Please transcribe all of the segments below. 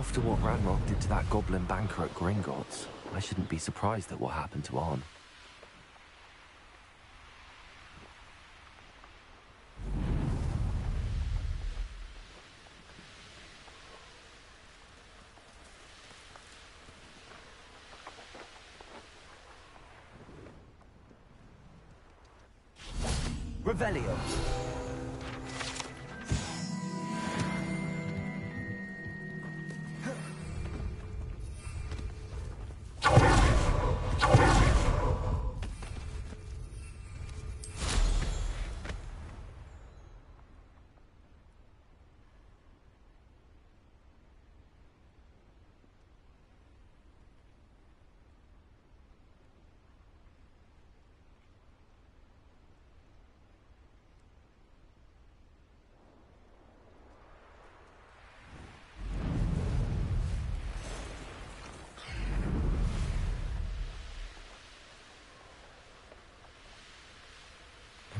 After what Ranrock did to that goblin banker at Gringotts, I shouldn't be surprised at what happened to Arn. Revelio.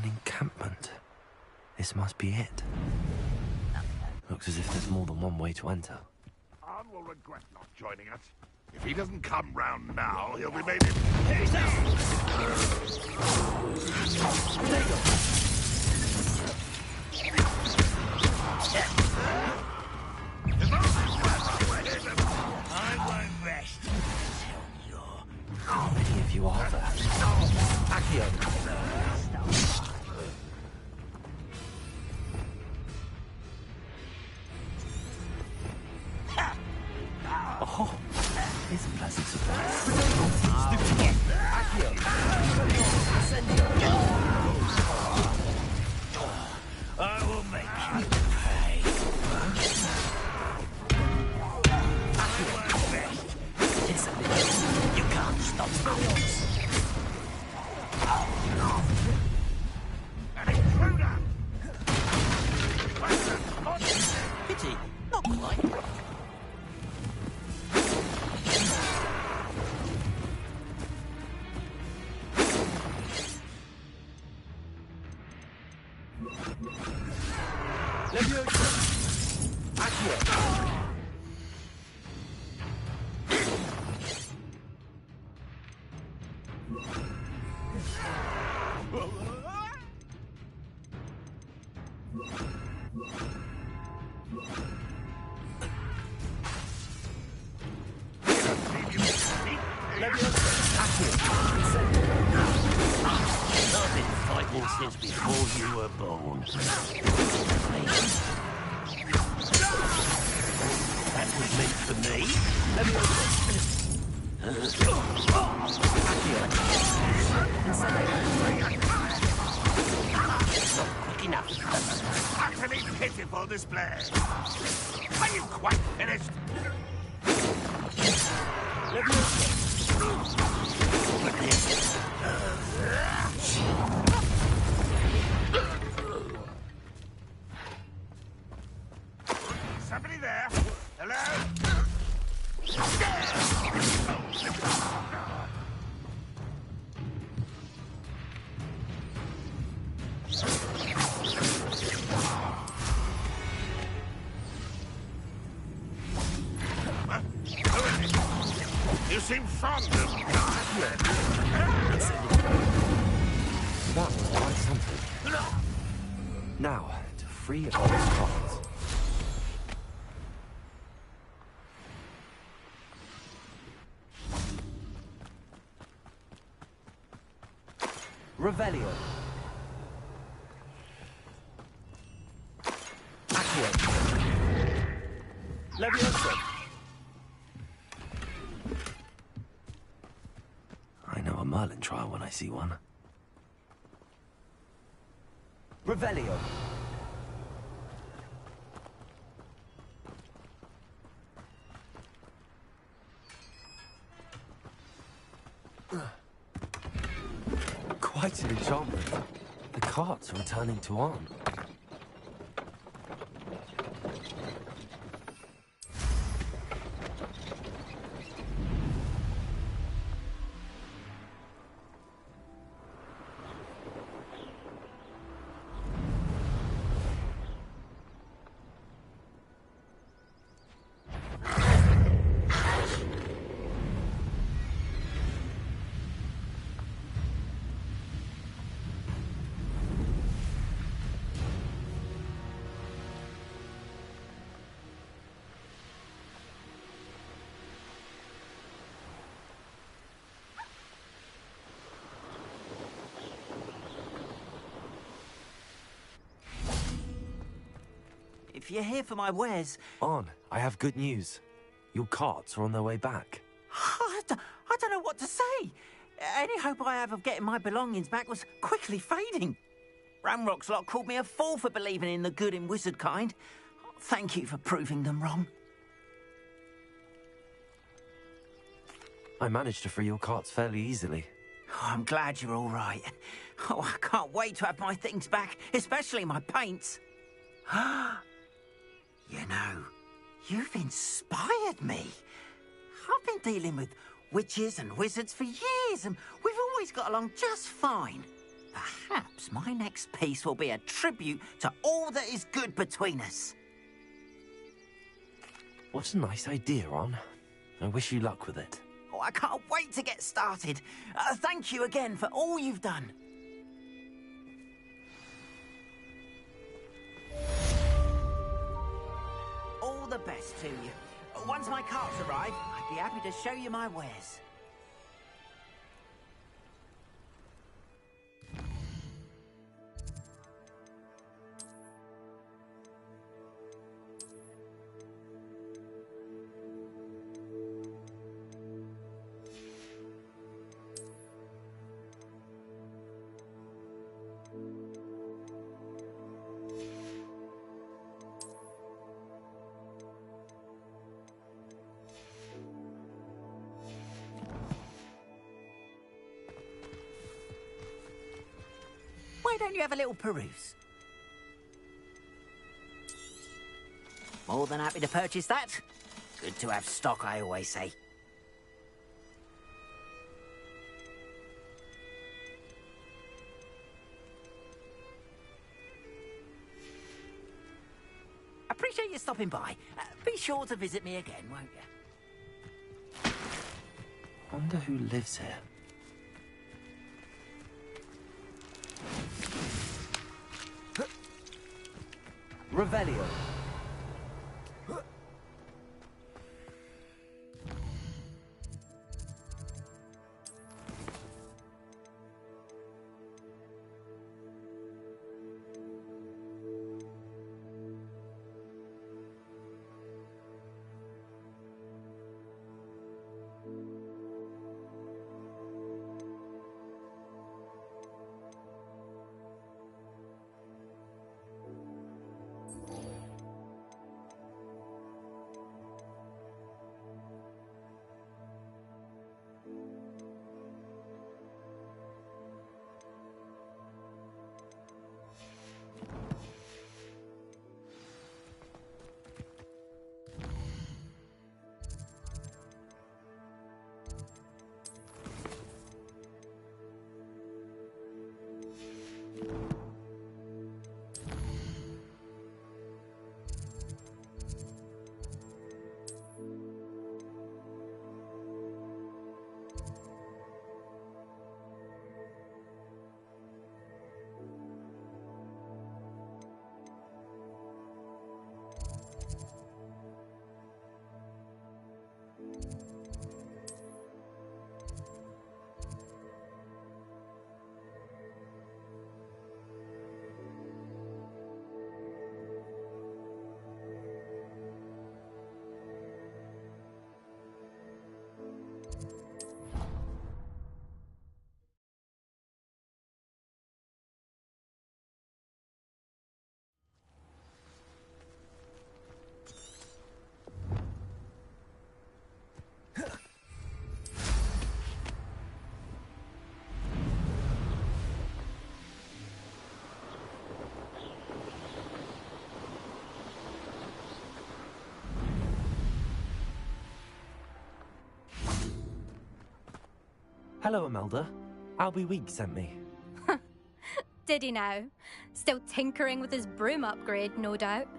Encampment. This must be it. Looks as if there's more than one way to enter. Arn will regret not joining us. If he doesn't come round now, he'll be made in... I won't rest. How many of you are there? Accio. Oh, it's a pleasant surprise. I will make you pay. I won't rest. You can't stop me. An intruder! Pity, not quite. I've been fighting since before you were born. That was meant for me. Not quick enough. Utterly pitiful display. Are you quite finished? Somebody there? Hello? You seem fond of That was quite something. Now, to free all his cards. Revelio. Accio. Leviosa. I know a Merlin trial when I see one. Revelio. Quite an enchantment. The carts are returning to Arn. if you're here for my wares. On, I have good news. Your carts are on their way back. I don't know what to say. Any hope I have of getting my belongings back was quickly fading. Ramrock's lot called me a fool for believing in the good in wizard kind. Thank you for proving them wrong. I managed to free your carts fairly easily. Oh, I'm glad you're all right. Oh, I can't wait to have my things back, especially my paints. You know, you've inspired me. I've been dealing with witches and wizards for years, and we've always got along just fine. Perhaps my next piece will be a tribute to all that is good between us. What a nice idea, On. I wish you luck with it. Oh, I can't wait to get started. Thank you again for all you've done. All the best to you. Once my carts arrive, I'd be happy to show you my wares. Why don't you have a little peruse? More than happy to purchase that. Good to have stock, I always say. Appreciate you stopping by. Be sure to visit me again, won't you? Wonder who lives here. Revelio. Hello, Imelda. Albie Week sent me. Did he now? Still tinkering with his broom upgrade, no doubt.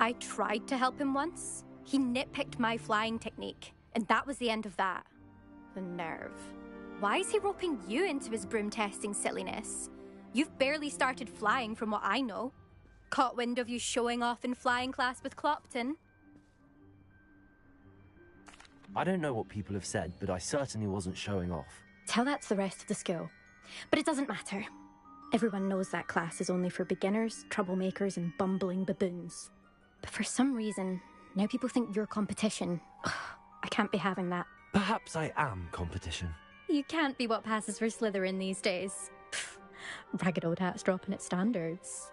I tried to help him once. He nitpicked my flying technique, and that was the end of that. The nerve. Why is he roping you into his broom testing silliness? You've barely started flying from what I know. Caught wind of you showing off in flying class with Clopton. I don't know what people have said, but I certainly wasn't showing off. Tell that to the rest of the school. But it doesn't matter. Everyone knows that class is only for beginners, troublemakers, and bumbling baboons. But for some reason, now people think you're competition. Ugh, I can't be having that. Perhaps I am competition. You can't be what passes for Slytherin these days. Pff, ragged old hat's dropping its standards.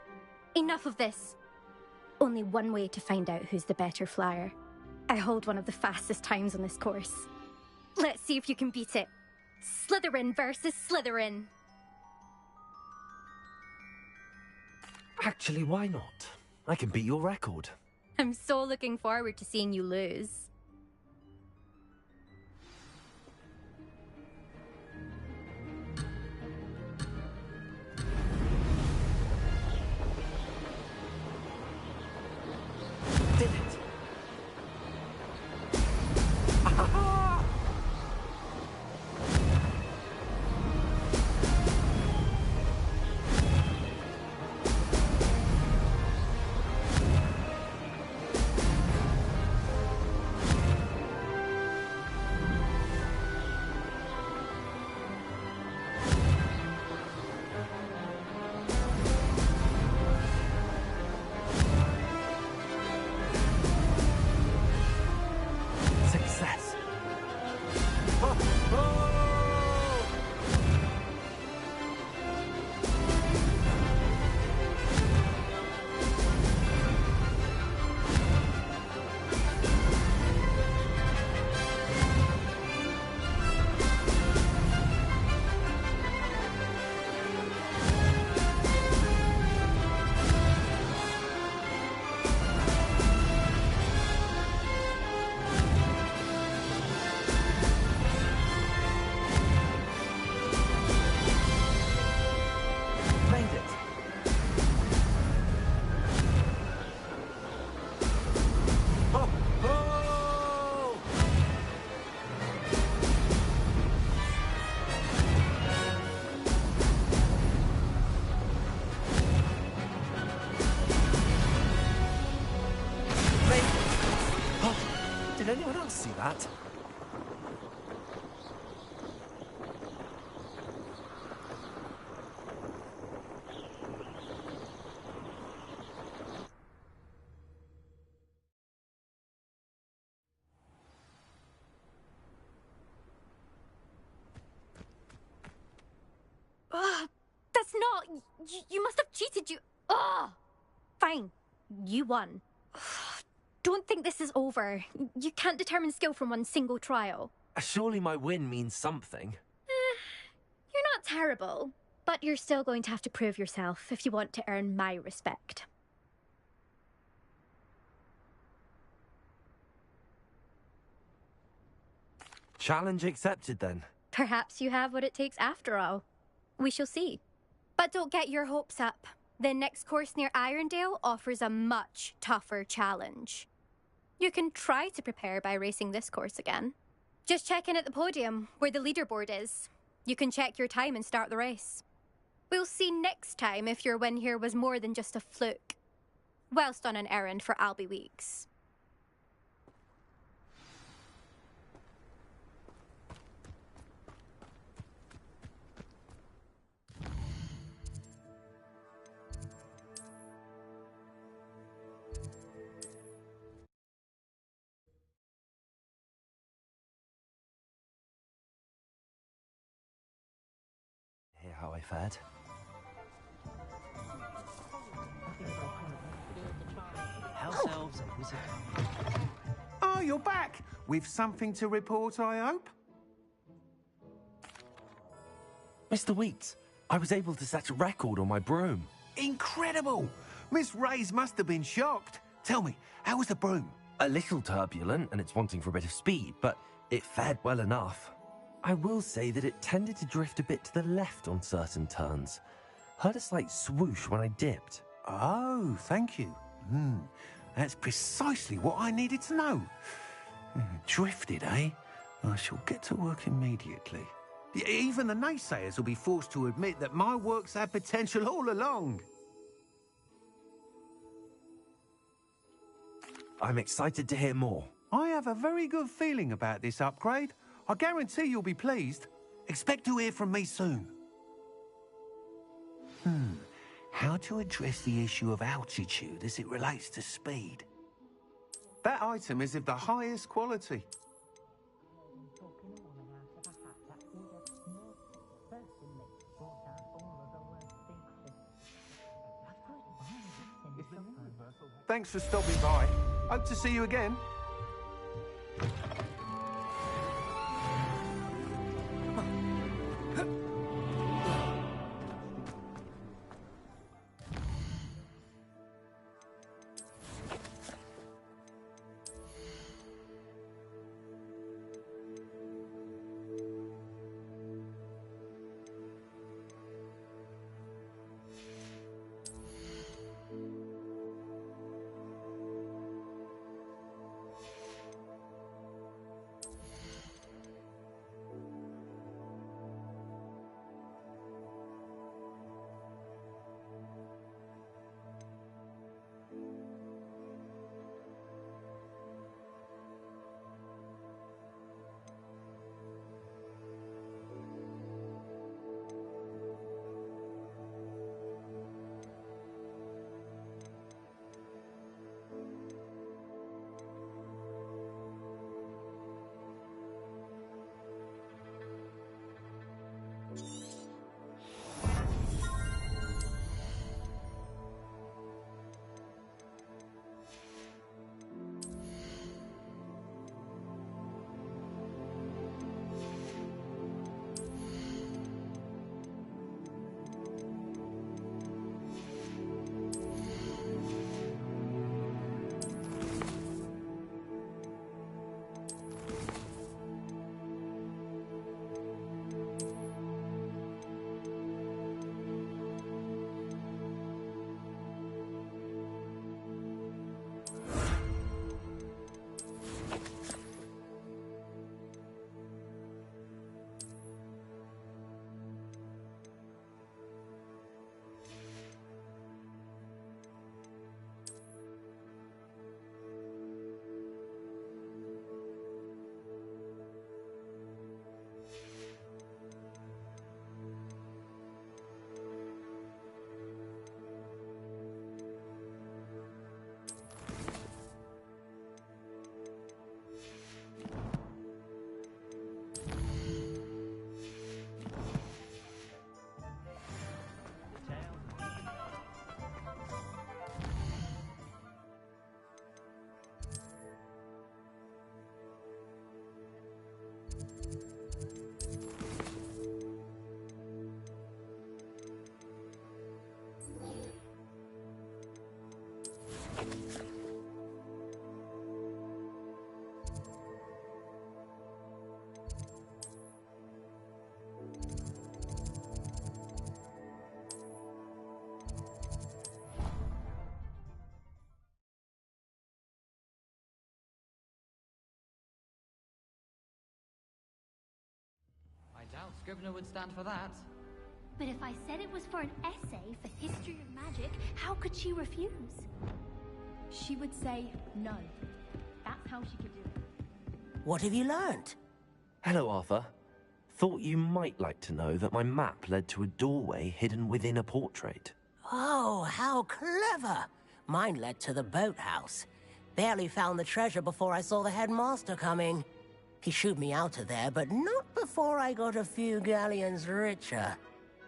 Enough of this. Only one way to find out who's the better flyer. I hold one of the fastest times on this course. Let's see if you can beat it. Slytherin versus Slytherin. Actually, why not? I can beat your record. I'm so looking forward to seeing you lose. Did it? Success. Oh, oh! Made it. Oh, oh! Made it. Oh, did anyone else see that? Ugh, that's not... You must have cheated, you... Ugh! Fine. You won. Ugh, don't think this is over. You can't determine skill from one single trial. Surely my win means something. You're not terrible, but you're still going to have to prove yourself if you want to earn my respect. Challenge accepted then. Perhaps you have what it takes after all. We shall see. But don't get your hopes up. The next course near Irondale offers a much tougher challenge. You can try to prepare by racing this course again. Just check in at the podium, where the leaderboard is. You can check your time and start the race. We'll see next time if your win here was more than just a fluke. Whilst on an errand for Albie Weeks. Hear how I fared? House elves and wizards. Oh, you're back! With something to report, I hope? Mr. Weeks, I was able to set a record on my broom. Incredible! Miss Reyes must have been shocked. Tell me, how was the broom? A little turbulent, and it's wanting for a bit of speed, but it fared well enough. I will say that it tended to drift a bit to the left on certain turns. Heard a slight swoosh when I dipped. Oh, thank you. That's precisely what I needed to know. Drifted, eh? I shall get to work immediately. Even the naysayers will be forced to admit that my work's had potential all along. I'm excited to hear more. I have a very good feeling about this upgrade. I guarantee you'll be pleased. Expect to hear from me soon. How to address the issue of altitude as it relates to speed? That item is of the highest quality. Thanks for stopping by. Hope to see you again. I doubt Scrivener would stand for that. But if I said it was for an essay for history of magic, how could she refuse? She would say no. That's how she could do it. What have you learned? Hello, Arthur. Thought you might like to know that my map led to a doorway hidden within a portrait. Oh, how clever! Mine led to the boathouse. Barely found the treasure before I saw the headmaster coming. He shooed me out of there, but not before I got a few galleons richer.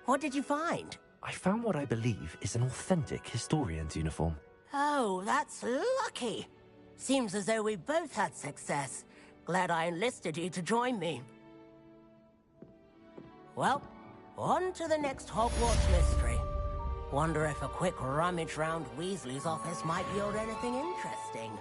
What did you find? I found what I believe is an authentic historian's uniform. Oh, that's lucky. Seems as though we both had success. Glad I enlisted you to join me. Well, on to the next Hogwarts mystery. Wonder if a quick rummage round Weasley's office might yield anything interesting.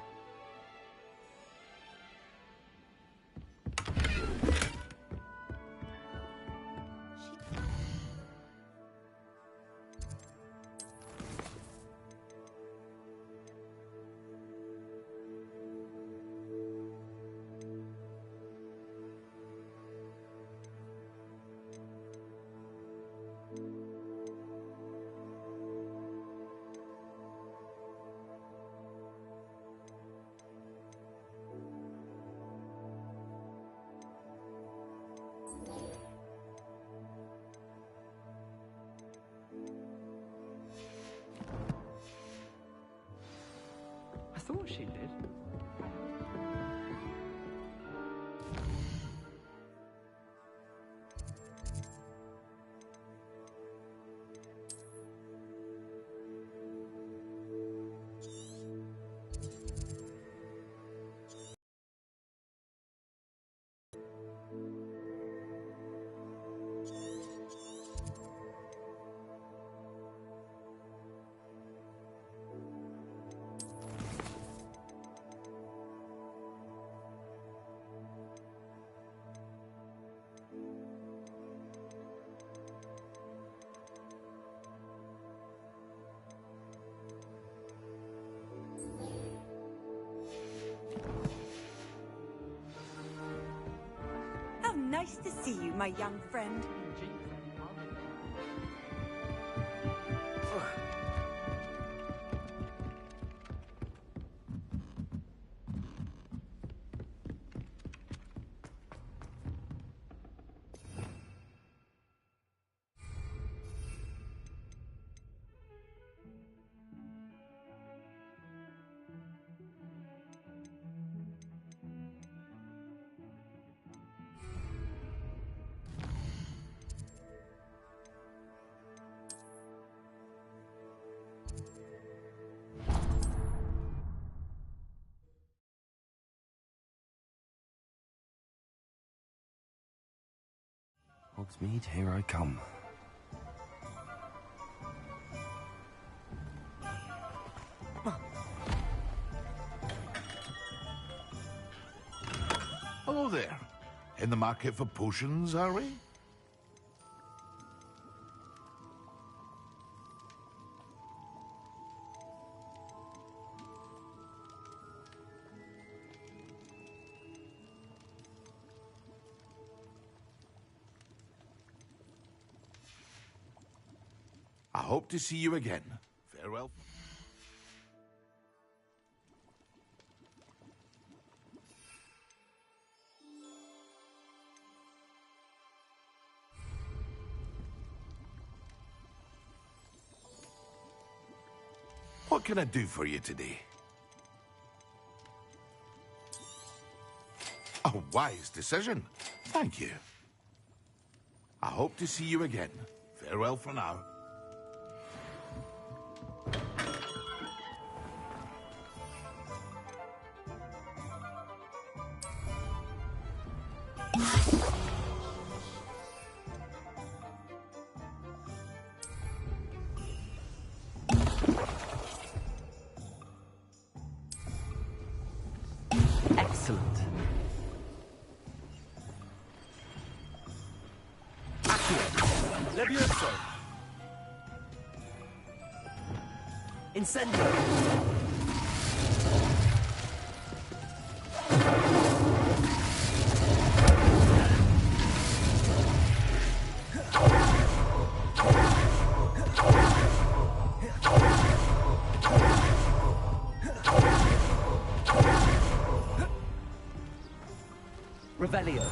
I thought she did. Nice to see you, my young friend. Hogsmeade, here I come. Hello there. In the market for potions, are we? I hope to see you again. Farewell. What can I do for you today? A wise decision. Thank you. I hope to see you again. Farewell for now. Excellent. Levioso. Incendio. Revelio.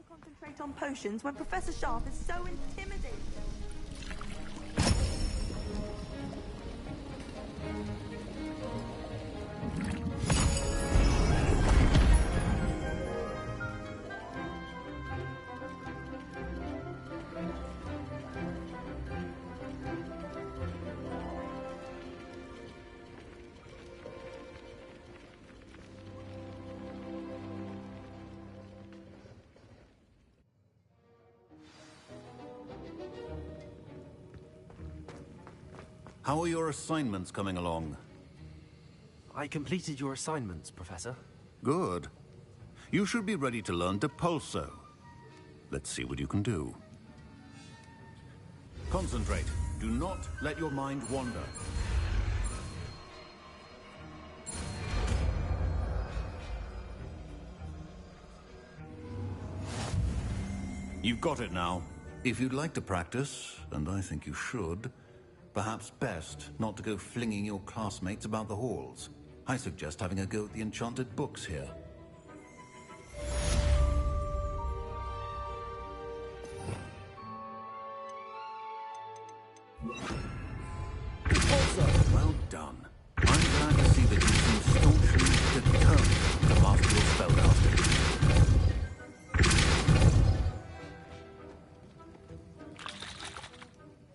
Concentrate on potions when Professor Sharp is so intimidating. How are your assignments coming along? I completed your assignments, Professor. Good. You should be ready to learn Depulso. Let's see what you can do. Concentrate. Do not let your mind wander. You've got it now. If you'd like to practice, and I think you should, perhaps best not to go flinging your classmates about the halls. I suggest having a go at the enchanted books here.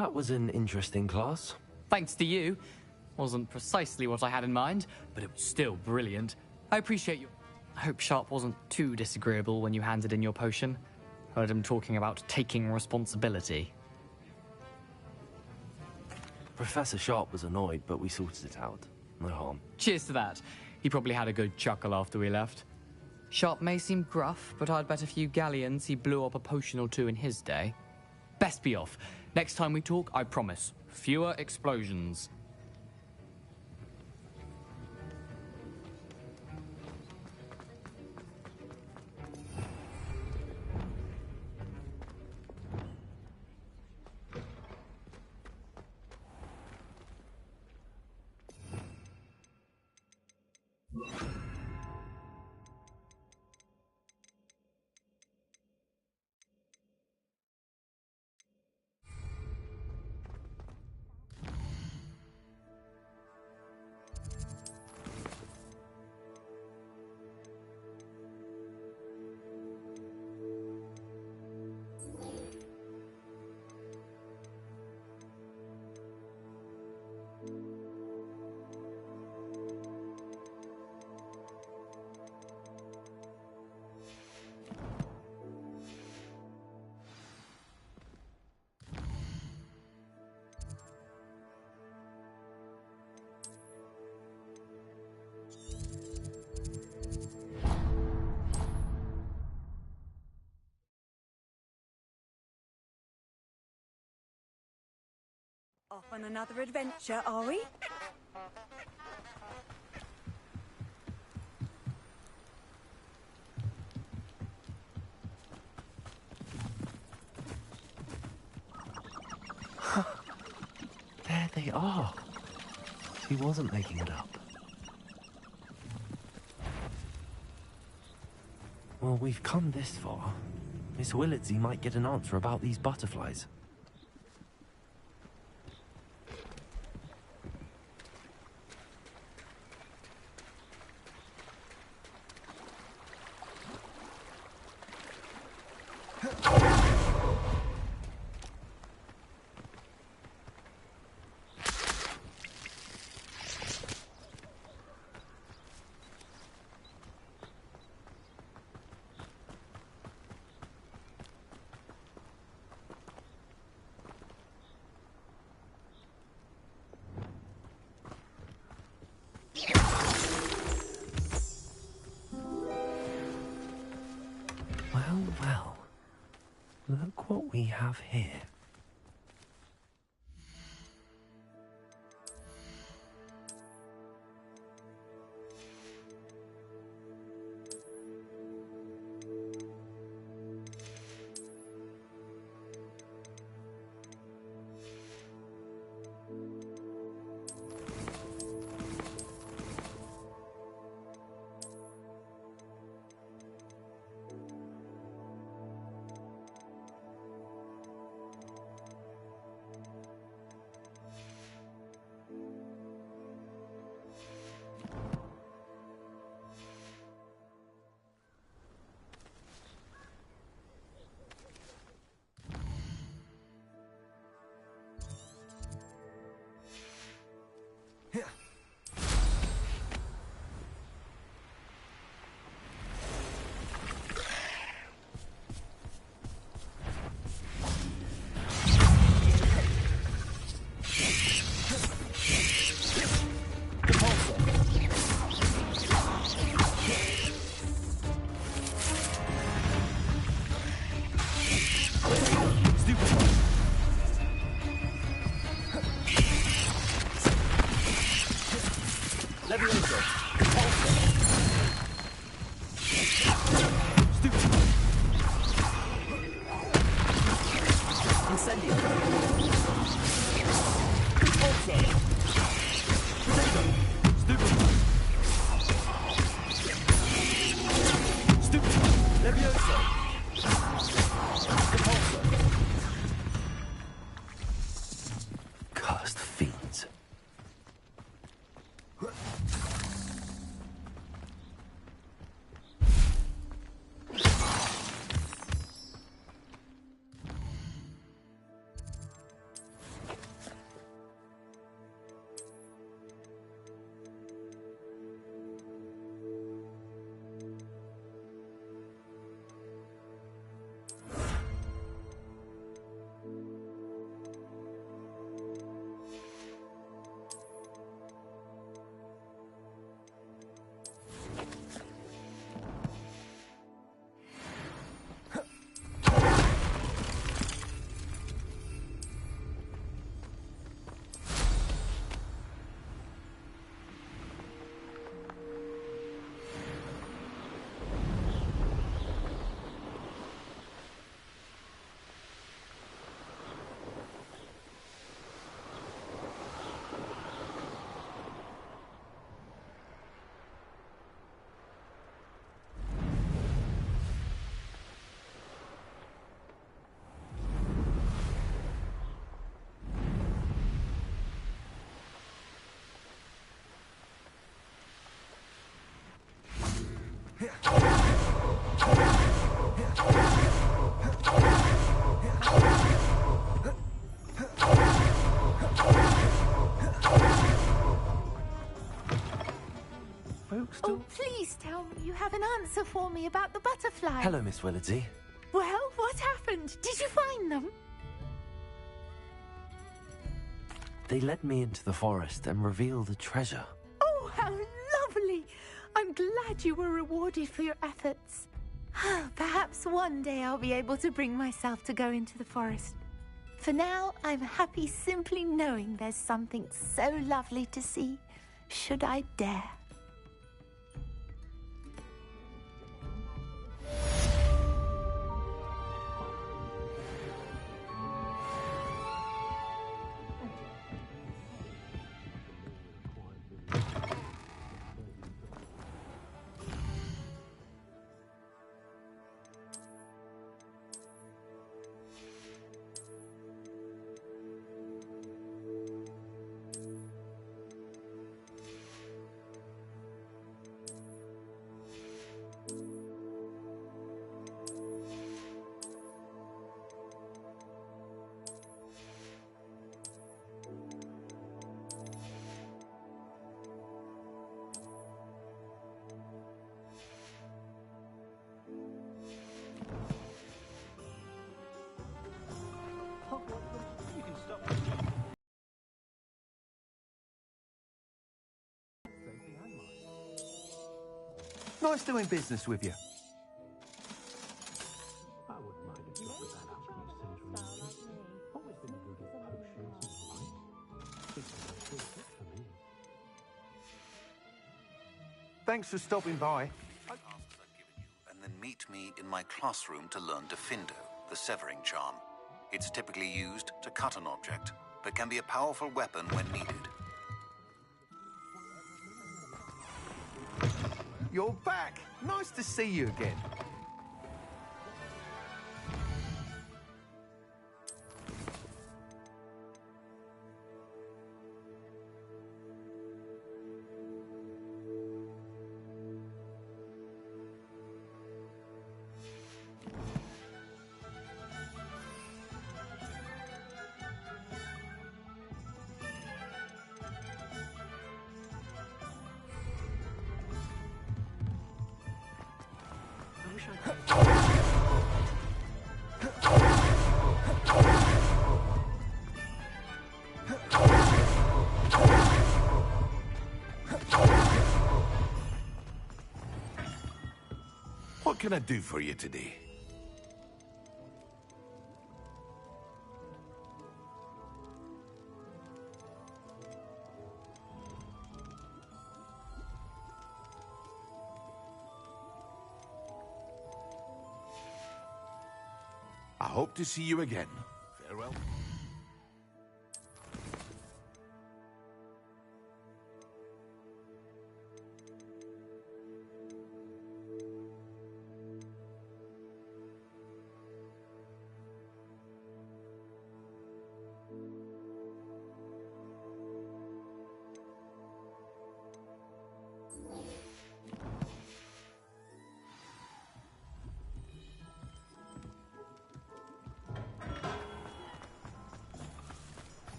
That was an interesting class. Thanks to you. Wasn't precisely what I had in mind, but it was still brilliant. I appreciate you. I hope Sharp wasn't too disagreeable when you handed in your potion. Heard him talking about taking responsibility. Professor Sharp was annoyed, but we sorted it out. No harm. Cheers to that. He probably had a good chuckle after we left. Sharp may seem gruff, but I'd bet a few galleons he blew up a potion or two in his day. Best be off. Next time we talk, I promise, fewer explosions. Off on another adventure, are we? There they are. He wasn't making it up. Well, we've come this far. Miss Willardsey might get an answer about these butterflies. Well, look what we have here. still? Oh, please tell me you have an answer for me about the butterflies. Hello, Miss Willardsey. Well, what happened? Did you find them? They led me into the forest and revealed a treasure. Oh, how lovely! I'm glad you were rewarded for your efforts. Perhaps one day I'll be able to bring myself to go into the forest. For now, I'm happy simply knowing there's something so lovely to see, should I dare. Nice doing business with you. Thanks for stopping by. Tasks I've given you, and then meet me in my classroom to learn Defindo, the severing charm. It's typically used to cut an object, but can be a powerful weapon when needed. You're back. Nice to see you again. What can I do for you today? I hope to see you again. Farewell.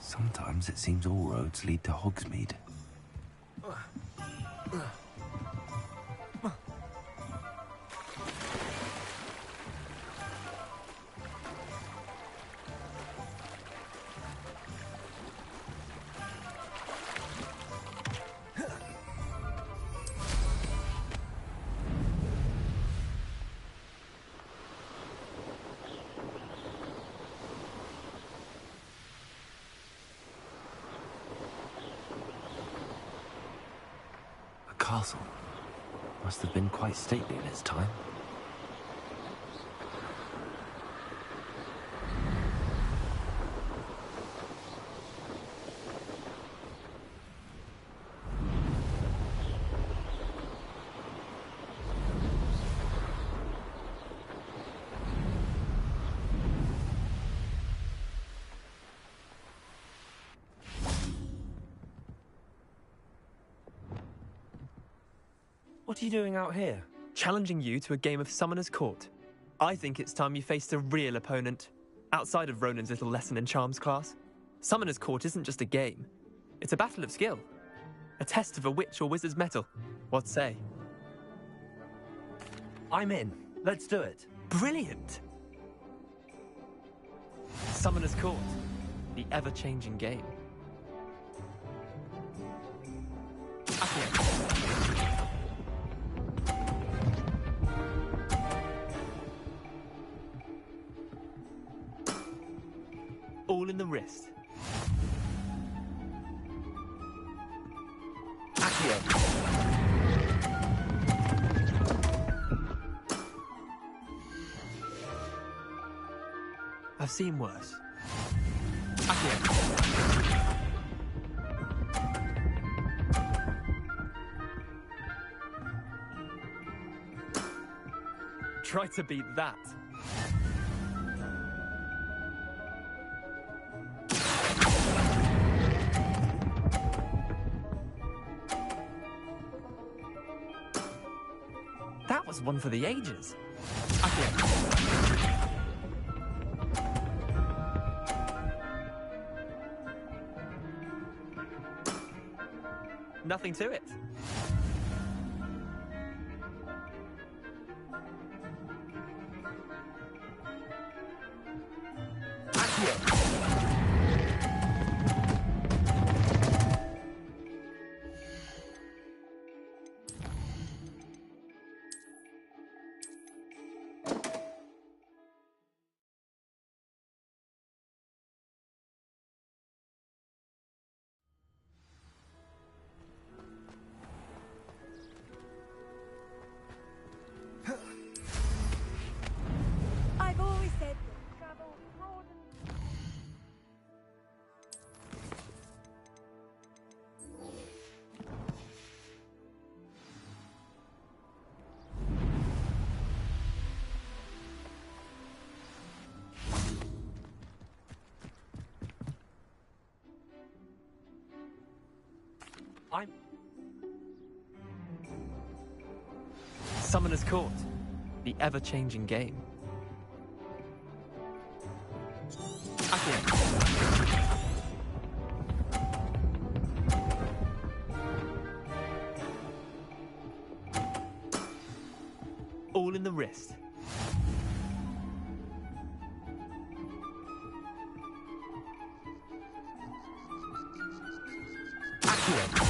Sometimes it seems all roads lead to Hogsmeade. Castle must have been quite stately in its time. What are you doing out here? Challenging you to a game of Summoner's Court. I think it's time you faced a real opponent, outside of Ronan's little lesson in charms class. Summoner's Court isn't just a game. It's a battle of skill. A test of a witch or wizard's mettle. What say? I'm in. Let's do it. Brilliant! Summoner's Court. The ever-changing game. Accio. All in the wrist. Accio. I've seen worse. Accio. Try to beat that. That was one for the ages. Accio. Nothing to it. I've always said that travel broadens. I'm... Summoner's Court. The ever-changing game. Accio. All in the wrist. Accio.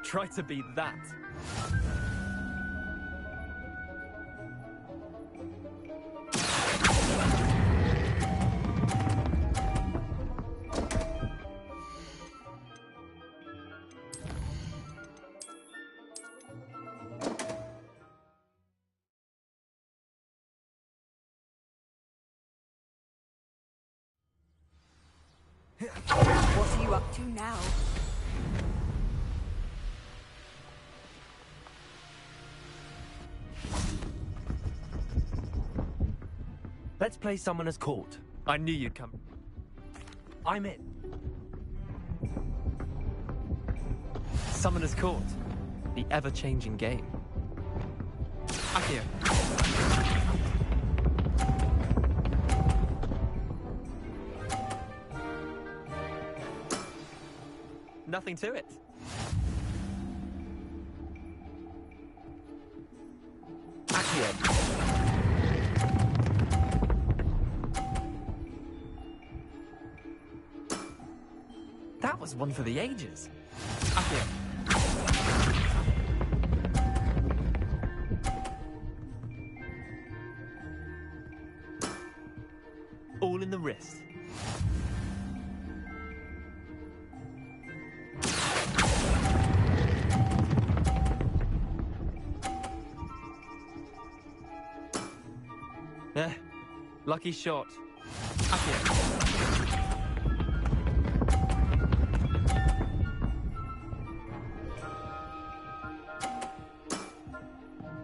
Try to beat that. What are you up to now? Let's play Summoner's Court. I knew you'd come. I'm in. Summoner's Court. The ever-changing game. Accio. Nothing to it. Accio. That was one for the ages. Accio. All in the wrist. Lucky shot. Accio.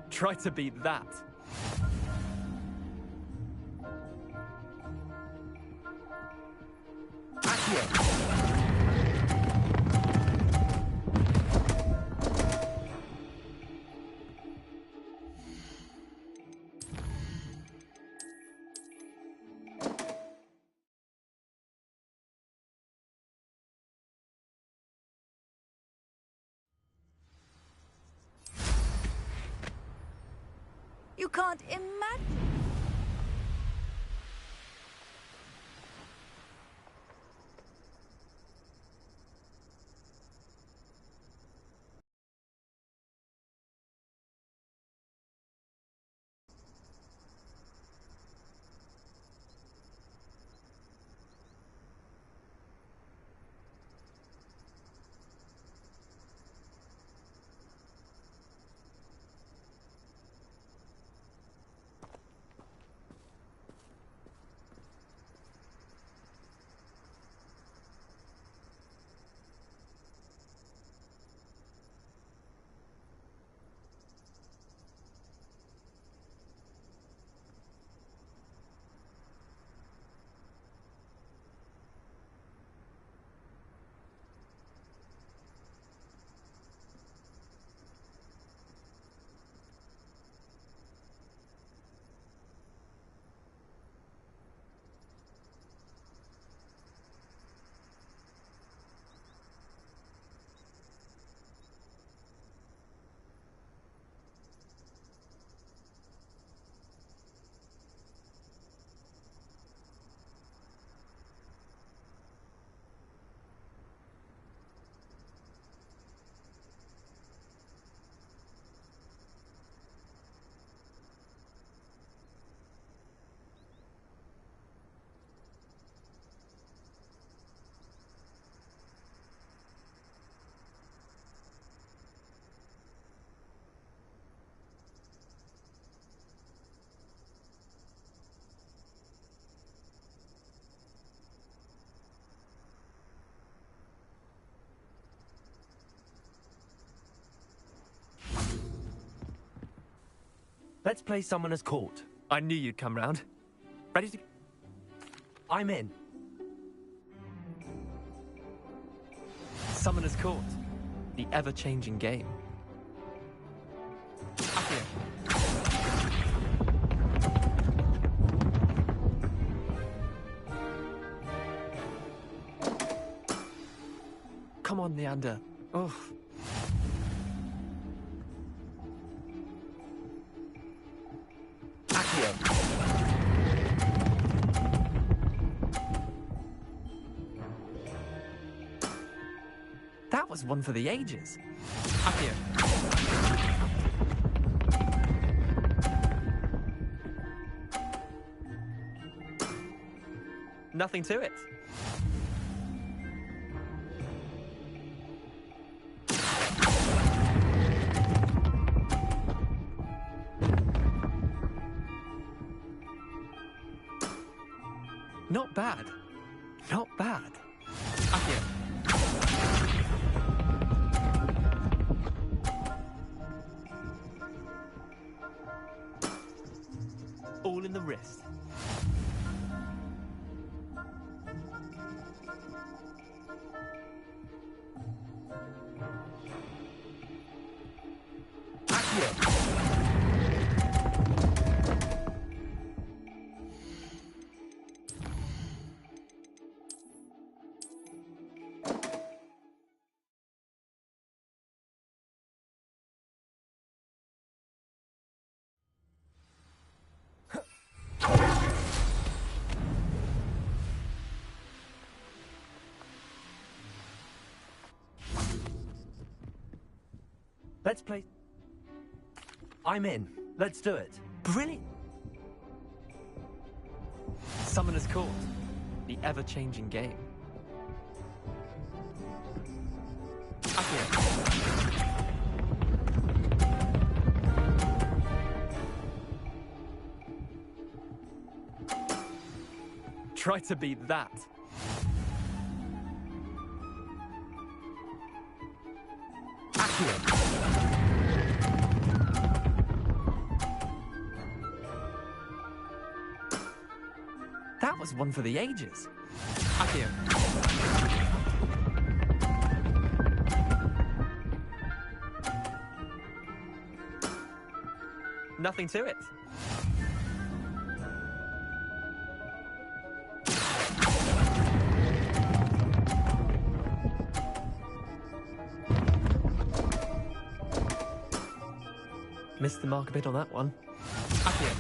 Try to beat that. Accio. You can't imagine. Let's play Summoner's Court. I knew you'd come round. Ready to... I'm in. Summoner's Court. The ever-changing game. Up here. Come on, Leander. Oh. That was one for the ages. Up here. Nothing to it. Not bad. Not bad. Up here. All in the wrist. Let's play... I'm in. Let's do it. Brilliant. Summoner's Court. The ever-changing game. Up here. Try to beat that. Accio. That was one for the ages. Accio. Nothing to it. Missed the mark a bit on that one. Accio.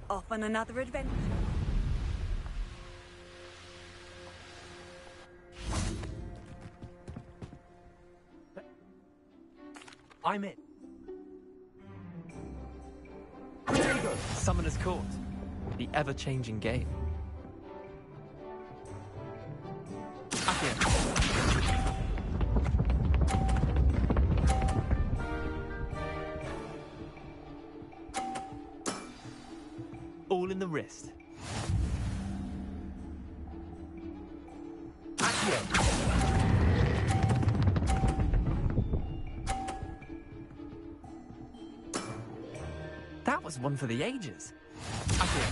Off on another adventure. I'm in. Summoner's Court. The ever-changing game. Accio. All in the wrist. Accio. That was one for the ages. Accio.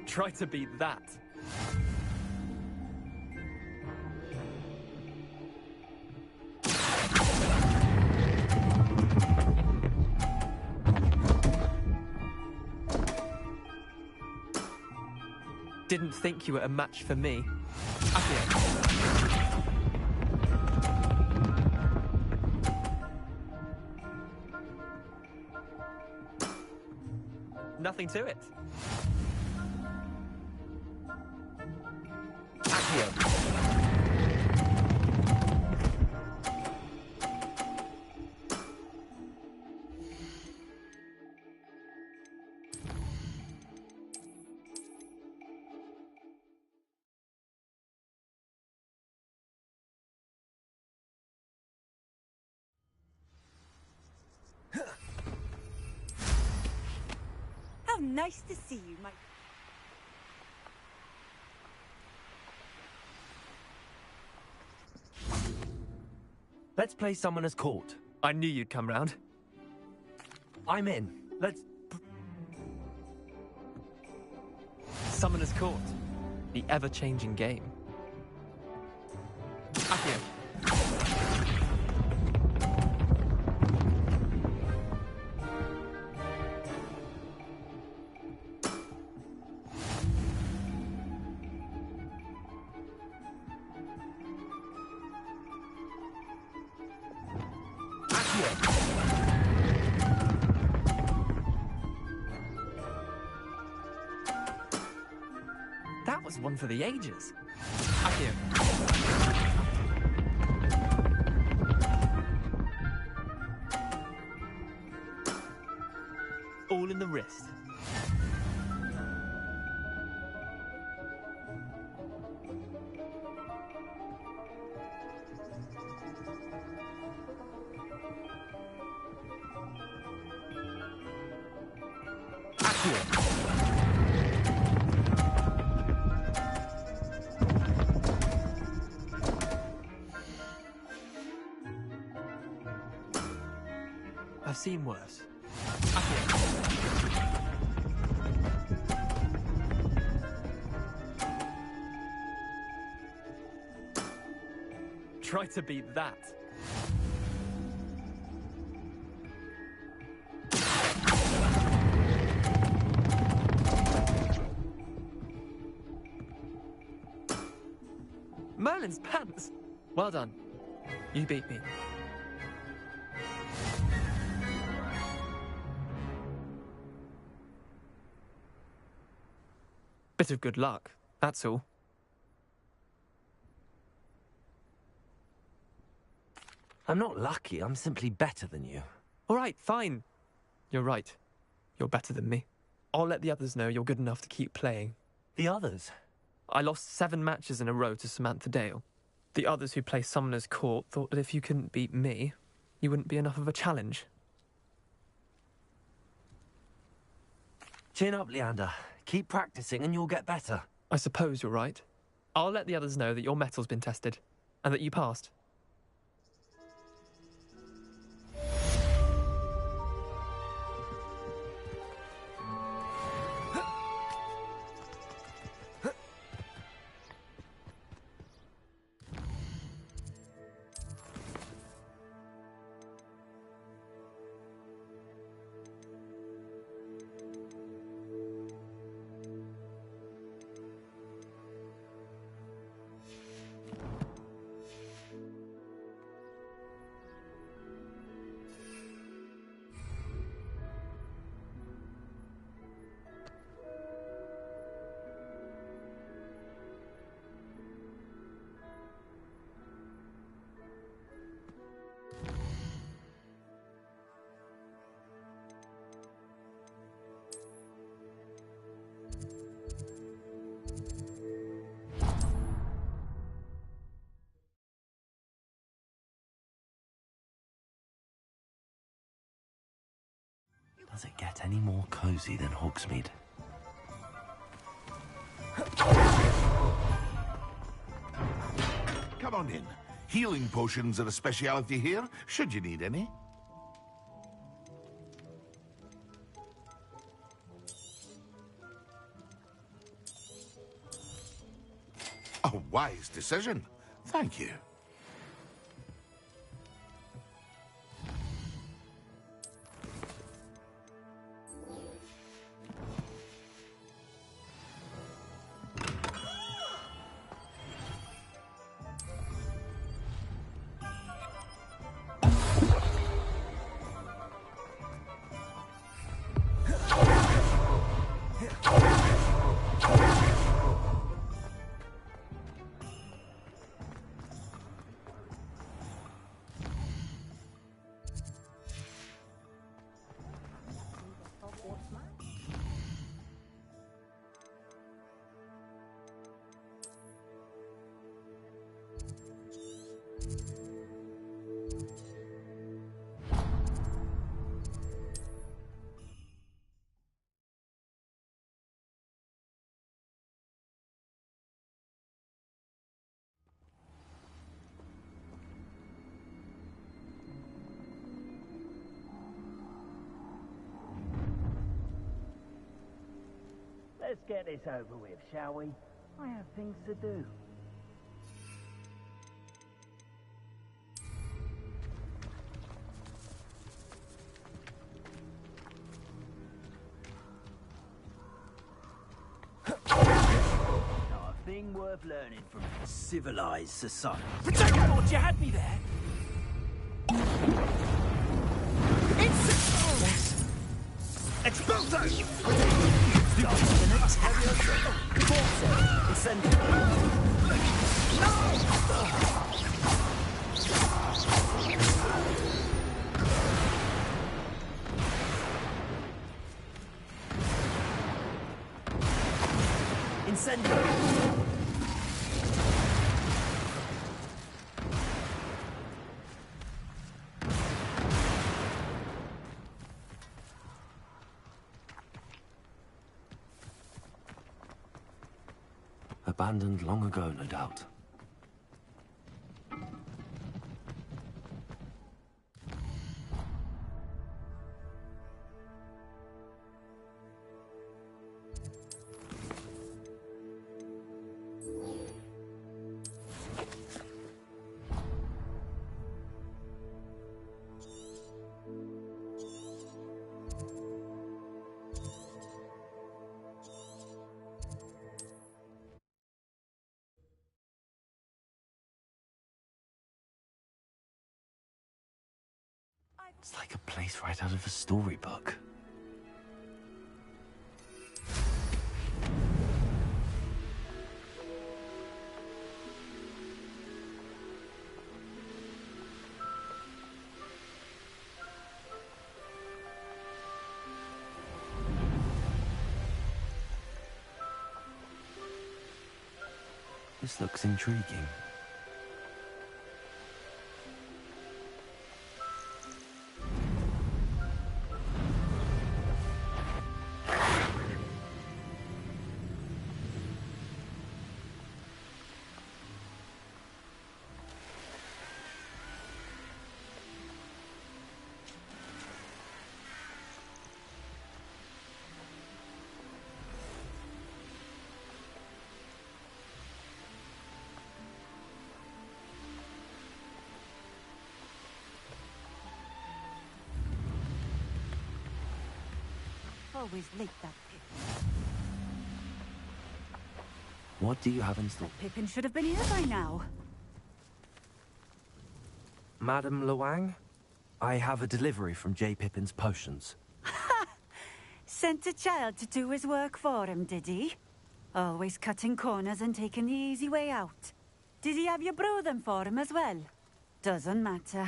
Try to beat that. Didn't think you were a match for me. Accio. Nothing to it. Accio. How nice to see you, my... Let's play Summoner's Court. I knew you'd come round. I'm in. Let's... Summoner's Court. The ever-changing game. Accio. That was one for the ages. Accio. All in the wrist. Accio. I've seen worse. Accio. Try to beat that. Merlin's pants! Well done. You beat me. Bit of good luck, that's all. I'm not lucky, I'm simply better than you. All right, fine. You're right. You're better than me. I'll let the others know you're good enough to keep playing. The others? I lost 7 matches in a row to Samantha Dale. The others who play Summoner's Court thought that if you couldn't beat me, you wouldn't be enough of a challenge. Chin up, Leander. Keep practicing and you'll get better. I suppose you're right. I'll let the others know that your metal's been tested, and that you passed. Does it get any more cozy than Hogsmeade? Come on in. Healing potions are a speciality here, should you need any. A wise decision. Thank you. Let's get this over with, shall we? I have things to do. Not a thing worth learning from civilized society. Protect! I thought you had me there! Exploso! Starts an attack. Forza, incendiary. Incendiary. Abandoned long ago, no doubt. It's like a place right out of a storybook. This looks intriguing. Always late, that Pip. What do you have in store? Pippin should have been here by now. Madame Luang? I have a delivery from J. Pippin's Potions. Sent a child to do his work for him, did he? Always cutting corners and taking the easy way out. Did he have you brew them for him as well? Doesn't matter.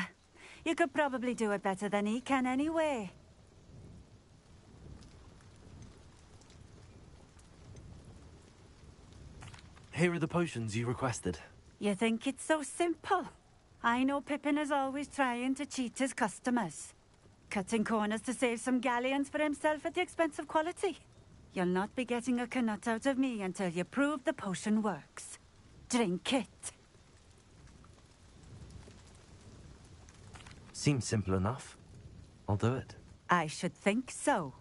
You could probably do it better than he can anyway. Here are the potions you requested. You think it's so simple? I know Pippin is always trying to cheat his customers. cutting corners to save some galleons for himself at the expense of quality. You'll not be getting a canut out of me until you prove the potion works. Drink it. Seems simple enough. I'll do it. I should think so.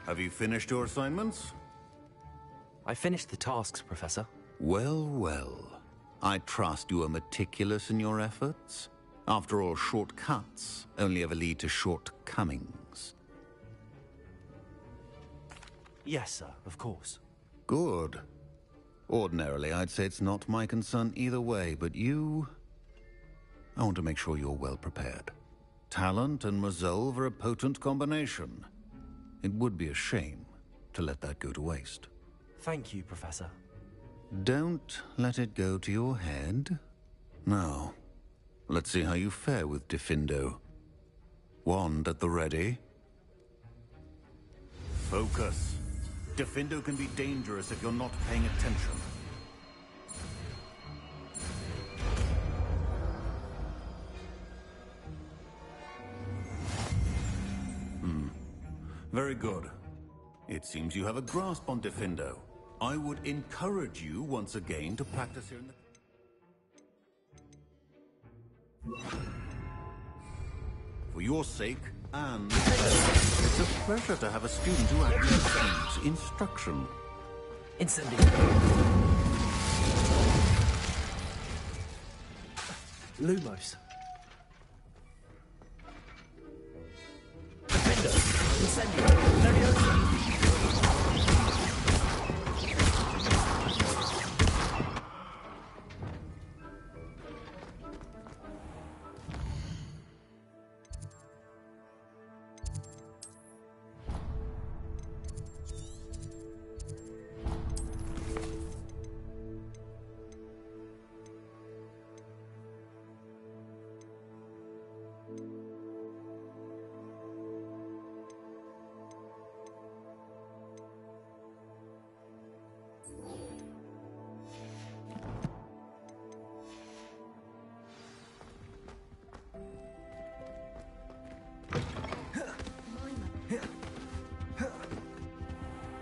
Have you finished your assignments? I finished the tasks, Professor. Well, well. I trust you are meticulous in your efforts. After all, shortcuts only ever lead to shortcomings. Yes, sir, of course. Good. Ordinarily, I'd say it's not my concern either way, but you... I want to make sure you're well prepared. Talent and resolve are a potent combination. It would be a shame to let that go to waste. Thank you, Professor. Don't let it go to your head. Now, let's see how you fare with Diffindo. Wand at the ready. Focus. Diffindo can be dangerous if you're not paying attention. Very good. It seems you have a grasp on Diffindo. I would encourage you once again to practice here in the... For your sake, and it's a pleasure to have a student who actually needs instruction. Incendio. Lumos. Incendio. Leviosa.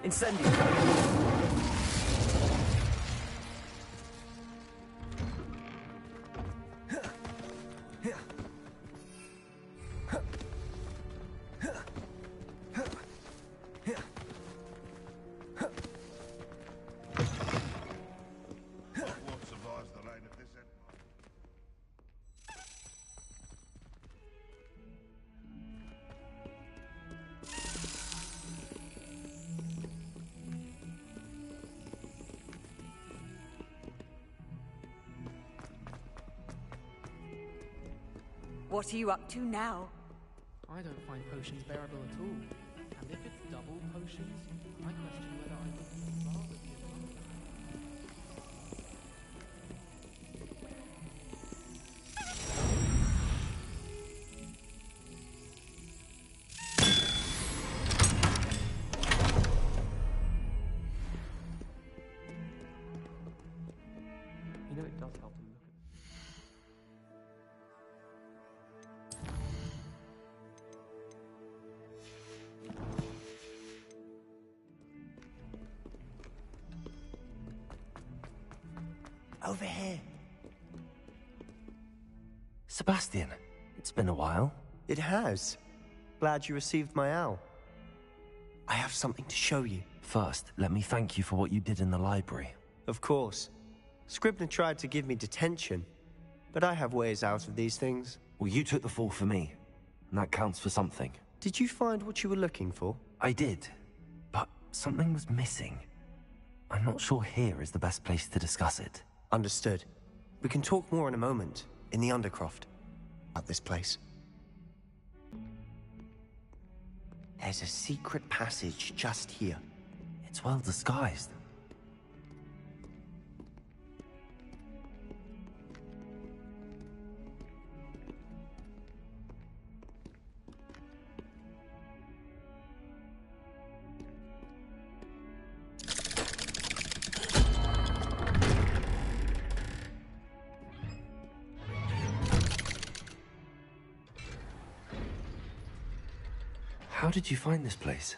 Incendio. What are you up to now? I don't find potions bearable at all. And if it's double potions. I question whether I would bother with you. You know it does help to look at. Over here. Sebastian, it's been a while. It has. Glad you received my owl. I have something to show you. First, let me thank you for what you did in the library. Of course. Scribner tried to give me detention, but I have ways out of these things. Well, you took the fall for me, and that counts for something. Did you find what you were looking for? I did, but something was missing. I'm not sure here is the best place to discuss it. Understood. We can talk more in a moment, in the Undercroft, about this place. There's a secret passage just here. It's well disguised. How did you find this place?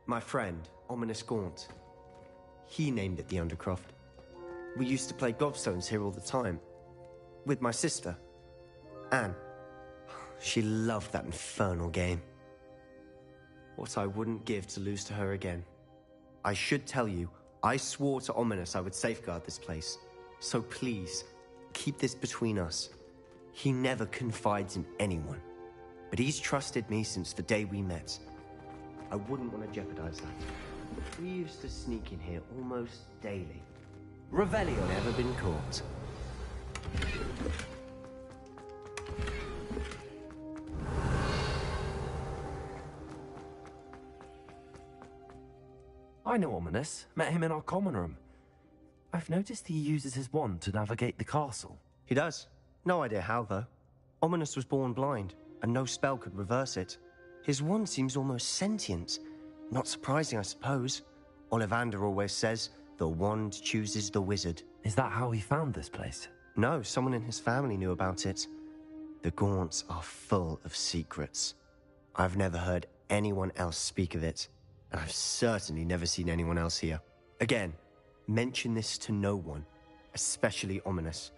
My friend, Ominous Gaunt. He named it the Undercroft. We used to play gobstones here all the time. With my sister, Anne. She loved that infernal game. What I wouldn't give to lose to her again. I should tell you, I swore to Ominous I would safeguard this place. So please, keep this between us. He never confides in anyone. But he's trusted me since the day we met. I wouldn't want to jeopardize that. We used to sneak in here almost daily. Revelio never been caught. I know Ominous. Met him in our common room. I've noticed he uses his wand to navigate the castle. He does. No idea how, though. Ominous was born blind, and no spell could reverse it. His wand seems almost sentient. Not surprising, I suppose. Ollivander always says, the wand chooses the wizard. Is that how he found this place? No, someone in his family knew about it. The Gaunts are full of secrets. I've never heard anyone else speak of it, and I've certainly never seen anyone else here. Again, mention this to no one, especially Ominous.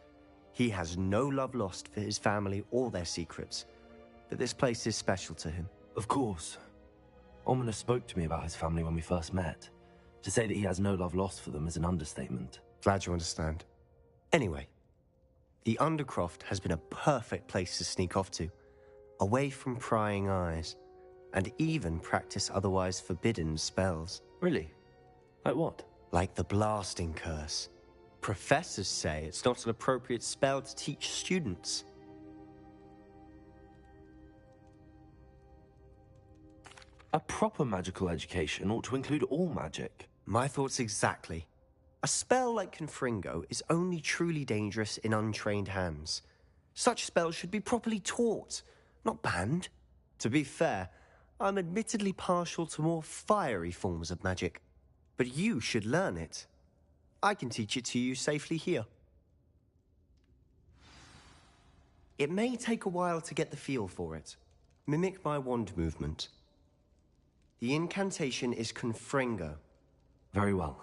He has no love lost for his family or their secrets, but this place is special to him. Of course. Ominous spoke to me about his family when we first met. To say that he has no love lost for them is an understatement. Glad you understand. Anyway, the Undercroft has been a perfect place to sneak off to, away from prying eyes, and even practice otherwise forbidden spells. Really? Like what? Like the blasting curse. Professors say it's not an appropriate spell to teach students. A proper magical education ought to include all magic. My thoughts exactly. A spell like Confringo is only truly dangerous in untrained hands. Such spells should be properly taught, not banned. To be fair, I'm admittedly partial to more fiery forms of magic. But you should learn it. I can teach it to you safely here. It may take a while to get the feel for it. Mimic my wand movement. The incantation is Confringo. Very well.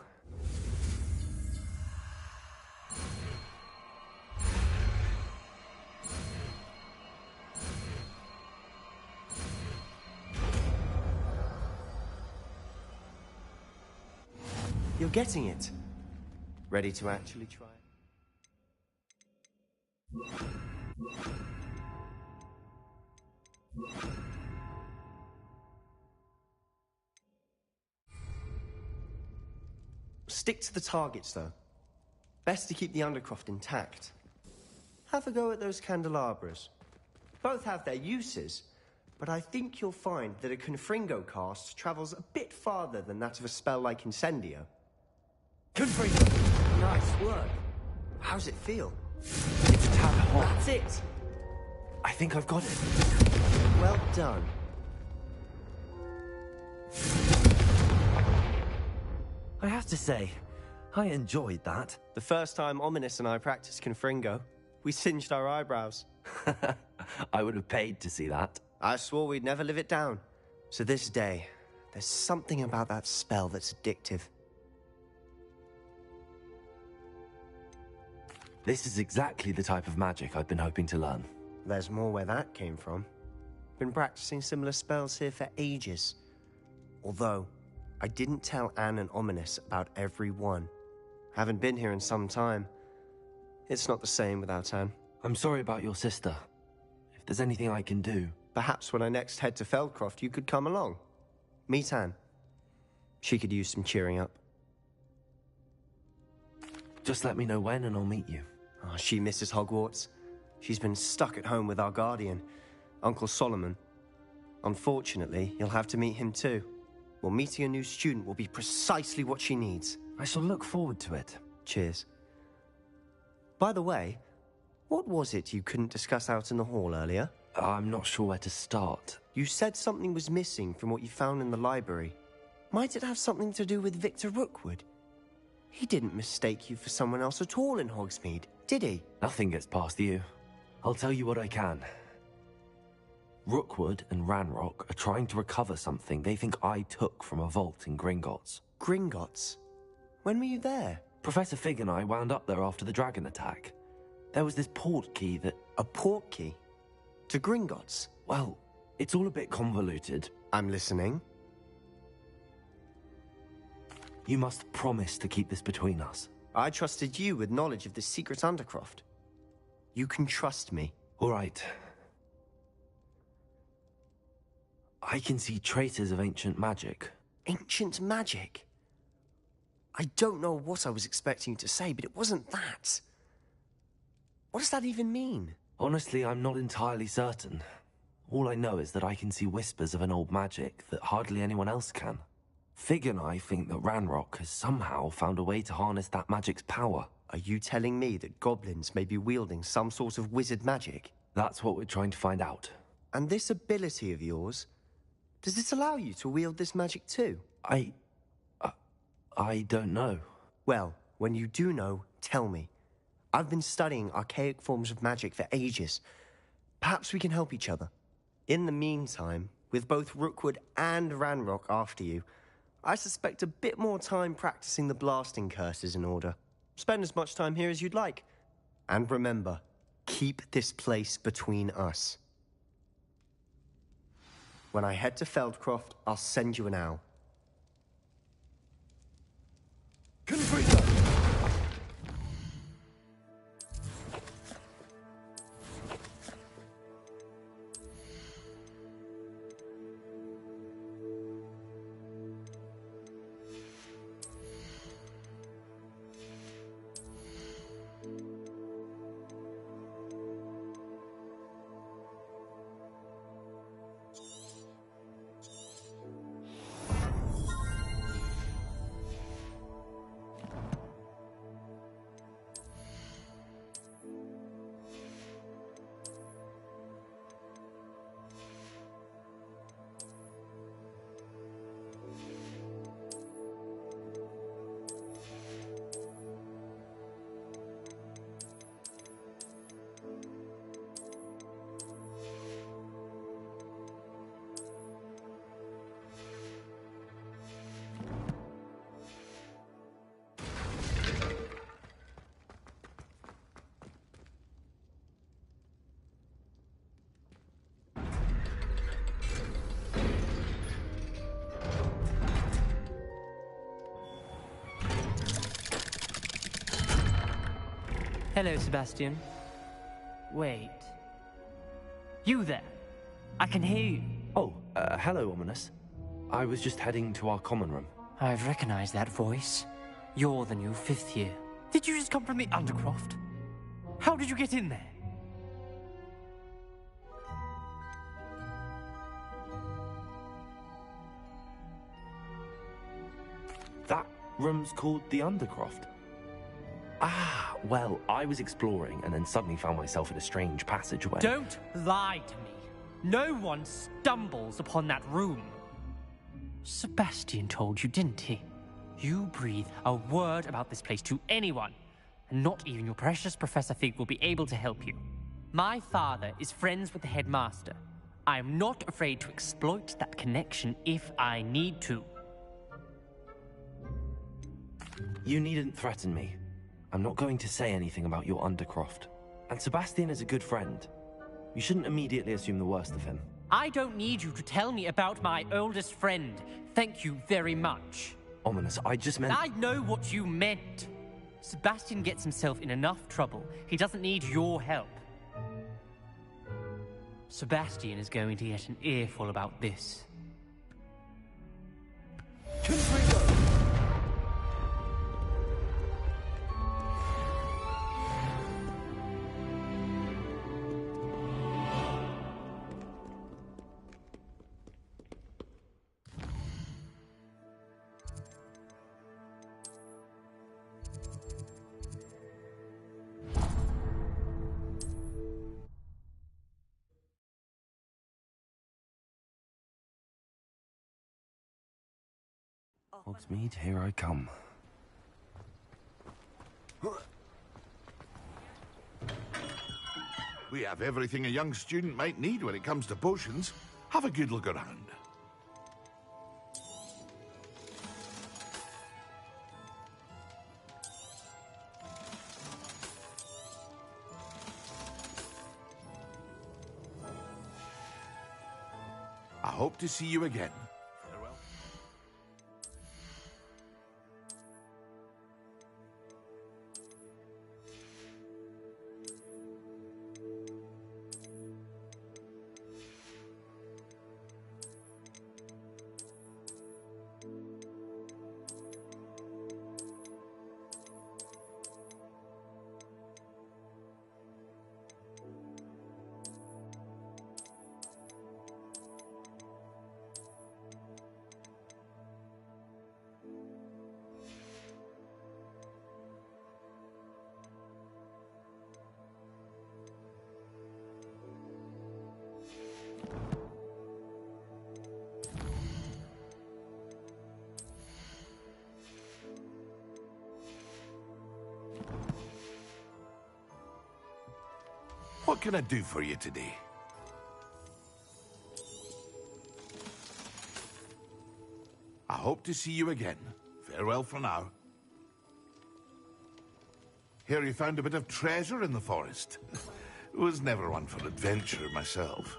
You're getting it. Ready to actually try it? Stick to the targets, though. Best to keep the Undercroft intact. Have a go at those candelabras. Both have their uses, but I think you'll find that a Confringo cast travels a bit farther than that of a spell like Incendio. Confringo! Nice work. How's it feel? It's a tad hot. That's it! I think I've got it. Well done. I have to say, I enjoyed that. The first time Ominous and I practiced Confringo, we singed our eyebrows. I would have paid to see that. I swore we'd never live it down. So this day, there's something about that spell that's addictive. This is exactly the type of magic I've been hoping to learn. There's more where that came from. Been practicing similar spells here for ages. Although, I didn't tell Anne and Ominous about every one. Haven't been here in some time. It's not the same without Anne. I'm sorry about your sister. If there's anything I can do... Perhaps when I next head to Feldcroft, you could come along. Meet Anne. She could use some cheering up. Just let me know when and I'll meet you. Oh, she misses Hogwarts. She's been stuck at home with our guardian, Uncle Solomon. Unfortunately, you'll have to meet him too. Well, meeting a new student will be precisely what she needs. I shall look forward to it. Cheers. By the way, what was it you couldn't discuss out in the hall earlier? I'm not sure where to start. You said something was missing from what you found in the library. Might it have something to do with Victor Rookwood? He didn't mistake you for someone else at all in Hogsmeade, did he? Nothing gets past you. I'll tell you what I can. Rookwood and Ranrock are trying to recover something they think I took from a vault in Gringotts. Gringotts? When were you there? Professor Fig and I wound up there after the dragon attack. There was this port key that... A port key? To Gringotts? Well, it's all a bit convoluted. I'm listening. You must promise to keep this between us. I trusted you with knowledge of the secret Undercroft. You can trust me. All right. I can see traces of ancient magic. Ancient magic? I don't know what I was expecting you to say, but it wasn't that. What does that even mean? Honestly, I'm not entirely certain. All I know is that I can see whispers of an old magic that hardly anyone else can. Fig and I think that Ranrock has somehow found a way to harness that magic's power. Are you telling me that goblins may be wielding some sort of wizard magic? That's what we're trying to find out. And this ability of yours, does it allow you to wield this magic too? I don't know. Well, when you do know, tell me. I've been studying archaic forms of magic for ages. Perhaps we can help each other. In the meantime, with both Rookwood and Ranrock after you, I suspect a bit more time practicing the blasting curse is in order. Spend as much time here as you'd like. And remember, keep this place between us. When I head to Feldcroft, I'll send you an owl. Confringo! Hello, Sebastian. Wait. You there? I can hear you. Oh, hello, Ominous. I was just heading to our common room. I've recognized that voice. You're the new fifth year. Did you just come from the Undercroft? How did you get in there? room's called the Undercroft? Ah, well, I was exploring and then suddenly found myself in a strange passageway. Don't lie to me. No one stumbles upon that room. Sebastian told you, didn't he? You breathe a word about this place to anyone, and not even your precious Professor Fig will be able to help you. My father is friends with the headmaster. I am not afraid to exploit that connection if I need to. You needn't threaten me. I'm not going to say anything about your Undercroft. And Sebastian is a good friend. You shouldn't immediately assume the worst of him. I don't need you to tell me about my oldest friend. Thank you very much. Ominous, I just meant... I know what you meant. Sebastian gets himself in enough trouble. He doesn't need your help. Sebastian is going to get an earful about this. Hogsmeade, here I come. We have everything a young student might need when it comes to potions. Have a good look around. I hope to see you again. Farewell. What can I do for you today? I hope to see you again. Farewell for now. Hear you found a bit of treasure in the forest. Was never one for adventure myself.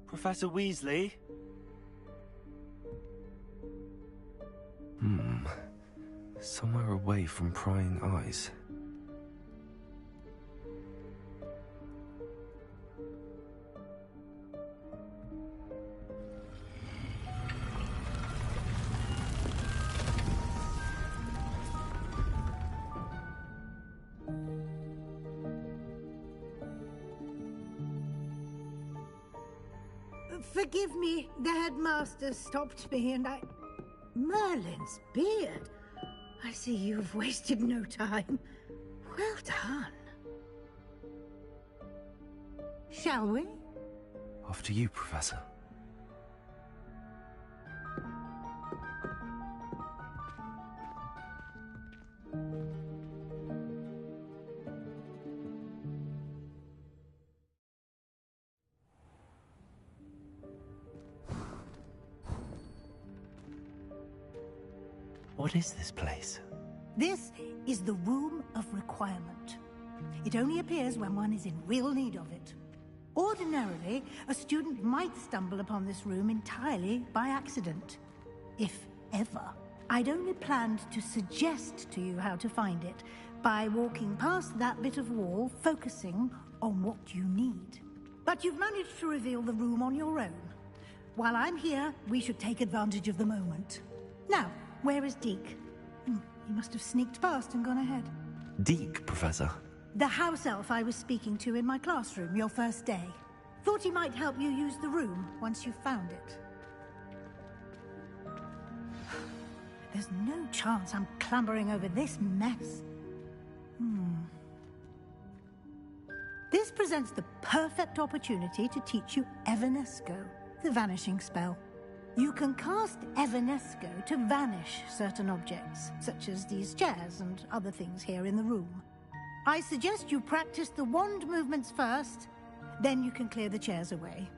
Professor Weasley? Somewhere away from prying eyes. Forgive me, the headmaster stopped me and I... Merlin's beard. I see you've wasted no time. Well done. Shall we? After you, Professor. What is this place? This is the Room of Requirement. It only appears when one is in real need of it. Ordinarily, a student might stumble upon this room entirely by accident. If ever. I'd only planned to suggest to you how to find it by walking past that bit of wall, focusing on what you need. But you've managed to reveal the room on your own. While I'm here, we should take advantage of the moment. Now, where is Deke? He must have sneaked past and gone ahead. Deke, Professor. The house elf I was speaking to in my classroom your first day. Thought he might help you use the room once you found it. There's no chance I'm clambering over this mess. This presents the perfect opportunity to teach you Evanesco, the vanishing spell. You can cast Evanesco to vanish certain objects, such as these chairs and other things here in the room. I suggest you practice the wand movements first, then you can clear the chairs away.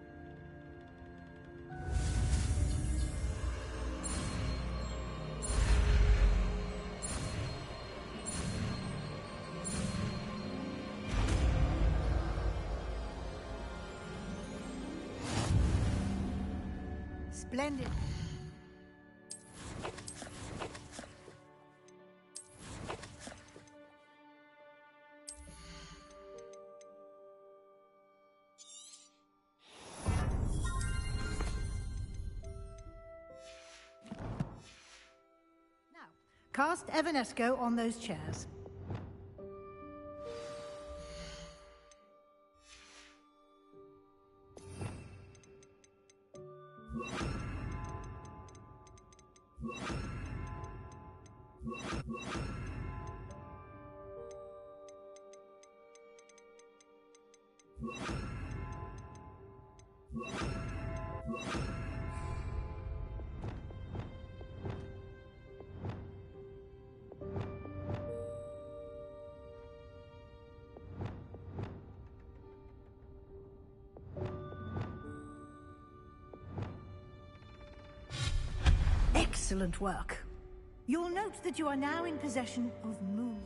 Splendid. Now, cast Evanesco on those chairs. Excellent work. You'll note that you are now in possession of moon.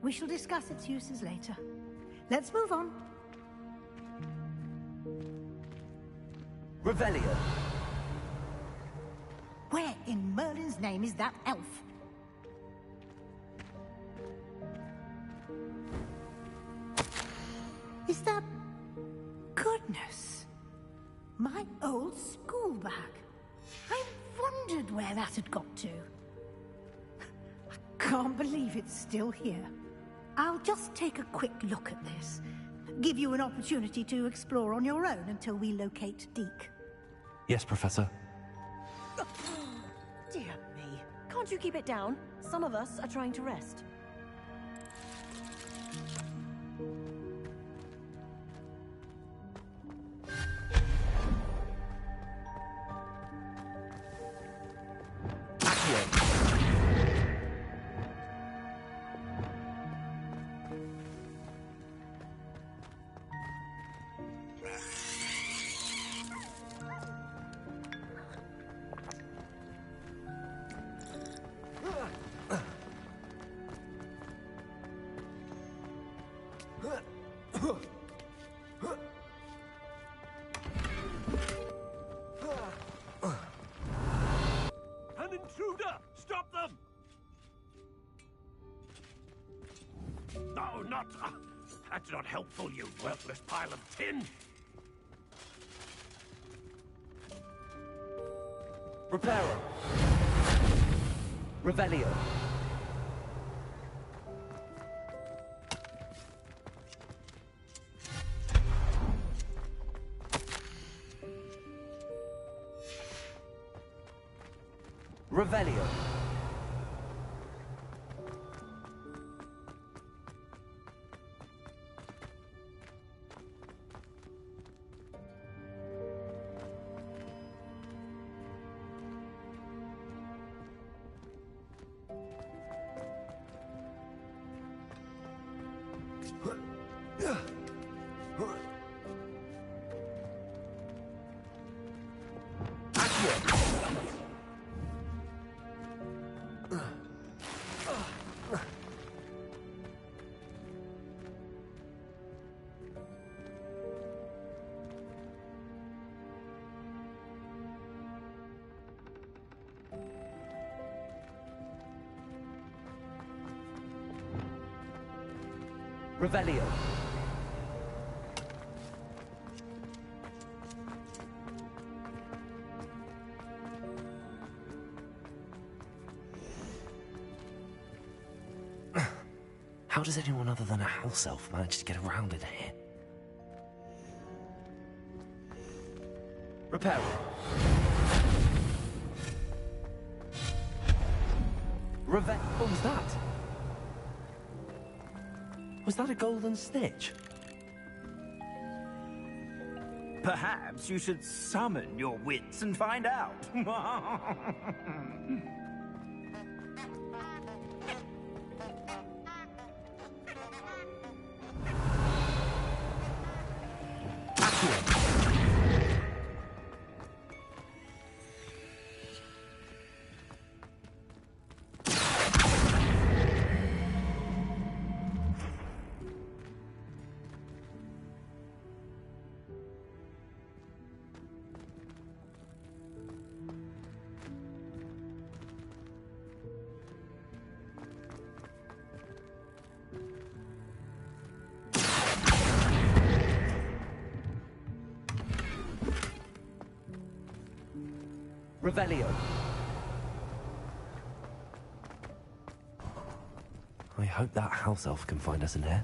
We shall discuss its uses later. Let's move on. Revelio. Where in Merlin's name is that elf? Is that... Goodness! My old school bag. I wondered where that had got to. I can't believe it's still here. I'll just take a quick look at this. Give you an opportunity to explore on your own until we locate Deke. Yes, Professor. Dear me. Can't you keep it down? Some of us are trying to rest. An intruder! Stop them! No, not... that's not helpful, you worthless pile of tin! Reparo. Revelio. Revelio. Revelio. How does anyone other than a house elf manage to get around in here? Repair. What was that? Was that a golden snitch? Perhaps you should summon your wits and find out. Revelio. I hope that house elf can find us in here.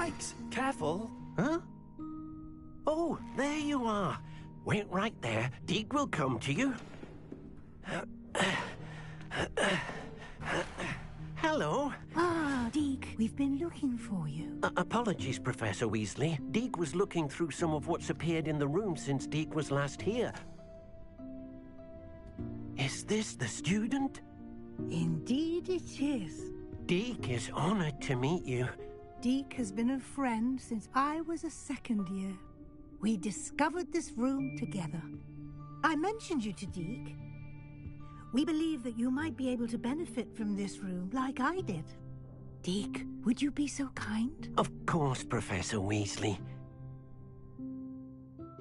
Yikes! Careful! Huh? Oh, there you are. Wait right there. Deke will come to you. Hello. Ah, Deke, we've been looking for you. Apologies, Professor Weasley. Deke was looking through some of what's appeared in the room since Deke was last here. Is this the student? Indeed it is. Deke is honored to meet you. Deke has been a friend since I was a second year. We discovered this room together. I mentioned you to Deke. We believe that you might be able to benefit from this room like I did. Deke, would you be so kind? Of course, Professor Weasley.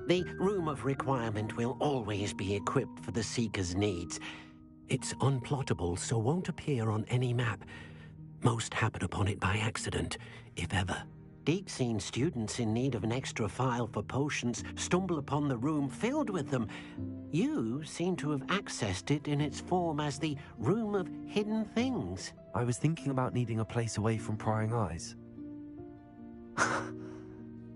The Room of Requirement will always be equipped for the Seeker's needs. It's unplottable, so won't appear on any map. Most happen upon it by accident, if ever. Deke's seen students in need of an extra file for potions stumble upon the room filled with them. You seem to have accessed it in its form as the Room of Hidden Things. I was thinking about needing a place away from prying eyes.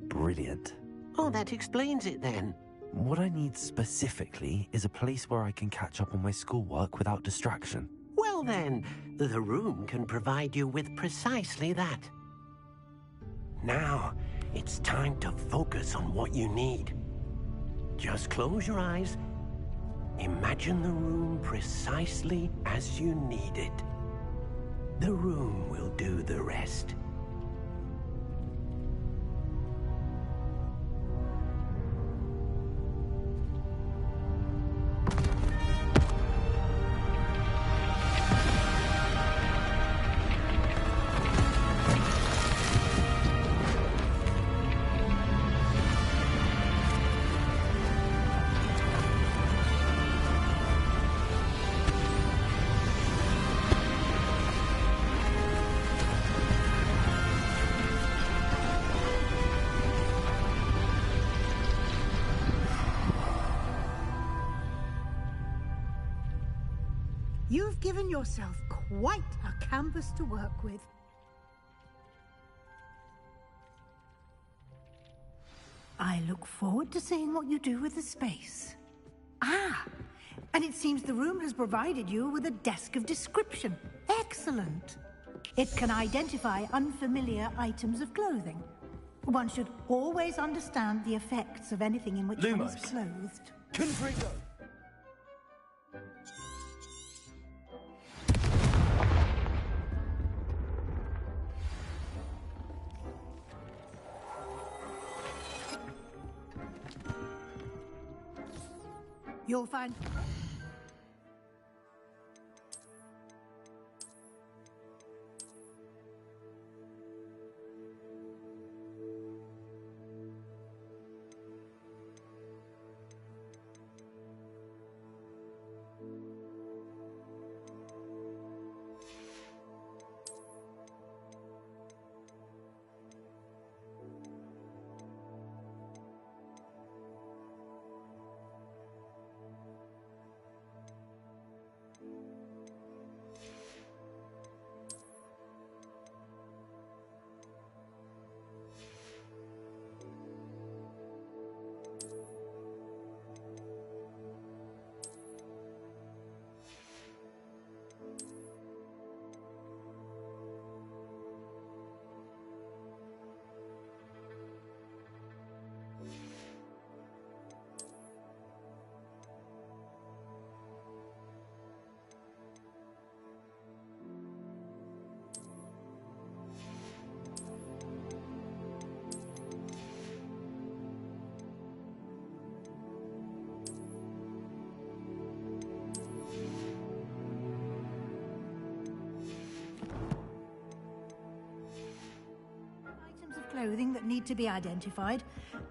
Brilliant. Oh, that explains it then. What I need specifically is a place where I can catch up on my schoolwork without distraction. Well then, the room can provide you with precisely that. Now, it's time to focus on what you need. Just close your eyes. Imagine the room precisely as you need it. The room will do the rest. You've given yourself quite a canvas to work with. I look forward to seeing what you do with the space. Ah, and it seems the room has provided you with a desk of description. Excellent. It can identify unfamiliar items of clothing. One should always understand the effects of anything in which one is clothed. Confringo! You'll find... clothing that need to be identified.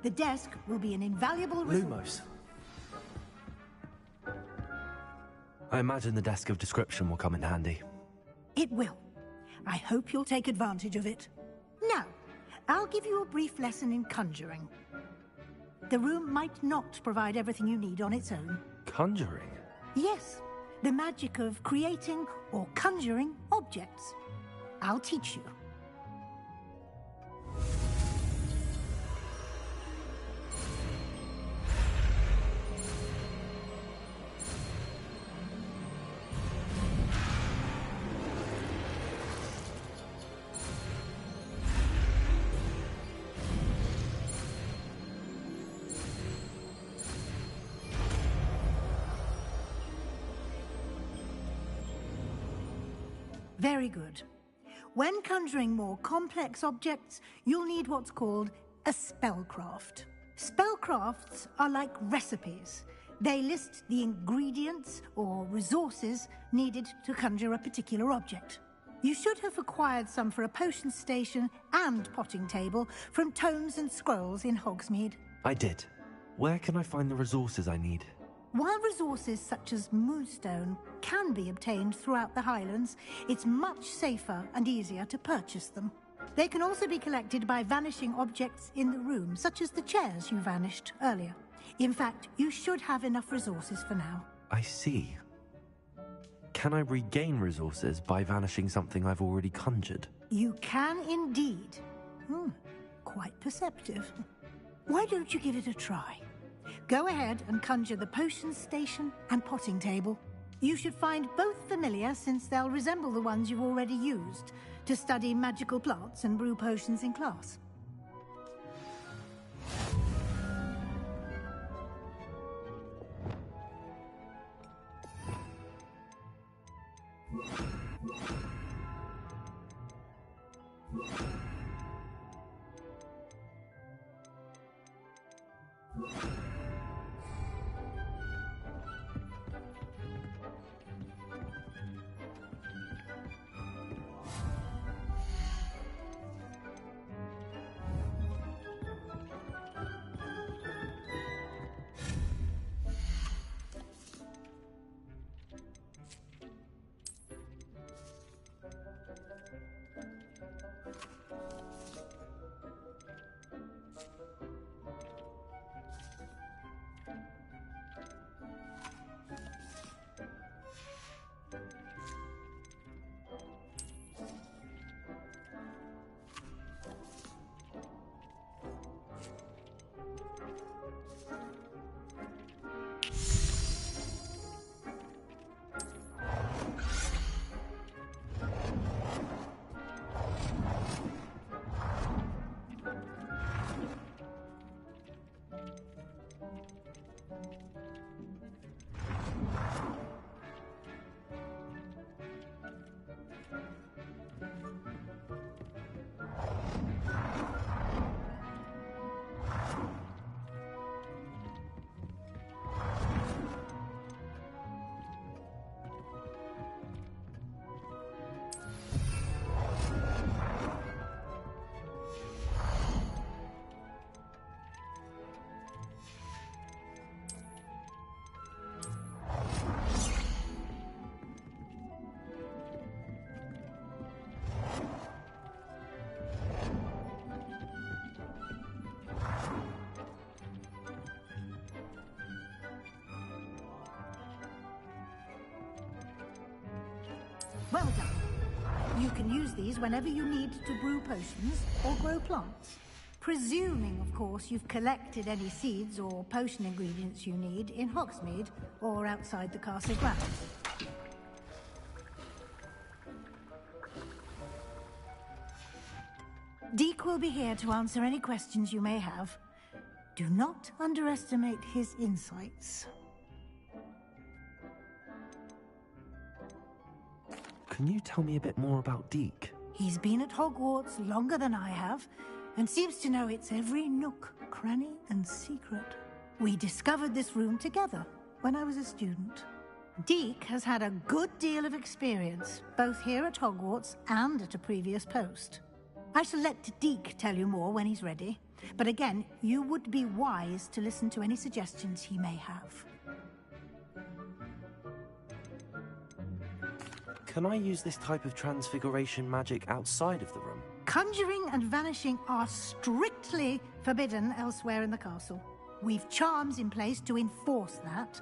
The desk will be an invaluable resource. Lumos. I imagine the desk of description will come in handy. It will. I hope you'll take advantage of it. Now, I'll give you a brief lesson in conjuring. The room might not provide everything you need on its own. Conjuring? Yes, the magic of creating or conjuring objects. I'll teach you. Very good. When conjuring more complex objects, you'll need what's called a spellcraft. Spellcrafts are like recipes. They list the ingredients or resources needed to conjure a particular object. You should have acquired some for a potion station and potting table from tomes and scrolls in Hogsmeade. I did. Where can I find the resources I need? While resources such as moonstone can be obtained throughout the Highlands, it's much safer and easier to purchase them. They can also be collected by vanishing objects in the room, such as the chairs you vanished earlier. In fact, you should have enough resources for now. I see. Can I regain resources by vanishing something I've already conjured? You can indeed. Quite perceptive. Why don't you give it a try? Go ahead and conjure the potion station and potting table. You should find both familiar, since they'll resemble the ones you've already used to study magical plants and brew potions in class. Well done. You can use these whenever you need to brew potions or grow plants. Presuming, of course, you've collected any seeds or potion ingredients you need in Hogsmeade or outside the castle grounds. Deek will be here to answer any questions you may have. Do not underestimate his insights. Can you tell me a bit more about Deek? He's been at Hogwarts longer than I have, and seems to know its every nook, cranny, and secret. We discovered this room together when I was a student. Deek has had a good deal of experience, both here at Hogwarts and at a previous post. I shall let Deek tell you more when he's ready, but again, you would be wise to listen to any suggestions he may have. Can I use this type of transfiguration magic outside of the room? Conjuring and vanishing are strictly forbidden elsewhere in the castle. We've charms in place to enforce that.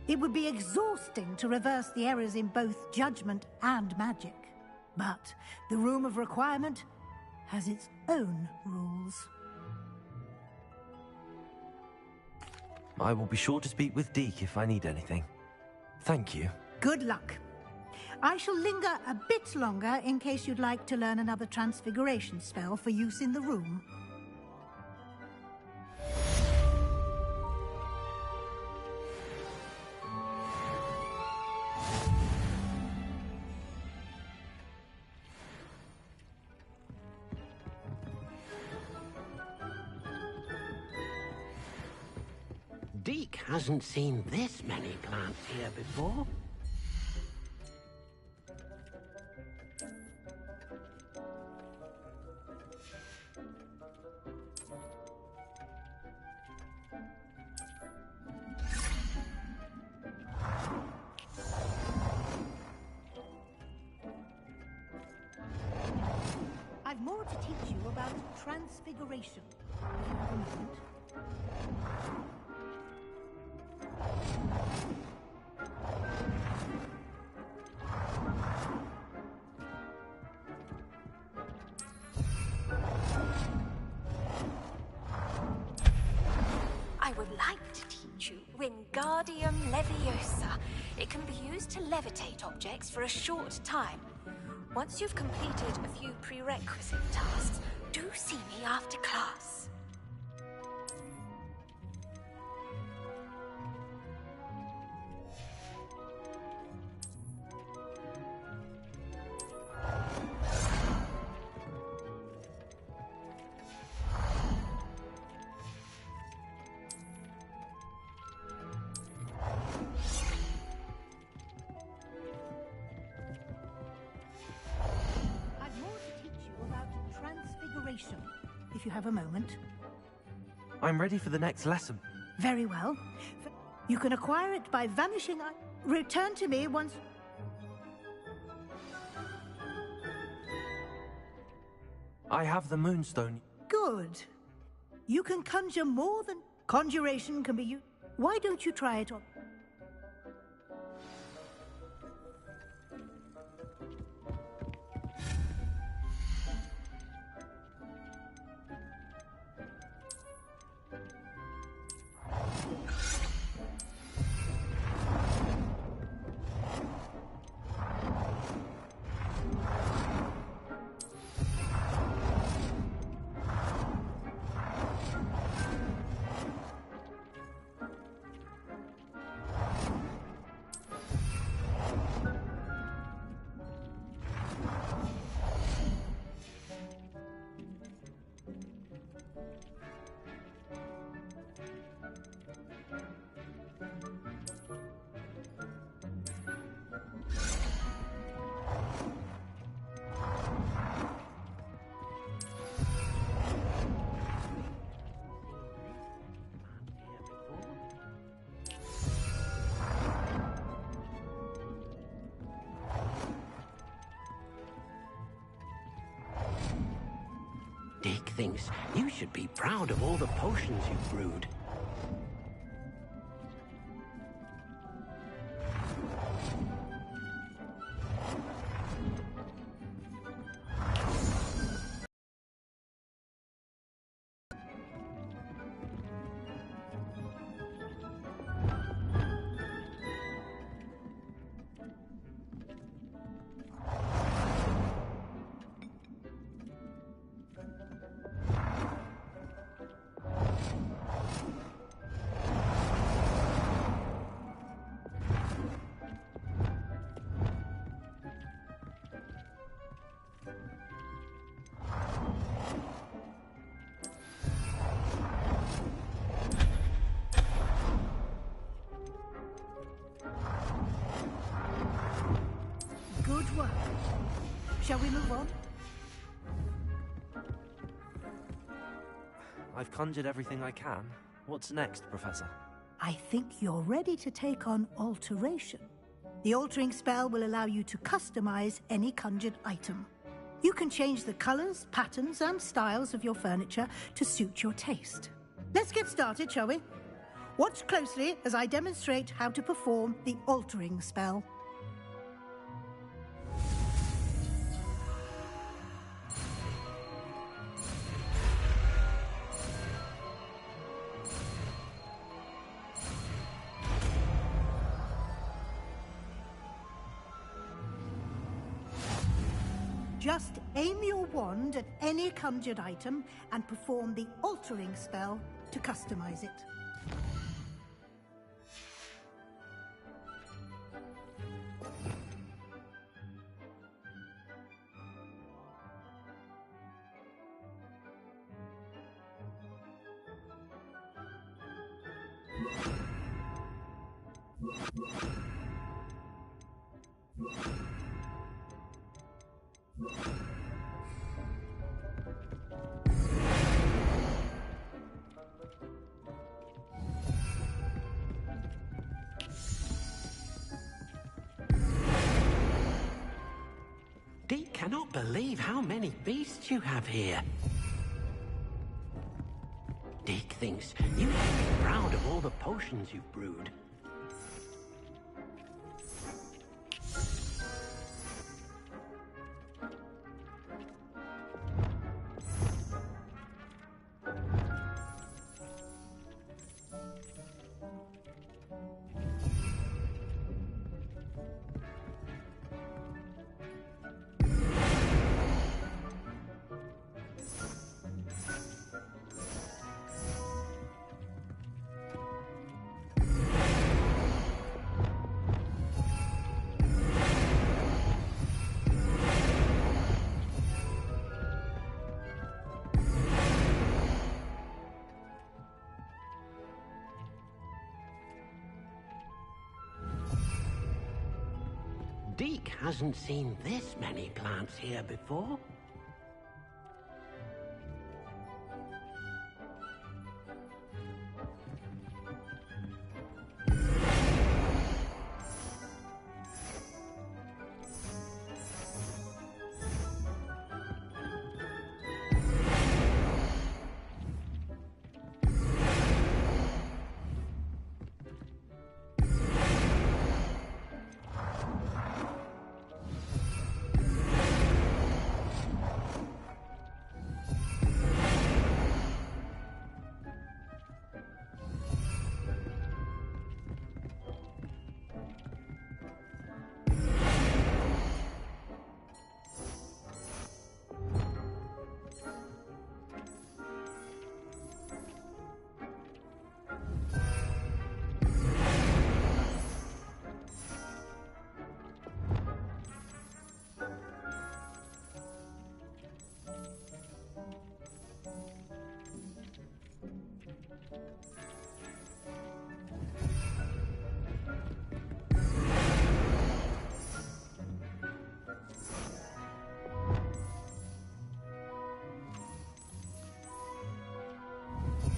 It would be exhausting to reverse the errors in both judgment and magic. But the Room of Requirement has its own rules. I will be sure to speak with Deek if I need anything. Thank you. Good luck. I shall linger a bit longer in case you'd like to learn another transfiguration spell for use in the room. Deke hasn't seen this many plants here before. I've more to teach you about transfiguration. If you have a moment. I would like to teach you Wingardium Leviosa. It can be used to levitate objects for a short time. Once you've completed a few prerequisite tasks, do see me after class. I've more to teach you about transfiguration. If you have a moment. I'm ready for the next lesson. Very well. You can acquire it by vanishing. Return to me once. I have the Moonstone. Good. You can conjure more than conjuration can be used. Why don't you try it on? Deke thinks you should be proud of all the potions you've brewed. Good work. Shall we move on? I've conjured everything I can. What's next, Professor? I think you're ready to take on alteration. The altering spell will allow you to customize any conjured item. You can change the colors, patterns, and styles of your furniture to suit your taste. Let's get started, shall we? Watch closely as I demonstrate how to perform the altering spell. Just aim your wand at any conjured item and perform the altering spell to customize it. Deke cannot believe how many beasts you have here. Deke thinks you should be proud of all the potions you've brewed. Deke hasn't seen this many plants here before.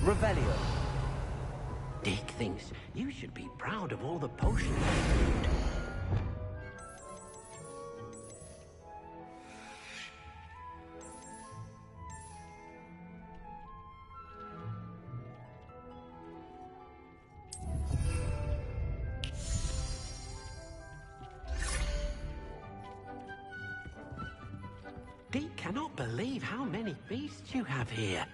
Revelio. Deke thinks you should be proud of all the potions you've brewed. Deke cannot believe how many beasts you have here.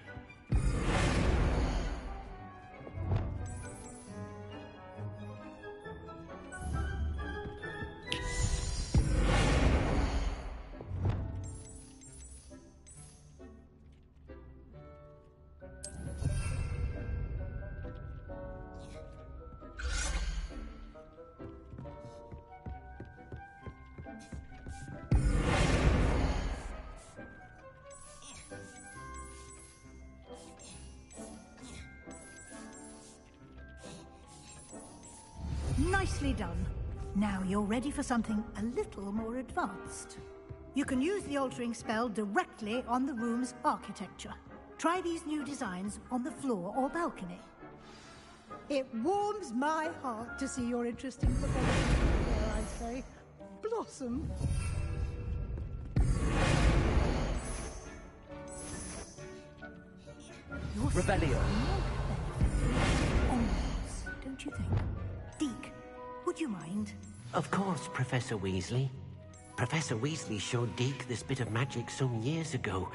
Nicely done. Now you're ready for something a little more advanced. You can use the altering spell directly on the room's architecture. Try these new designs on the floor or balcony. It warms my heart to see your interest in pathology, dare I say. Blossom. Revelio. Don't you think? Deke, would you mind? Of course, Professor Weasley. Professor Weasley showed Deke this bit of magic some years ago.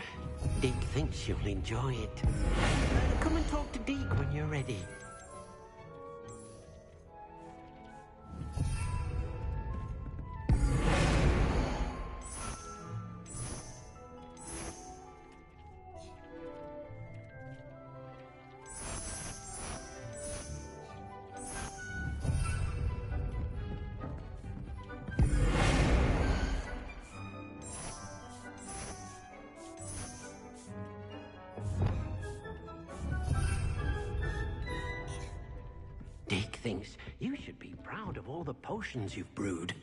Deke thinks you'll enjoy it. Come and talk to Deke when you're ready. Deke thinks you should be proud of all the potions you've brewed.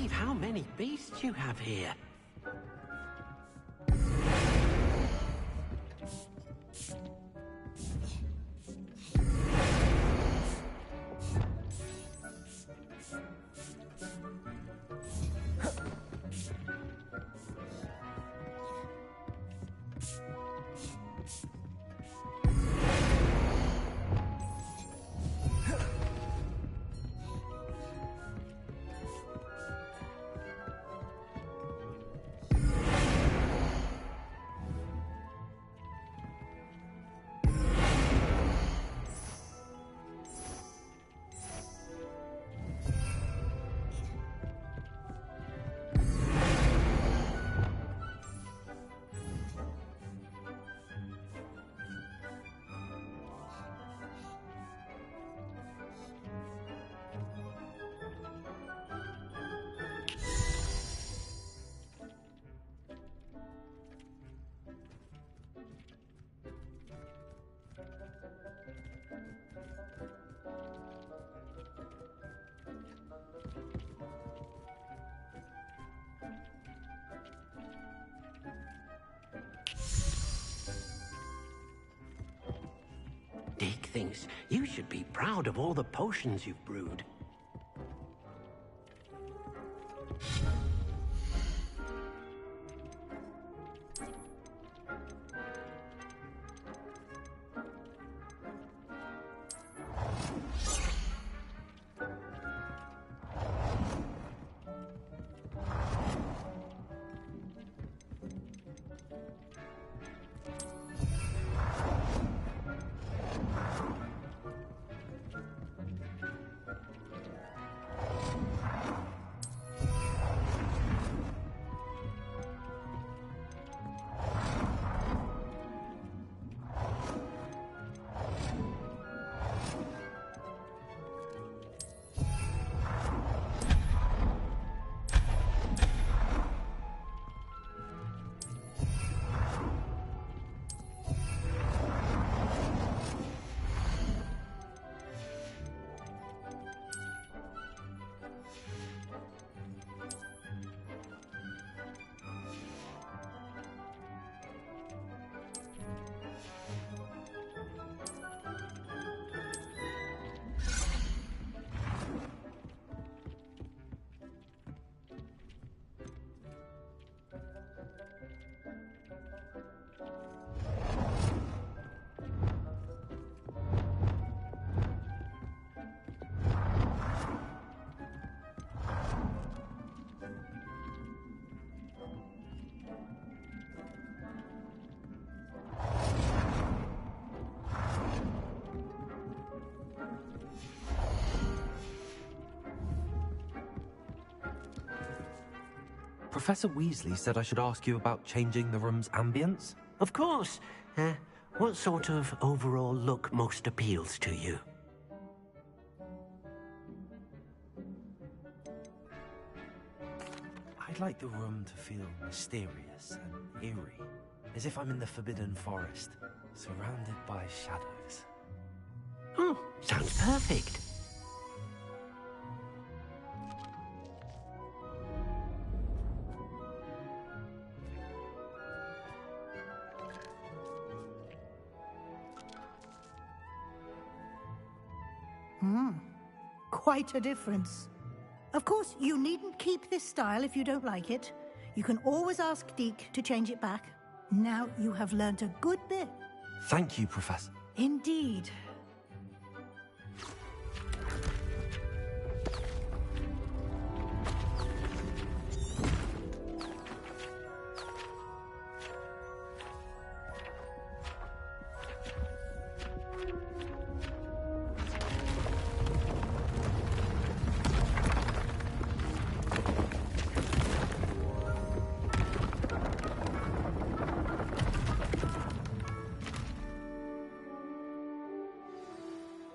How many beasts you have here. Dick thinks you should be proud of all the potions you've brewed. Professor Weasley said I should ask you about changing the room's ambience. Of course. What sort of overall look most appeals to you? I'd like the room to feel mysterious and eerie, as if I'm in the Forbidden Forest, surrounded by shadows. Oh, sounds perfect. Quite a difference. Of course, you needn't keep this style if you don't like it. You can always ask Deke to change it back. Now you have learnt a good bit. Thank you, Professor. Indeed.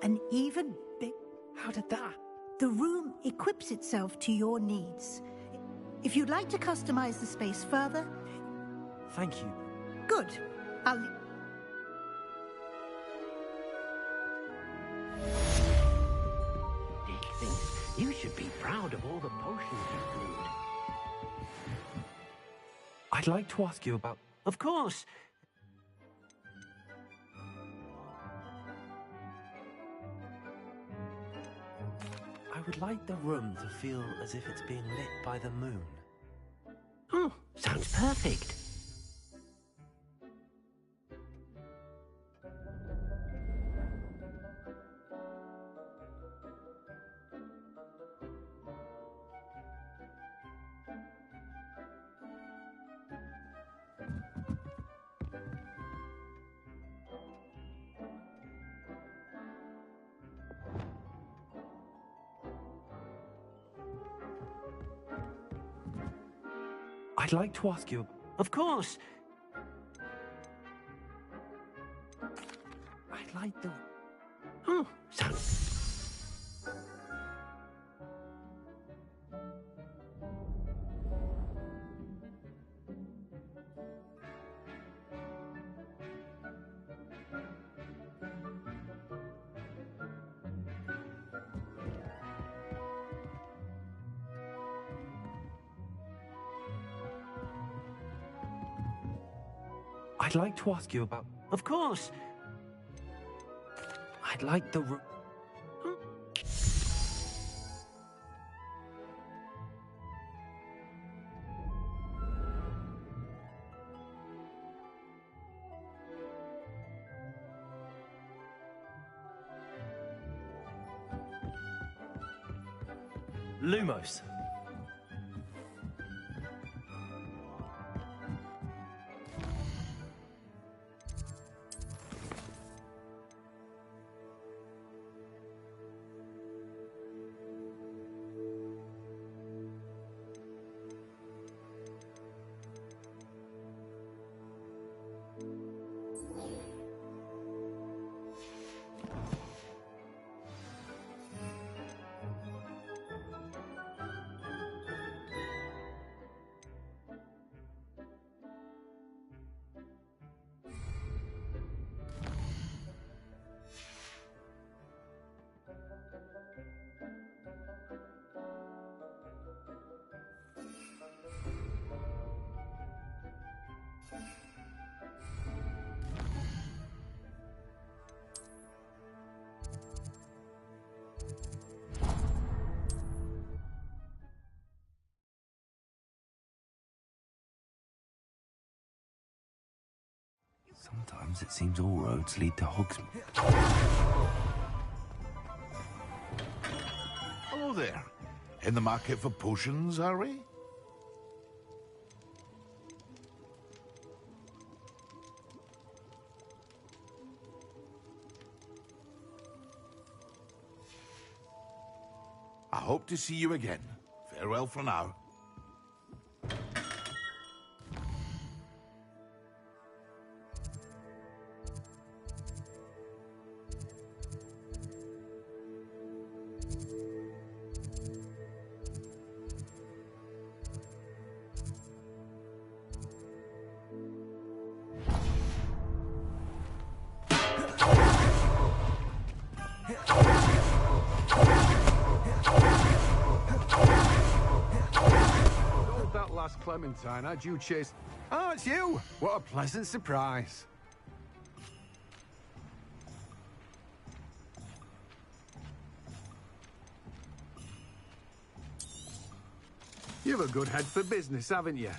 an even big... How did that? The room equips itself to your needs. If you'd like to customize the space further... Thank you. Good. I'll... Dick thinks you should be proud of all the potions you brewed. I'd like to ask you about... Of course. I would like the room to feel as if it's being lit by the moon. Oh, sounds perfect. I'd like to ask you... Of course. I'd like the... Oh, sounds... I'd like to ask you about... Of course. I'd like the room... Lumos. Sometimes it seems all roads lead to Hogsmeade. Hello there. In the market for potions, are we? I hope to see you again. Farewell for now. Clementine, how'd you chase... Oh, it's you! What a pleasant surprise. You've a good head for business, haven't you?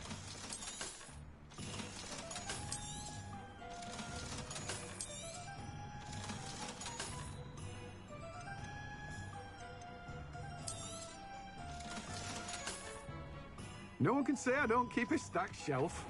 No one can say I don't keep a stacked shelf.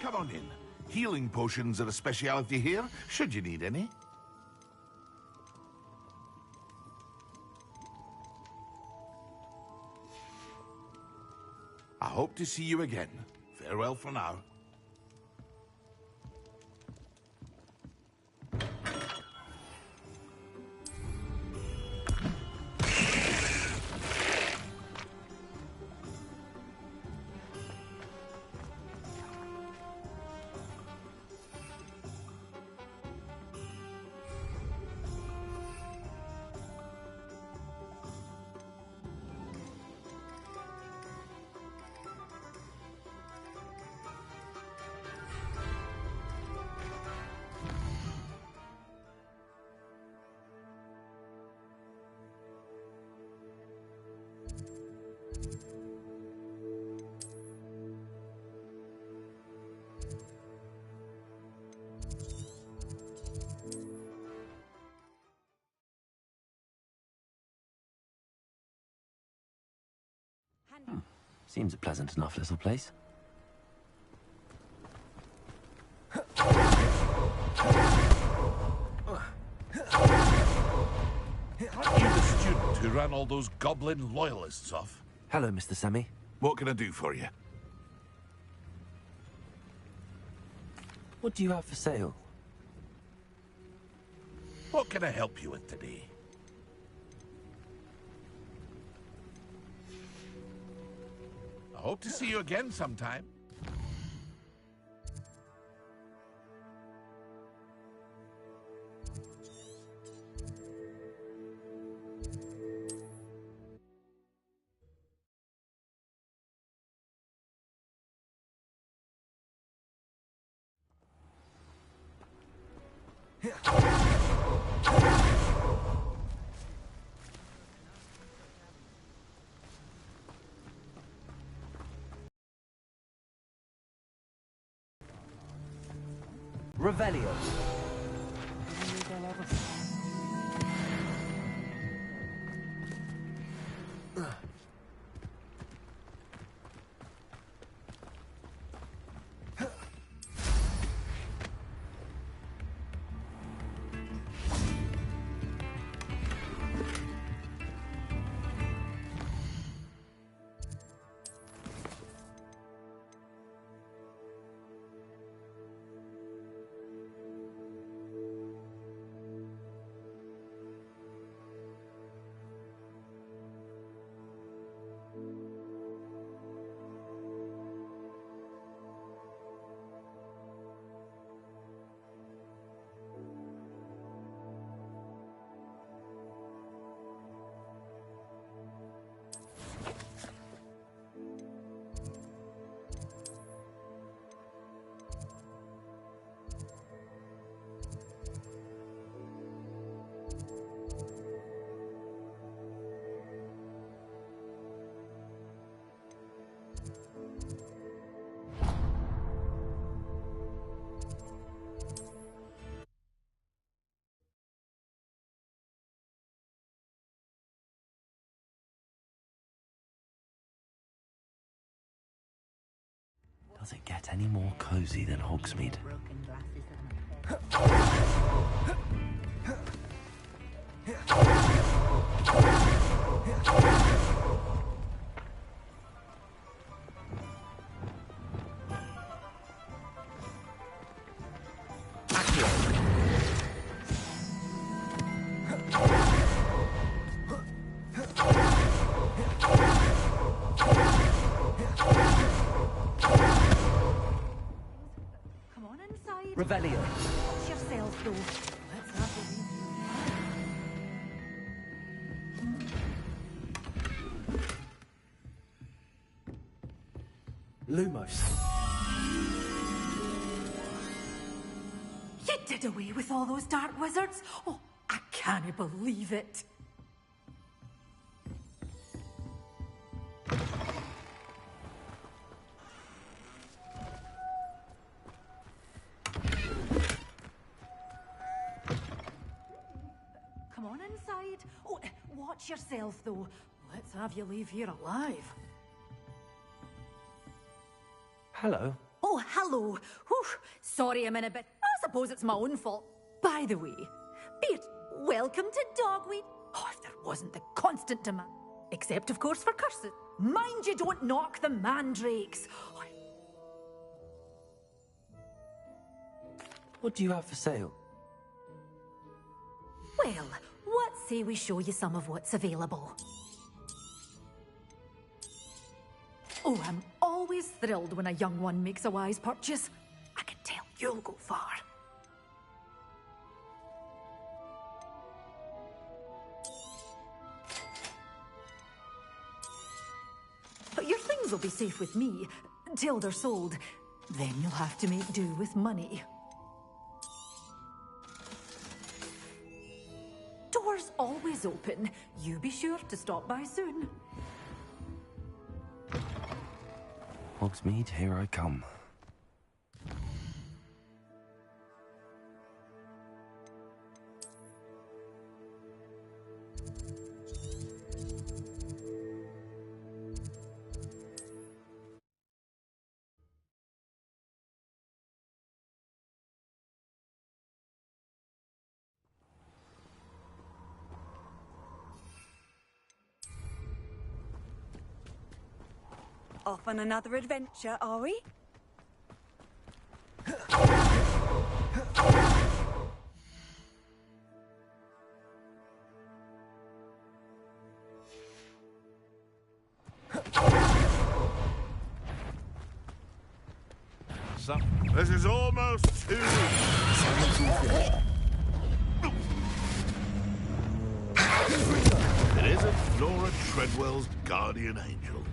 Come on in. Healing potions are a speciality here, should you need any. I hope to see you again. Farewell for now. Seems a pleasant enough little place. Aren't you the student who ran all those goblin loyalists off? Hello, Mr. Semi. What can I do for you? What do you have for sale? What can I help you with today? I hope to see you again sometime. Revelio. Does it get any more cozy than Hogsmeade? Revelio. Watch yourself, though. Let's have Lumos. You did away with all those dark wizards? Oh, I can't believe it. Come on inside. Oh, watch yourself, though. Let's have you leave here alive. Hello. Oh, hello. Whew. Sorry I'm in a bit... I suppose it's my own fault. By the way, Beard, welcome to Dogweed. Oh, if there wasn't the constant demand. Except, of course, for curses. Mind you don't knock the mandrakes. What do you have for sale? Well, what say we show you some of what's available? Oh, I'm always thrilled when a young one makes a wise purchase. I can tell you'll go far. But your things will be safe with me, till they're sold. Then you'll have to make do with money. Door's always open. You be sure to stop by soon. Hogsmeade, here I come. Off on another adventure, are we? So, this is almost too... It isn't Laura Treadwell's guardian angel.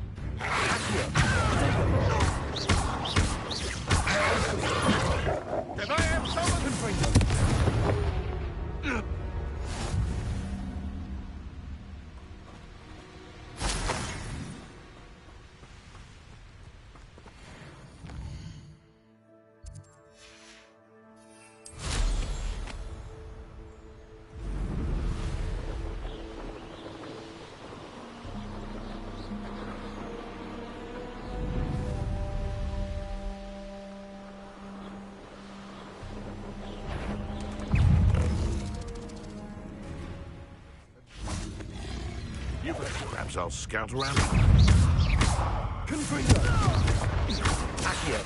Can I have someone? Perhaps I'll scout around. Confringo! Accio!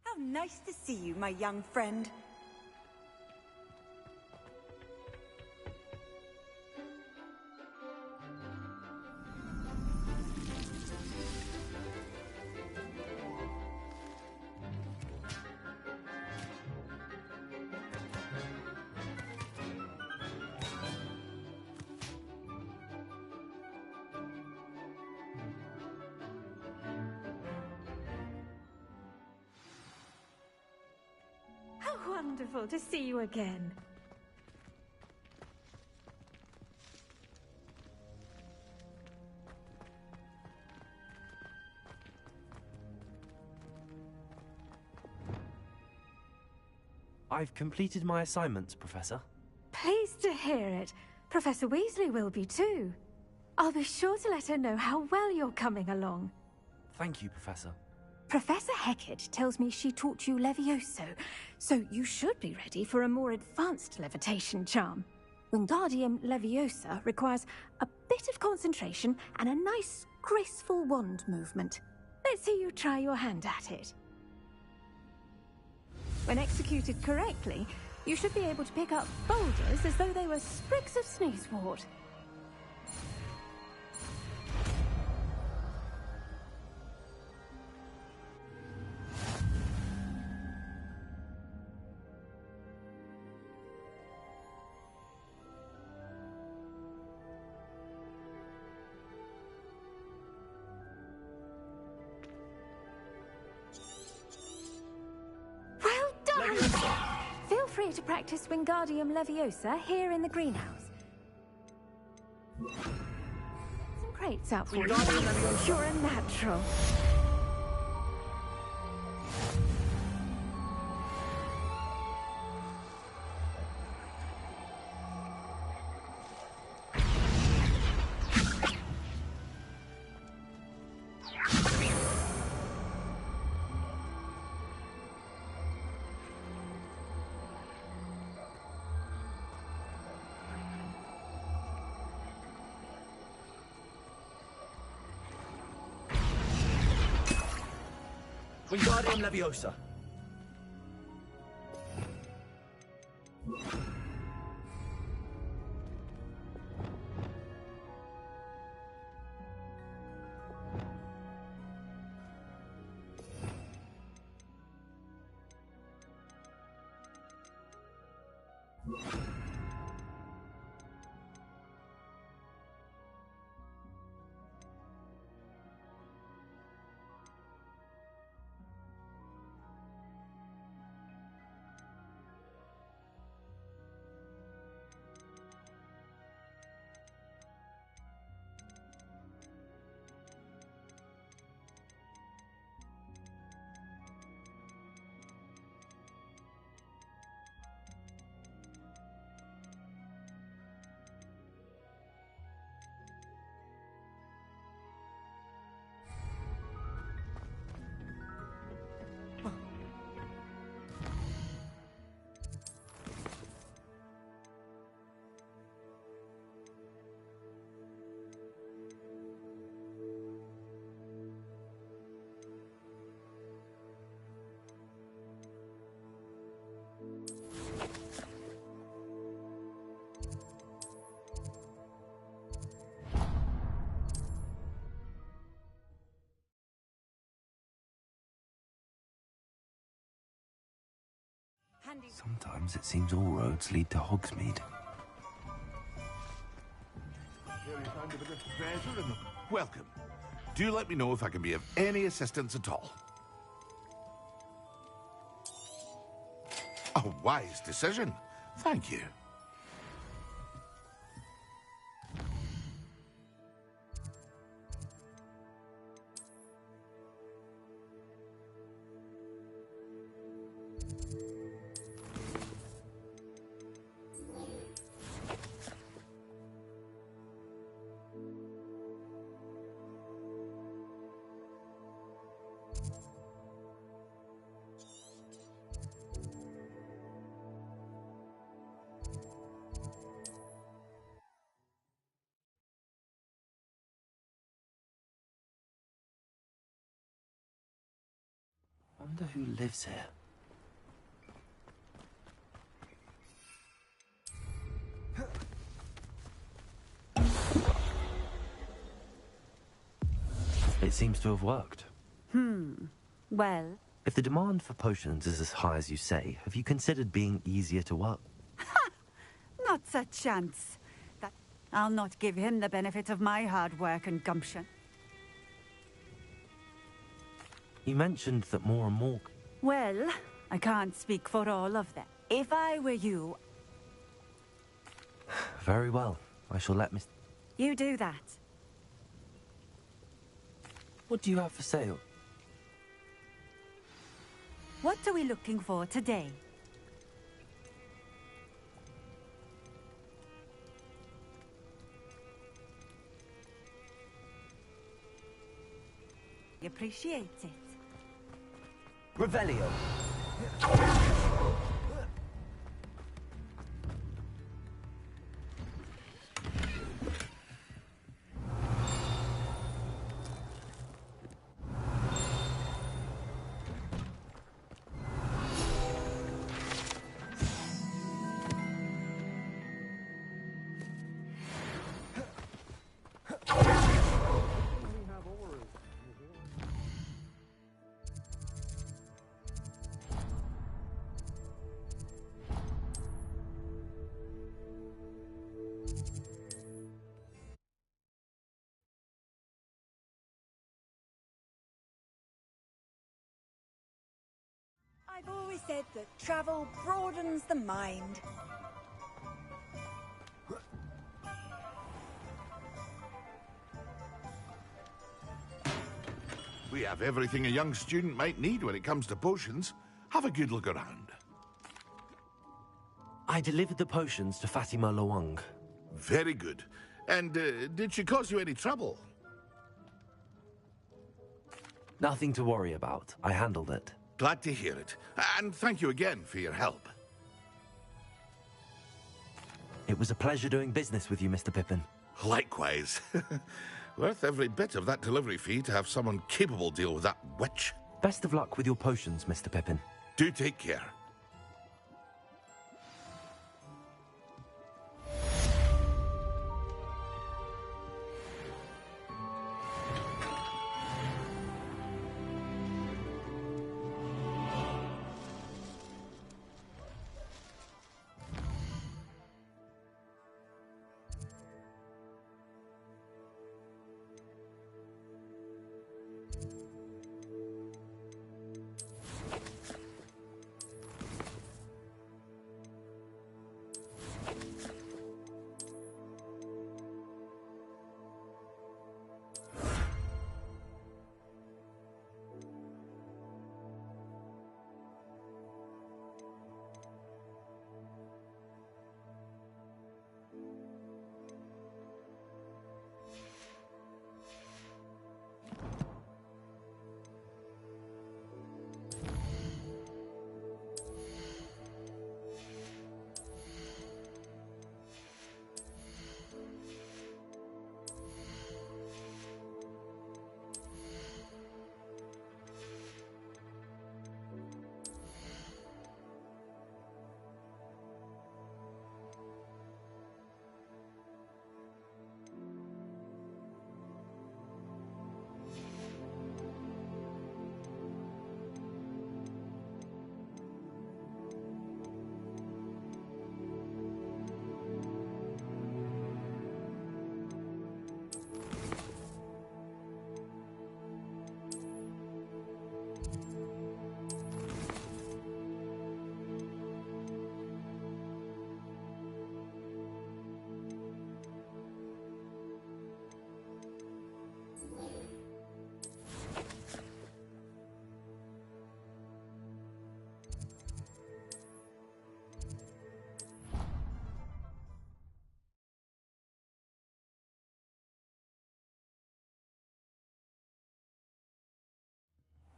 How nice to see you, my young friend. wonderful to see you again. I've completed my assignments, Professor. Pleased to hear it. Professor Weasley will be too. I'll be sure to let her know how well you're coming along. Thank you, Professor. Professor Hecat tells me she taught you Levioso, so you should be ready for a more advanced levitation charm. Wingardium Leviosa requires a bit of concentration and a nice, graceful wand movement. Let's see you try your hand at it. When executed correctly, you should be able to pick up boulders as though they were sprigs of sneezewort. Feel free to practice Wingardium Leviosa here in the greenhouse. Some crates out for you. You're a natural. Wingardium Leviosa. Sometimes it seems all roads lead to Hogsmeade. Welcome. Do let me know if I can be of any assistance at all. A wise decision. Thank you. Wonder who lives here. It seems to have worked. Well, If the demand for potions is as high as you say, have you considered being easier to work? not a chance. I'll not give him the benefit of my hard work and gumption. You mentioned that more and more... Well, I can't speak for all of them. If I were you, Very well. I shall let Miss... you do that. What do you have for sale? What are we looking for today? Appreciate it. Revelio. I've always said that travel broadens the mind. We have everything a young student might need when it comes to potions. Have a good look around. I delivered the potions to Fatima Luang. Very good. And did she cause you any trouble? Nothing to worry about. I handled it. Glad to hear it. And thank you again for your help. It was a pleasure doing business with you, Mr. Pippin. Likewise. Worth every bit of that delivery fee to have someone capable deal with that witch. Best of luck with your potions, Mr. Pippin. Do take care.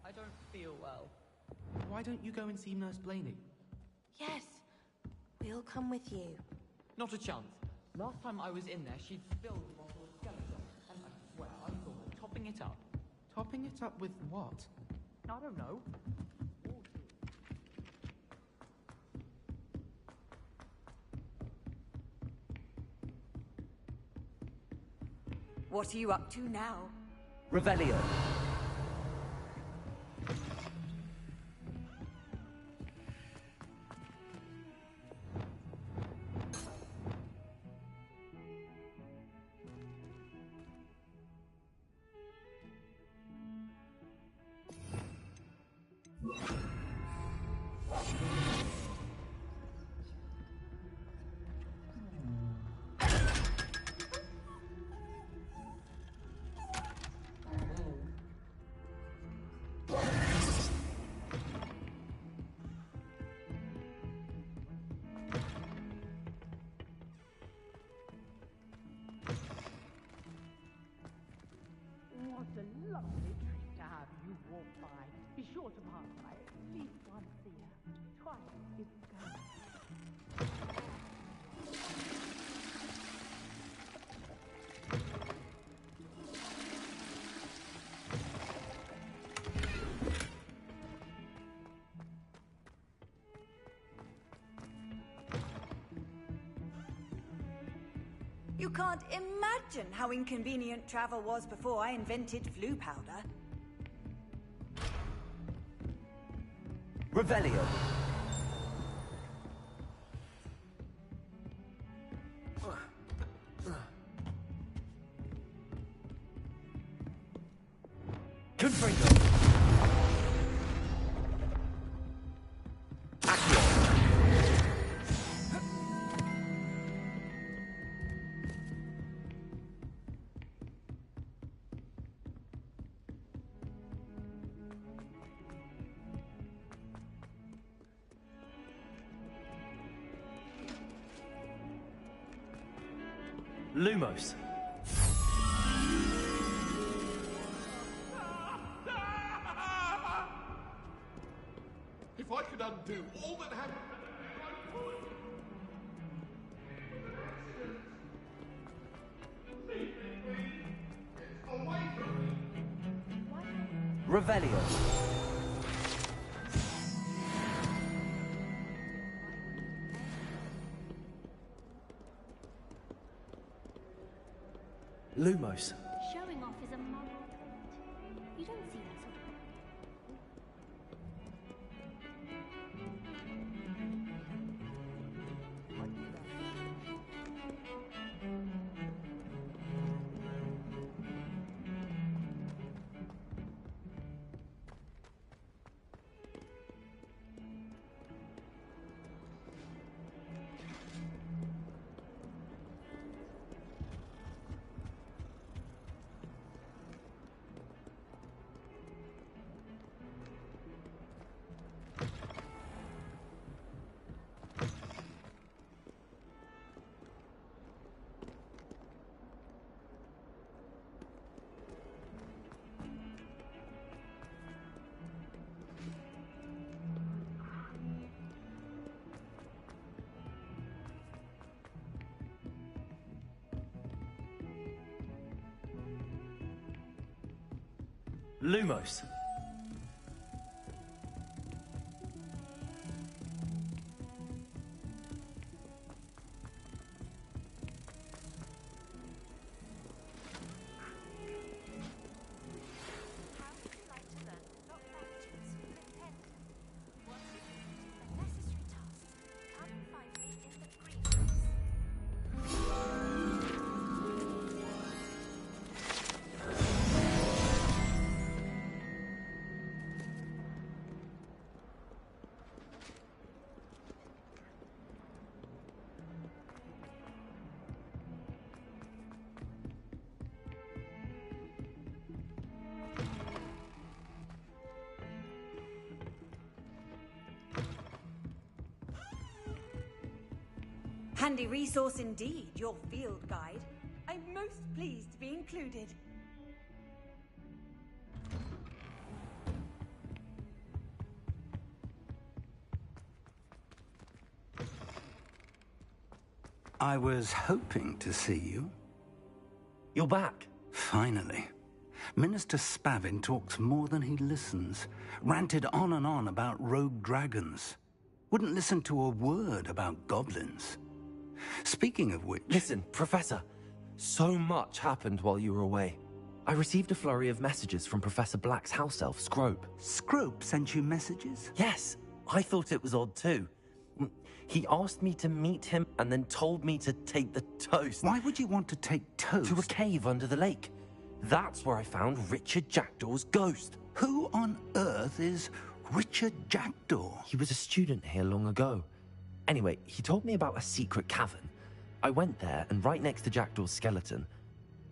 I don't feel well. Why don't you go and see Nurse Blaney? Yes, we'll come with you. Not a chance. Last time I was in there, she'd spilled a bottle of skeleton, and I swear I saw her topping it up. Topping it up with what? I don't know. What are you up to now? Revelio. You can't imagine how inconvenient travel was before I invented flu powder. Revelio. Confringo. Lumos. If I could undo all that happened... Revelio. Lumos. Showing off is a moral trait. You don't see that sort of... Lumos. Handy resource indeed, your field guide. I'm most pleased to be included. I was hoping to see you. You're back. Finally. Minister Spavin talks more than he listens. Ranted on and on about rogue dragons. Wouldn't listen to a word about goblins. Speaking of which... Listen, Professor. So much happened while you were away. I received a flurry of messages from Professor Black's house elf, Scrope. Scrope sent you messages? Yes. I thought it was odd too. He asked me to meet him and then told me to take the toast. Why would you want to take toast? To a cave under the lake. That's where I found Richard Jackdaw's ghost. Who on earth is Richard Jackdaw? He was a student here long ago. Anyway, he told me about a secret cavern. I went there, and right next to Jackdaw's skeleton,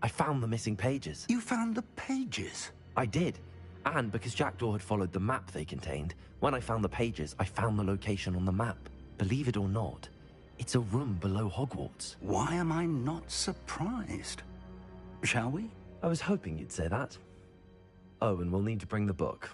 I found the missing pages. You found the pages? I did. And because Jackdaw had followed the map they contained, when I found the pages, I found the location on the map. Believe it or not, it's a room below Hogwarts. Why am I not surprised? Shall we? I was hoping you'd say that. Oh, and we'll need to bring the book.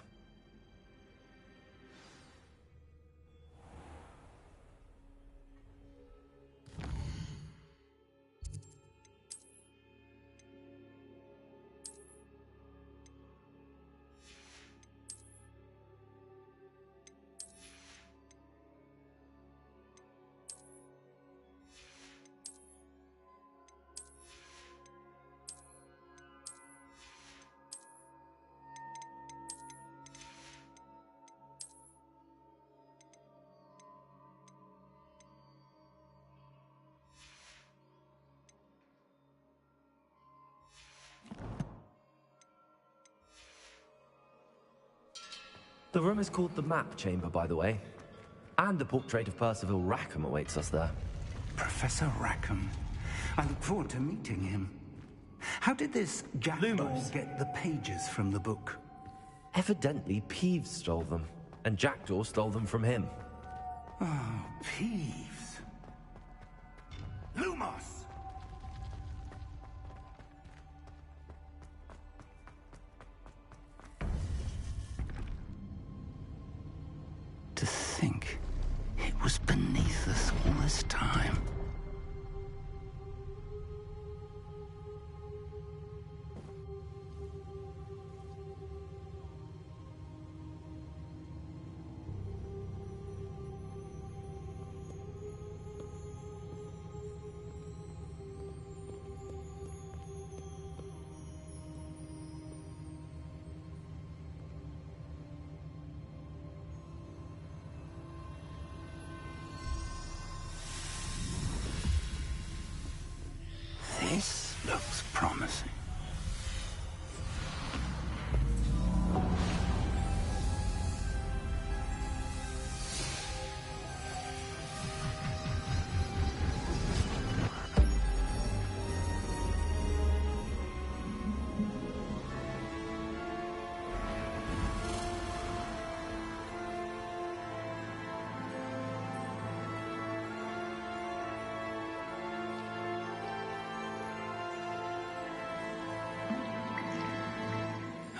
The room is called the Map Chamber, by the way. And the portrait of Percival Rackham awaits us there. Professor Rackham. I look forward to meeting him. How did this jackdaw get the pages from the book? Evidently, Peeves stole them, and Jackdaw stole them from him. Oh, Peeves. Lumos! To think it was beneath us all this time. This looks promising.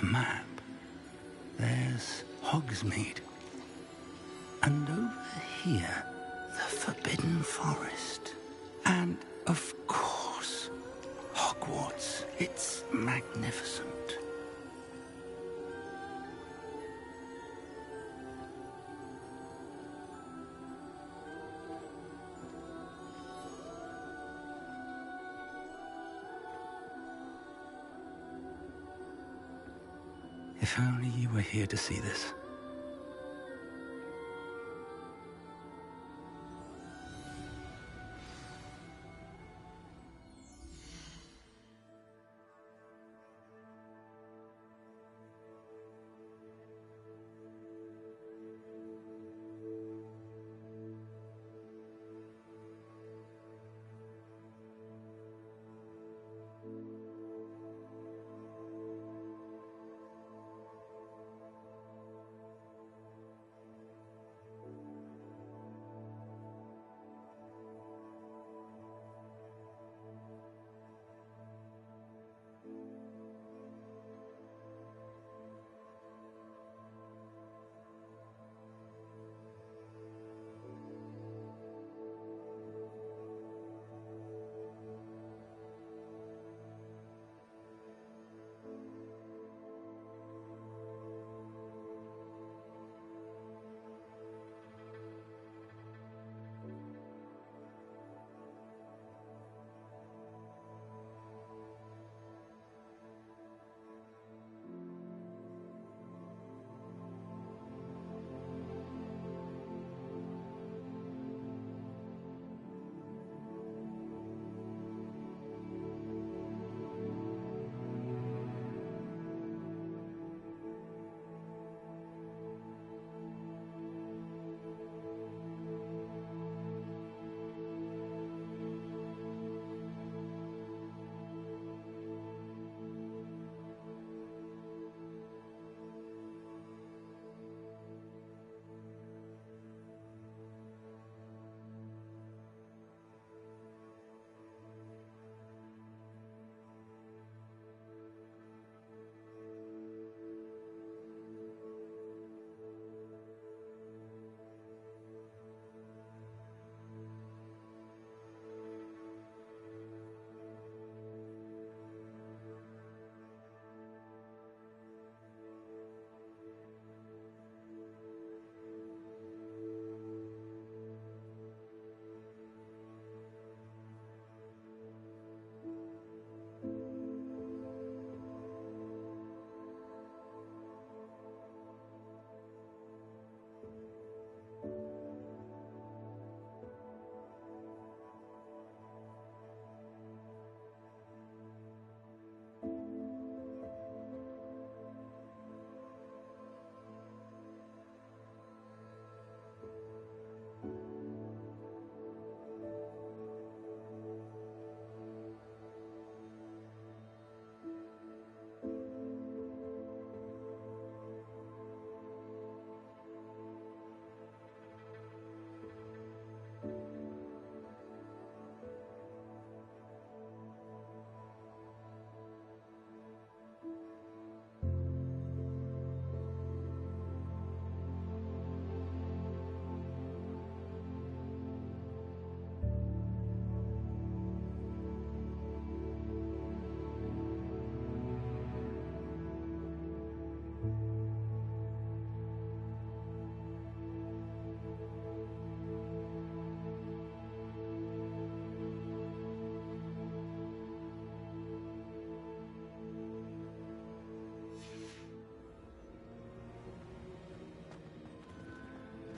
A map. There's Hogsmeade. And over here, the Forbidden Forest. And, of course, Hogwarts. It's magnificent. If only you were here to see this.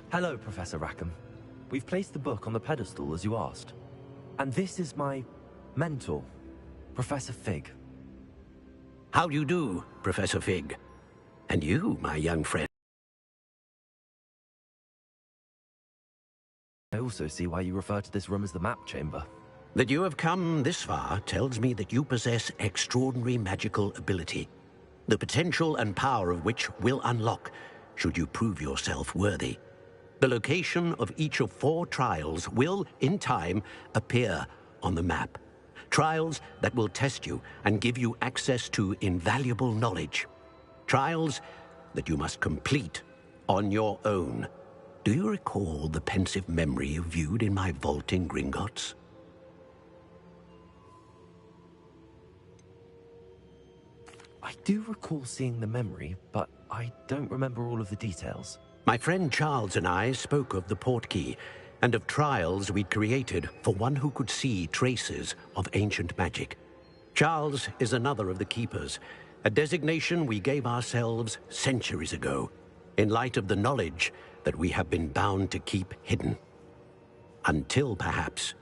Hello, Professor Rackham. We've placed the book on the pedestal as you asked. And this is my mentor, Professor Fig. How do you do, Professor Fig? And you, my young friend. I also see why you refer to this room as the map chamber. That you have come this far tells me that you possess extraordinary magical ability, the potential and power of which will unlock should you prove yourself worthy. The location of each of 4 trials will, in time, appear on the map. Trials that will test you and give you access to invaluable knowledge. Trials that you must complete on your own. Do you recall the pensive memory you viewed in my vault in Gringotts? I do recall seeing the memory, but I don't remember all of the details. My friend Charles and I spoke of the portkey and of trials we'd created for one who could see traces of ancient magic. Charles is another of the keepers, a designation we gave ourselves centuries ago, in light of the knowledge that we have been bound to keep hidden. Until, perhaps,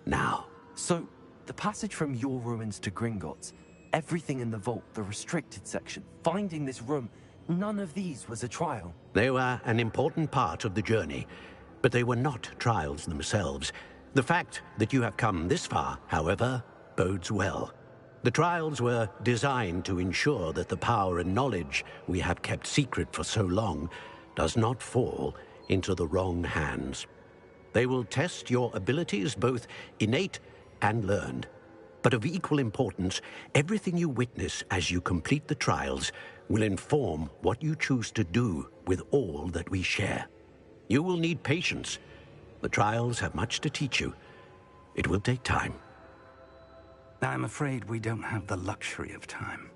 now. So, the passage from your ruins to Gringotts, everything in the vault, the restricted section, finding this room, none of these was a trial. They were an important part of the journey, but they were not trials themselves. The fact that you have come this far, however, bodes well. The trials were designed to ensure that the power and knowledge we have kept secret for so long does not fall into the wrong hands. They will test your abilities, both innate and learned. But of equal importance, everything you witness as you complete the trials will inform what you choose to do with all that we share. You will need patience. The trials have much to teach you. It will take time. I'm afraid we don't have the luxury of time.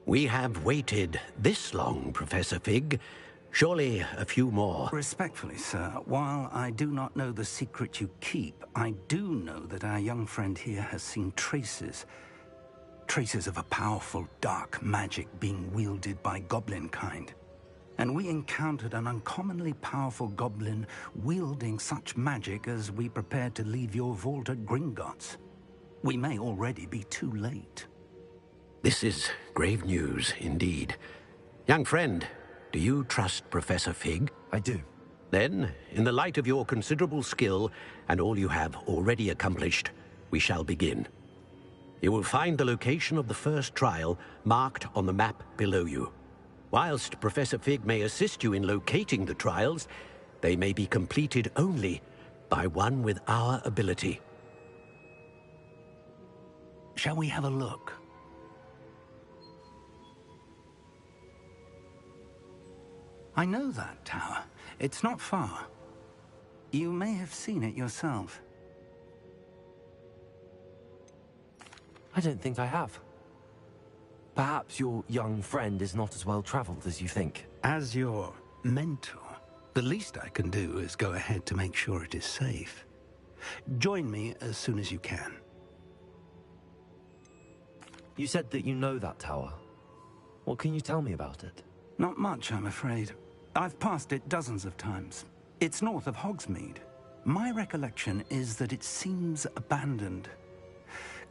We have waited this long, Professor Fig. Surely a few more. Respectfully, sir, while I do not know the secret you keep, I do know that our young friend here has seen traces of a powerful dark magic being wielded by goblin kind. And we encountered an uncommonly powerful goblin wielding such magic as we prepared to leave your vault at Gringotts. We may already be too late. This is grave news indeed. Young friend, do you trust Professor Fig? I do. Then, in the light of your considerable skill and all you have already accomplished, we shall begin. You will find the location of the first trial marked on the map below you. Whilst Professor Fig may assist you in locating the trials, they may be completed only by one with our ability. Shall we have a look? I know that tower. It's not far. You may have seen it yourself. I don't think I have. Perhaps your young friend is not as well traveled as you think. As your mentor, the least I can do is go ahead to make sure it is safe. Join me as soon as you can. You said that you know that tower. What can you tell me about it? Not much, I'm afraid. I've passed it dozens of times. It's north of Hogsmeade. My recollection is that it seems abandoned.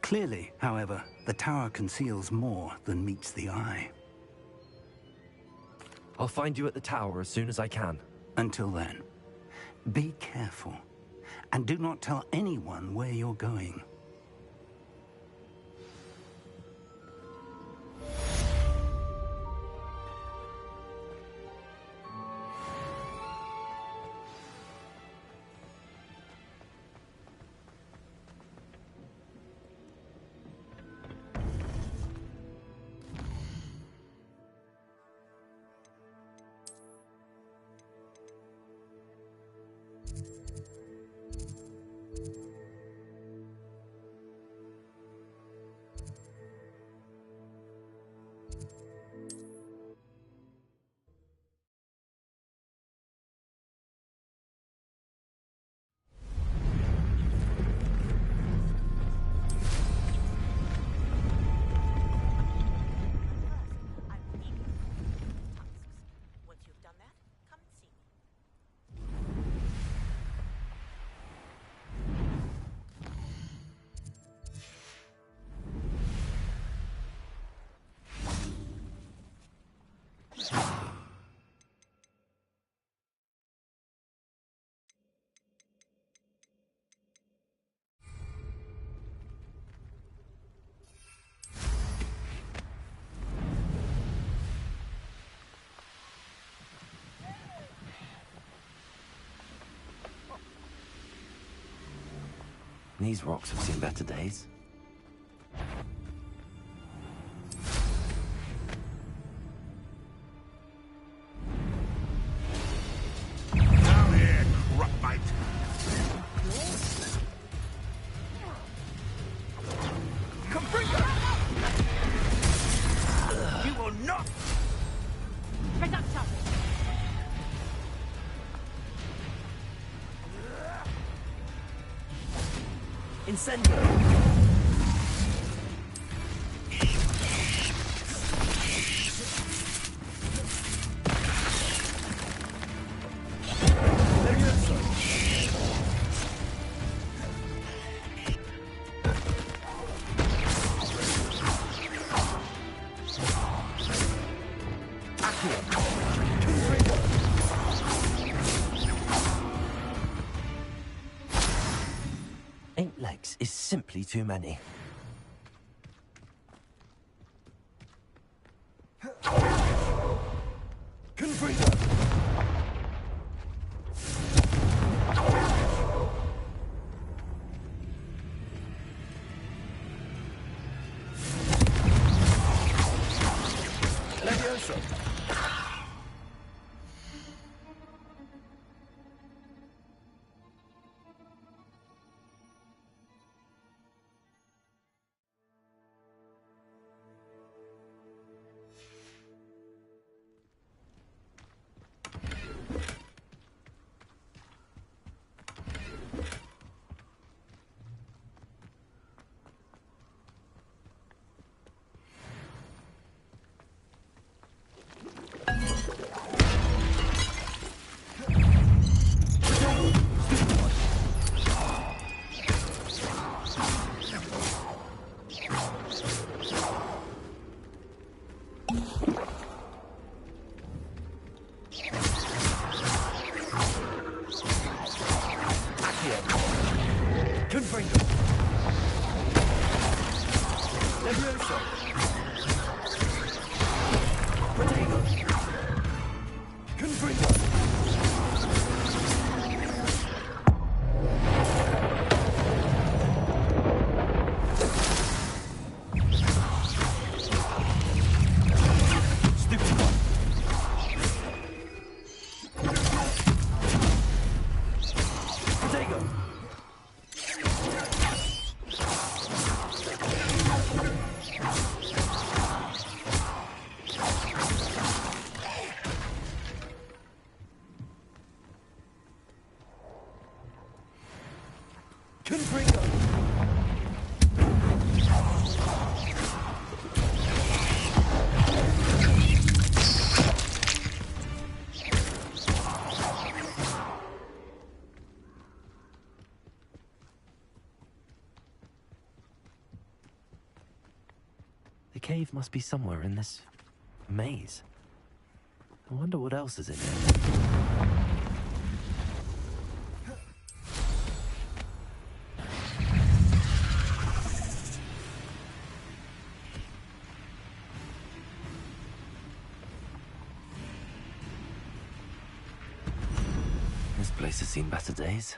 Clearly, however, the tower conceals more than meets the eye. I'll find you at the tower as soon as I can. Until then, be careful, and do not tell anyone where you're going. These rocks have seen better days. Down here, crop-bite. You will not! Incendio! Eight legs is simply too many. Confringo! Levioso! Confringo! Levioso! Protego! Confringo! Stupid one! Protego! Confringo! The cave must be somewhere in this maze. I wonder what else is in it. This place has seen better days.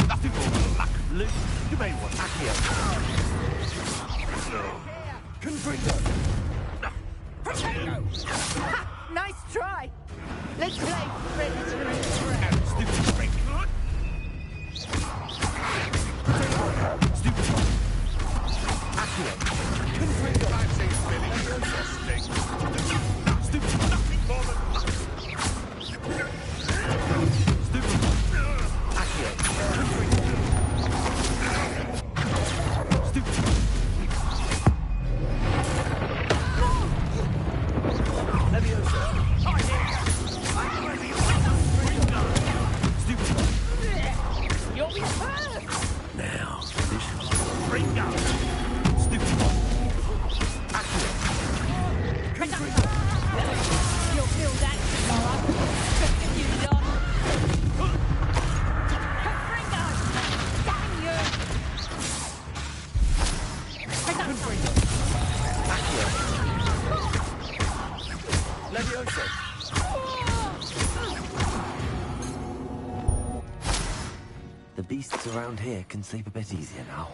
Nothing more luck. Luke, you may want Accio. Confringo! Nice try. Let's play Predator and And stupid break. Stupid one! Accio! Confringo! That seems really interesting. Stupid, nothing more than luck. Levioso! The beasts around here can sleep a bit easier now.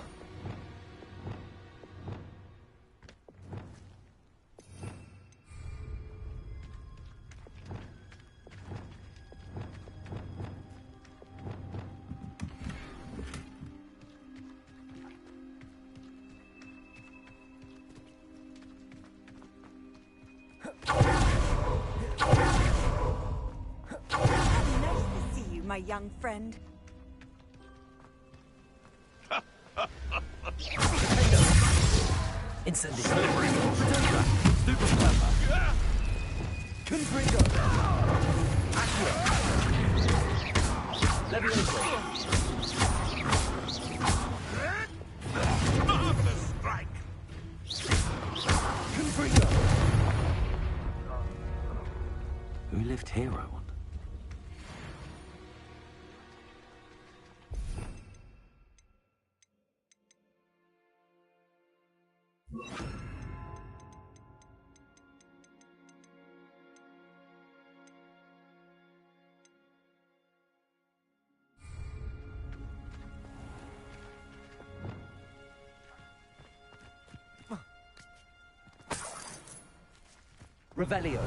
Nice to see you, my young friend. Incendio. Super Pepper. Confringo. Accio. Levioso. Marvelous strike! Confringo. Who lived here, I wonder? Revelio.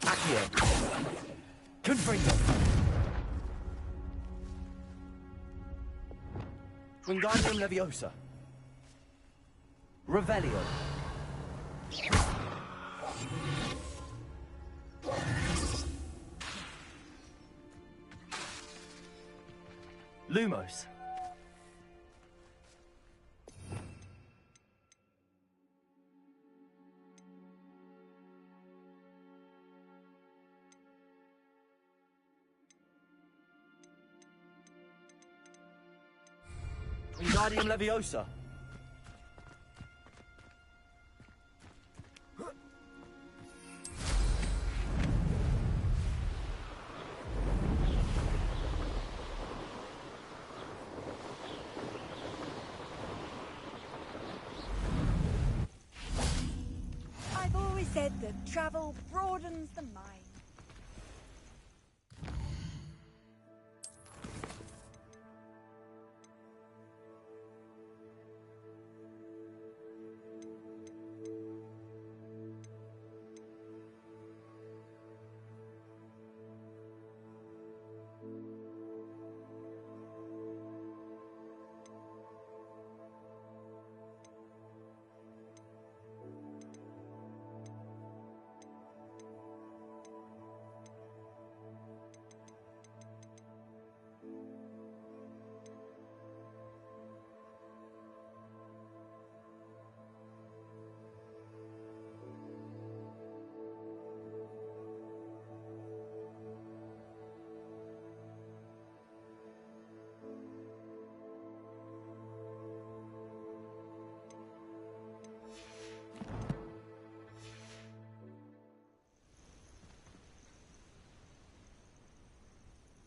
Accio. Confringo. Wingardium Leviosa. Revelio. Lumos. Wingardium Leviosa. I've always said that travel broadens the mind.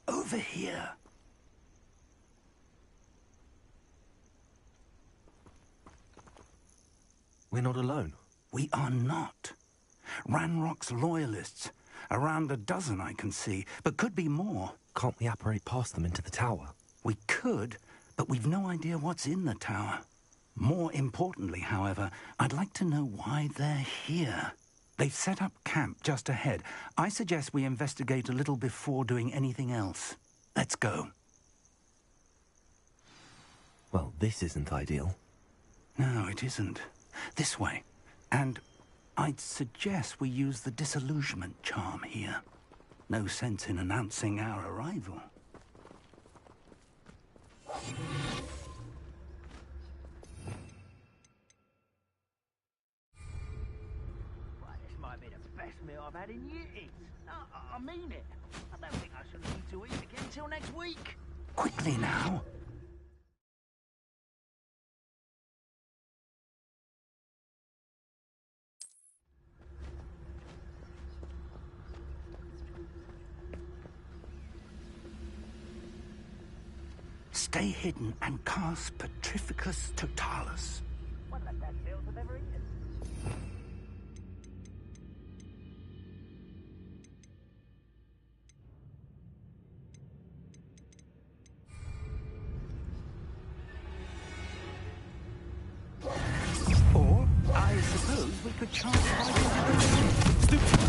Over here. We're not alone. We are not. Ranrock's loyalists. Around a dozen I can see, but could be more. Can't we apparate past them into the tower? We could, but we've no idea what's in the tower. More importantly, however, I'd like to know why they're here. They've set up camp just ahead. I suggest we investigate a little before doing anything else. Let's go. Well, this isn't ideal. No, it isn't. This way. And I'd suggest we use the disillusionment charm here. No sense in announcing our arrival. This might be the best meal I've had in years. I mean it. I don't think I shall need to eat again till next week. Quickly now. stay hidden and cast Petrificus Totalis. One of the best meals I've ever eaten. Or, I suppose we could chance Stupid.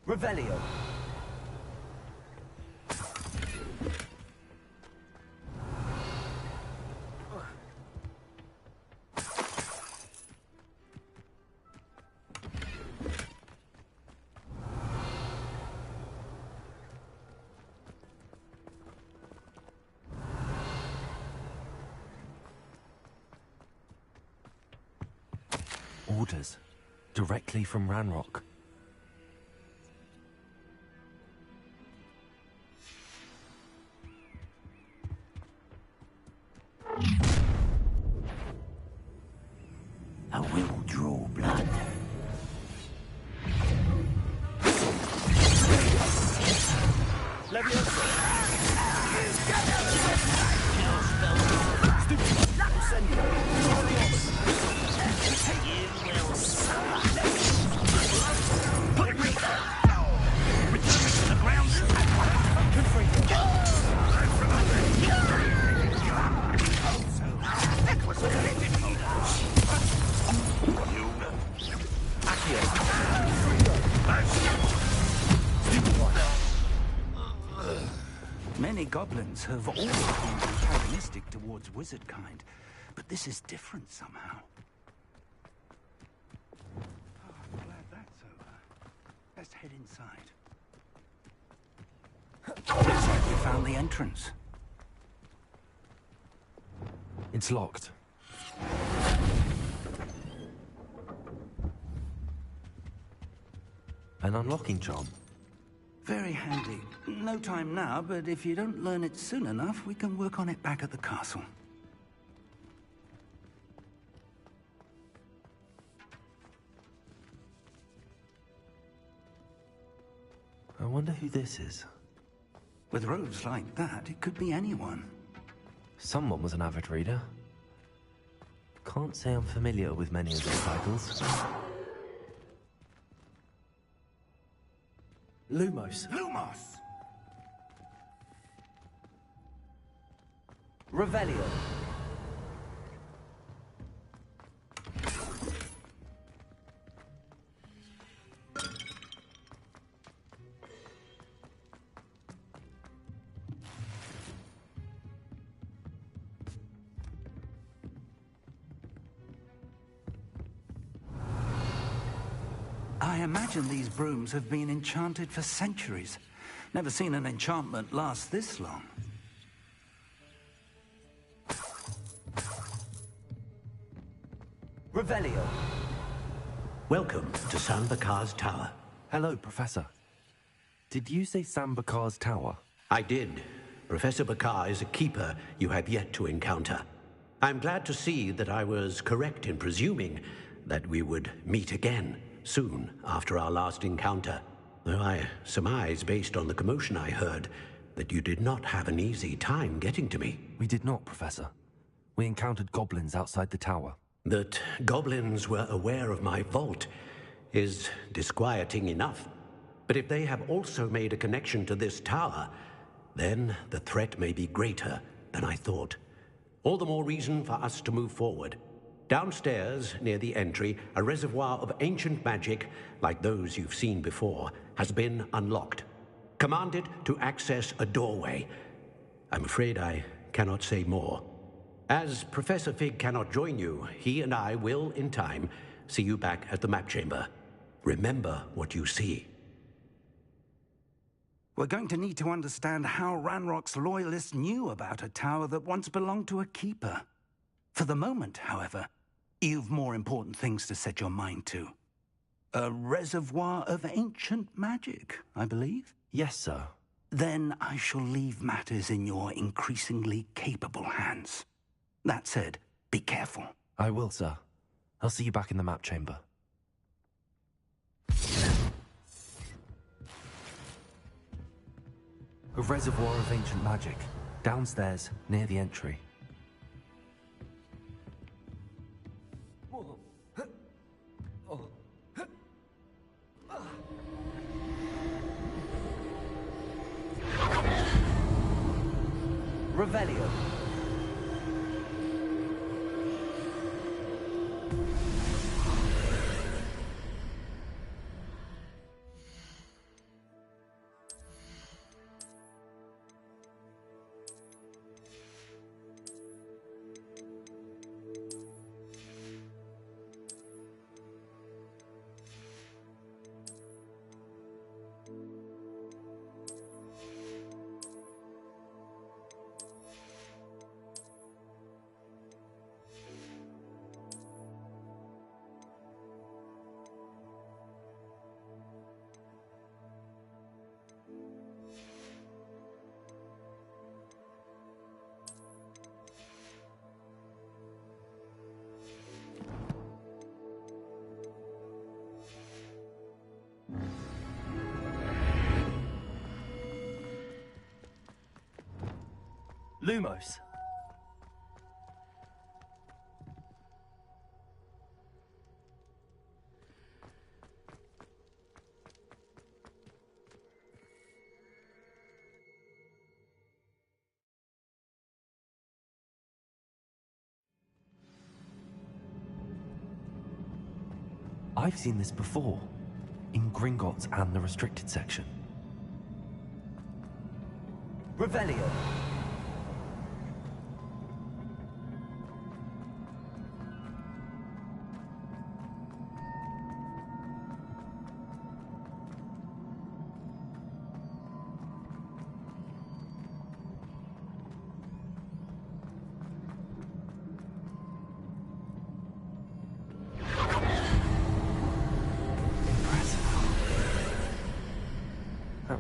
Revelio. Orders. Directly from Ranrock. I will draw blood. Many goblins have always been antagonistic towards wizard kind, but this is different somehow. Oh, I'm glad that's over. Let's head inside. Looks like we found the entrance. It's locked. An unlocking charm. Very handy. No time now, but if you don't learn it soon enough, we can work on it back at the castle. I wonder who this is. With robes like that, it could be anyone. Someone was an avid reader. Can't say I'm familiar with many of those titles. Lumos. Lumos! Revelio. I imagine these brooms have been enchanted for centuries. Never seen an enchantment last this long. Revelio. Welcome to Sambakar's Tower. Hello, Professor. Did you say Sambakar's Tower? I did. Professor Bakar is a keeper you have yet to encounter. I'm glad to see that I was correct in presuming that we would meet again soon after our last encounter. Though I surmise, based on the commotion I heard, that you did not have an easy time getting to me. We did not, Professor. We encountered goblins outside the tower. That goblins were aware of my vault is disquieting enough. But if they have also made a connection to this tower, then the threat may be greater than I thought. All the more reason for us to move forward. Downstairs, near the entry, a reservoir of ancient magic, like those you've seen before, has been unlocked. Commanded to access a doorway. I'm afraid I cannot say more. As Professor Fig cannot join you, he and I will, in time, see you back at the map chamber. Remember what you see. We're going to need to understand how Ranrock's loyalists knew about a tower that once belonged to a keeper. For the moment, however, you've more important things to set your mind to. A reservoir of ancient magic, I believe? Yes, sir. Then I shall leave matters in your increasingly capable hands. That said, be careful. I will, sir. I'll see you back in the map chamber. A reservoir of ancient magic. Downstairs, near the entry. Revelio. Lumos. I've seen this before, in Gringotts and the restricted section. Revelio.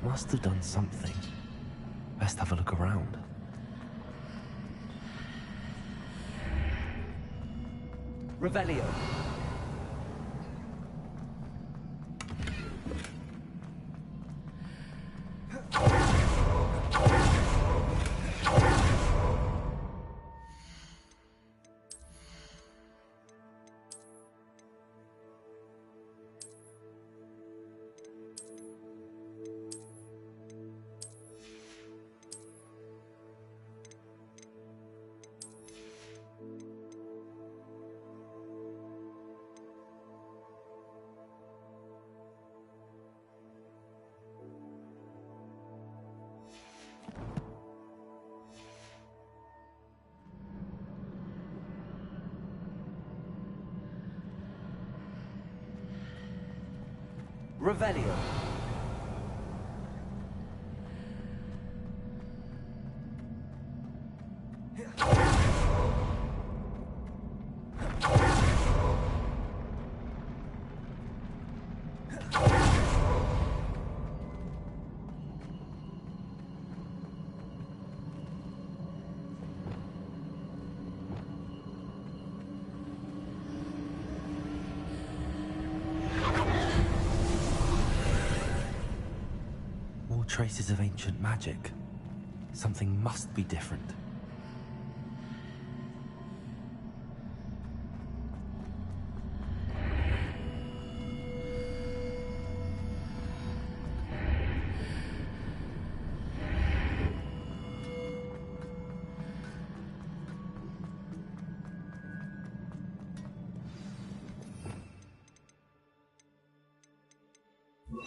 Must have done something. Best have a look around. Revelio. Revelio. Traces of ancient magic. Something must be different. These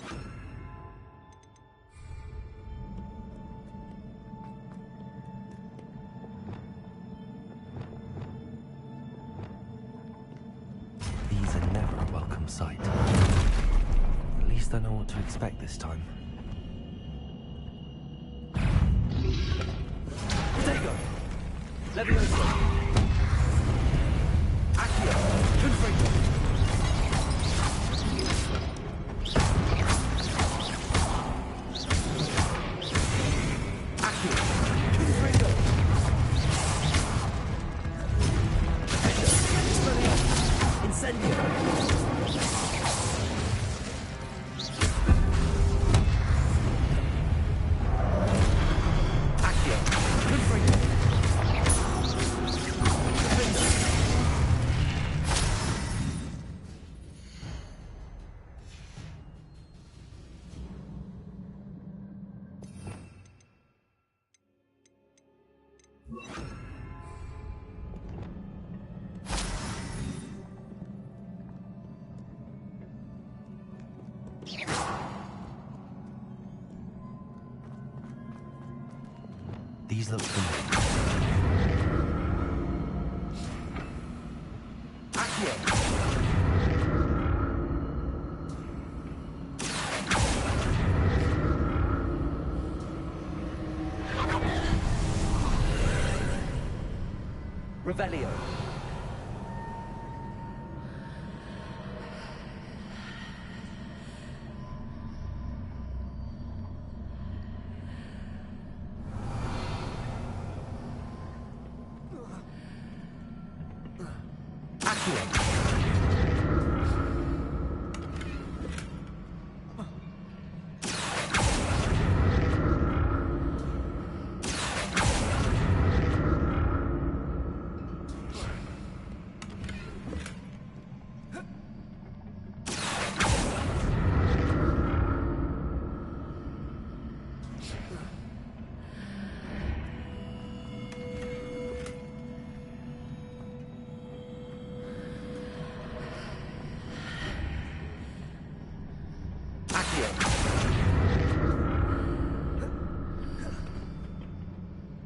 are never a welcome sight. At least I know what to expect this time. Protego! Levioso! Accio! Confringo! Accio! Confringo! Incendio! Accio! Confringo! These look familiar. Accio! Revelio.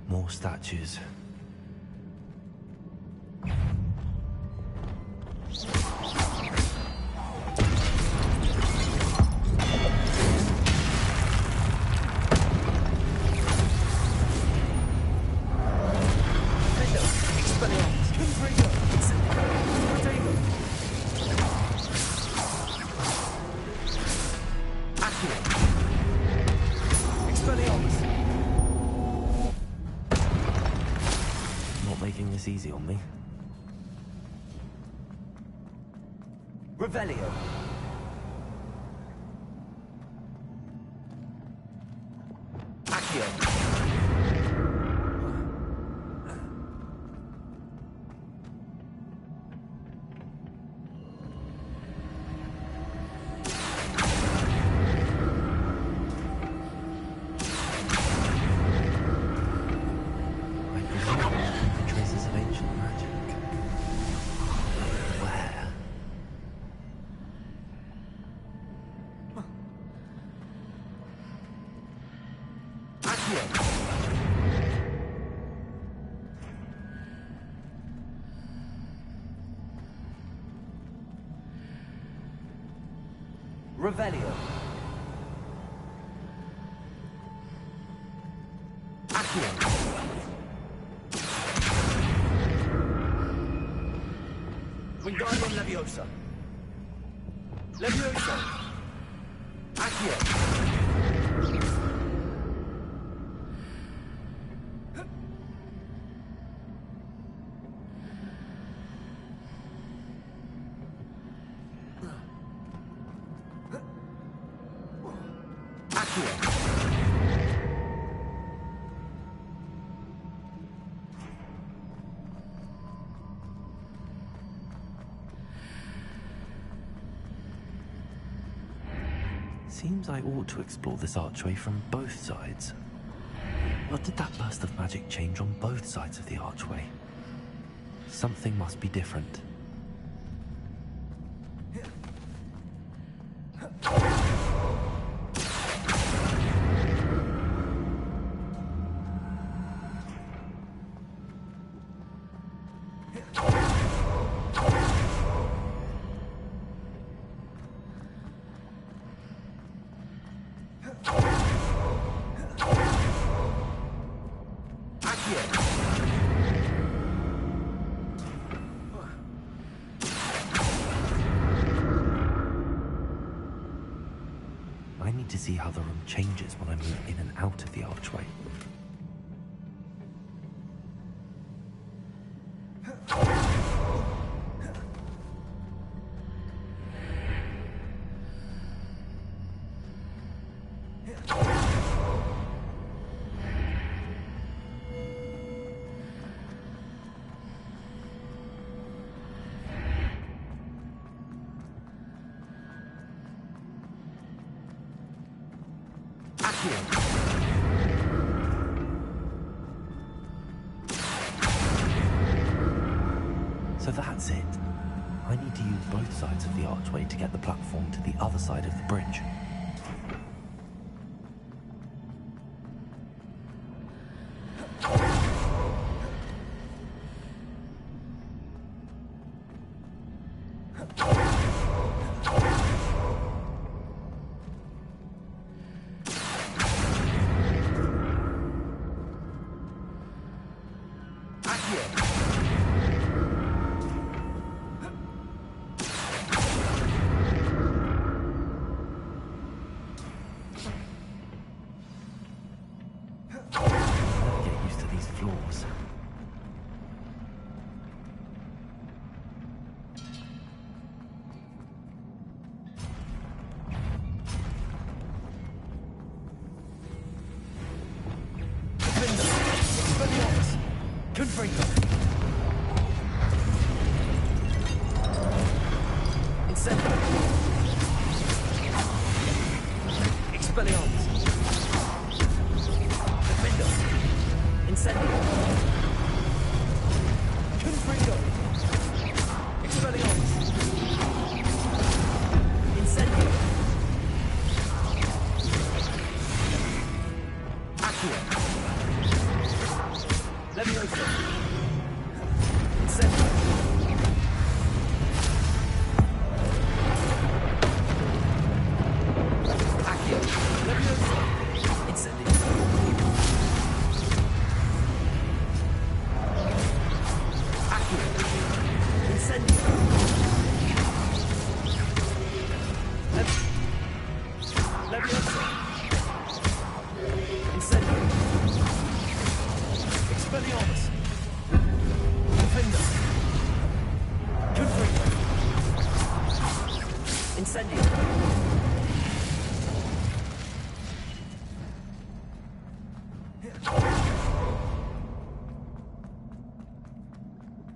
More statues. Making this easy on me. Revelio. Accio. Revelio. Accio. Wingardium Leviosa. Leviosa. Accio. Seems I ought to explore this archway from both sides. What did that burst of magic change on both sides of the archway? Something must be different. need to see how the room changes when I move in and out of the archway. So that's it. I need to use both sides of the archway to get the platform to the other side of the bridge.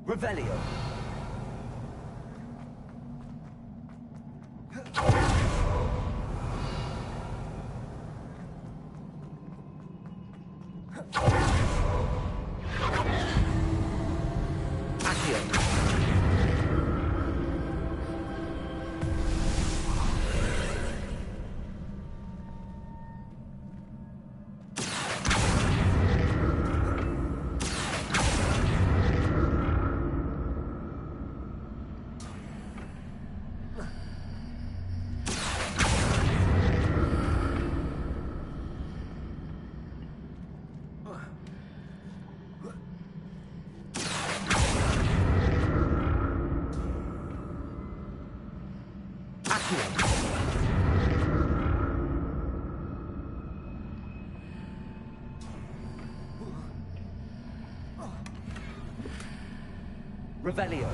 Revelio. Revelio.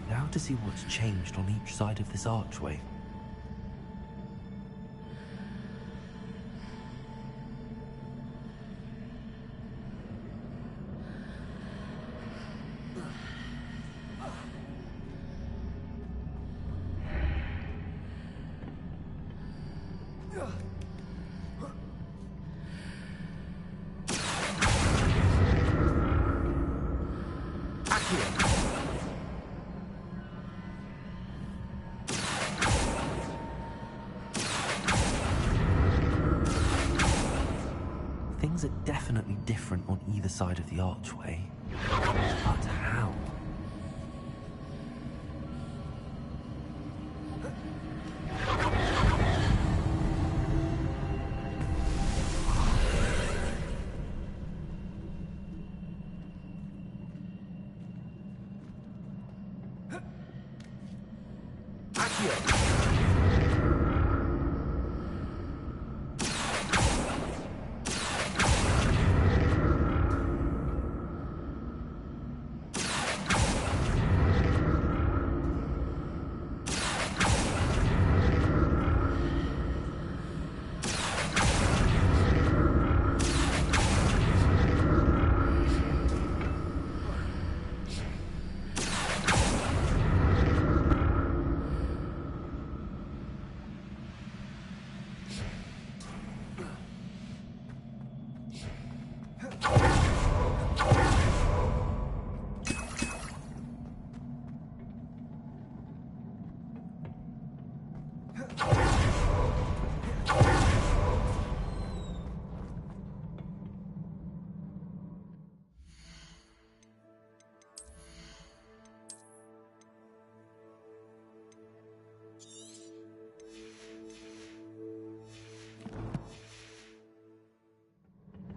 Now to see what's changed on each side of this archway. Things are definitely different on either side of the archway. But how?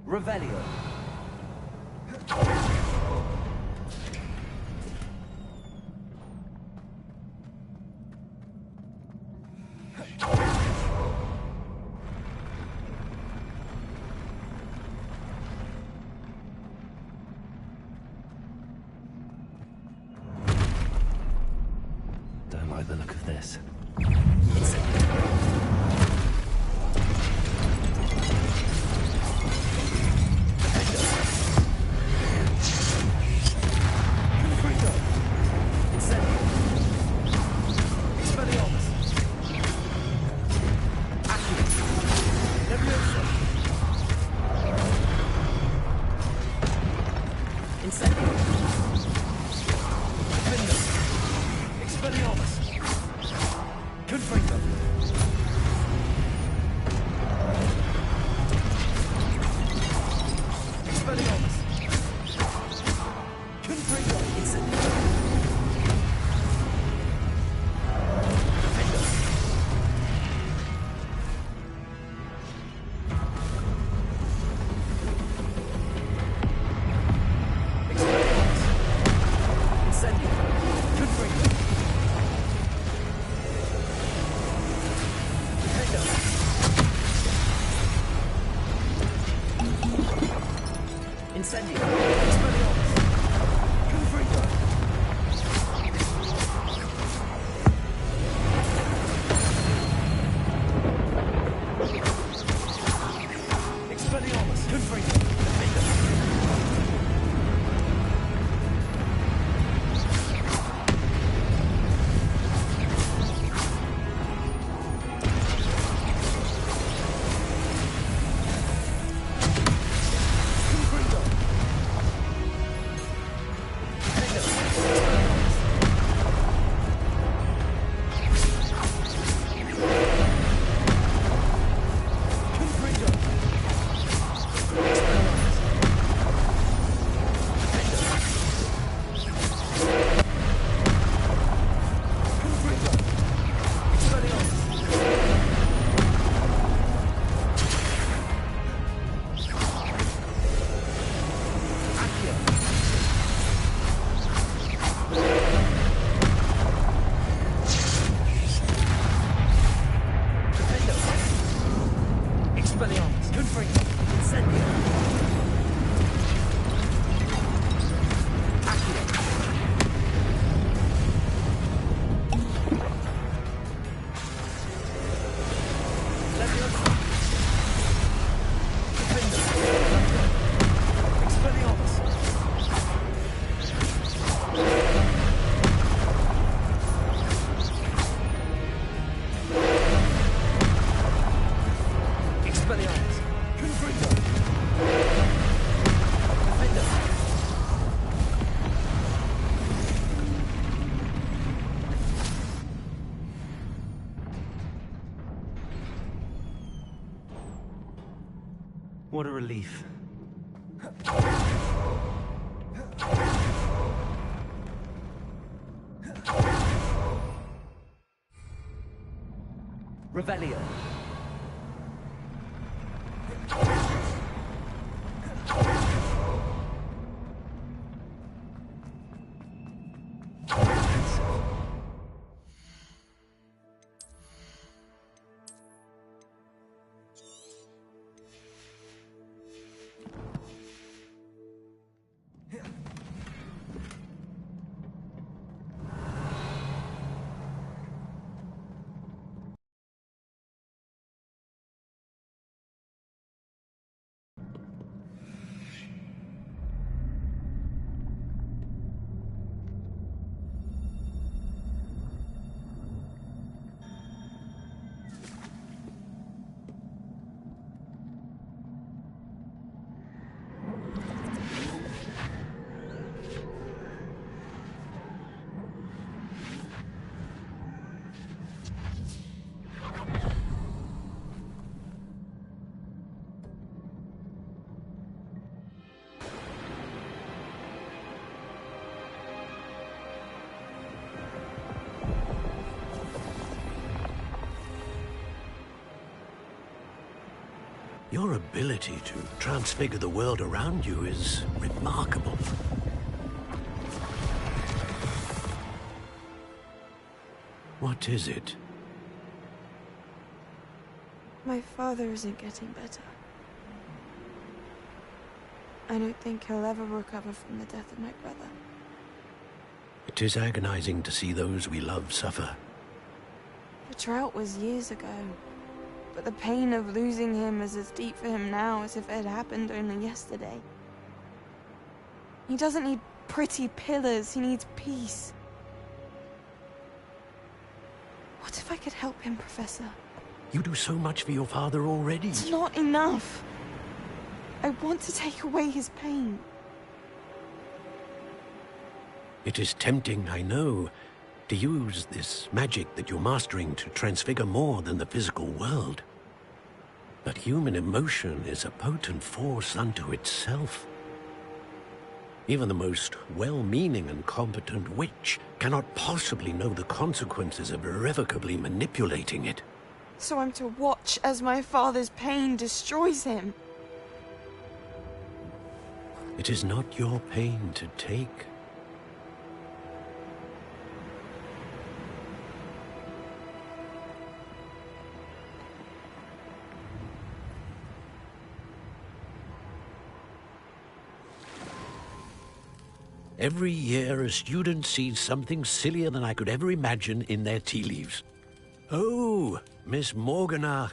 Revelio. Don't like the look of this. What a relief. Revelio. Your ability to transfigure the world around you is remarkable. What is it? My father isn't getting better. I don't think he'll ever recover from the death of my brother. It is agonizing to see those we love suffer. The drought was years ago, but the pain of losing him is as deep for him now as if it had happened only yesterday. He doesn't need pretty pillars, he needs peace. What if I could help him, Professor? You do so much for your father already. It's not enough. I want to take away his pain. It is tempting, I know, to use this magic that you're mastering to transfigure more than the physical world. But human emotion is a potent force unto itself. Even the most well-meaning and competent witch cannot possibly know the consequences of irrevocably manipulating it. So I'm to watch as my father's pain destroys him. It is not your pain to take. Every year, a student sees something sillier than I could ever imagine in their tea leaves. Oh, Miss Morganach,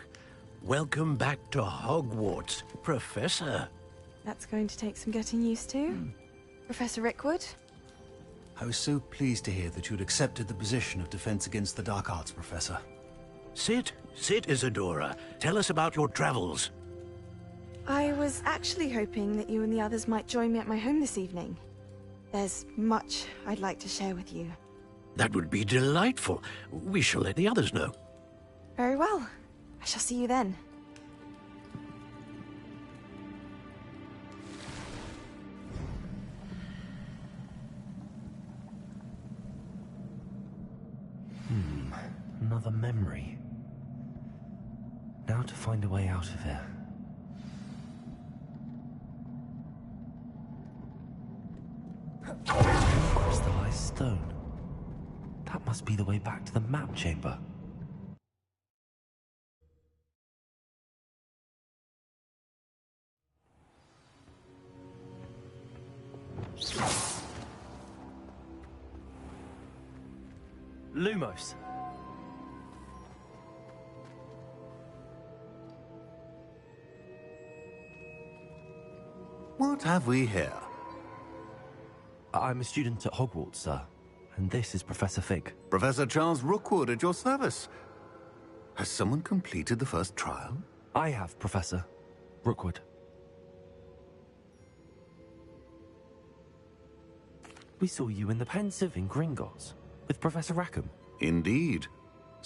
welcome back to Hogwarts, Professor. That's going to take some getting used to. Professor Rickwood? I was so pleased to hear that you'd accepted the position of Defense Against the Dark Arts, Professor. Sit, Isadora. Tell us about your travels. I was actually hoping that you and the others might join me at my home this evening. There's much I'd like to share with you. That would be delightful. We shall let the others know. Very well. I shall see you then. Another memory. Now to find a way out of here. Crystallized stone. That must be the way back to the map chamber. Lumos. What have we here? I'm a student at Hogwarts, sir. And this is Professor Fig. Professor Charles Rookwood at your service. Has someone completed the first trial? I have, Professor Rookwood. We saw you in the Pensive in Gringotts with Professor Rackham. Indeed.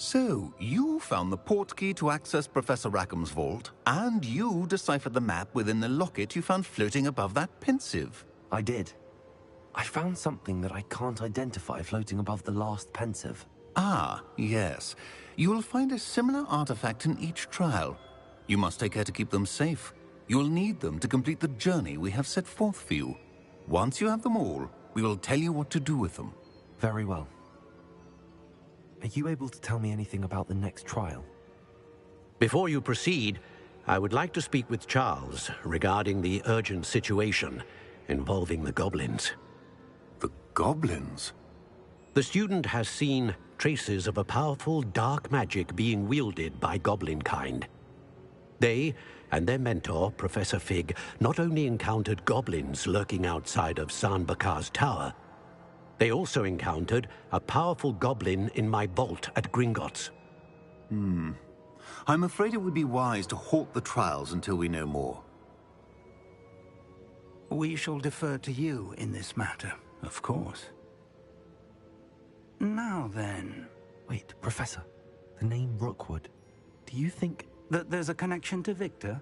So, you found the portkey to access Professor Rackham's vault, and you deciphered the map within the locket you found floating above that pensive. I did. I found something that I can't identify floating above the last pensive. Ah, yes. You will find a similar artifact in each trial. You must take care to keep them safe. You will need them to complete the journey we have set forth for you. Once you have them all, we will tell you what to do with them. Very well. Are you able to tell me anything about the next trial? Before you proceed, I would like to speak with Charles regarding the urgent situation involving the goblins. The goblins? The student has seen traces of a powerful dark magic being wielded by goblin kind. They and their mentor, Professor Fig, not only encountered goblins lurking outside of San Bakar's tower, they also encountered a powerful goblin in my vault at Gringotts. I'm afraid it would be wise to halt the trials until we know more. We shall defer to you in this matter, of course. Now then... Wait, Professor. The name Rookwood. Do you think... that there's a connection to Victor?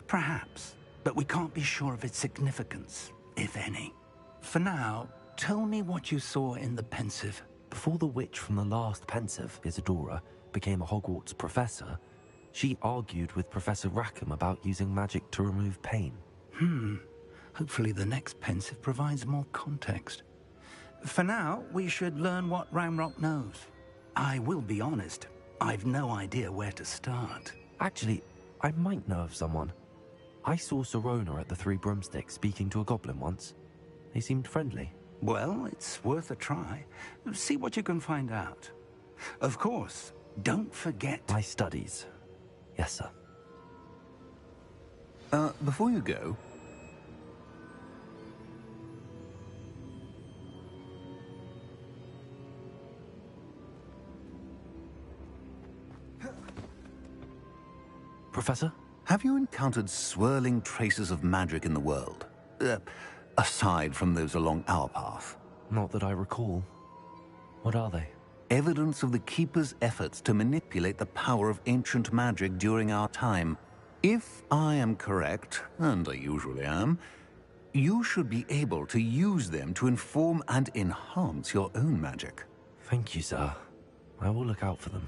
Perhaps, but we can't be sure of its significance, if any. For now, tell me what you saw in the pensive. Before the witch from the last pensive, Isadora, became a Hogwarts professor, she argued with Professor Rackham about using magic to remove pain. Hopefully the next pensive provides more context. For now, we should learn what Ranrock knows. I will be honest, I've no idea where to start. Actually, I might know of someone. I saw Sirona at the Three Broomsticks speaking to a goblin once. They seemed friendly. Well, it's worth a try. See what you can find out. Of course, don't forget... my studies. Yes, sir. Before you go... Professor? Have you encountered swirling traces of magic in the world? Aside from those along our path? Not that I recall. What are they? Evidence of the Keeper's efforts to manipulate the power of ancient magic during our time. If I am correct, and I usually am, you should be able to use them to inform and enhance your own magic. Thank you, sir. I will look out for them.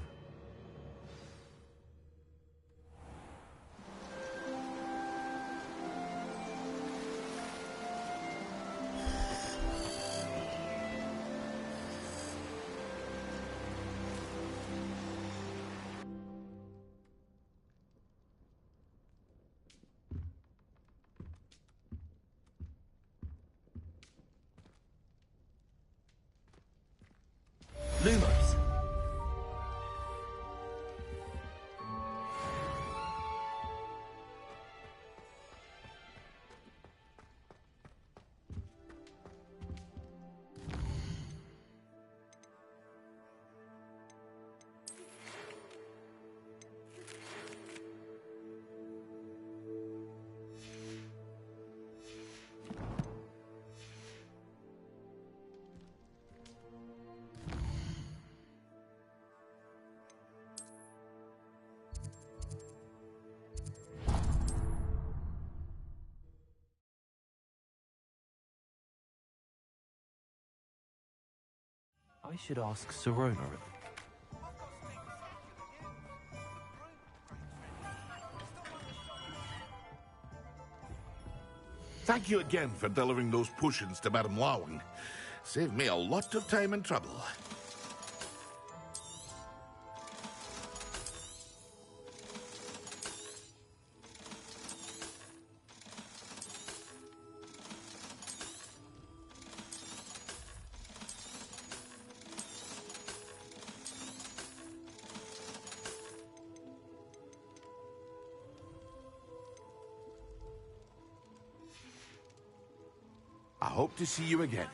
Lumos! I should ask Sirona. Thank you again for delivering those potions to Madame Lawing. Saved me a lot of time and trouble. I hope to see you again.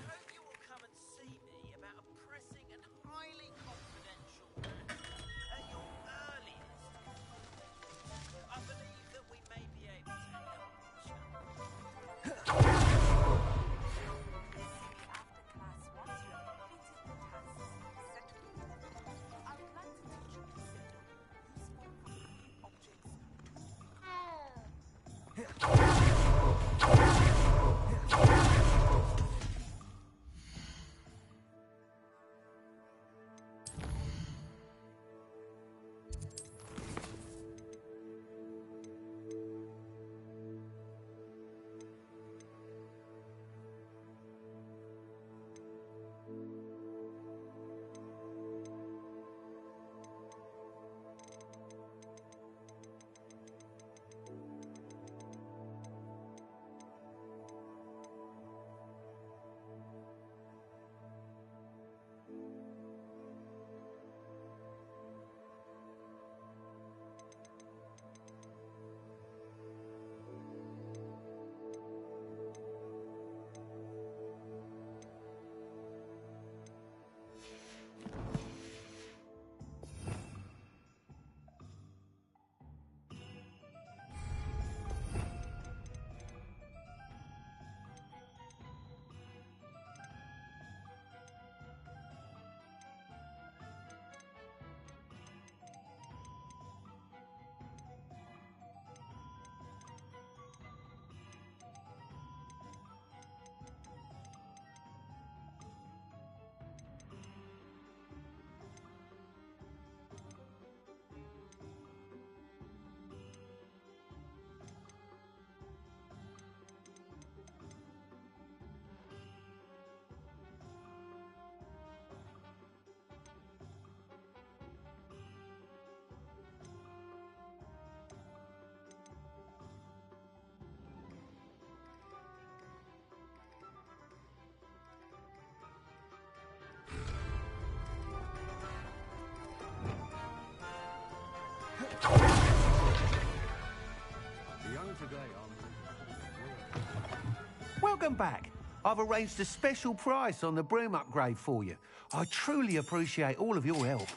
Welcome back. I've arranged a special price on the broom upgrade for you. I truly appreciate all of your help.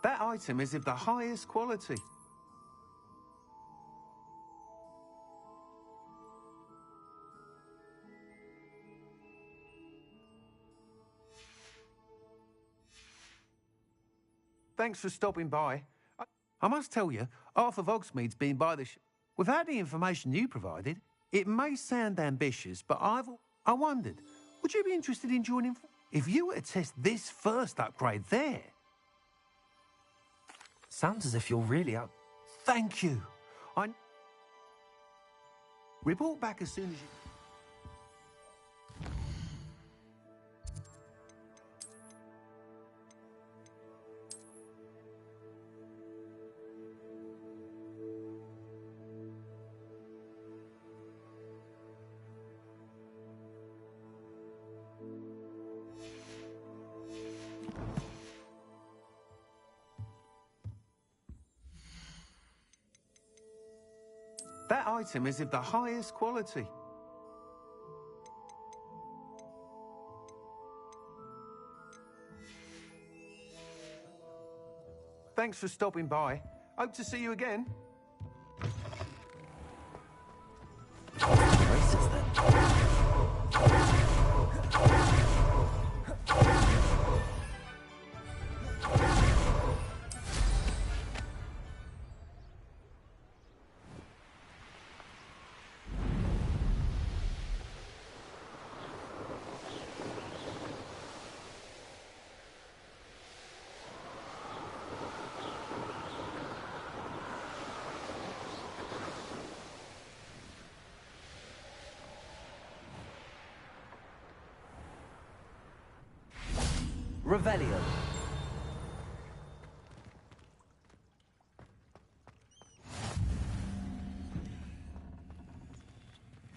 That item is of the highest quality. Thanks for stopping by. I must tell you, half of Hogsmeade's been by the Without the information you provided, it may sound ambitious, but I wondered, would you be interested in joining? If you were to test this first upgrade there... Sounds as if you're really out... Thank you. Report back as soon as you... That item is of the highest quality. Thanks for stopping by. Hope to see you again. Revelio.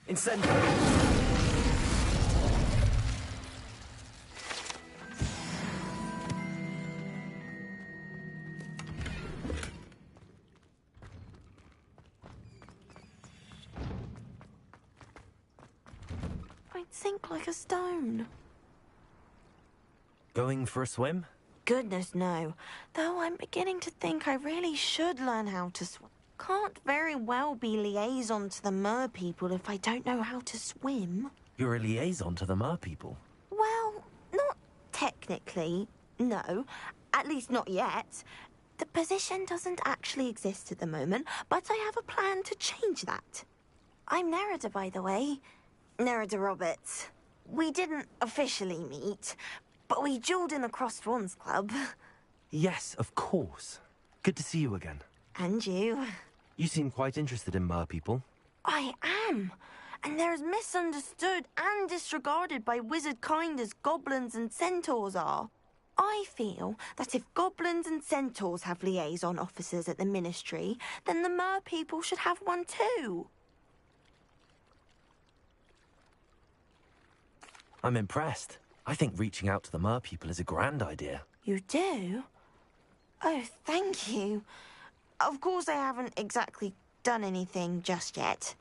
Incendio. I'd sink like a stone. Going for a swim? Goodness, no. Though I'm beginning to think I really should learn how to swim. Can't very well be liaison to the mer people if I don't know how to swim. You're a liaison to the mer people? Well, not technically, no. At least not yet. The position doesn't actually exist at the moment, but I have a plan to change that. I'm Nerida, by the way. Nerida Roberts. We didn't officially meet, but we duelled in the Crossed Swans Club. Yes, of course. Good to see you again. And you. You seem quite interested in mer people. I am. And they're as misunderstood and disregarded by wizard kind as goblins and centaurs are. I feel that if goblins and centaurs have liaison officers at the Ministry, then the mer people should have one too. I'm impressed. I think reaching out to the mer people is a grand idea. You do? Oh, thank you. Of course I haven't exactly done anything just yet.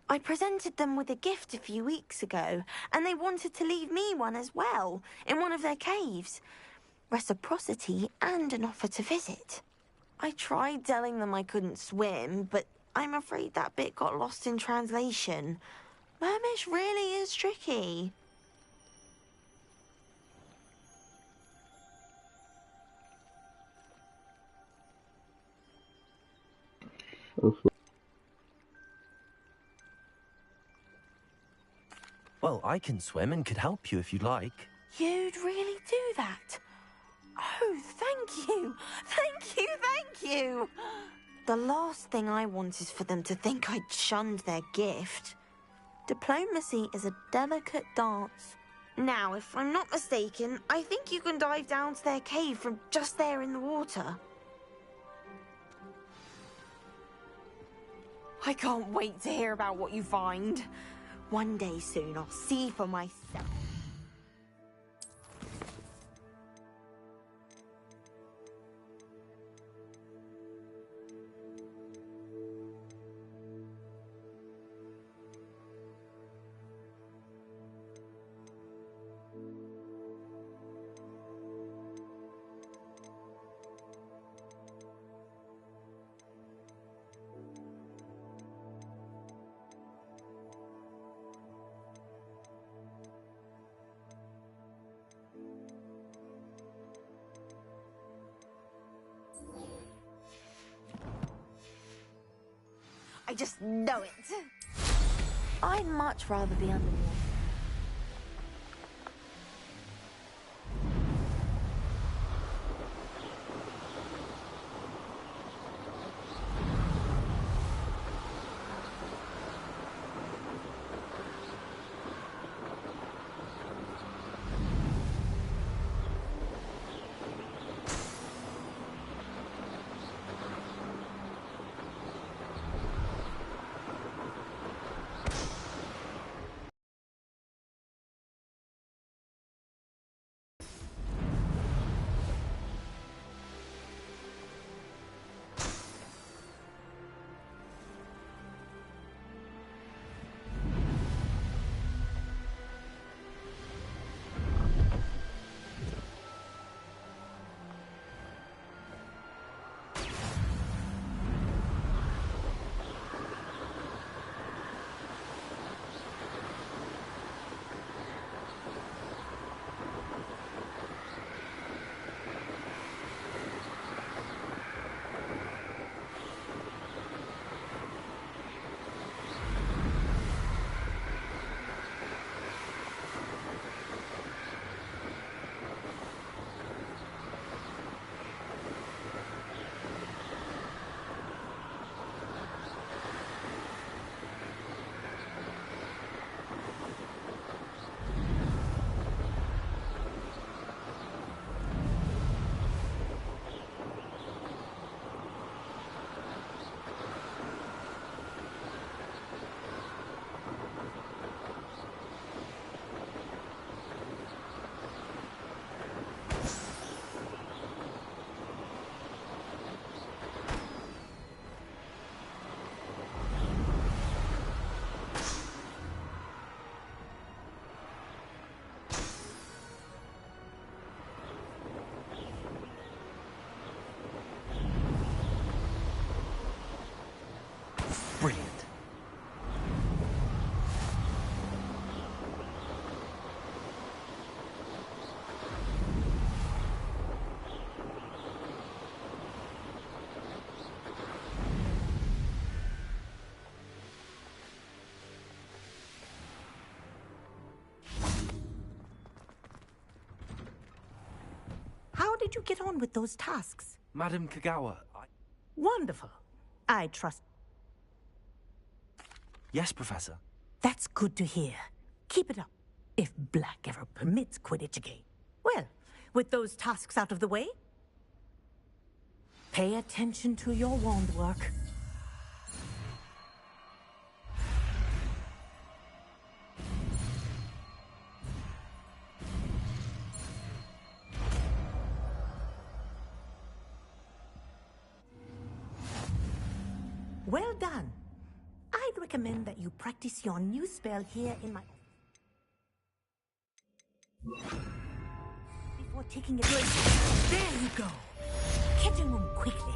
I presented them with a gift a few weeks ago, and they wanted to leave me one as well, in one of their caves. Reciprocity and an offer to visit. I tried telling them I couldn't swim, but I'm afraid that bit got lost in translation. Mermish really is tricky. Well, I can swim and could help you if you'd like. You'd really do that? Oh, thank you! Thank you, thank you! The last thing I want is for them to think I'd shunned their gift. Diplomacy is a delicate dance. Now, if I'm not mistaken, I think you can dive down to their cave from just there in the water. I can't wait to hear about what you find. One day soon, I'll see for myself. I just know it. I'd much rather be underwater. Brilliant. How did you get on with those tasks? Madam Kagawa, Wonderful. I trust. Yes, Professor. That's good to hear. Keep it up. If Black ever permits Quidditch again. Well, with those tasks out of the way, pay attention to your wand work. Well done. I'd recommend that you practice your new spell here in my... Before taking it... There you go. Get in room quickly.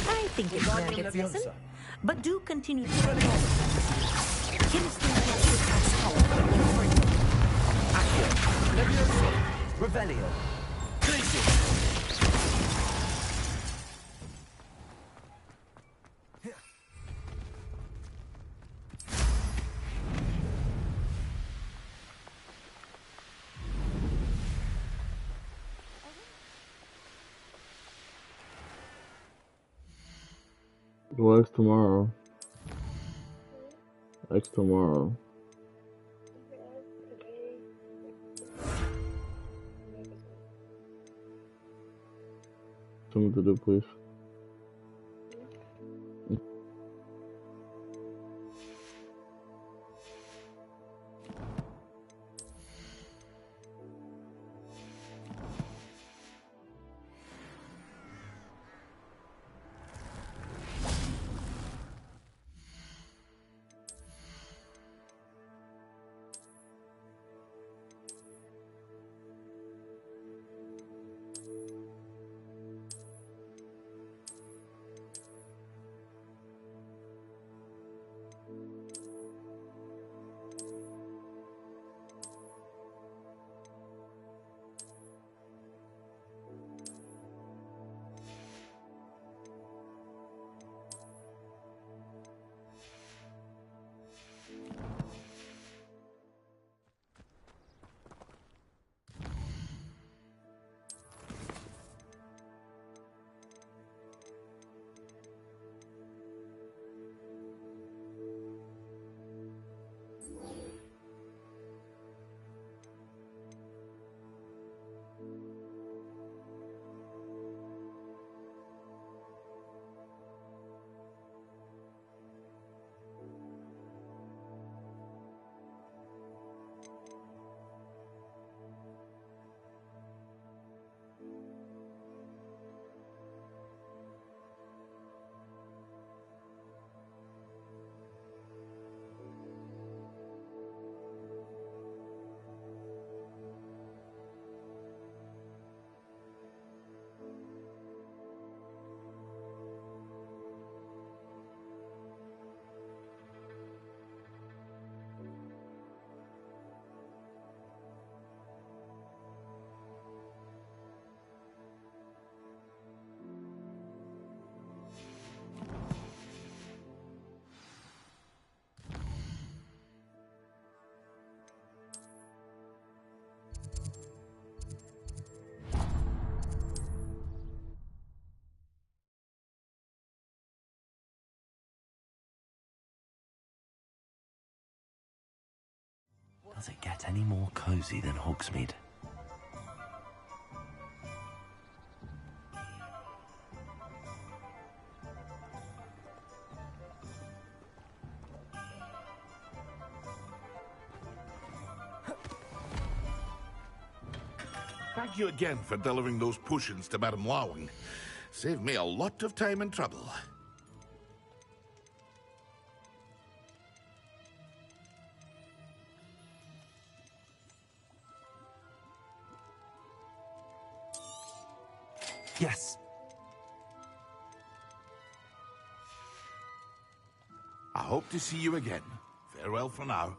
I think it's learned its lesson, but do continue to work forward. Kinston has power. Accio. Leviosa. Revelio. Glacius. What's tomorrow? Next tomorrow. Something to do, please. Does it get any more cozy than Hogsmeade? Thank you again for delivering those potions to Madame Lawing. Saved me a lot of time and trouble. Yes. I hope to see you again. Farewell for now.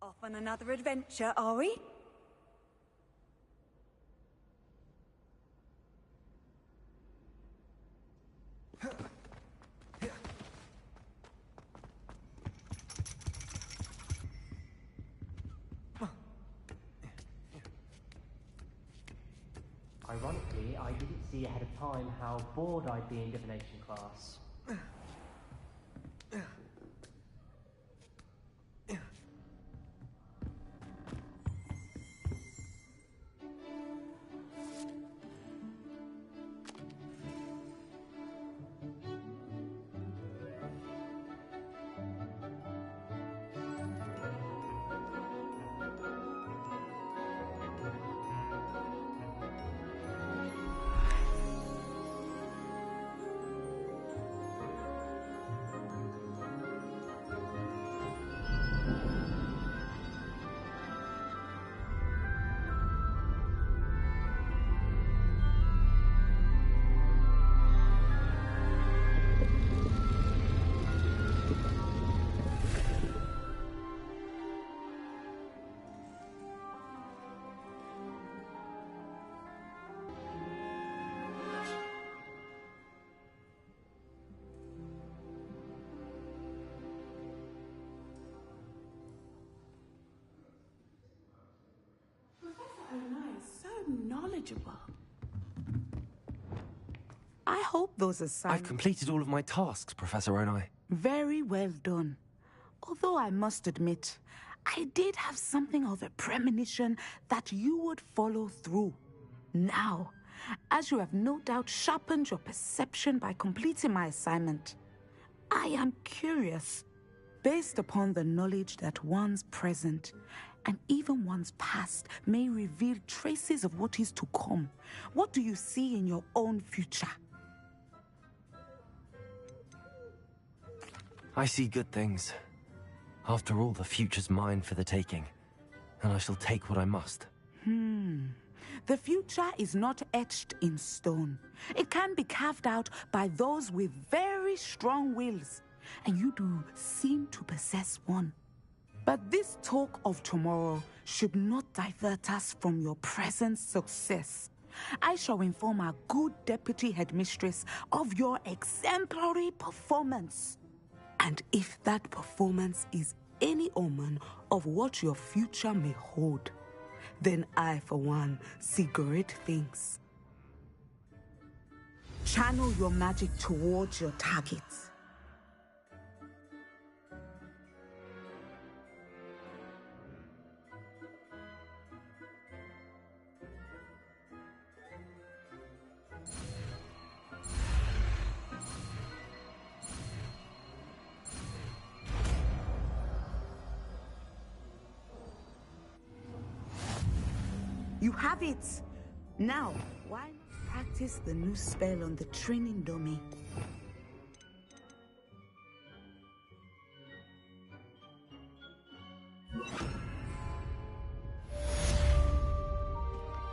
Off on another adventure, are we? Ironically, I didn't see ahead of time how bored I'd be in divination class. Knowledgeable. I hope those assignments... I've completed all of my tasks, Professor Onai. Very well done. Although I must admit, I did have something of a premonition that you would follow through. Now, as you have no doubt sharpened your perception by completing my assignment, I am curious, based upon the knowledge that one's present and even one's past may reveal traces of what is to come. What do you see in your own future? I see good things. After all, the future's mine for the taking, and I shall take what I must. The future is not etched in stone. It can be carved out by those with very strong wills, and you do seem to possess one. But this talk of tomorrow should not divert us from your present success. I shall inform our good deputy headmistress of your exemplary performance. And if that performance is any omen of what your future may hold, then I, for one, see great things. Channel your magic towards your targets. You have it! Now, why not practice the new spell on the training dummy?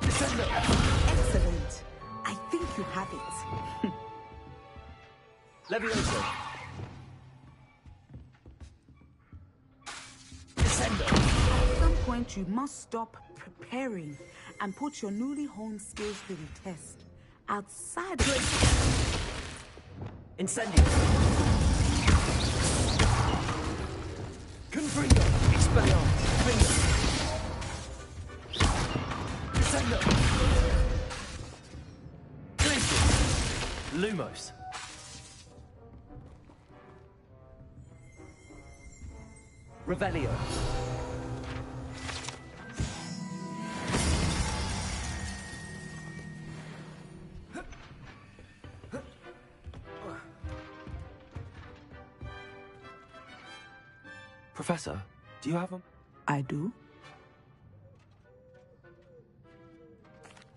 Excellent! I think you have it. Levioso. Descendo! point, you must stop preparing and put your newly honed skills to the test. Outside of Incendio! Confringo! Expelliarmus! Bingo! Descendo! Glacius! Lumos! Revelio! Professor, do you have them? I do.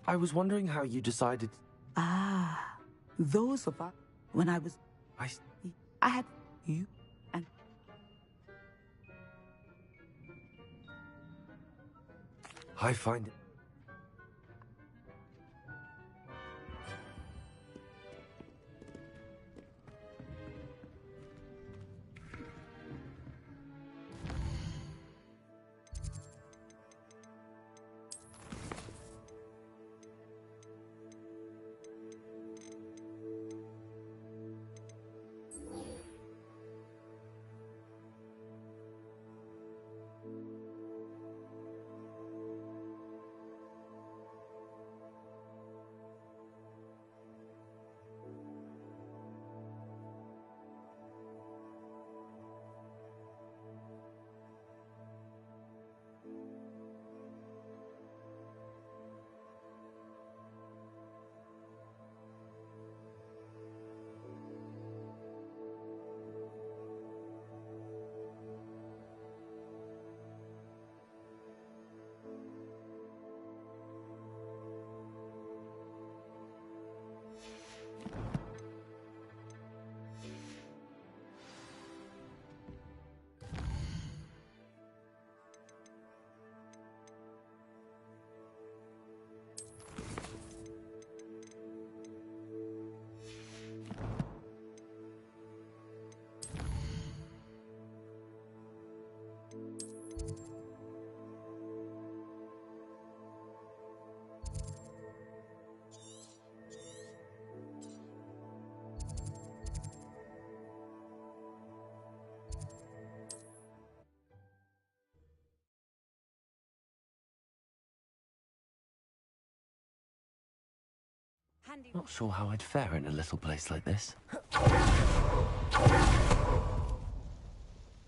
I was wondering how you decided... Ah, those of us... When I was... I had you and... I find it... Not sure how I'd fare in a little place like this.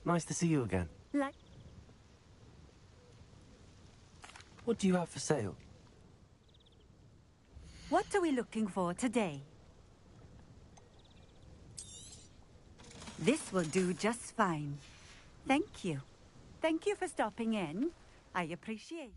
Nice to see you again. Like... What do you have for sale? What are we looking for today? This will do just fine. Thank you. Thank you for stopping in. I appreciate it.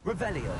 Revelio.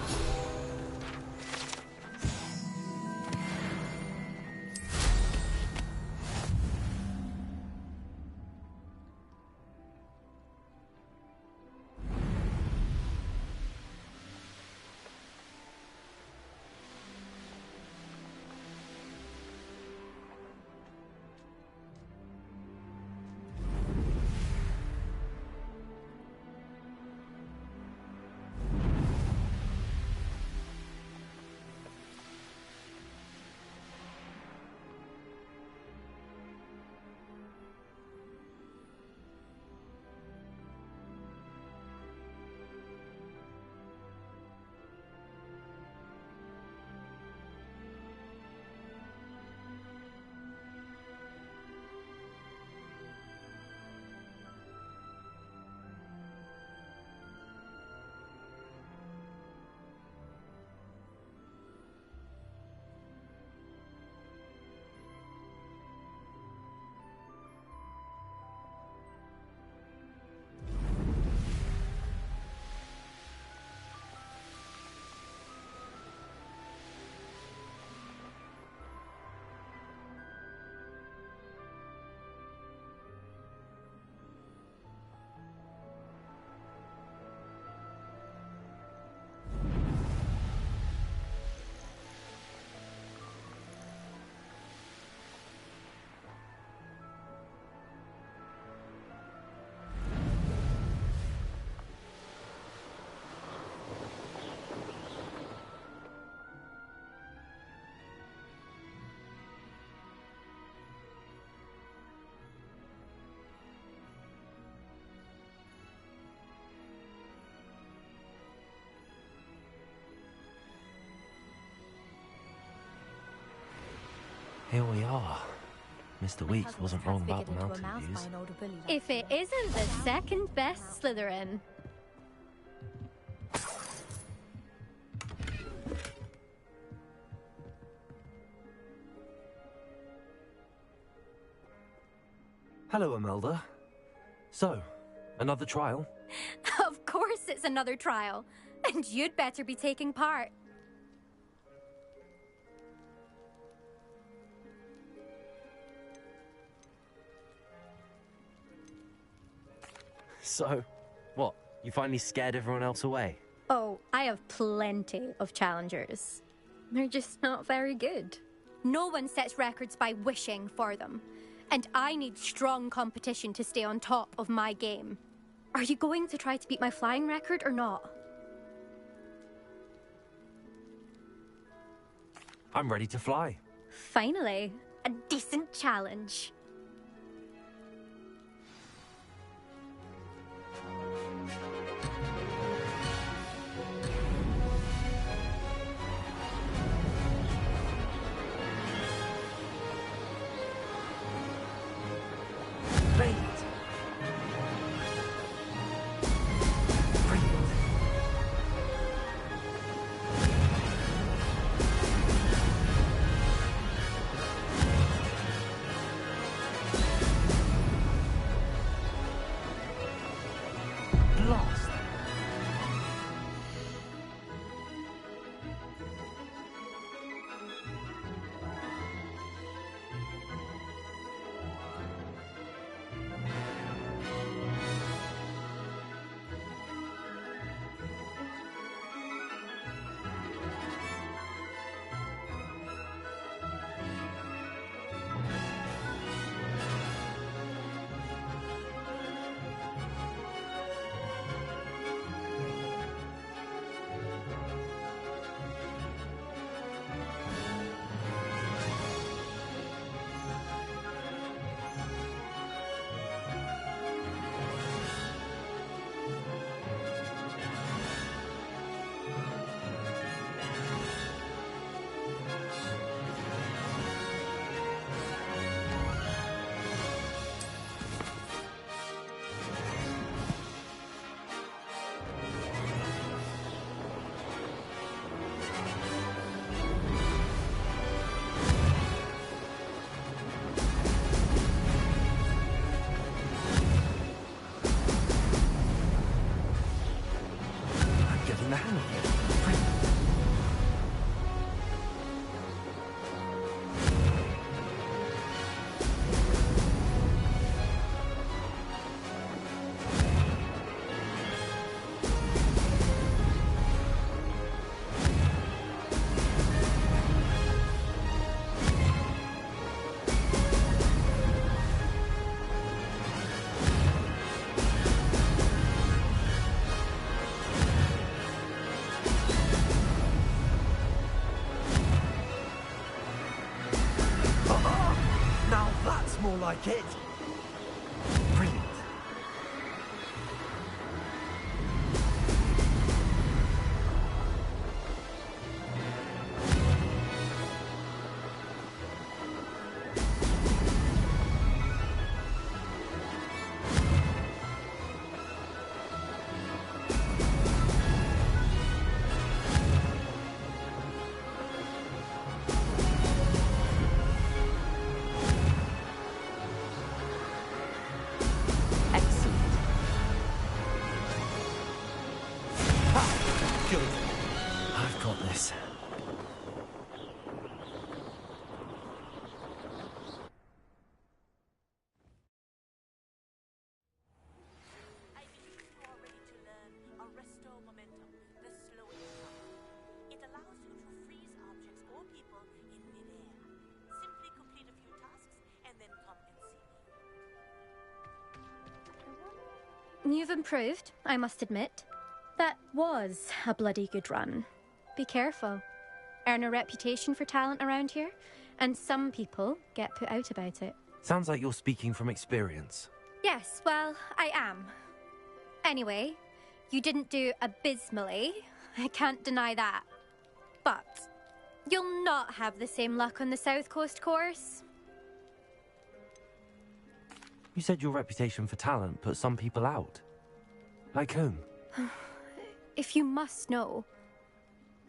Here we are. Mr. Weeks wasn't wrong about the mountain views. If it isn't the second best Slytherin. Hello, Imelda. So, another trial? Of course it's another trial. And you'd better be taking part. So, what? You finally scared everyone else away? Oh, I have plenty of challengers. They're just not very good. No one sets records by wishing for them. And I need strong competition to stay on top of my game. Are you going to try to beat my flying record or not? I'm ready to fly. Finally, a decent challenge. More like it. Brilliant. I've got this. It allows you to freeze objects or people in midair. Simply complete a few tasks and then come and see me. You've improved, I must admit. That was a bloody good run. Be careful. Earn a reputation for talent around here, and some people get put out about it. Sounds like you're speaking from experience. Yes, well, I am. Anyway, you didn't do abysmally. I can't deny that. But You'll not have the same luck on the South Coast course. You said your reputation for talent put some people out. Like whom? If you must know,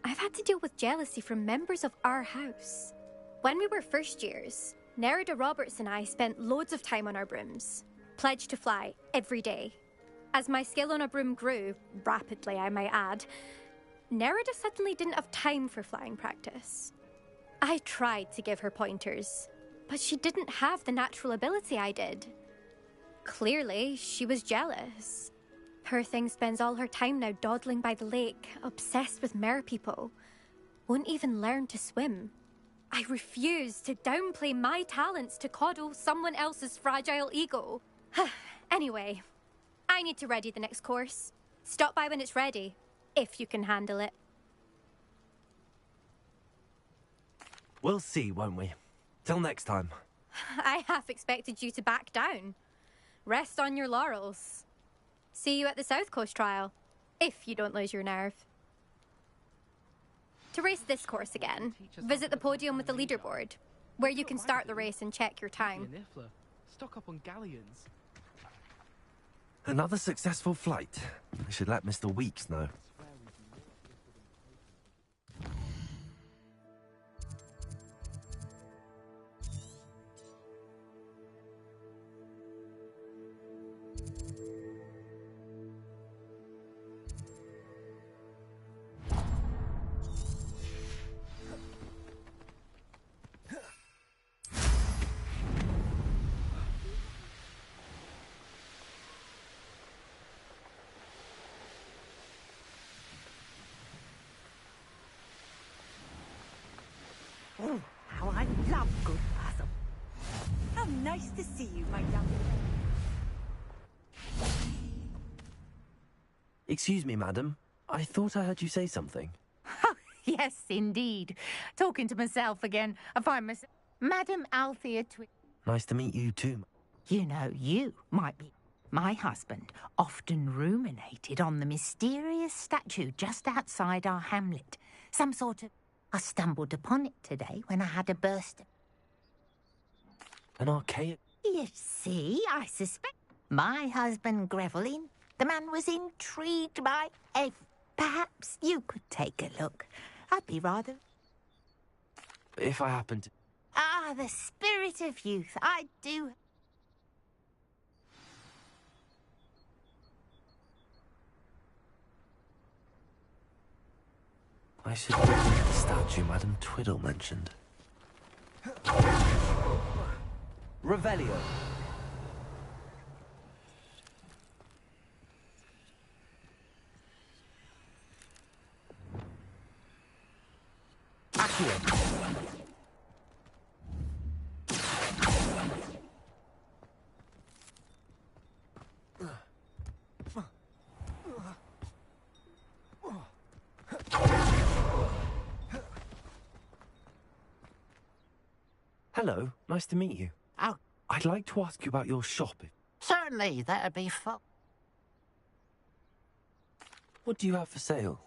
I've had to deal with jealousy from members of our house. When we were first years, Nerida Roberts and I spent loads of time on our brooms, pledged to fly every day. As my skill on a broom grew, rapidly I might add, Nerida suddenly didn't have time for flying practice. I tried to give her pointers, but she didn't have the natural ability I did. Clearly, she was jealous. Poor thing spends all her time now dawdling by the lake, obsessed with merpeople. Won't even learn to swim. I refuse to downplay my talents to coddle someone else's fragile ego. Anyway, I need to ready the next course. Stop by when it's ready, if you can handle it. We'll see, won't we? Till next time. I half expected you to back down. Rest on your laurels. See you at the South Coast trial, if you don't lose your nerve. To race this course again, visit the podium with the leaderboard, where you can start the race and check your time. Stock up on galleons. Another successful flight. I should let Mr. Weeks know. Oh, how I love good puzzle. How nice to see you, my young friend. Excuse me, madam. I thought I heard you say something. Oh, yes, indeed. Talking to myself again. I find myself... Madam Althea Nice to meet you too. You know, you might be... My husband often ruminated on the mysterious statue just outside our hamlet. Some sort of... I stumbled upon it today when I had a burst. An archaic... You see, I suspect my husband Greveline, the man was intrigued by perhaps you could take a look. I'd be rather... If I happen to... Ah, the spirit of youth. I do... I should look at the statue Madame Twiddle mentioned. Revelio. Accio. Hello, nice to meet you. Oh. I'd like to ask you about your shop. Certainly, that'd be fun. What do you have for sale?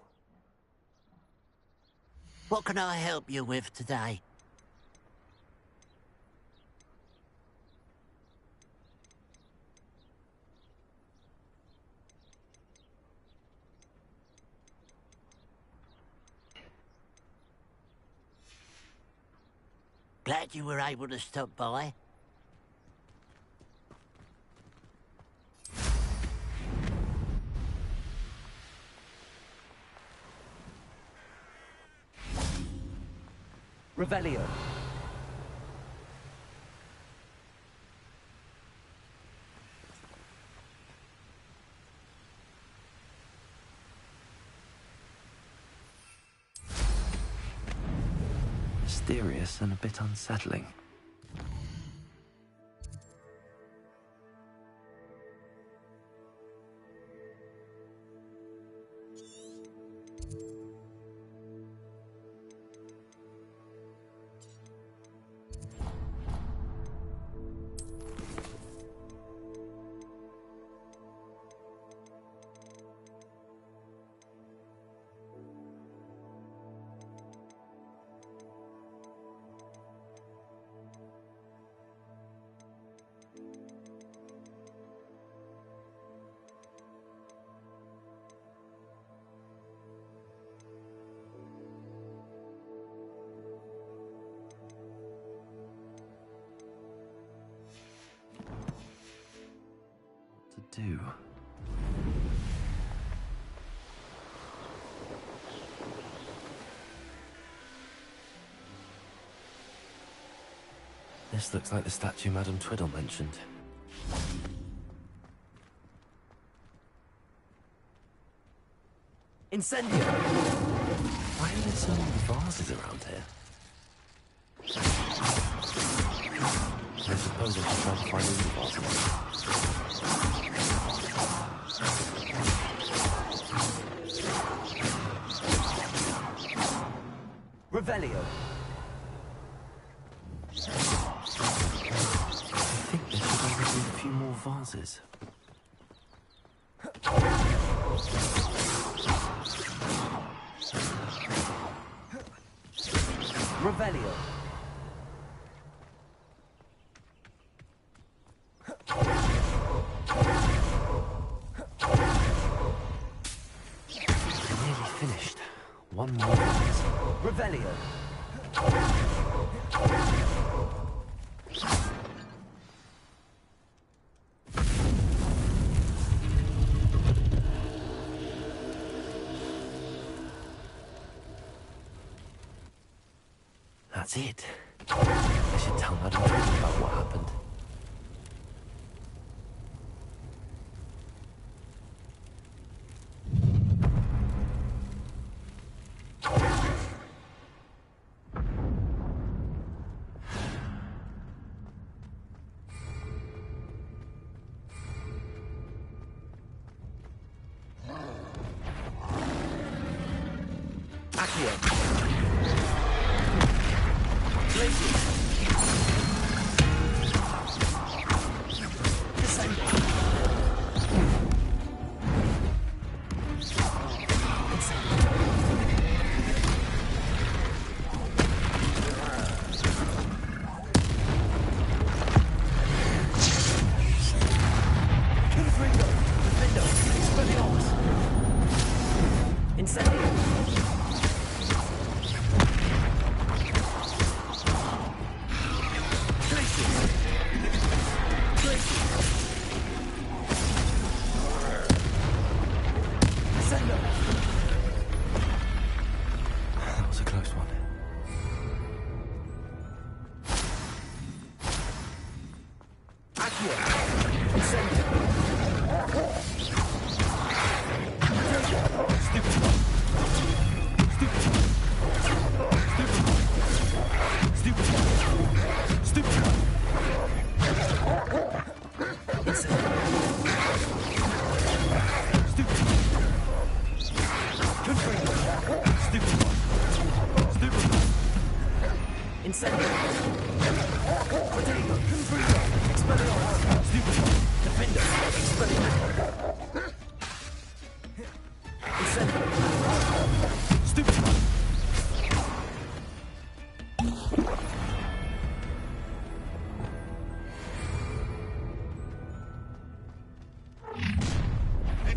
What can I help you with today? Glad you were able to stop by. Revelio. Mysterious and a bit unsettling. do? This looks like the statue Madame Twiddle mentioned. Incendio! Why are there so many vases around here? I suppose I should try to find all the vases. Revelio! I think there should only be a few more vases. Revelio. Nearly finished. One more vase. Revelio. That's it. I should tell Madame Twiddle about what happened. Accio. That was a close one.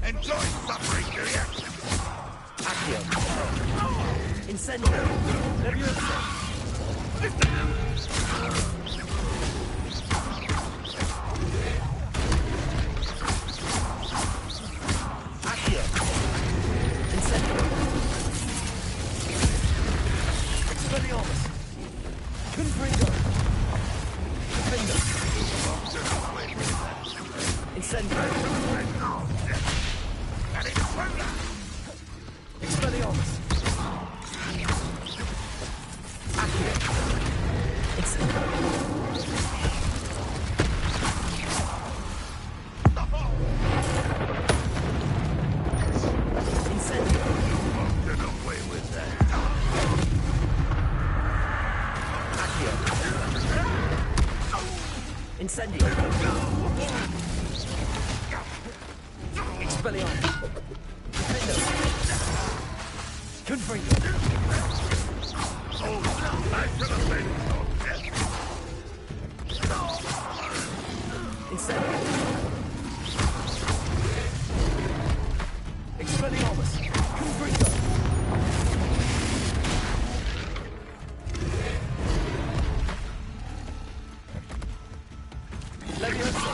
Enjoy suffering, do you? Accio. Incendio. Leviosa. Accio. Incendio. Expelliarmus. Confringo. Defender. Incendio. Expelliarmus. Accio. Incendio. Incendio. Get away with that. Accio. Incendio. Expelliarmus. Defender. Confringo. Oh, I should have been Incendio. Expelliarmus. Confringo. Leviosa.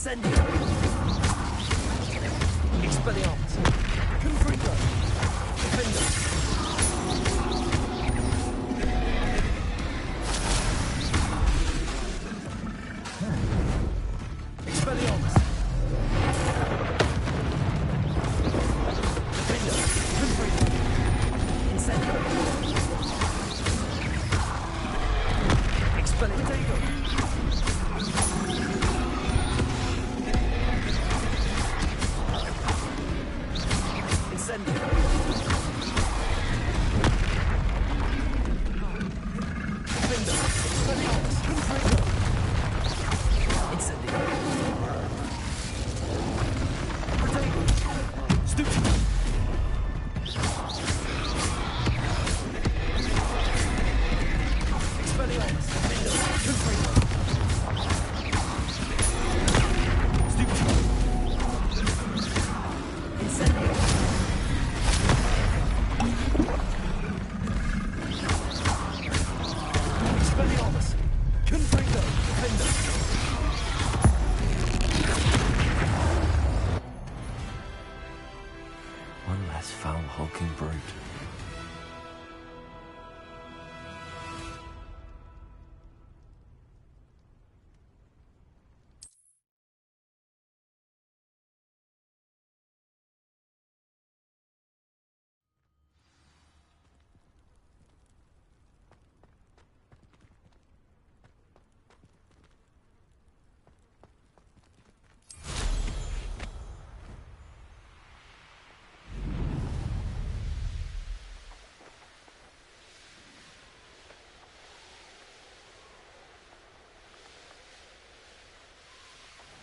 Incendio! Expelliarmus! Confringo! Defender! Expelliarmus! Defender! Confringo! Incendio! Expelliarmus! Incendio! Defender! Expelliarmus! Confringo! Incendio! Protego! Stuccio! Expelliarmus! Defender! Confringo! Stuccio! Incendio! Expelliarmus! Confringo! Defender! One less foul hulking brute.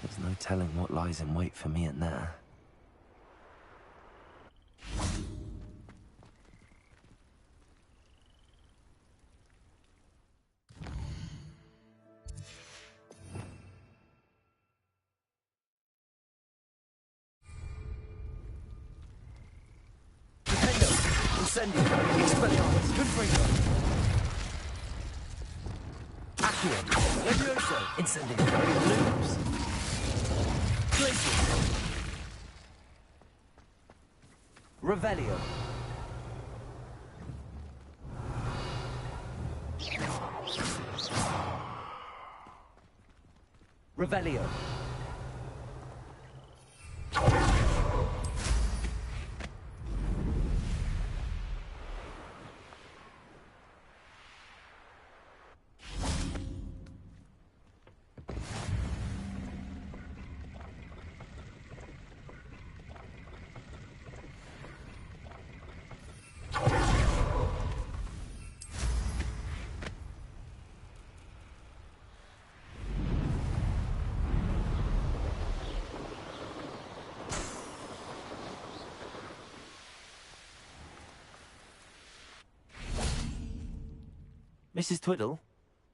There's no telling what lies in wait for me in there. Defendo! Incendio! Expelliarmus! Confringo! Accio! Levioso! Incendio! Loops! Glacier! Revelio! Revelio! Mrs. Twiddle,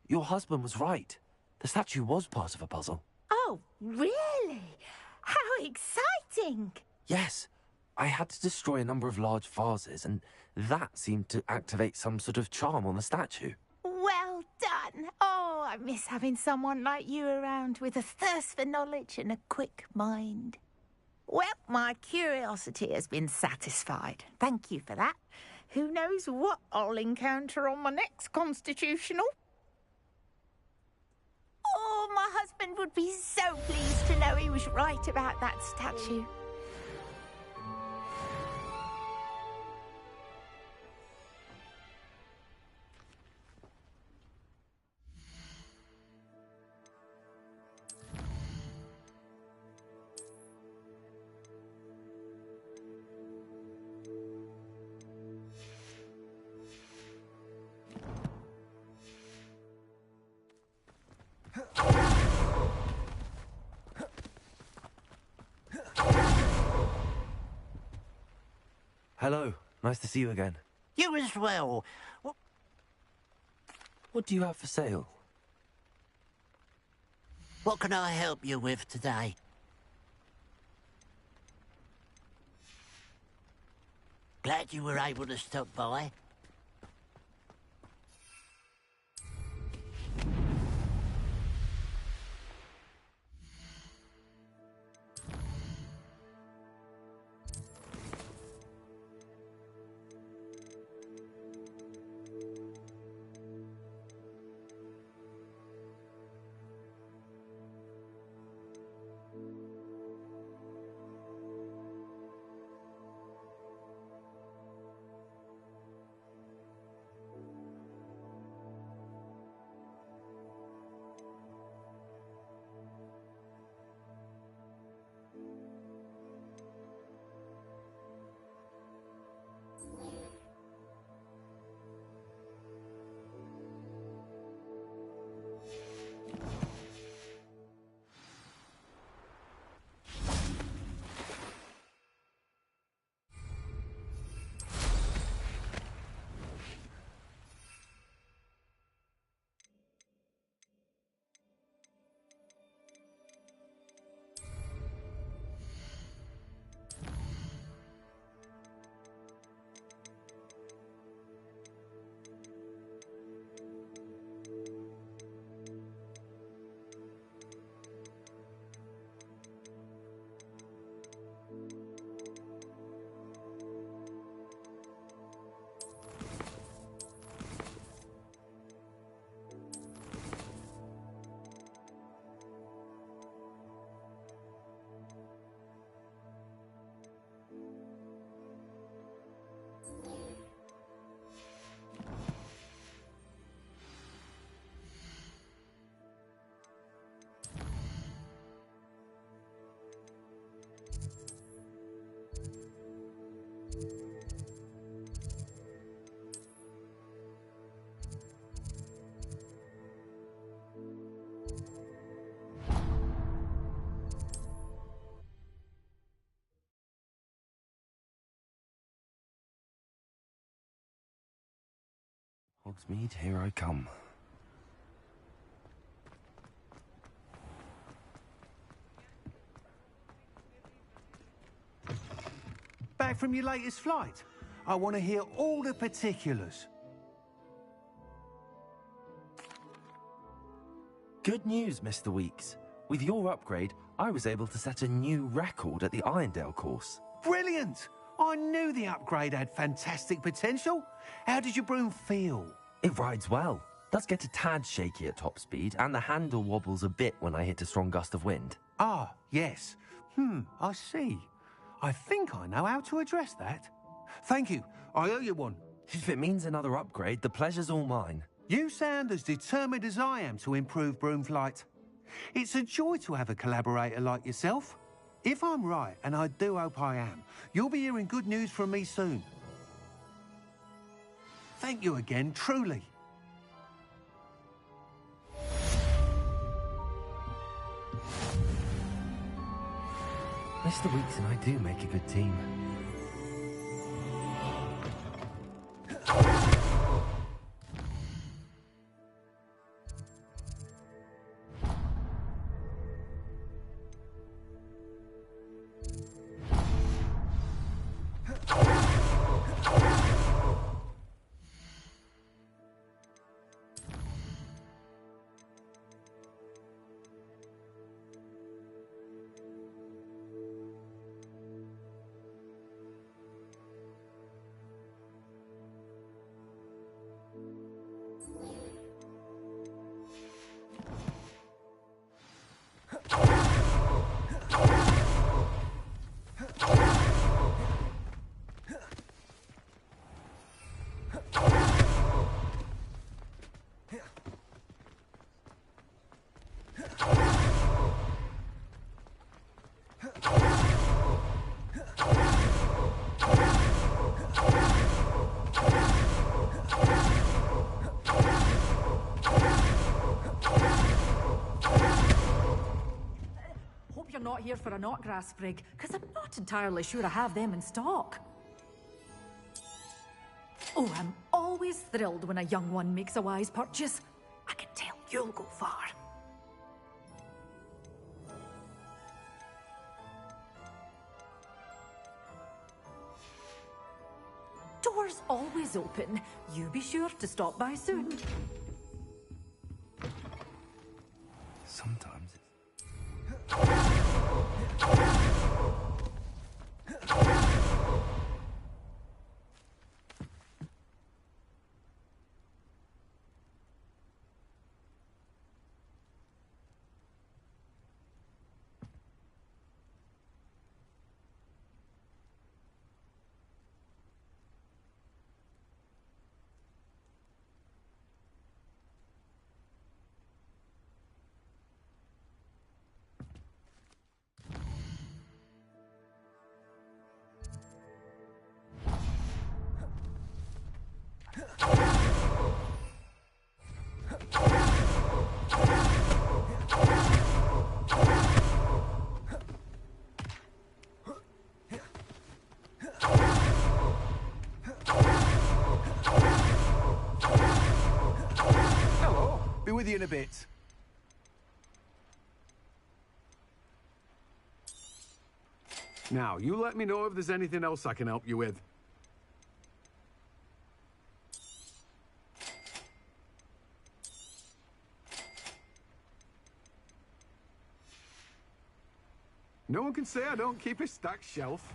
your husband was right. The statue was part of a puzzle. Oh, really? How exciting! Yes, I had to destroy a number of large vases, and that seemed to activate some sort of charm on the statue. Well done. Oh, I miss having someone like you around with a thirst for knowledge and a quick mind. Well, my curiosity has been satisfied. Thank you for that. Who knows what I'll encounter on my next constitutional? Oh, my husband would be so pleased to know he was right about that statue. Hello, nice to see you again. You as well. What do you have for sale? What can I help you with today? Glad you were able to stop by. Hogsmeade, here I come. Back from your latest flight? I want to hear all the particulars. Good news, Mr. Weeks. With your upgrade, I was able to set a new record at the Irondale course. Brilliant! I knew the upgrade had fantastic potential. How did your broom feel? It rides well. Does get a tad shaky at top speed, and the handle wobbles a bit when I hit a strong gust of wind. Ah, yes. I see. I think I know how to address that. Thank you. I owe you one. If it means another upgrade, the pleasure's all mine. You sound as determined as I am to improve broom flight. It's a joy to have a collaborator like yourself. If I'm right, and I do hope I am, you'll be hearing good news from me soon. Thank you again, truly. Mr. Weeks and I do make a good team. Not here for a knotgrass sprig, because I'm not entirely sure I have them in stock. Oh, I'm always thrilled when a young one makes a wise purchase. I can tell you'll go far. Doors always open. You be sure to stop by soon. Sometimes with you in a bit. Now, you let me know if there's anything else I can help you with. No one can say I don't keep a stacked shelf.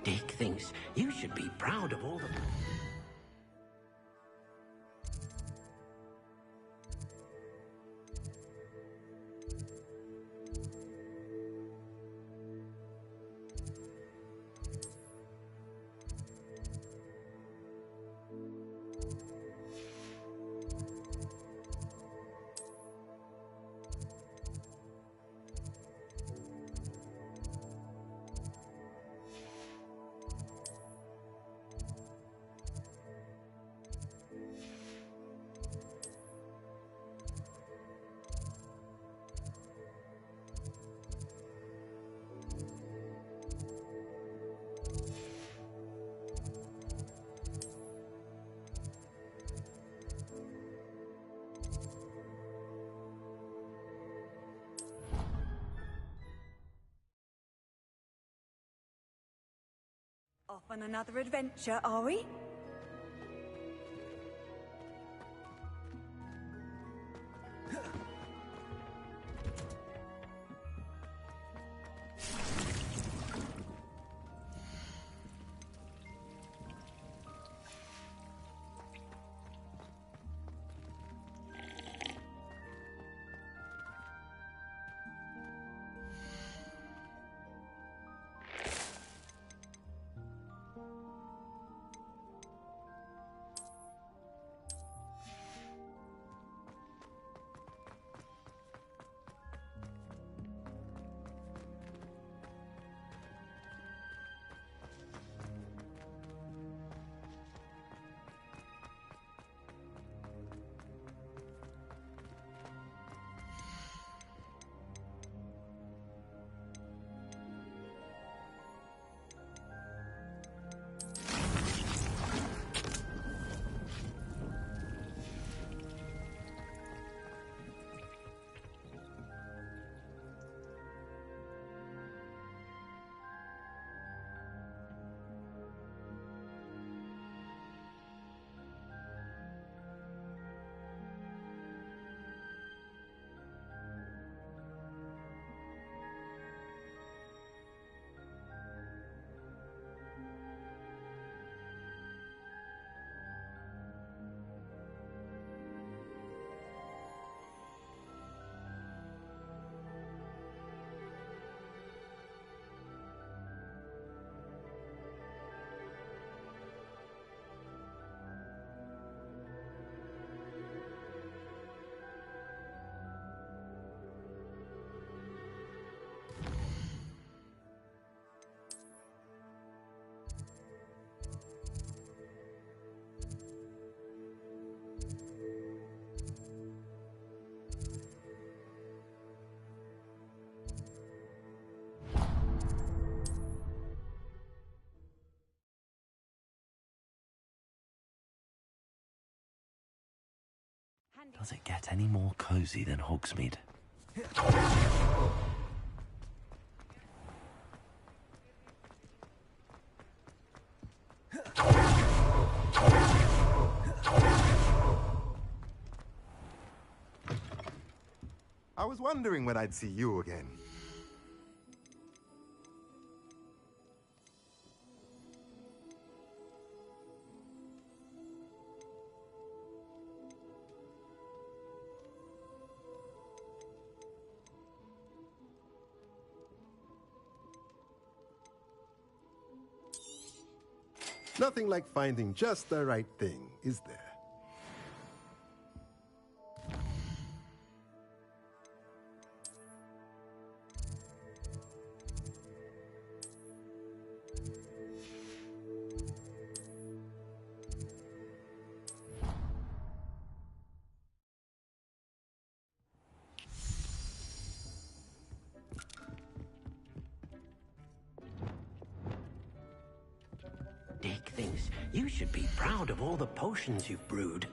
Dick thinks you should be proud of all the... Off on another adventure, are we? Does it get any more cozy than Hogsmeade? I was wondering when I'd see you again. Nothing like finding just the right thing, is there? Dick thinks you should be proud of all the potions you've brewed.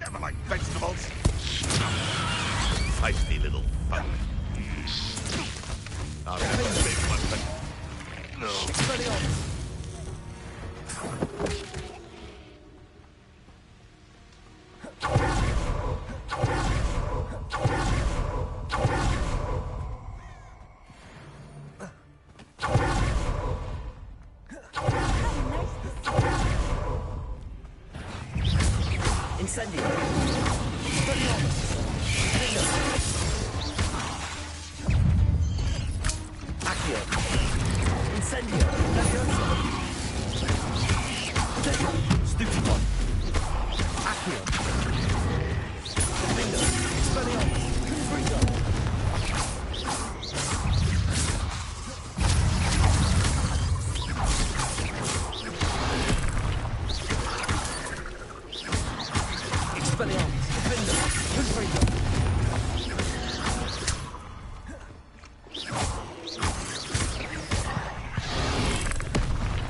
Never like vegetables. Feisty little fuck. I'll have a big one, but no. Incendio. Accio. Incendio. Stupidon. Accio. Bingo.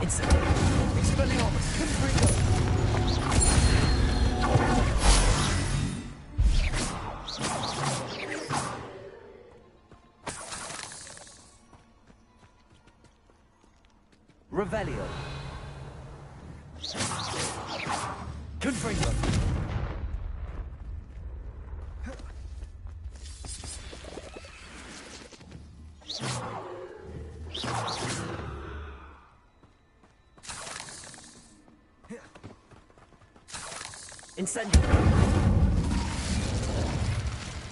Expelliarmus. Confringo. Revelio. Confringo. Incendio.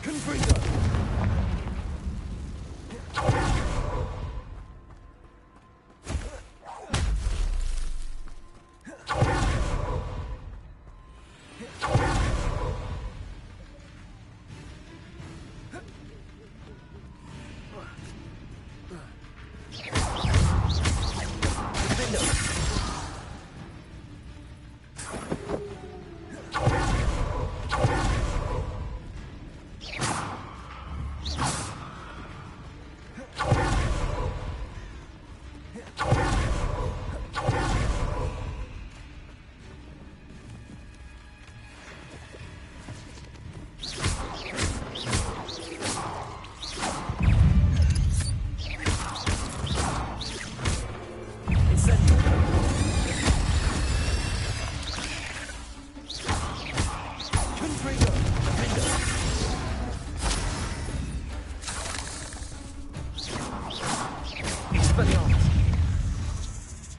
Confringo.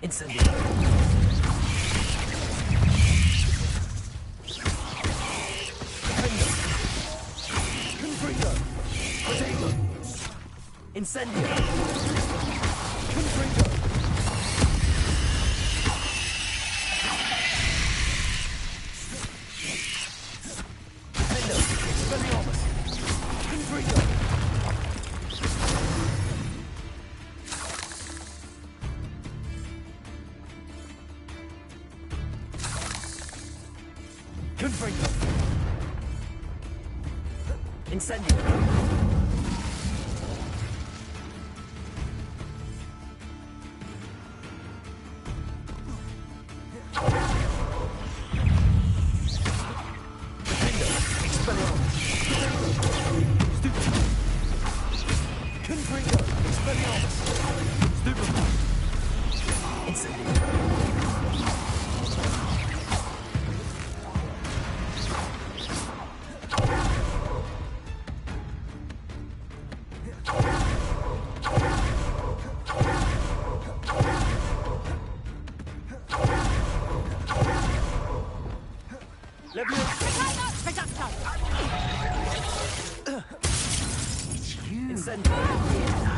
Incendio. Confringo. Potato. Incendio. Confringo. Expelliarmus. Confringo. Confringo. Incendio.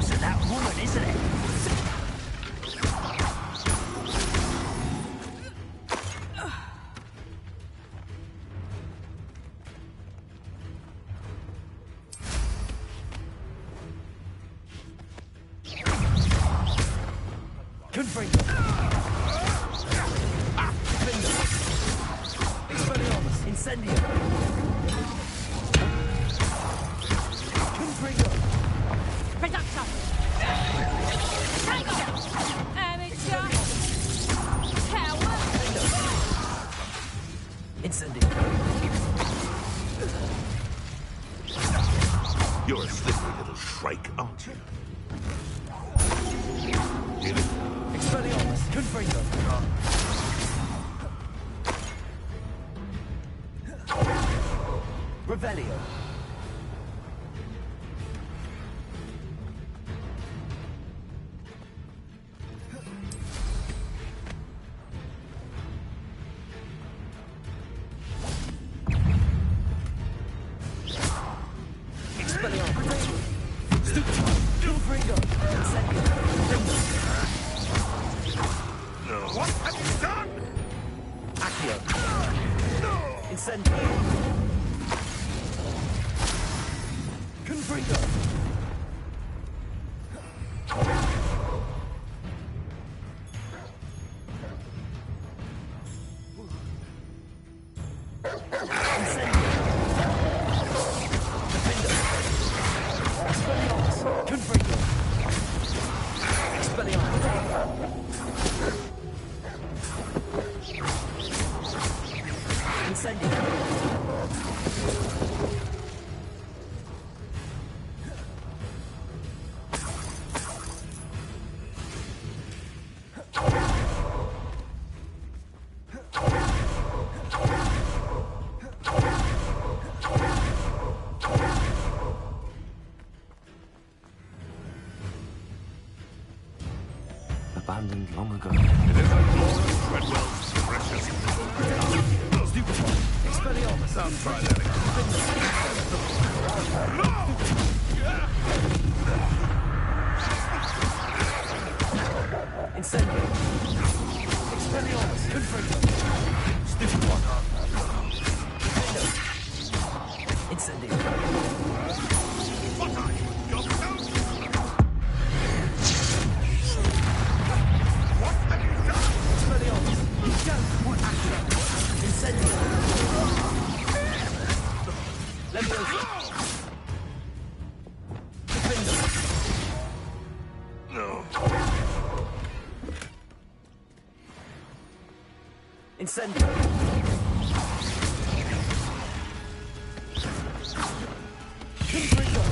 So that woman, isn't it? Confringo. Expelliarmus. Incendio. Confringo. Reductor! Tiger! Amateur! Coward! Incendio. You're a slippery little shrike, aren't you? Get it? Expelliarmus. Confringo. Revelio. What have you done? Accio. Incendio. Confringo. Abandoned long ago. It isn't Lord Treadwell's precious little Stupid one. Expelliarmus. I'll try that again. Incendio. Expelliarmus. Confringo. Stupid one. Incendio. What are you, your ghost? What have you done? Expelliarmus. What action? Incendio. Leviosa. Confringo. No. Incendio. Confringo.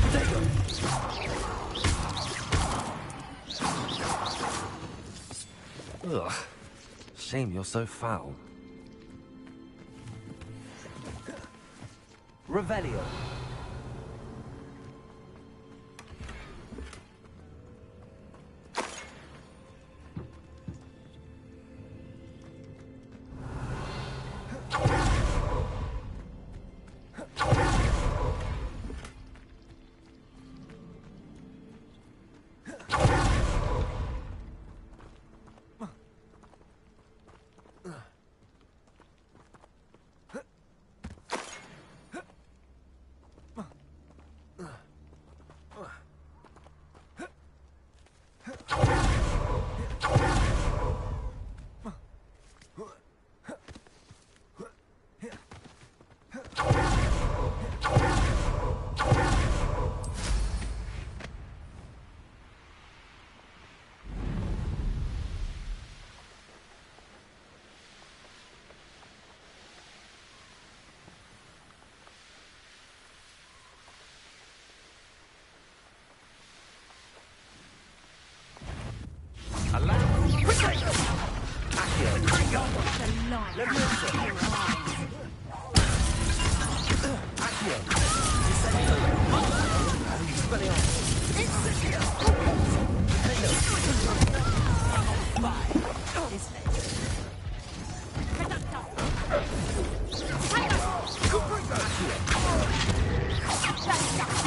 Potato. Ugh. Shame you're so foul. Revelio.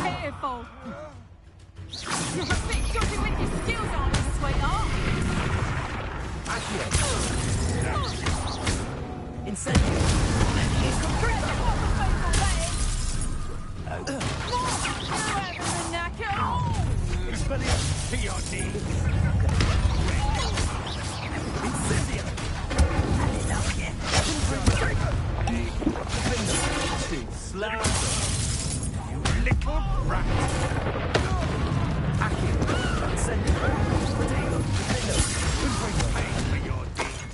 Careful. You're a bit jumpy with your skills, aren't you, sweetheart? Incendio. Expelliarmus to your knees. Incendio. Too slow. You little rat. Pay for your deed.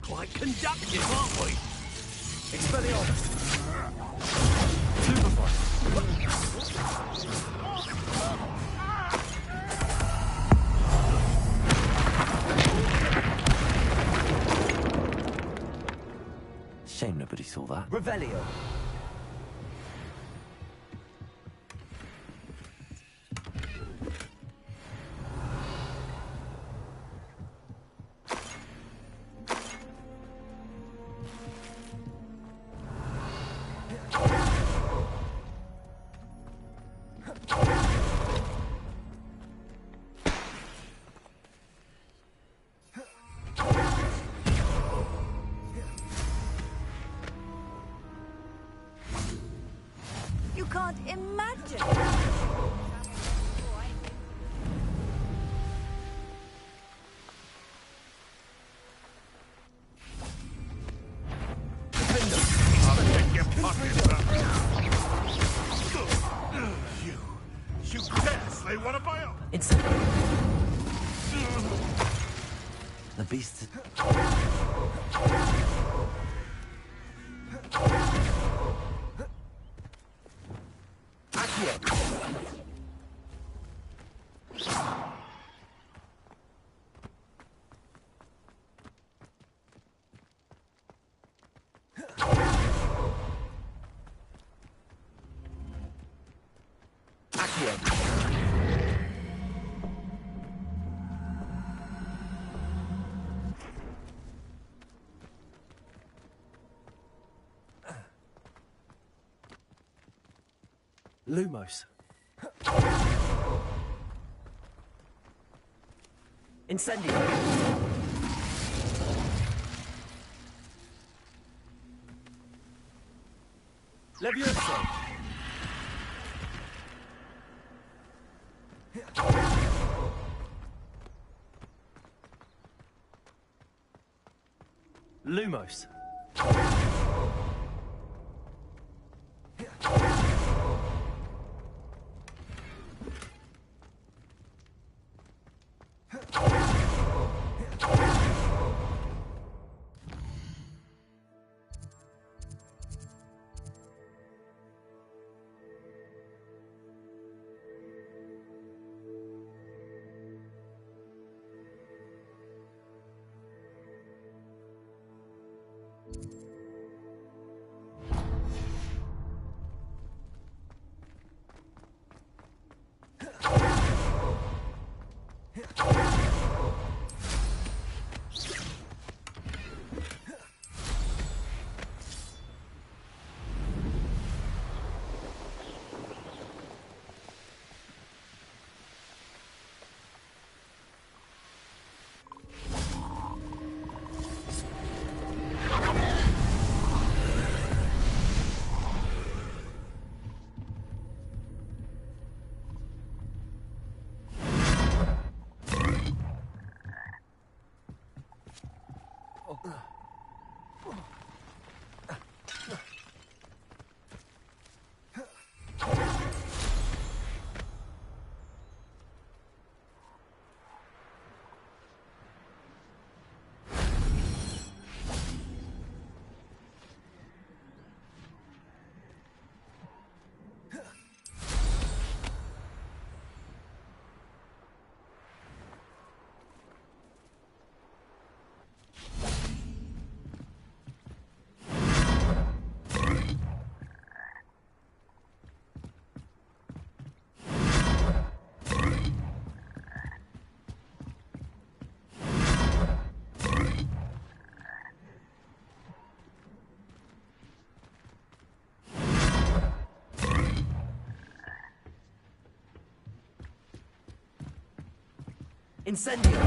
Quite conductive, aren't we? Expelliarmus. Superfly. Shame nobody saw that. Revelio. You can't imagine. You dare slay one of my own! The beast. Lumos. Incendio. Levioso. Lumos. Incendio!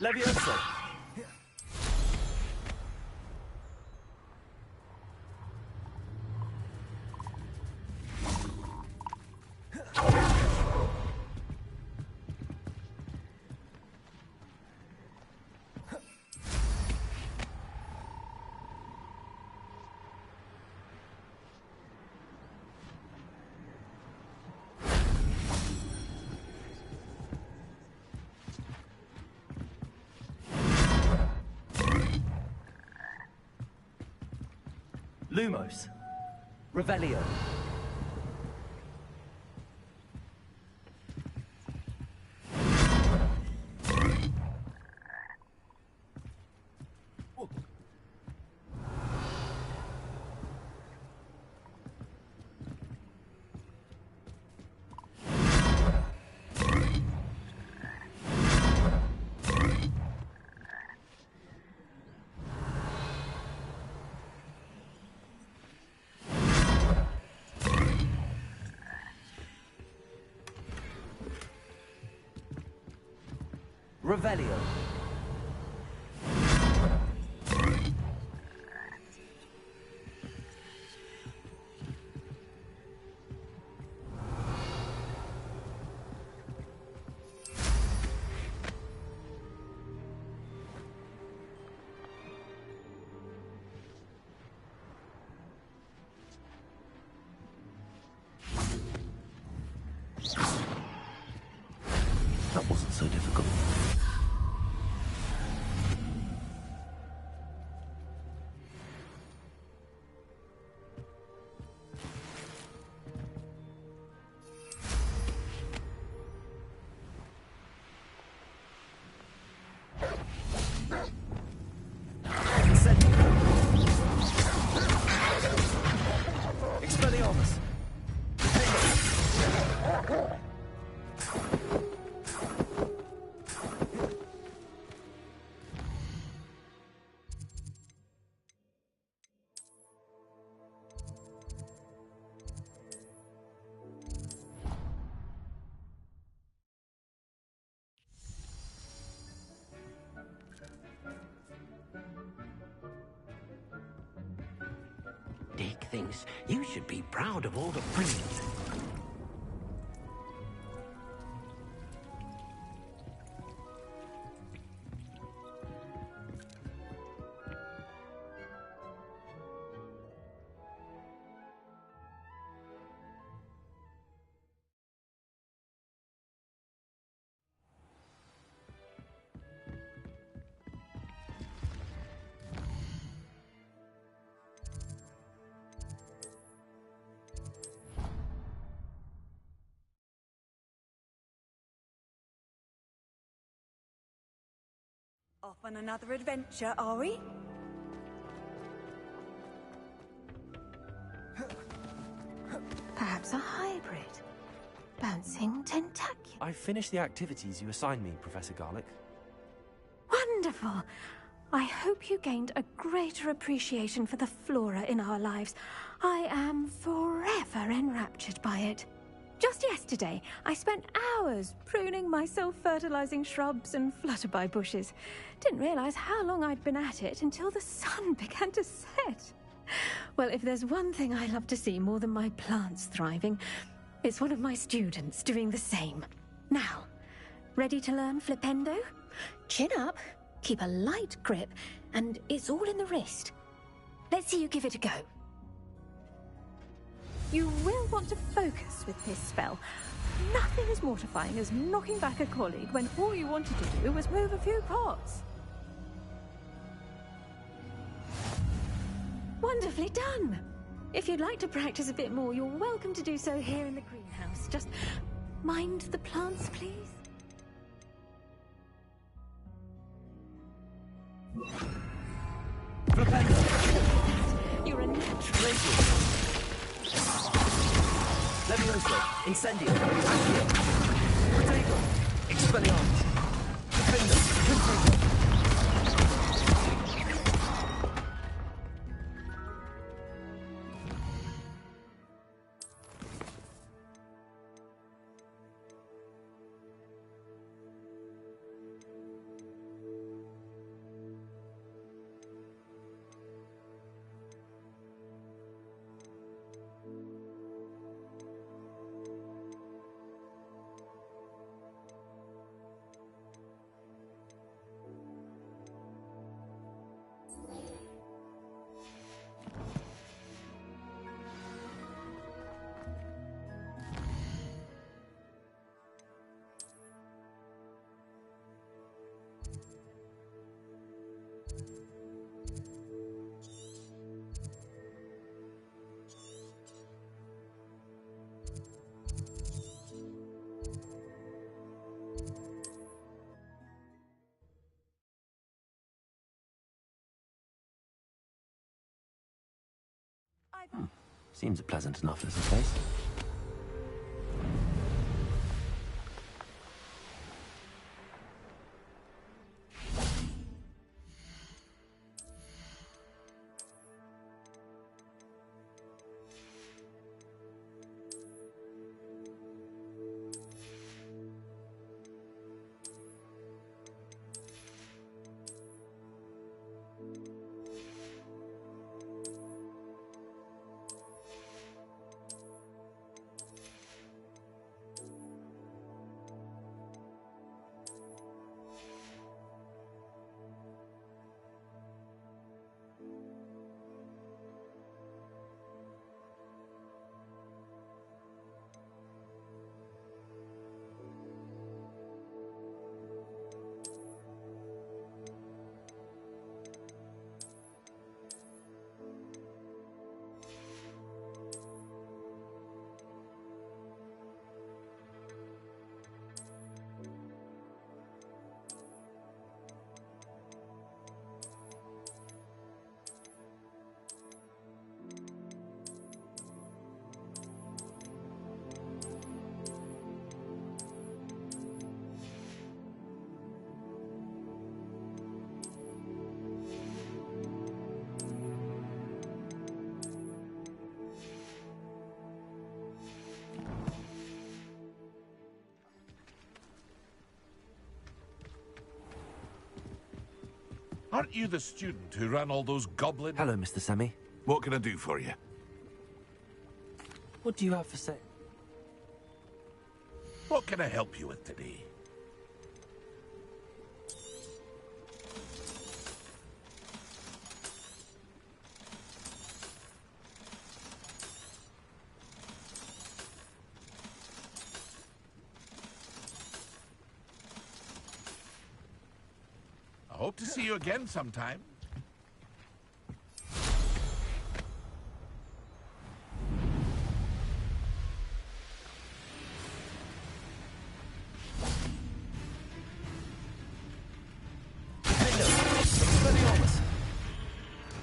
Levioso! Lumos. Revelio. Revelio. That wasn't so difficult. Expelliarmus! Dick thinks you should be proud of all the freedom. Off on another adventure, are we? Perhaps a hybrid. Bouncing tentacular. I've finished the activities you assigned me, Professor Garlick. Wonderful! I hope you gained a greater appreciation for the flora in our lives. I am forever enraptured by it. Just yesterday, I spent hours pruning my self-fertilizing shrubs and flutterby bushes. Didn't realize how long I'd been at it until the sun began to set. Well, if there's one thing I love to see more than my plants thriving, it's one of my students doing the same. Now, ready to learn Flipendo? Chin up, keep a light grip, and it's all in the wrist. Let's see you give it a go. You will want to focus with this spell. Nothing as mortifying as knocking back a colleague when all you wanted to do was move a few pots. Wonderfully done! If you'd like to practice a bit more, you're welcome to do so here in the greenhouse. Just mind the plants, please. You're a natural. Furioso! Incendio! Accio! Protego! Expelliarmus! Defender! Contagion! Seems a pleasant enough little place. Aren't you the student who ran all those goblin... Hello, Mr. Semi. What can I do for you? What do you have for sale? What can I help you with today? I hope to see you again sometime.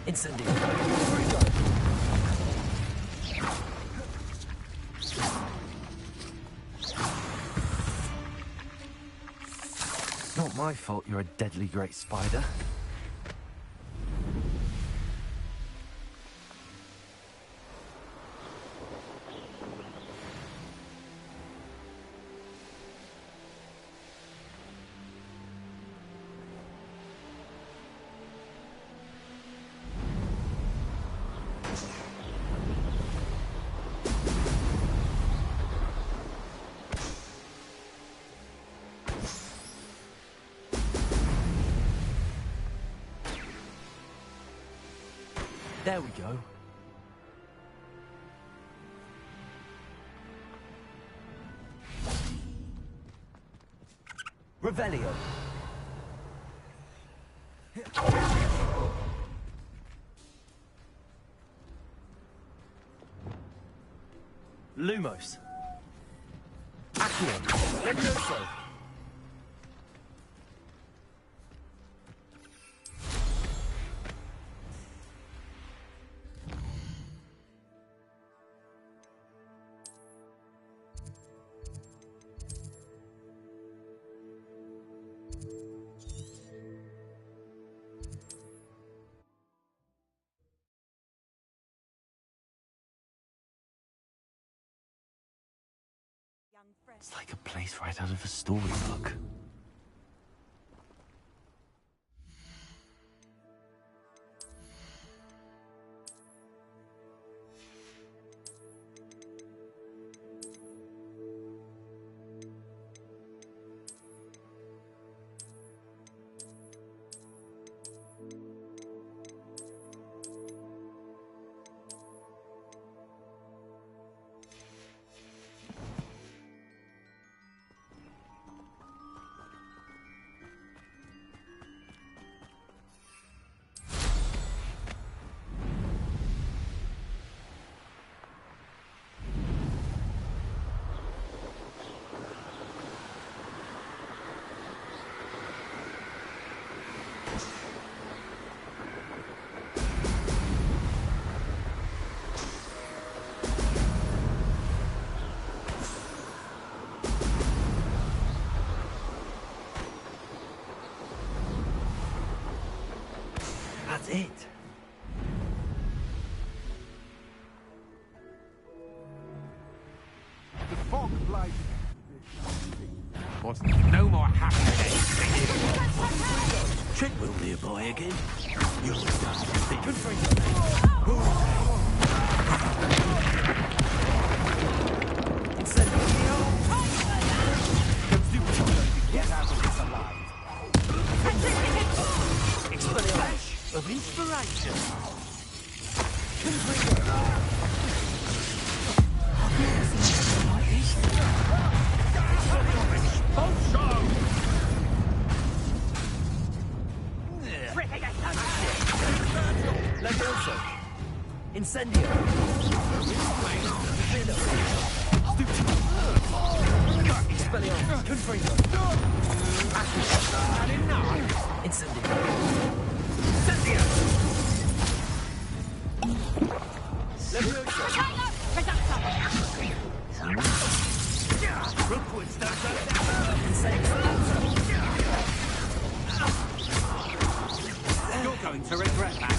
Incendio. It's not my fault you're a deadly great spider. There we go. Revelio. Lumos. Accio. Levioso. It's like a place right out of a storybook. That's it. The fog blighted. Was no more happy days. Treadwell nearby again. You're done. Good friend. Get out of this alive. Flash of inspiration. Levioso. Incendio. Expelliarmus. Confringo. Incendio. You're going to regret that.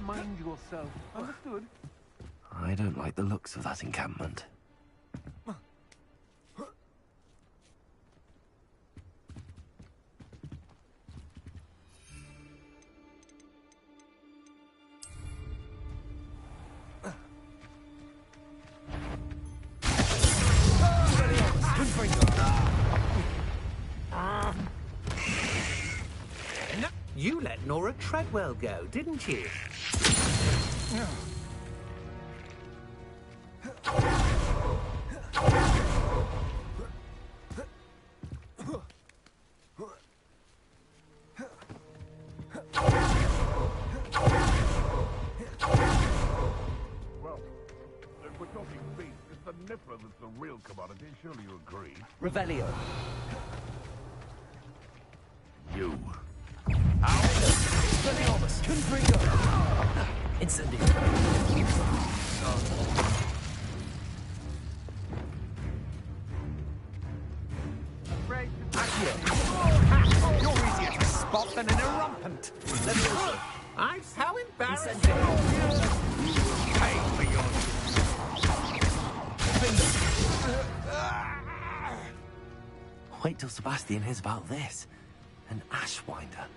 Mind yourself. Understood? I don't like the looks of that encampment. You let Nora Treadwell go, didn't you? Well, if we're talking beef, it's the Niffler that's the real commodity. Surely you agree. Revelio. You. Expelliarmus. Confringo. Incendio. You're easier to spot than an irrumpant. I'm so embarrassed. Pay for your... Wait till Sebastian hears about this. An ashwinder.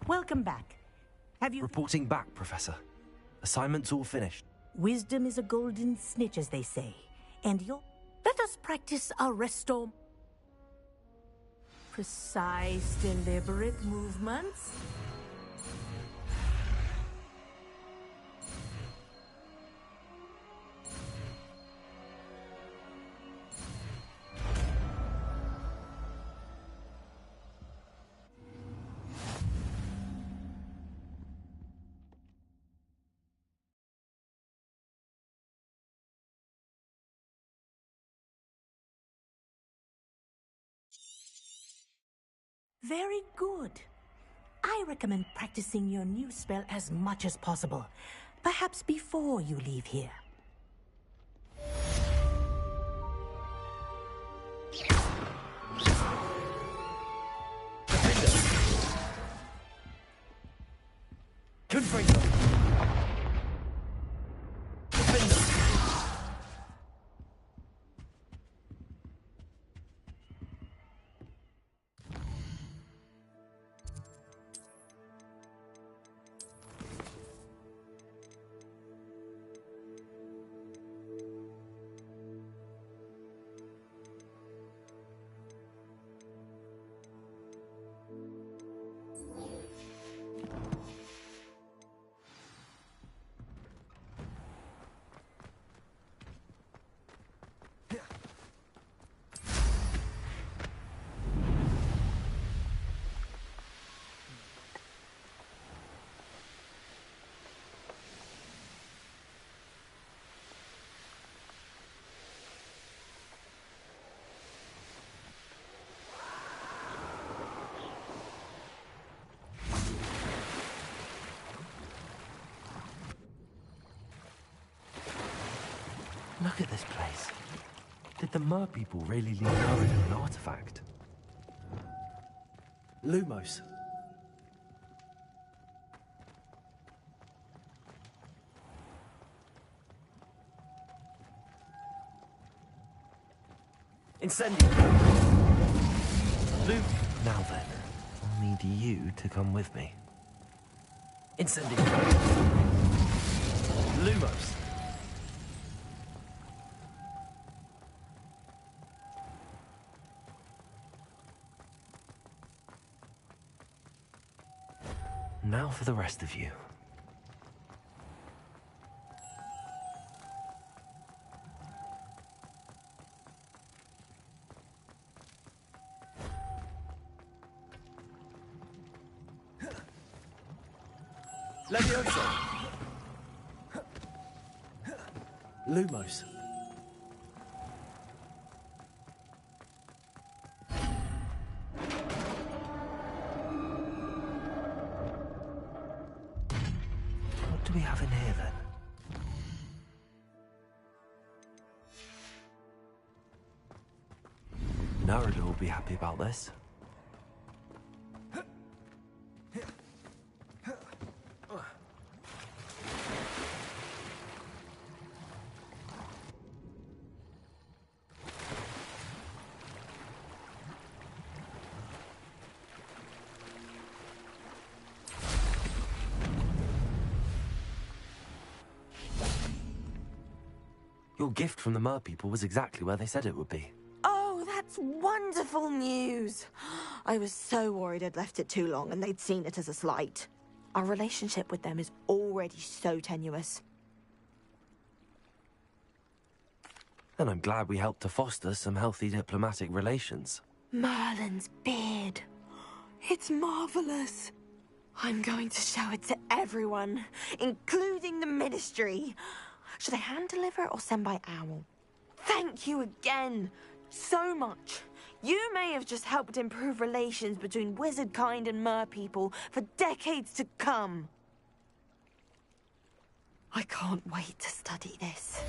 Welcome back. Have you... Reporting back, Professor. Assignment's all finished. Wisdom is a golden snitch, as they say. And let us practice our resto... Precise, deliberate movements. Very good. I recommend practicing your new spell as much as possible. Perhaps before you leave here. Confringo! Look at this place. Did the Mer people really leave behind an artifact? Lumos. Incendio! Lum. Now then, I'll need you to come with me. Incendio! Lumos! Now for the rest of you. Levioso! Lumos. What do we have in here, then? Narada will be happy about this. Your gift from the Mer people was exactly where they said it would be. Oh, that's wonderful news. I was so worried I'd left it too long and they'd seen it as a slight. Our relationship with them is already so tenuous. And I'm glad we helped to foster some healthy diplomatic relations. Merlin's beard. It's marvelous. I'm going to show it to everyone, including the Ministry. Should I hand deliver or send by owl? Thank you again, so much. You may have just helped improve relations between wizard kind and mer people for decades to come. I can't wait to study this.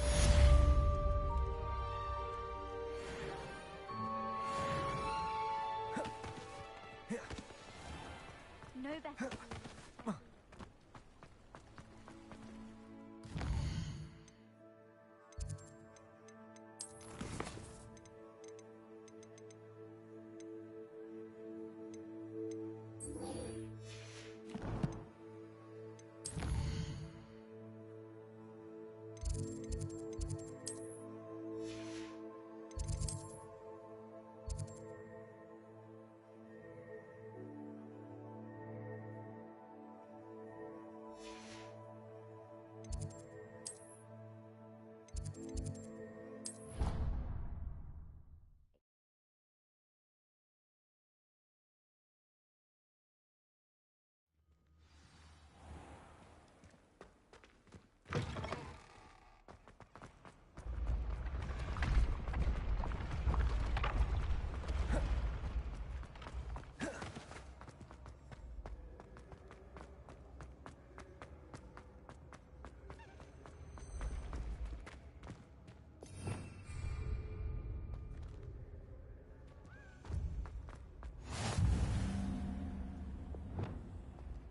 No better.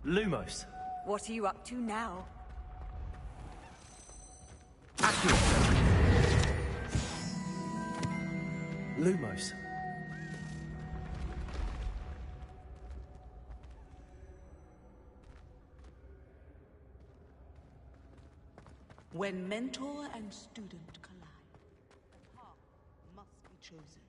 Lumos. What are you up to now? Lumos. When mentor and student collide, a path must be chosen.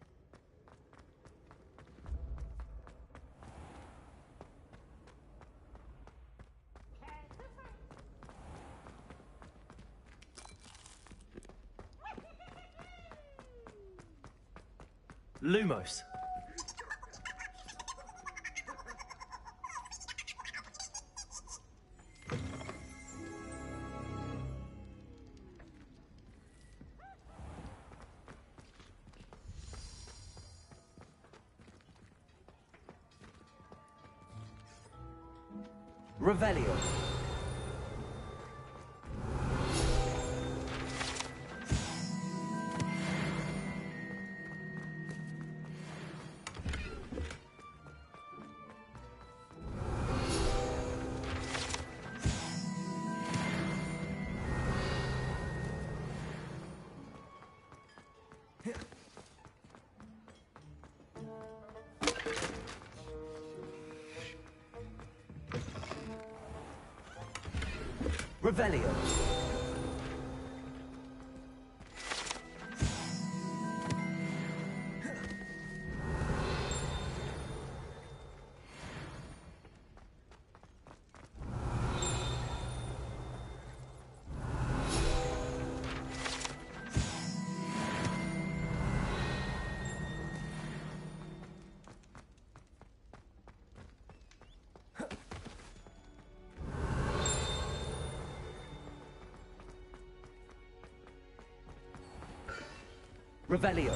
Lumos. Revelio. Revelio. Revelio.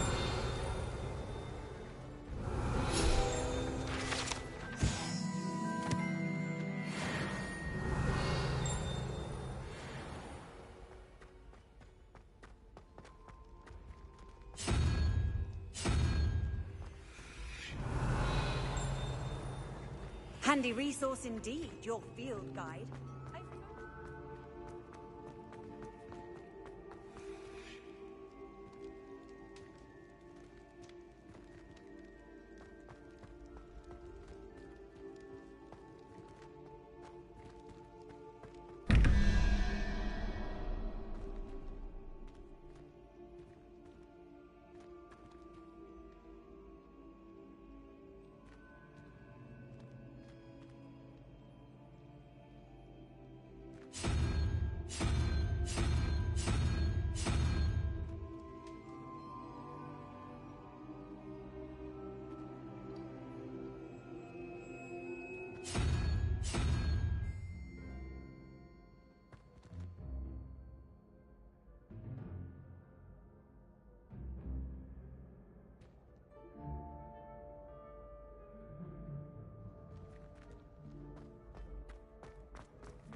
Handy resource indeed, your field guide.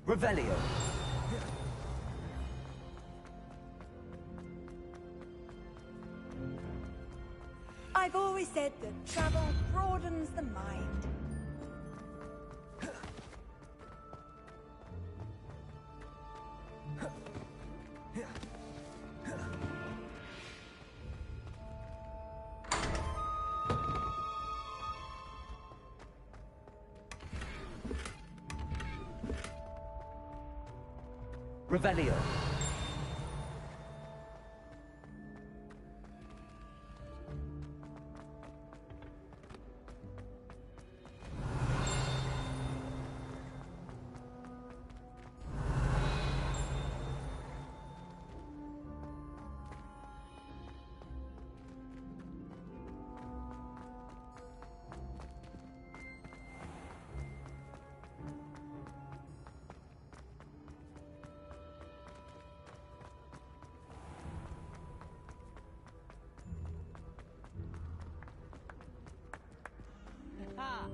Revelio. I've always said that travel broadens the mind. Revelio.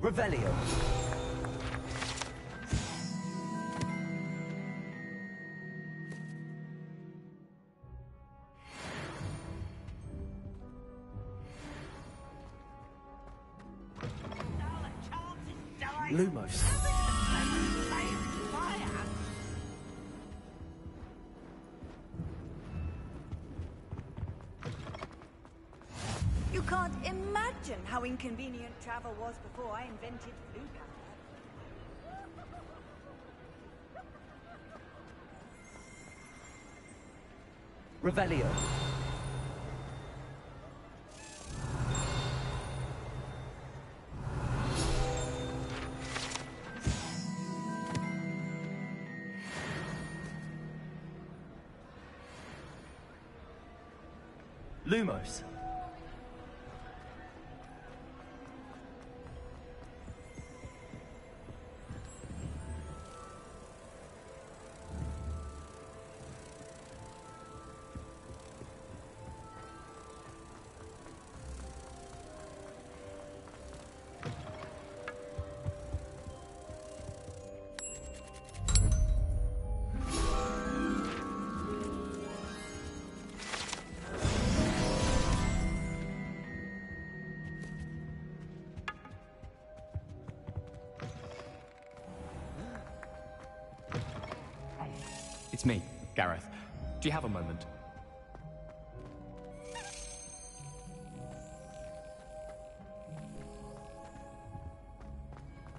Revelio. Lumos. You can't imagine how inconvenient travel was before I invented blue powder. Revelio. Lumos. It's me, Gareth. Do you have a moment?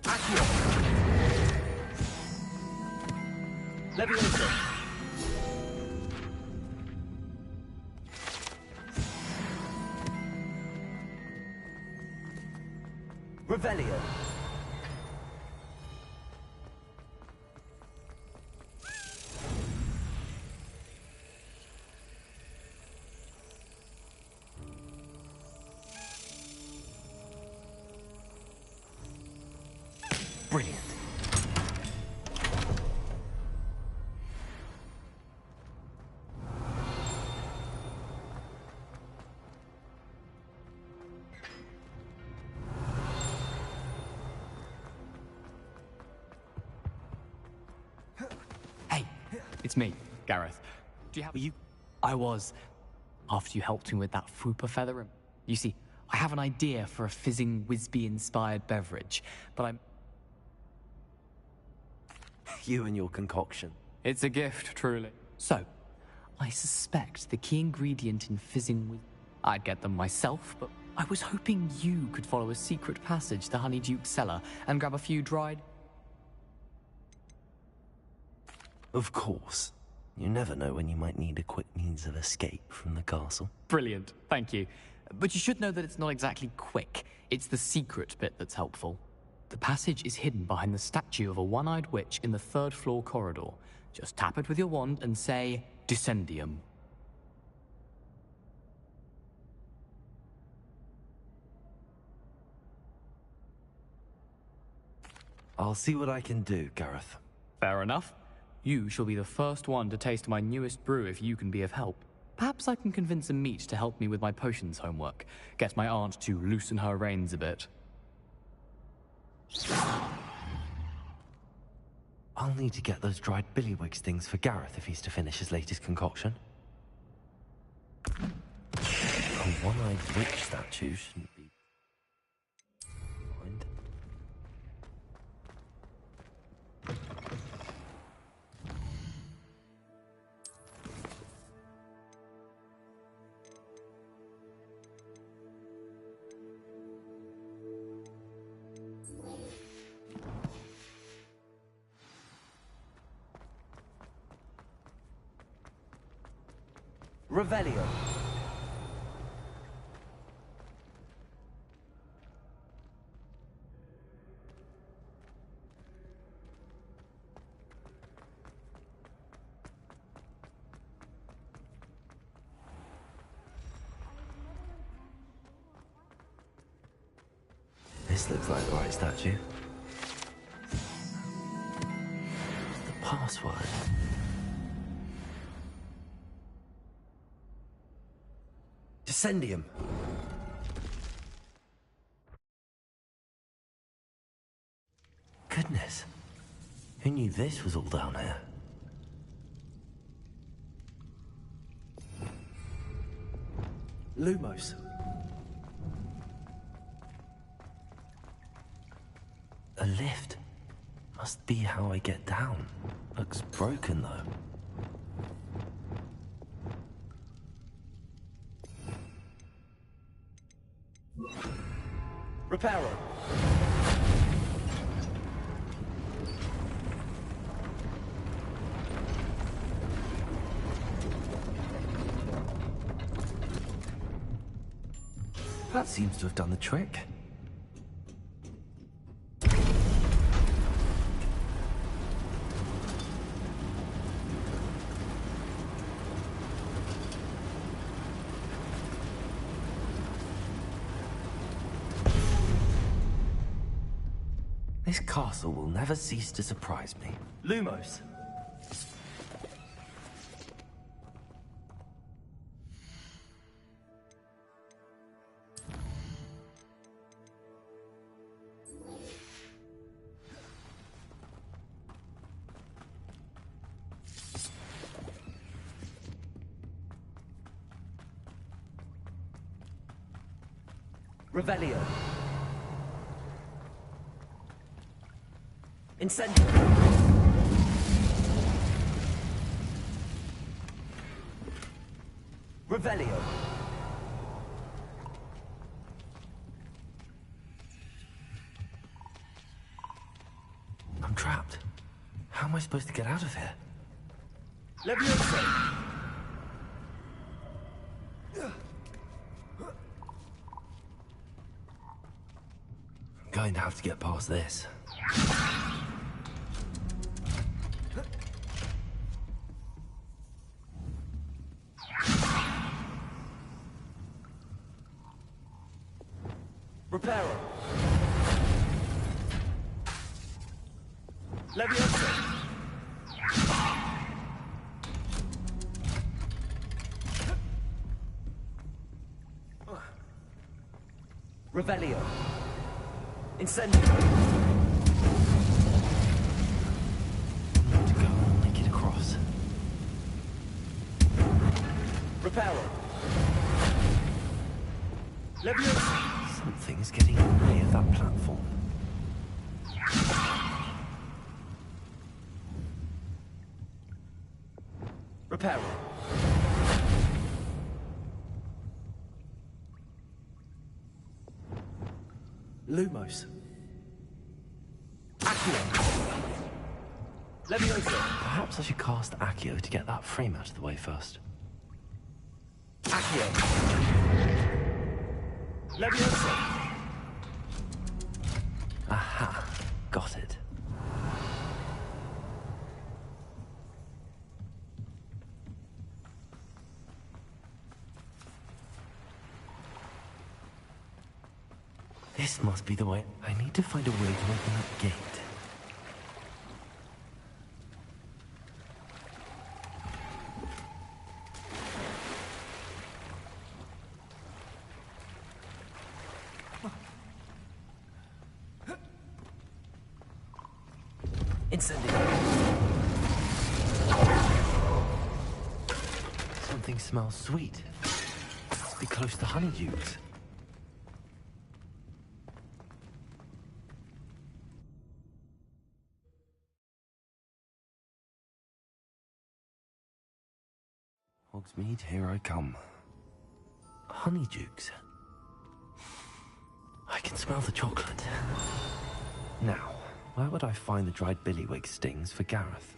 Accio. Levioso. Revelio. Brilliant. It's me, Gareth. Do you have... You... I was. After you helped me with that Fupa feather. You see, I have an idea for a fizzing Wisby-inspired beverage, but I'm... You and your concoction. It's a gift, truly. So, I suspect the key ingredient in fizzing I'd get them myself, but I was hoping you could follow a secret passage to Honeyduke's cellar and grab a few dried... Of course. You never know when you might need a quick means of escape from the castle. Brilliant, thank you. But you should know that it's not exactly quick. It's the secret bit that's helpful. The passage is hidden behind the statue of a one-eyed witch in the third-floor corridor. Just tap it with your wand and say, Descendium. I'll see what I can do, Gareth. Fair enough. You shall be the first one to taste my newest brew if you can be of help. Perhaps I can convince a meat to help me with my potions homework. Get my aunt to loosen her reins a bit. I'll need to get those dried billywigs things for Gareth if he's to finish his latest concoction. A one-eyed witch statue shouldn't be... Mind. Revelio. This looks like the right statue. The password. Descendium. Goodness. Who knew this was all down here? Lumos. A lift. Must be how I get down. Looks broken, though. Reparo. That seems to have done the trick. This castle will never cease to surprise me. Lumos. Revelio. Incendio. Revelio. I'm trapped. How am I supposed to get out of here? Leviosa. I'm going to have to get past this. Reparo. Leviosa. Revelio. Incendio. Need to go and make it across. Reparo. Leviosa. Something's getting in the way of that platform. Reparo. Lumos. Accio. Leviosa. Perhaps I should cast Accio to get that frame out of the way first. Accio. Leviosa. Aha, got it. This must be the way. I need to find a way to open that gate. Something smells sweet. Must be close to honeydews. Hogsmeade, here I come. Honeydukes. I can smell the chocolate. Now, where would I find the dried billywig stings for Gareth?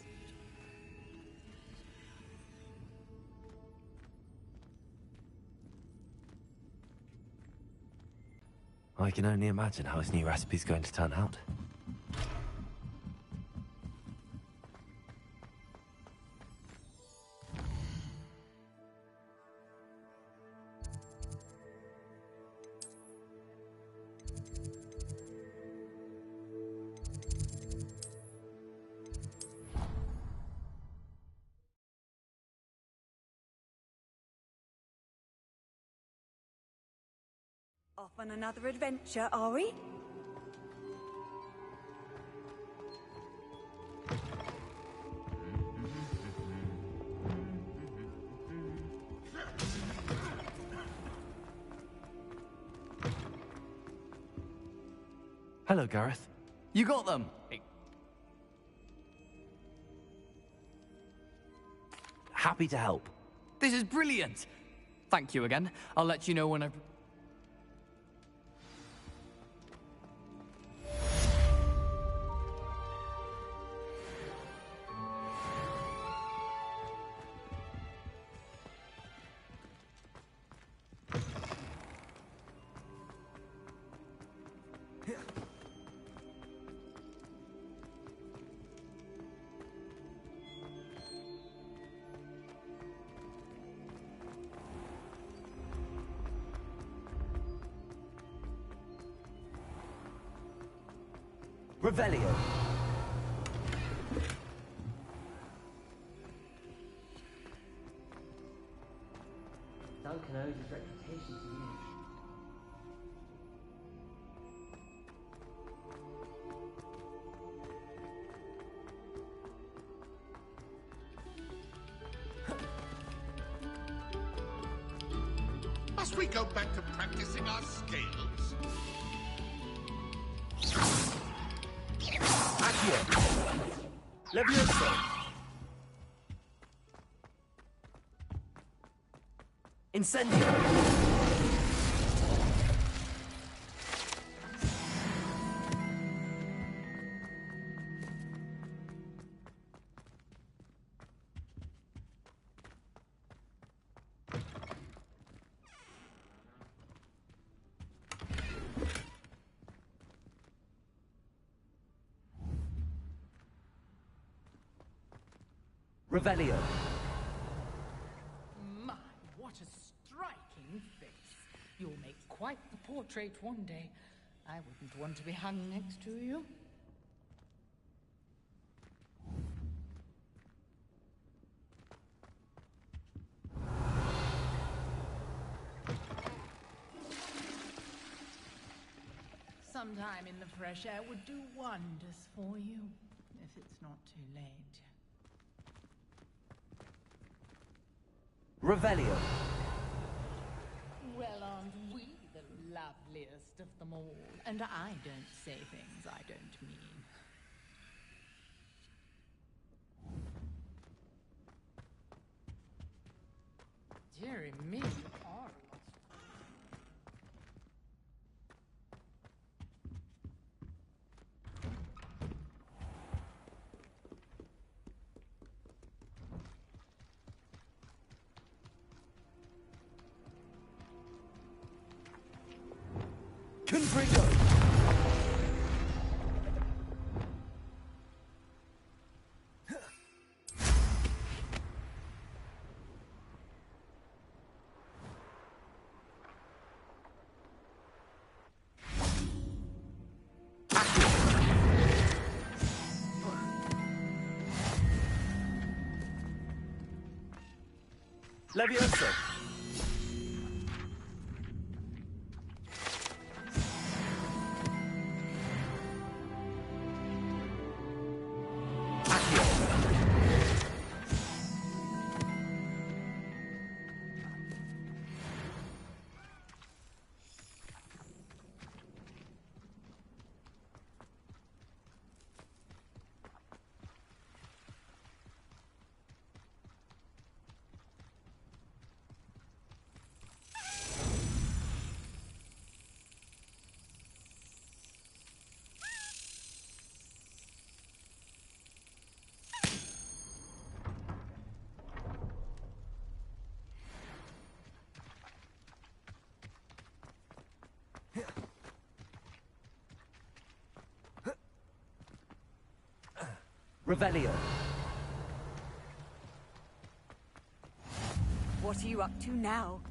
I can only imagine how his new recipe's going to turn out. Off on another adventure, are we? Hello, Gareth. You got them! Happy to help. This is brilliant! Thank you again. I'll let you know when I've... Revelio. Duncan owes his reputation to you. Must we go back to practicing our scales? Accio. Leviosa. Incendio. Revelio. My, what a striking face. You'll make quite the portrait one day. I wouldn't want to be hung next to you. Sometime in the fresh air would do wonders for you, if it's not too late. Revelio. jolliest of them all, and I don't say things I don't mean. Dear me, you are lost. Confringo! Levioso! Revelio. What are you up to now?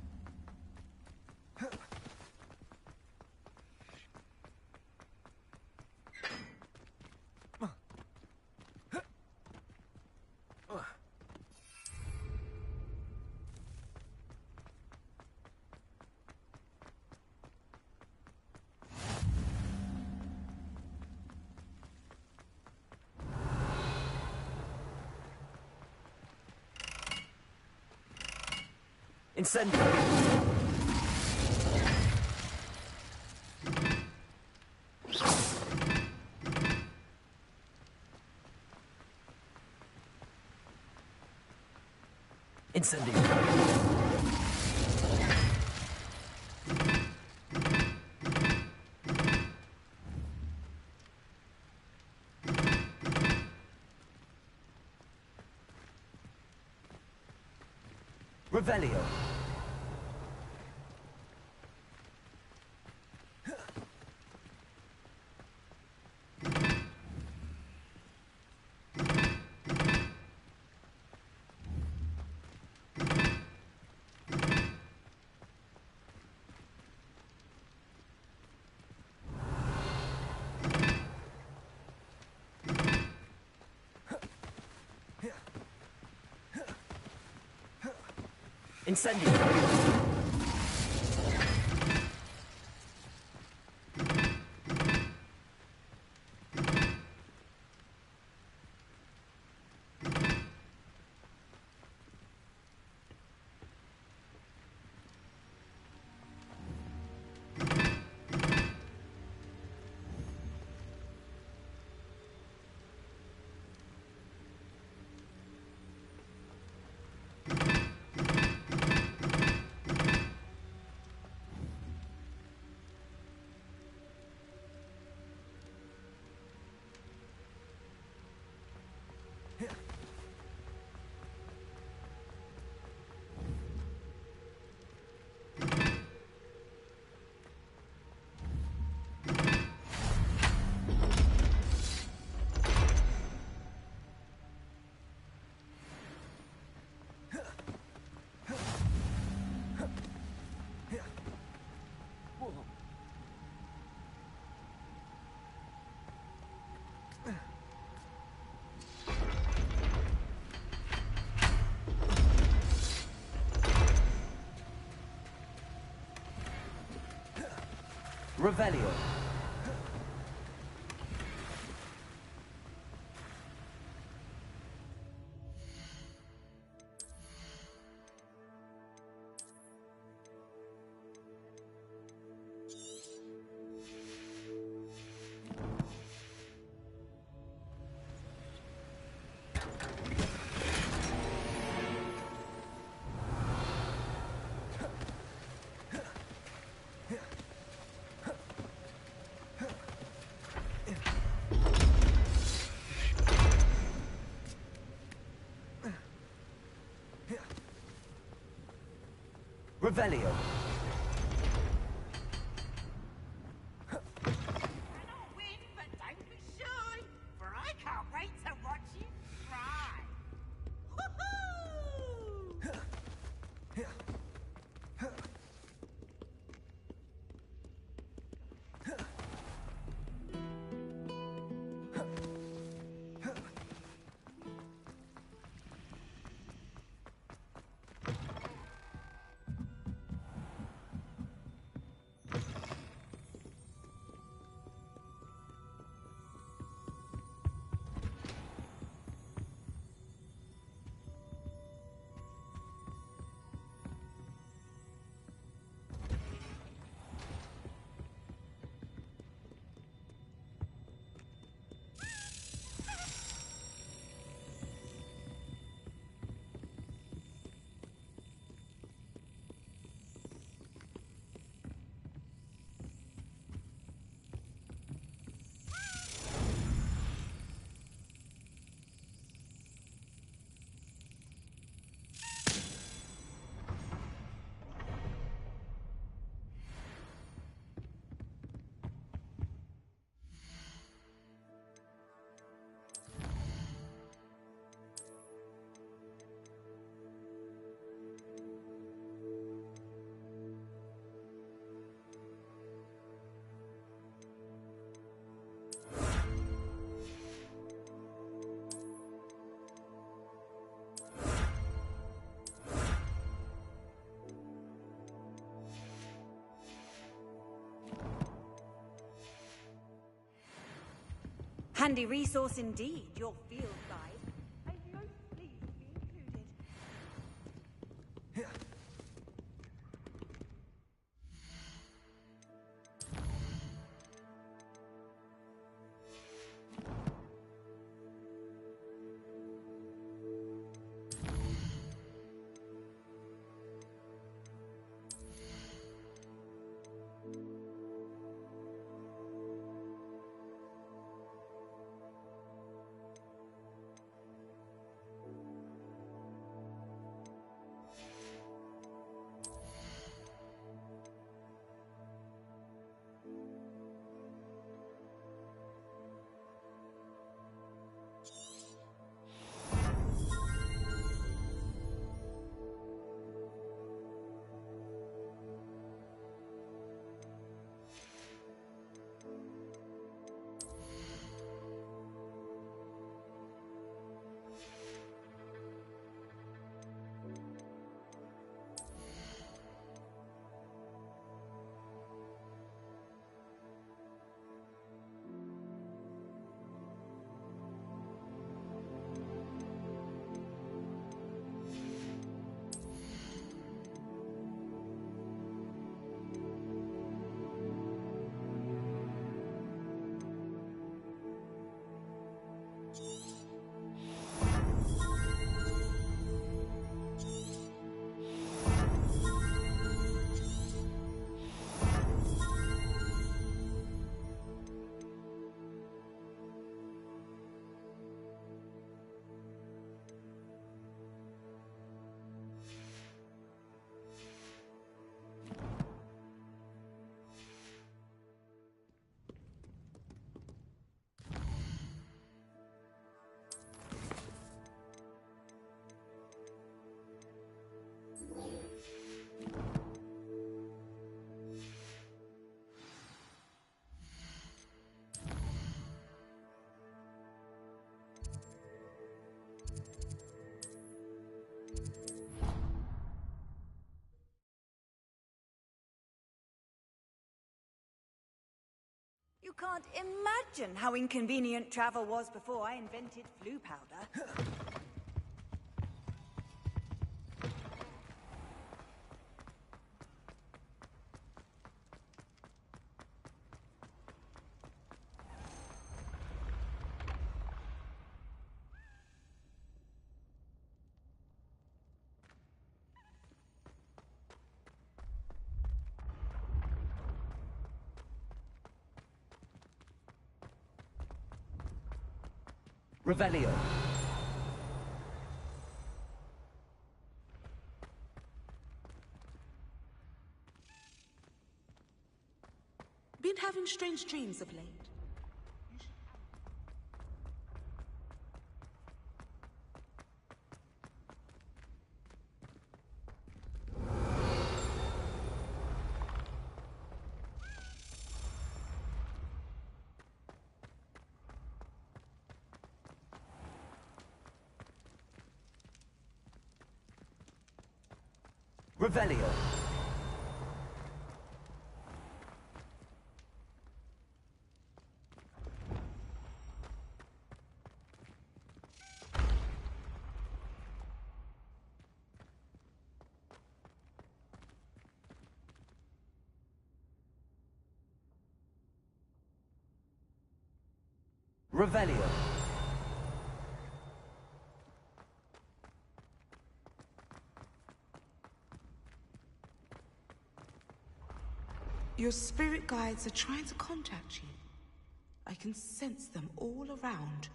Incendio! Incendio! Revelio! Incendio! Revelio. Revelio. Win, but don't be shy, for I can't wait to watch you try. Woohoo! Handy resource indeed, your field guide. I'd most pleased to be included. You can't imagine how inconvenient travel was before I invented flu powder. Revelio. having strange dreams of late? Revelio. Revelio. Your spirit guides are trying to contact you. I can sense them all around.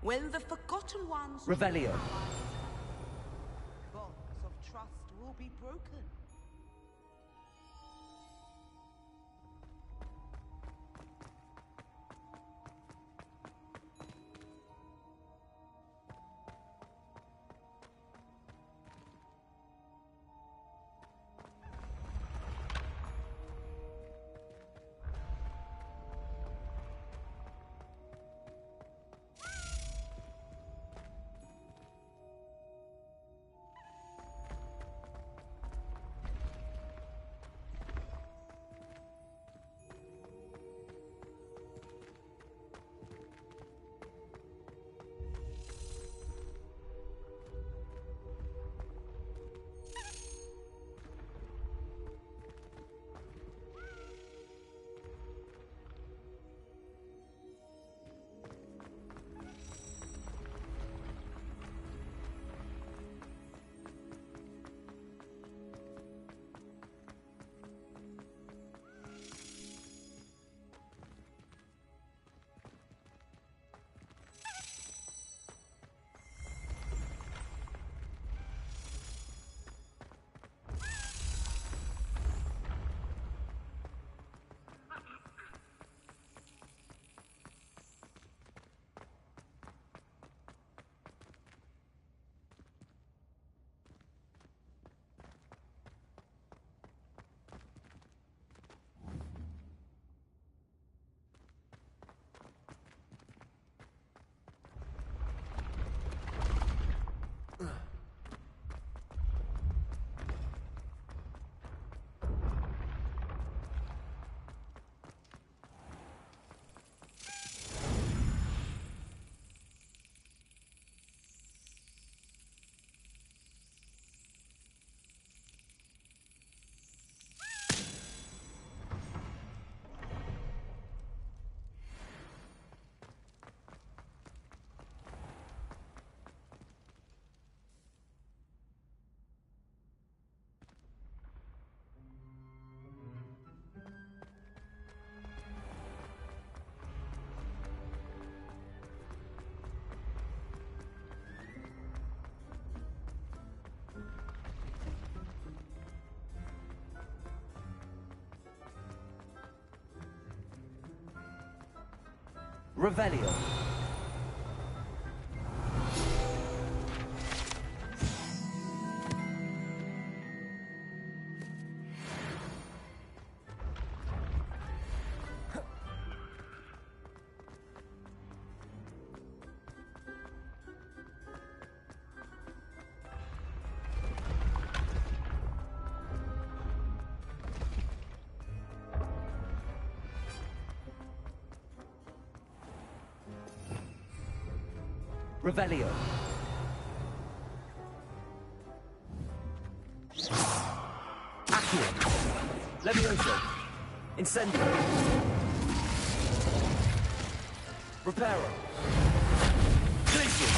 When the Forgotten Ones... Revelio. Bonds of trust will be broken. Revelio. Revelio. Accio. Levioso. Incendio. Reparo. Glacius.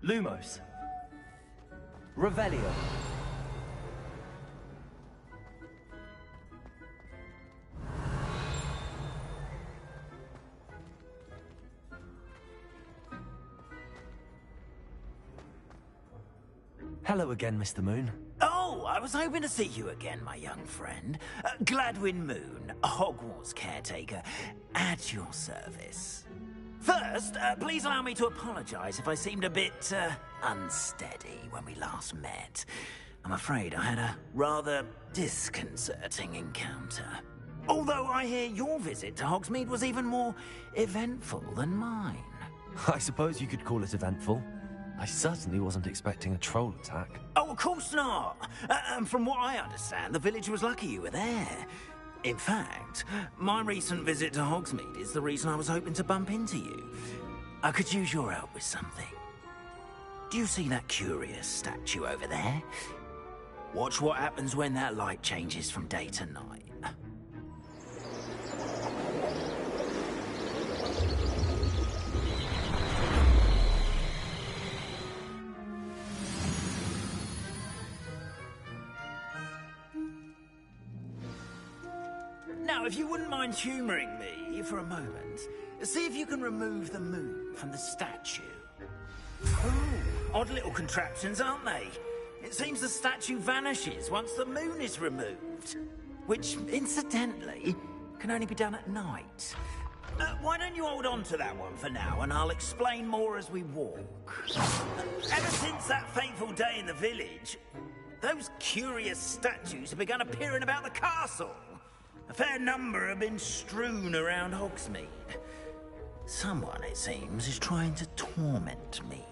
Lumos. Revelio. Hello again, Mr. Moon. Oh, I was hoping to see you again, my young friend. Gladwin Moon, Hogwarts caretaker, at your service. First, please allow me to apologize if I seemed a bit unsteady when we last met. I'm afraid I had a rather disconcerting encounter. Although I hear your visit to Hogsmeade was even more eventful than mine. I suppose you could call it eventful. I certainly wasn't expecting a troll attack. Oh, of course not. And from what I understand, the village was lucky you were there. In fact, my recent visit to Hogsmeade is the reason I was hoping to bump into you. I could use your help with something. Do you see that curious statue over there? Watch what happens when that light changes from day to night. Now, if you wouldn't mind humouring me for a moment, see if you can remove the moon from the statue. Ooh, odd little contraptions, aren't they? It seems the statue vanishes once the moon is removed. Which, incidentally, can only be done at night. Why don't you hold on to that one for now, and I'll explain more as we walk. Ever since that fateful day in the village, those curious statues have begun appearing about the castle. A fair number have been strewn around Hogsmeade. Someone, it seems, is trying to torment me.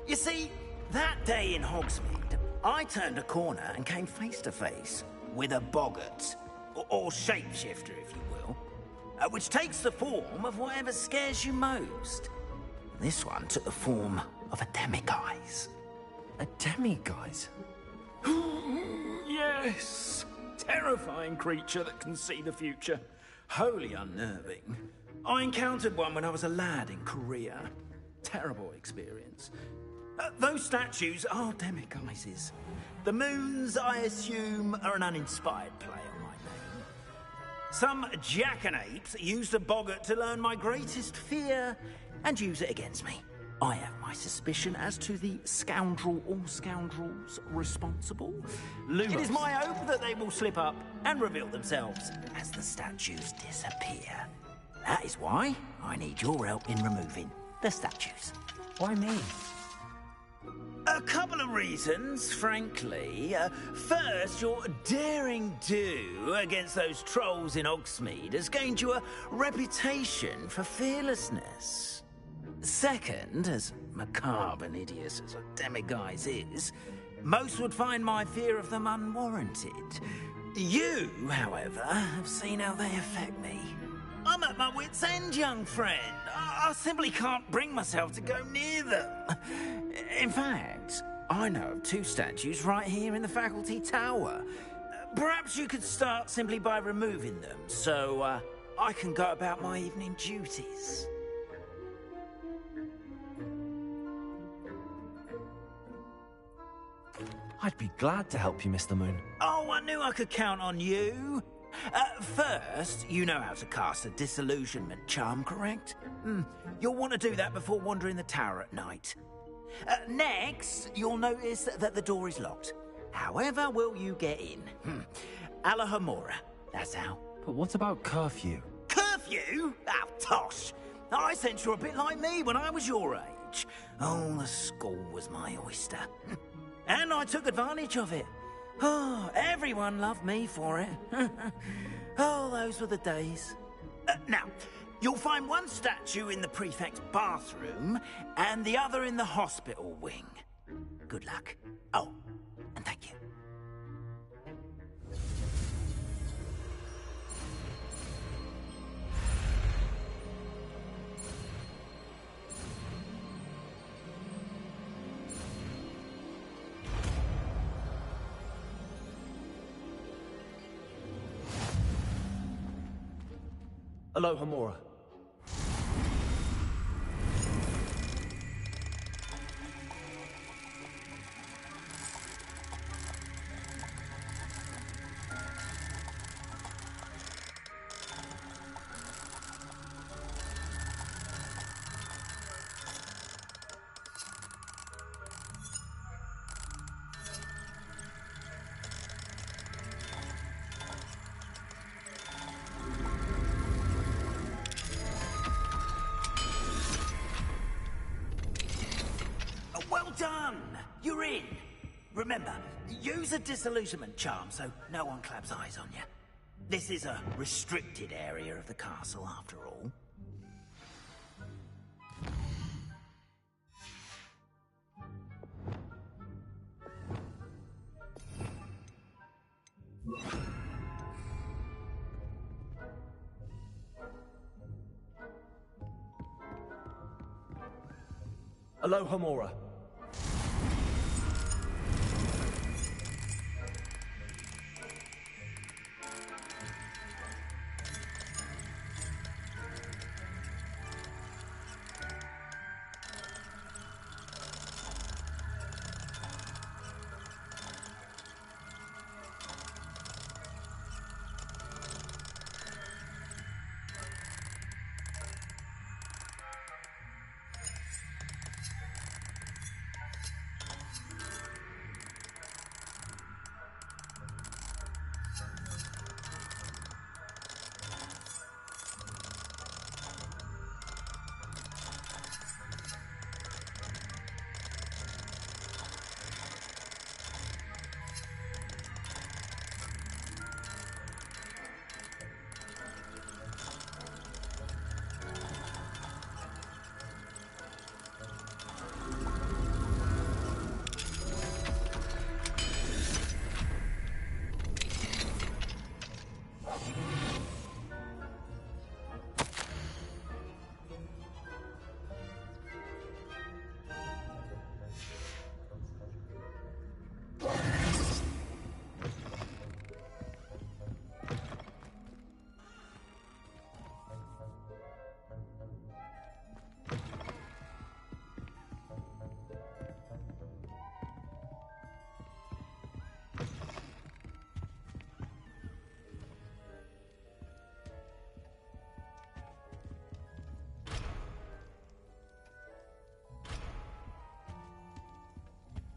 You see, that day in Hogsmeade, I turned a corner and came face to face with a boggart, or shapeshifter, if you will, which takes the form of whatever scares you most. This one took the form of a demiguise. A demiguise? Yes! Terrifying creature that can see the future. Wholly unnerving. I encountered one when I was a lad in Korea. Terrible experience. Those statues are demiguises. The moons, I assume, are an uninspired play on my name. Some jackanapes used a boggart to learn my greatest fear and use it against me. I have my suspicion as to the scoundrel or scoundrels responsible. Lumos. It is my hope that they will slip up and reveal themselves as the statues disappear. That is why I need your help in removing the statues. Why me? A couple of reasons, frankly. First, your daring do against those trolls in Hogsmeade has gained you a reputation for fearlessness. Second, as macabre and hideous as a demiguise is, most would find my fear of them unwarranted. You, however, have seen how they affect me. I'm at my wit's end, young friend. I simply can't bring myself to go near them. In fact, I know of two statues right here in the faculty tower. Perhaps you could start simply by removing them, so I can go about my evening duties. I'd be glad to help you, Mr. Moon. Oh, I knew I could count on you. First, you know how to cast a disillusionment charm, correct? You'll want to do that before wandering the tower at night. Next, you'll notice that the door is locked. However will you get in? Alahomora, that's how. But what about curfew? Curfew? Oh, tosh. I sense you're a bit like me when I was your age. Oh, the school was my oyster. And I took advantage of it. Oh, everyone loved me for it. Oh, those were the days. Now, you'll find one statue in the prefect's bathroom and the other in the hospital wing. Good luck. Oh, and thank you. Alohomora. in. Remember, use a disillusionment charm so no one claps eyes on you. This is a restricted area of the castle, after all. Aloha Mora.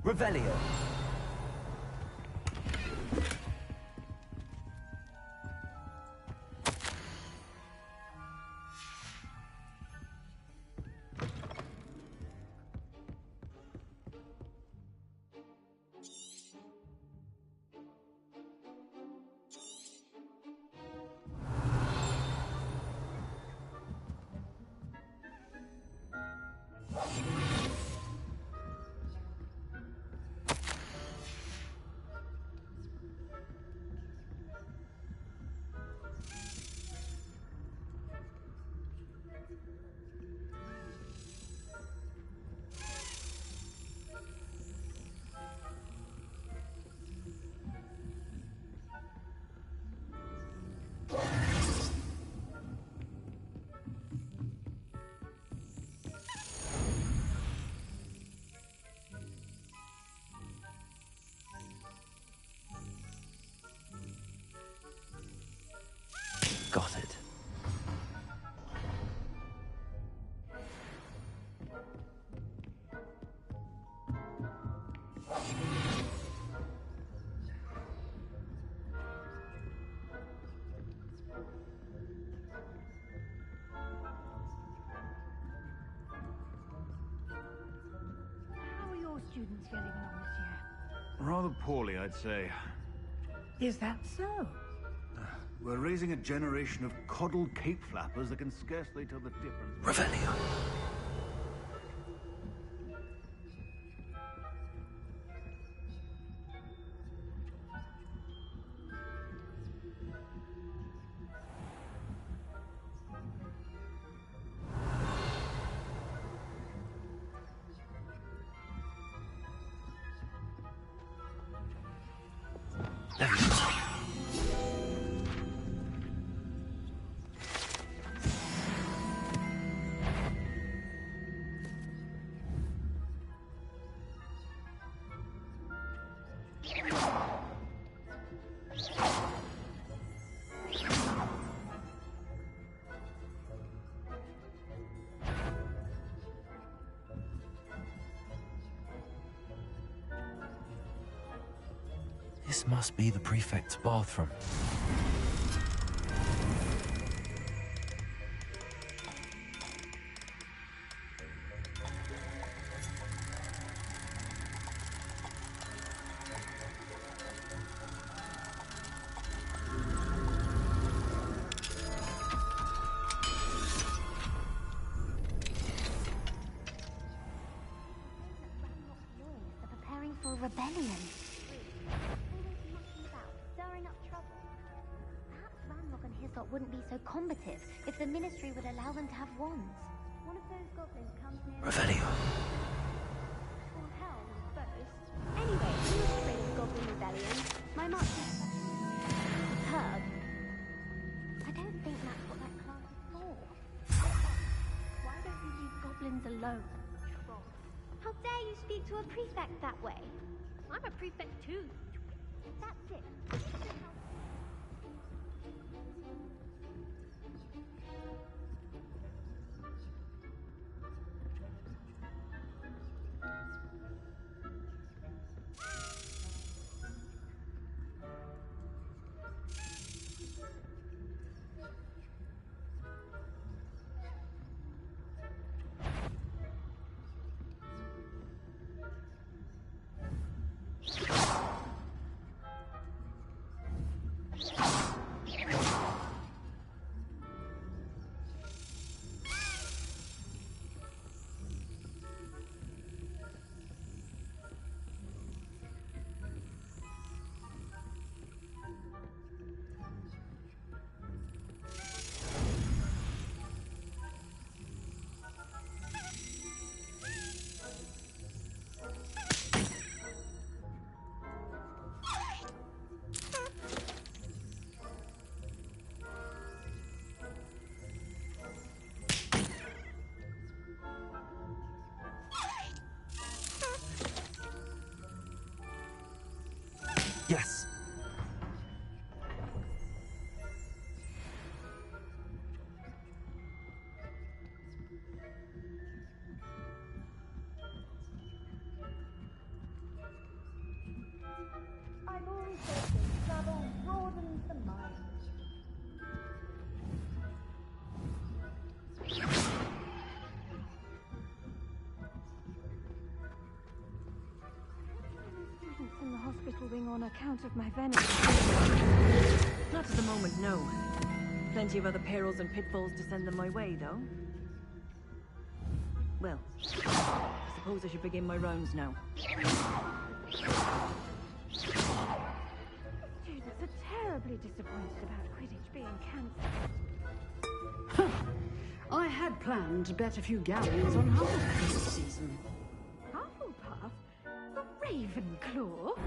Revelio. Got it. How are your students getting on this year? Rather poorly, I'd say. Is that so? We're raising a generation of coddled cape flappers that can scarcely tell the difference. Revelio. This must be the prefect's bathroom. rebellion. Always mucking about, stirring up trouble. Perhaps Ranrock and Hislop wouldn't be so combative if the Ministry would allow them to have wands. One of those goblins comes near... Revelio. Or hell first. Anyway, who was afraid of Goblin Rebellion? My master... Herb. I don't think that's what that class is for. Why don't you leave goblins alone? How dare you speak to a prefect that way? I'm a prefect too. That's it. Yes. I've always said that travel broadens the mind. Students in the hospital wing on account of my venom. Not at the moment, no. Plenty of other perils and pitfalls to send them my way, though. Well, I suppose I should begin my rounds now. Students are terribly disappointed about Quidditch being cancelled. I had planned to bet a few galleons on Hufflepuff this season. Hufflepuff? The Ravenclaw?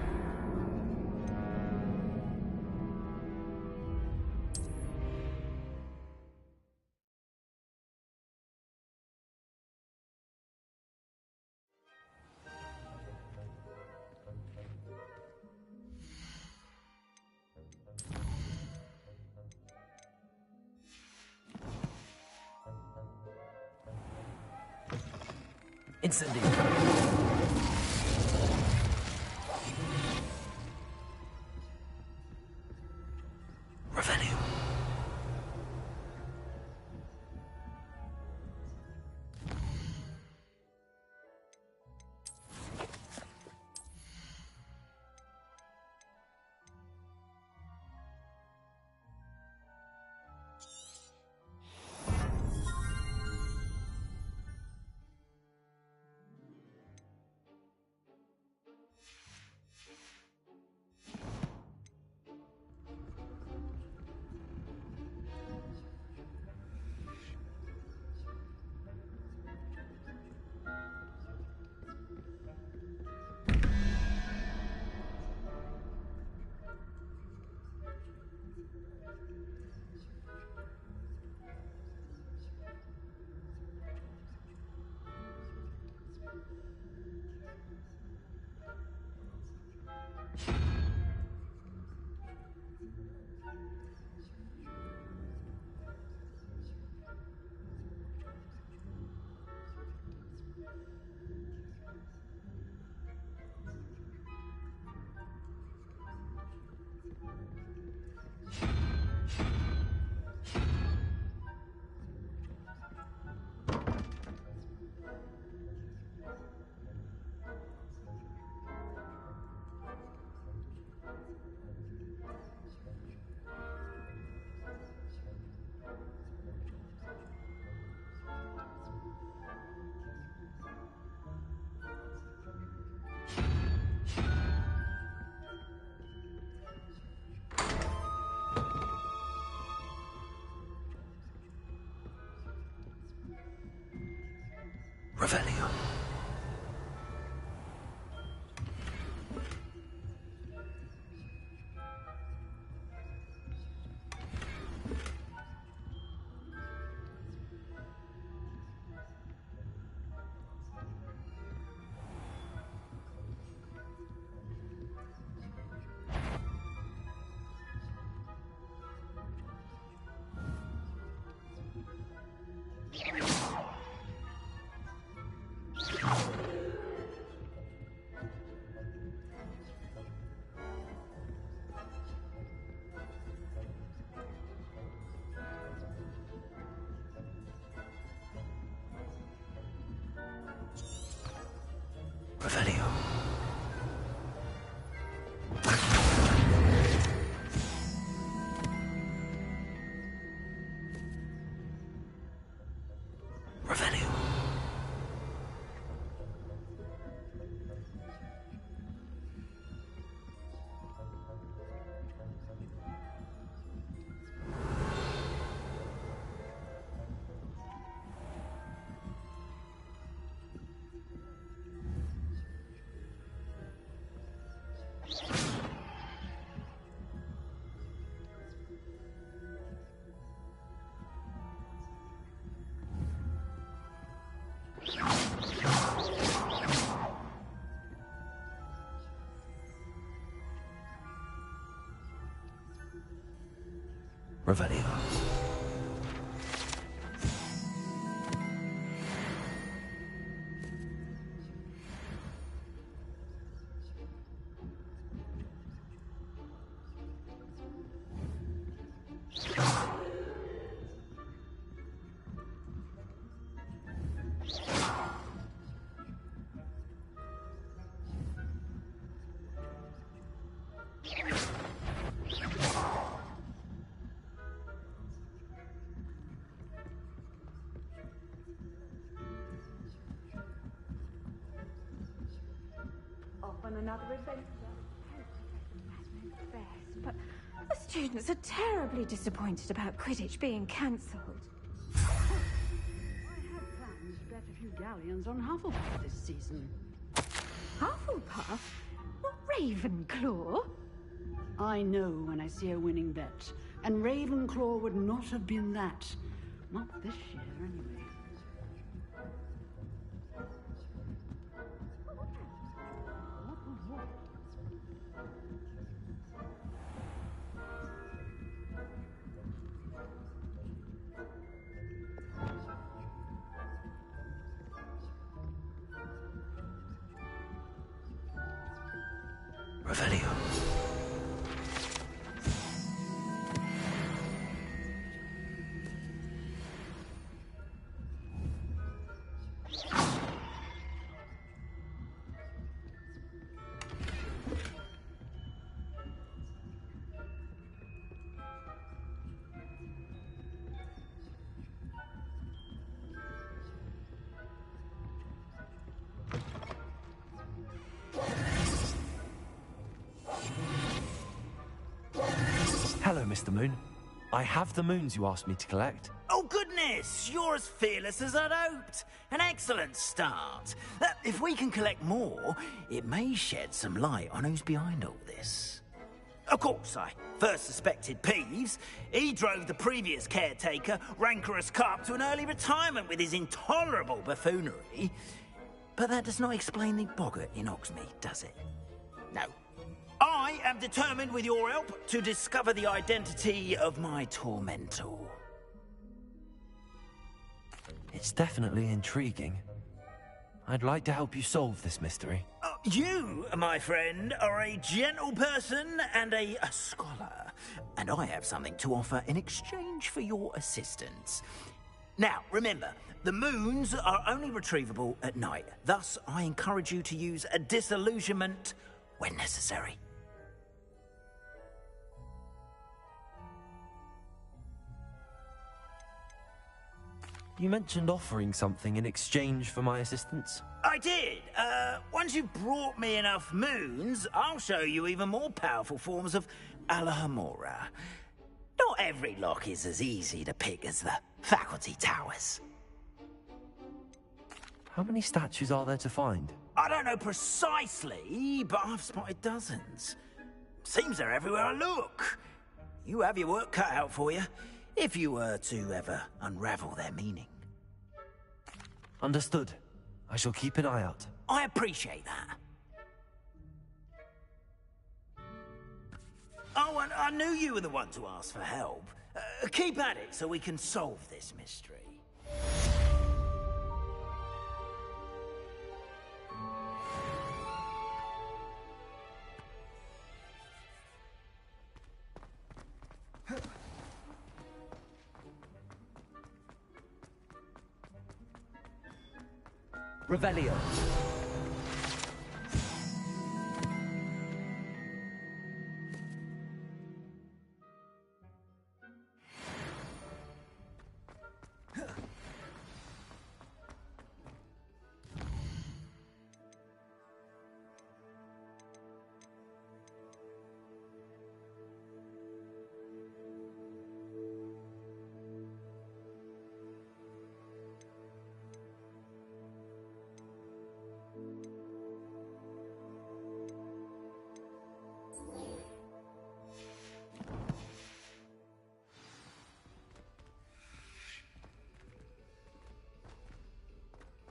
Incendio. Revelio. Revelio. Revelio. Revelio. Revelio. On another adventure. Best, but the students are terribly disappointed about Quidditch being cancelled. I had planned to bet a few galleons on Hufflepuff this season. Hufflepuff? Not Ravenclaw? I know when I see a winning bet, and Ravenclaw would not have been that. Not this year, anyway. Revelio. Hello, Mr. Moon. I have the moons you asked me to collect. Oh, goodness! You're as fearless as I'd hoped. An excellent start. If we can collect more, it may shed some light on who's behind all this. Of course, I first suspected Peeves. He drove the previous caretaker, Rancorous Carp, to an early retirement with his intolerable buffoonery. But that does not explain the boggart in Hogsmeade, does it? No. I am determined, with your help, to discover the identity of my tormentor. It's definitely intriguing. I'd like to help you solve this mystery. You, my friend, are a gentle person and a scholar, and I have something to offer in exchange for your assistance. Now, remember, the moons are only retrievable at night. Thus, I encourage you to use a disillusionment when necessary. You mentioned offering something in exchange for my assistance. I did. Once you've brought me enough moons, I'll show you even more powerful forms of Alohomora. Not every lock is as easy to pick as the faculty towers. How many statues are there to find? I don't know precisely, but I've spotted dozens. Seems they're everywhere I look. You have your work cut out for you, if you were to ever unravel their meaning. Understood. I shall keep an eye out. I appreciate that. Oh, and I knew you were the one to ask for help. Keep at it so we can solve this mystery. Revelio.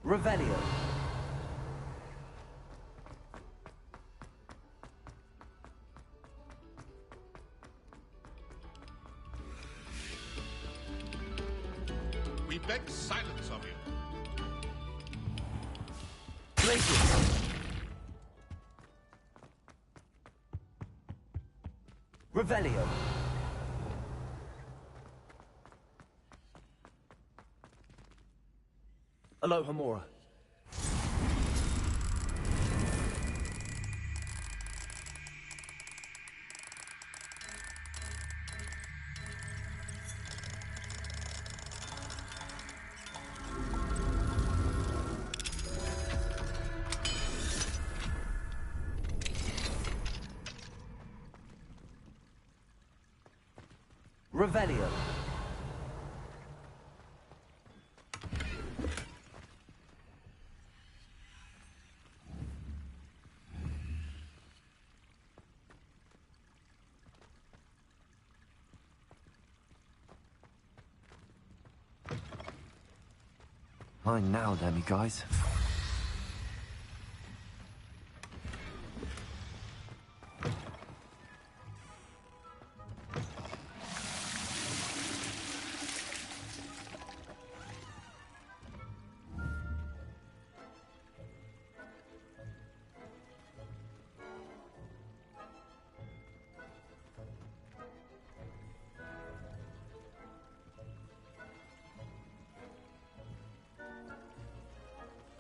Revelio. We beg silence of you. Places. Revelio. Alohomora. Revelio. Mine now, then, you guys.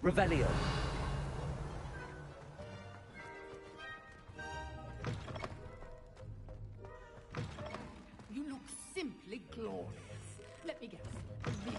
Revelio. You look simply glorious. Let me guess. Viva.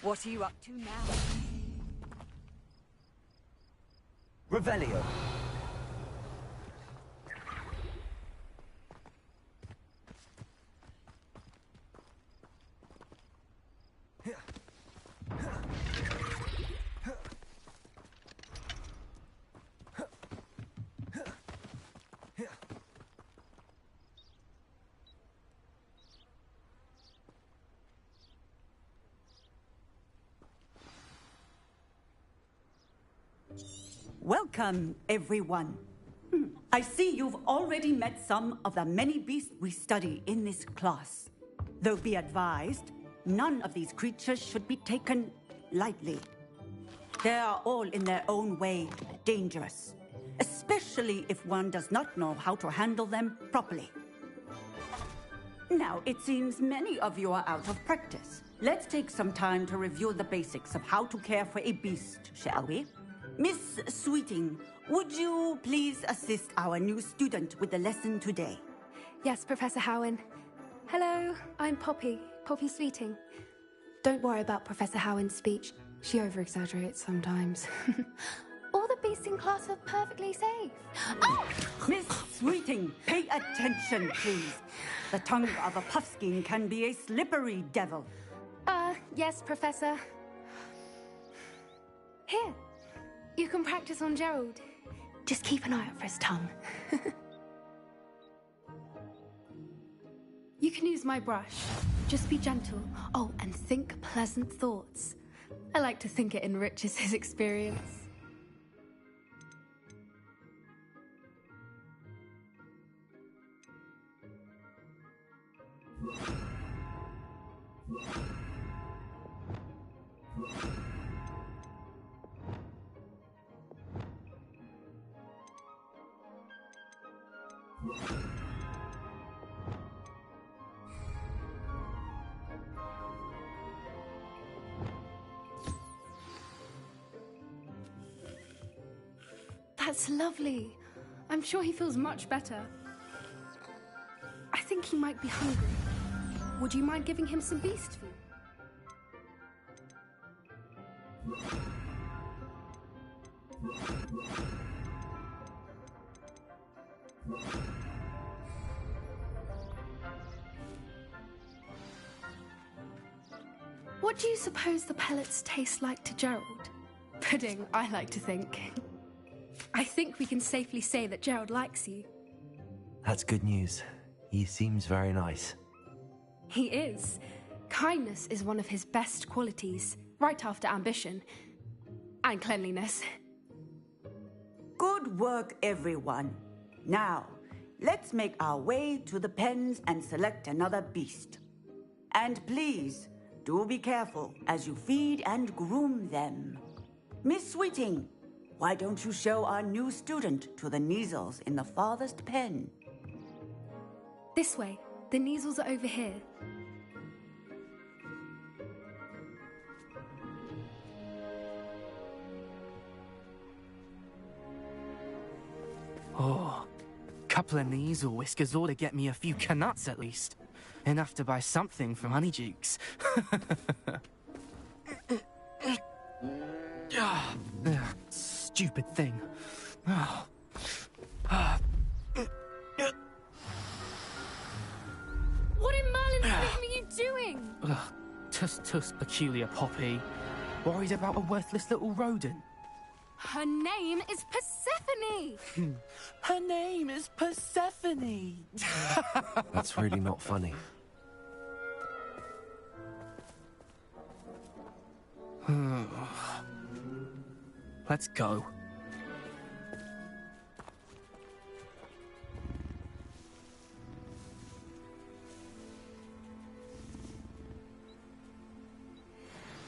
What are you up to now? Revelio. Welcome, everyone. I see you've already met some of the many beasts we study in this class. Though be advised, none of these creatures should be taken lightly. They are all in their own way dangerous, especially if one does not know how to handle them properly. Now, it seems many of you are out of practice. Let's take some time to review the basics of how to care for a beast, shall we? Miss Sweeting, would you please assist our new student with the lesson today? Yes, Professor Howen. Hello, I'm Poppy Sweeting. Don't worry about Professor Howen's speech. She over-exaggerates sometimes. All the beasts in class are perfectly safe. Oh! Miss Sweeting, pay attention, please. The tongue of a puffskein can be a slippery devil. Yes, Professor. Here, you can practice on Gerald. Just keep an eye out for his tongue. You can use my brush. Just be gentle. Oh, and think pleasant thoughts. I like to think it enriches his experience. That's lovely. I'm sure he feels much better. I think he might be hungry. Would you mind giving him some beast food? What do you suppose the pellets taste like to Gerald? Pudding, I like to think. I think we can safely say that Gerald likes you. That's good news. He seems very nice. He is. Kindness is one of his best qualities, right after ambition. And cleanliness. Good work, everyone. Now, let's make our way to the pens and select another beast. And please, do be careful as you feed and groom them. Miss Sweeting, why don't you show our new student to the Neasels in the farthest pen? This way. The Neasels are over here. Oh, couple of Neasel whiskers ought to get me a few canuts at least. Enough to buy something from Honeydukes. Stupid thing. What in Merlin's name are you doing? Tuss, peculiar Poppy. Worried about a worthless little rodent. Her name is Persephone! Her name is Persephone! That's really not funny. Let's go.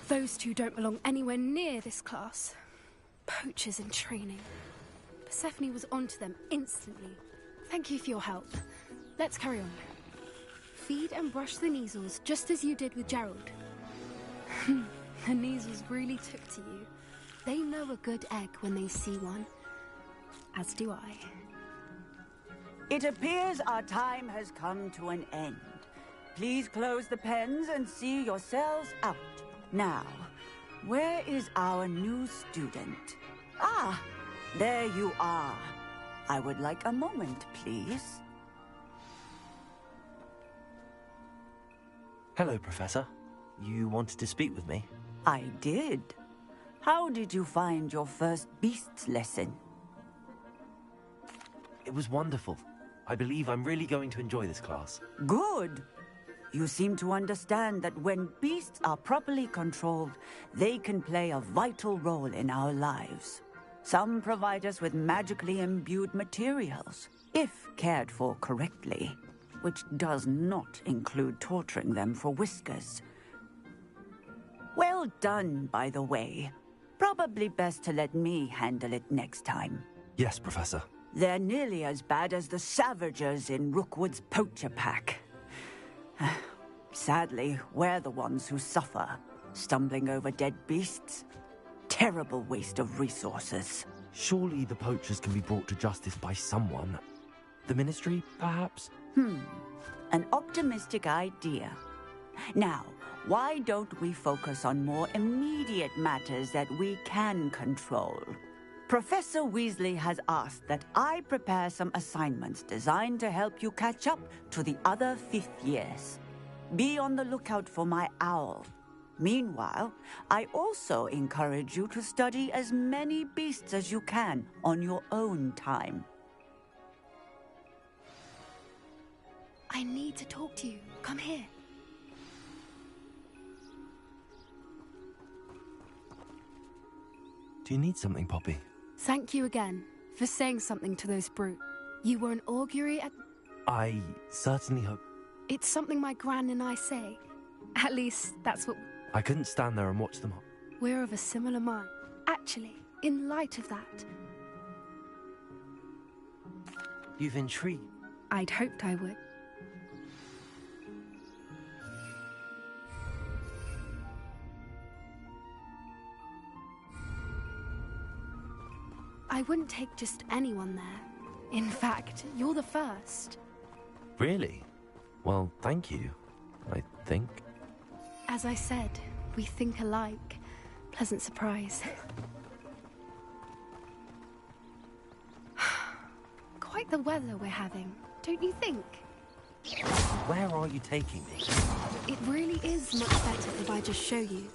Those two don't belong anywhere near this class. Poachers in training. Persephone was onto them instantly. Thank you for your help. Let's carry on. Feed and brush the Neasels just as you did with Gerald. The Neasels really took to you. They know a good egg when they see one. As do I. It appears our time has come to an end. Please close the pens and see yourselves out. Now, Where is our new student? Ah, there you are. I would like a moment, please. Hello, Professor. You wanted to speak with me? I did. How did you find your first beasts lesson? It was wonderful. I believe I'm really going to enjoy this class. Good. You seem to understand that when beasts are properly controlled, they can play a vital role in our lives. Some provide us with magically imbued materials, if cared for correctly, which does not include torturing them for whiskers. Well done, by the way. Probably best to let me handle it next time. Yes, Professor. They're nearly as bad as the Savagers in Rookwood's poacher pack. Sadly, we're the ones who suffer, stumbling over dead beasts. Terrible waste of resources. Surely the poachers can be brought to justice by someone. The Ministry, perhaps? An optimistic idea. Now, why don't we focus on more immediate matters that we can control? Professor Weasley has asked that I prepare some assignments designed to help you catch up to the other 5th years. Be on the lookout for my owl. Meanwhile, I also encourage you to study as many beasts as you can on your own time. I need to talk to you. Come here. Do you need something, Poppy? Thank you again for saying something to those brute. You were an augury at... I certainly hope... It's something my gran and I say. At least, that's what... I couldn't stand there and watch them. We're of a similar mind. Actually, in light of that... You've intrigued. I'd hoped I would. I wouldn't take just anyone there. In fact, you're the first. Really? Well, thank you, I think. As I said, we think alike. Pleasant surprise. Quite the weather we're having, don't you think? Where are you taking me? It really is much better if I just show you.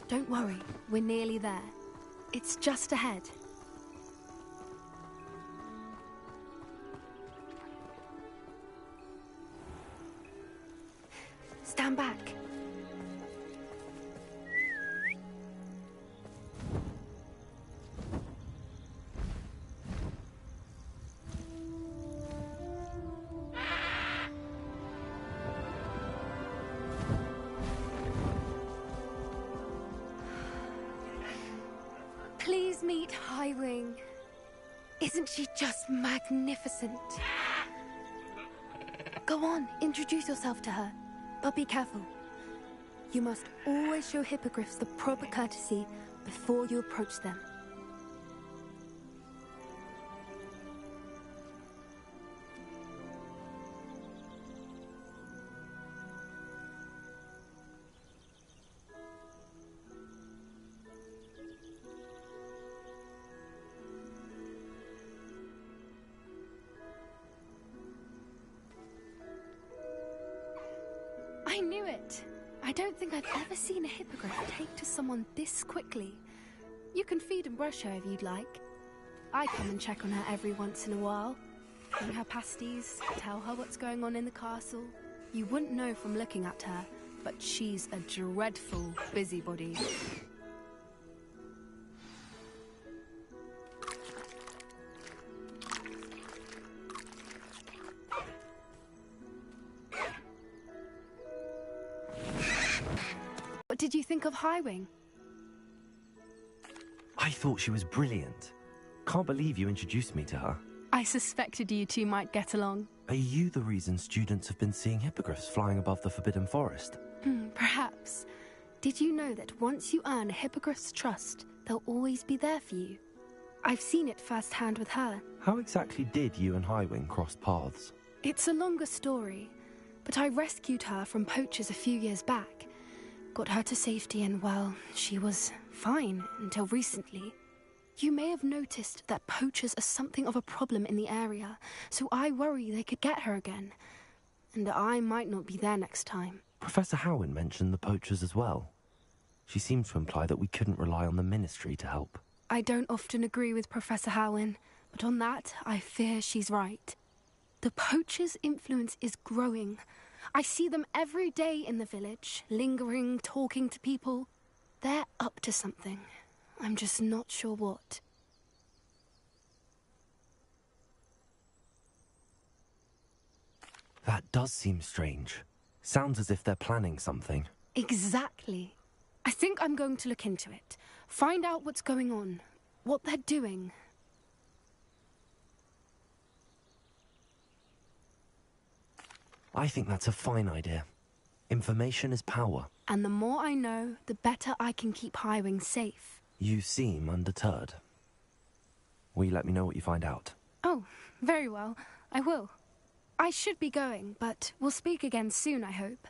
Don't worry, we're nearly there. It's just ahead. Stand back. Please meet Highwing. Isn't she just magnificent? Go on, introduce yourself to her. But be careful. You must always show hippogriffs the proper courtesy before you approach them. I knew it. I don't think I've ever seen a hippogriff take to someone this quickly. You can feed and brush her if you'd like. I come and check on her every once in a while. Bring her pasties, tell her what's going on in the castle. You wouldn't know from looking at her, but she's a dreadful busybody. What did you think of Highwing? I thought she was brilliant. Can't believe you introduced me to her. I suspected you two might get along. Are you the reason students have been seeing hippogriffs flying above the Forbidden Forest? Perhaps. Did you know that once you earn a hippogriff's trust, they'll always be there for you? I've seen it firsthand with her. How exactly did you and Highwing cross paths? It's a longer story, but I rescued her from poachers a few years back. Got her to safety and, well, she was fine until recently. You may have noticed that poachers are something of a problem in the area, so I worry they could get her again. And I might not be there next time. Professor Howin mentioned the poachers as well. She seemed to imply that we couldn't rely on the Ministry to help. I don't often agree with Professor Howin, but on that, I fear she's right. The poachers' influence is growing. I see them every day in the village, lingering, talking to people. They're up to something. I'm just not sure what. That does seem strange. Sounds as if they're planning something. Exactly. I think I'm going to look into it. Find out what's going on, what they're doing. I think that's a fine idea. Information is power. And the more I know, the better I can keep Highwing safe. You seem undeterred. Will you let me know what you find out? Oh, very well. I will. I should be going, but we'll speak again soon, I hope.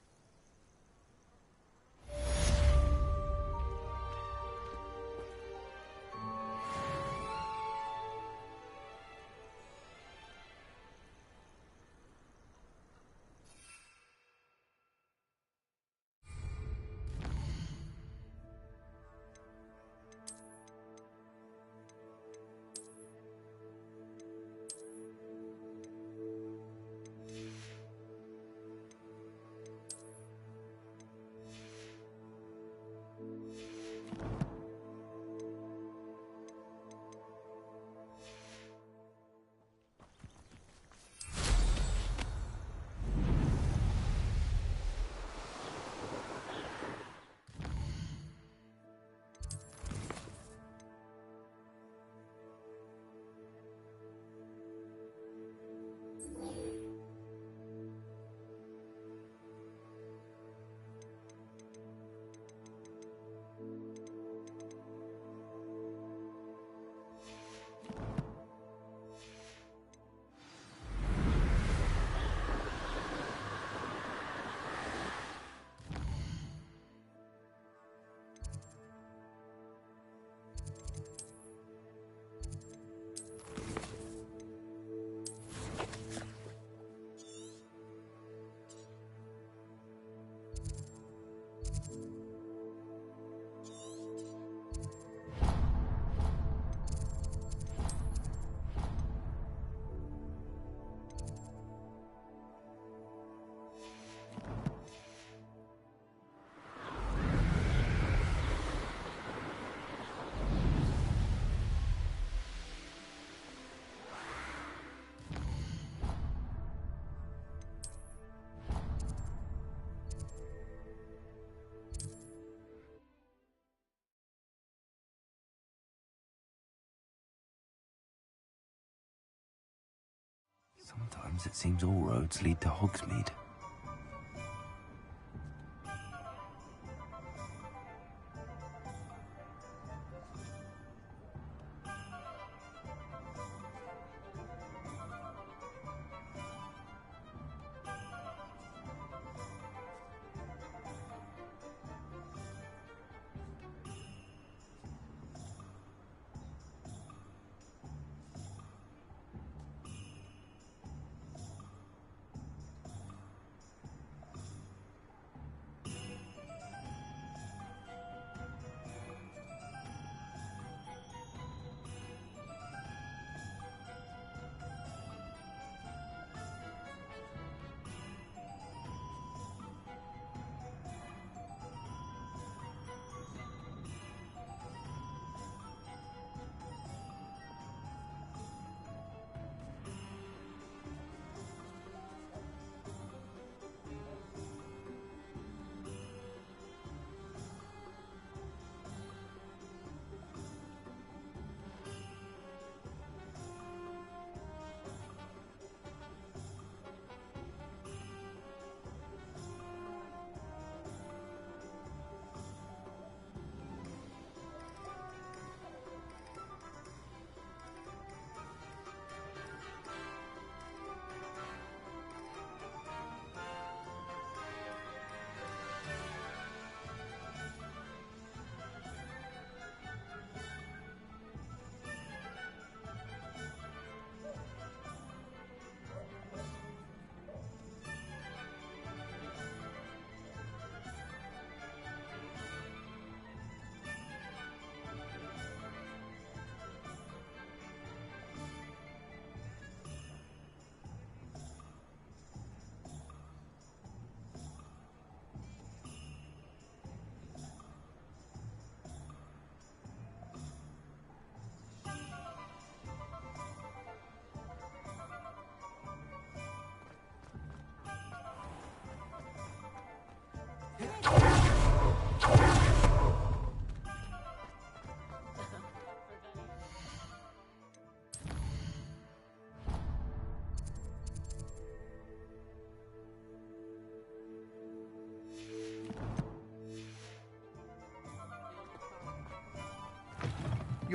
Sometimes it seems all roads lead to Hogsmeade.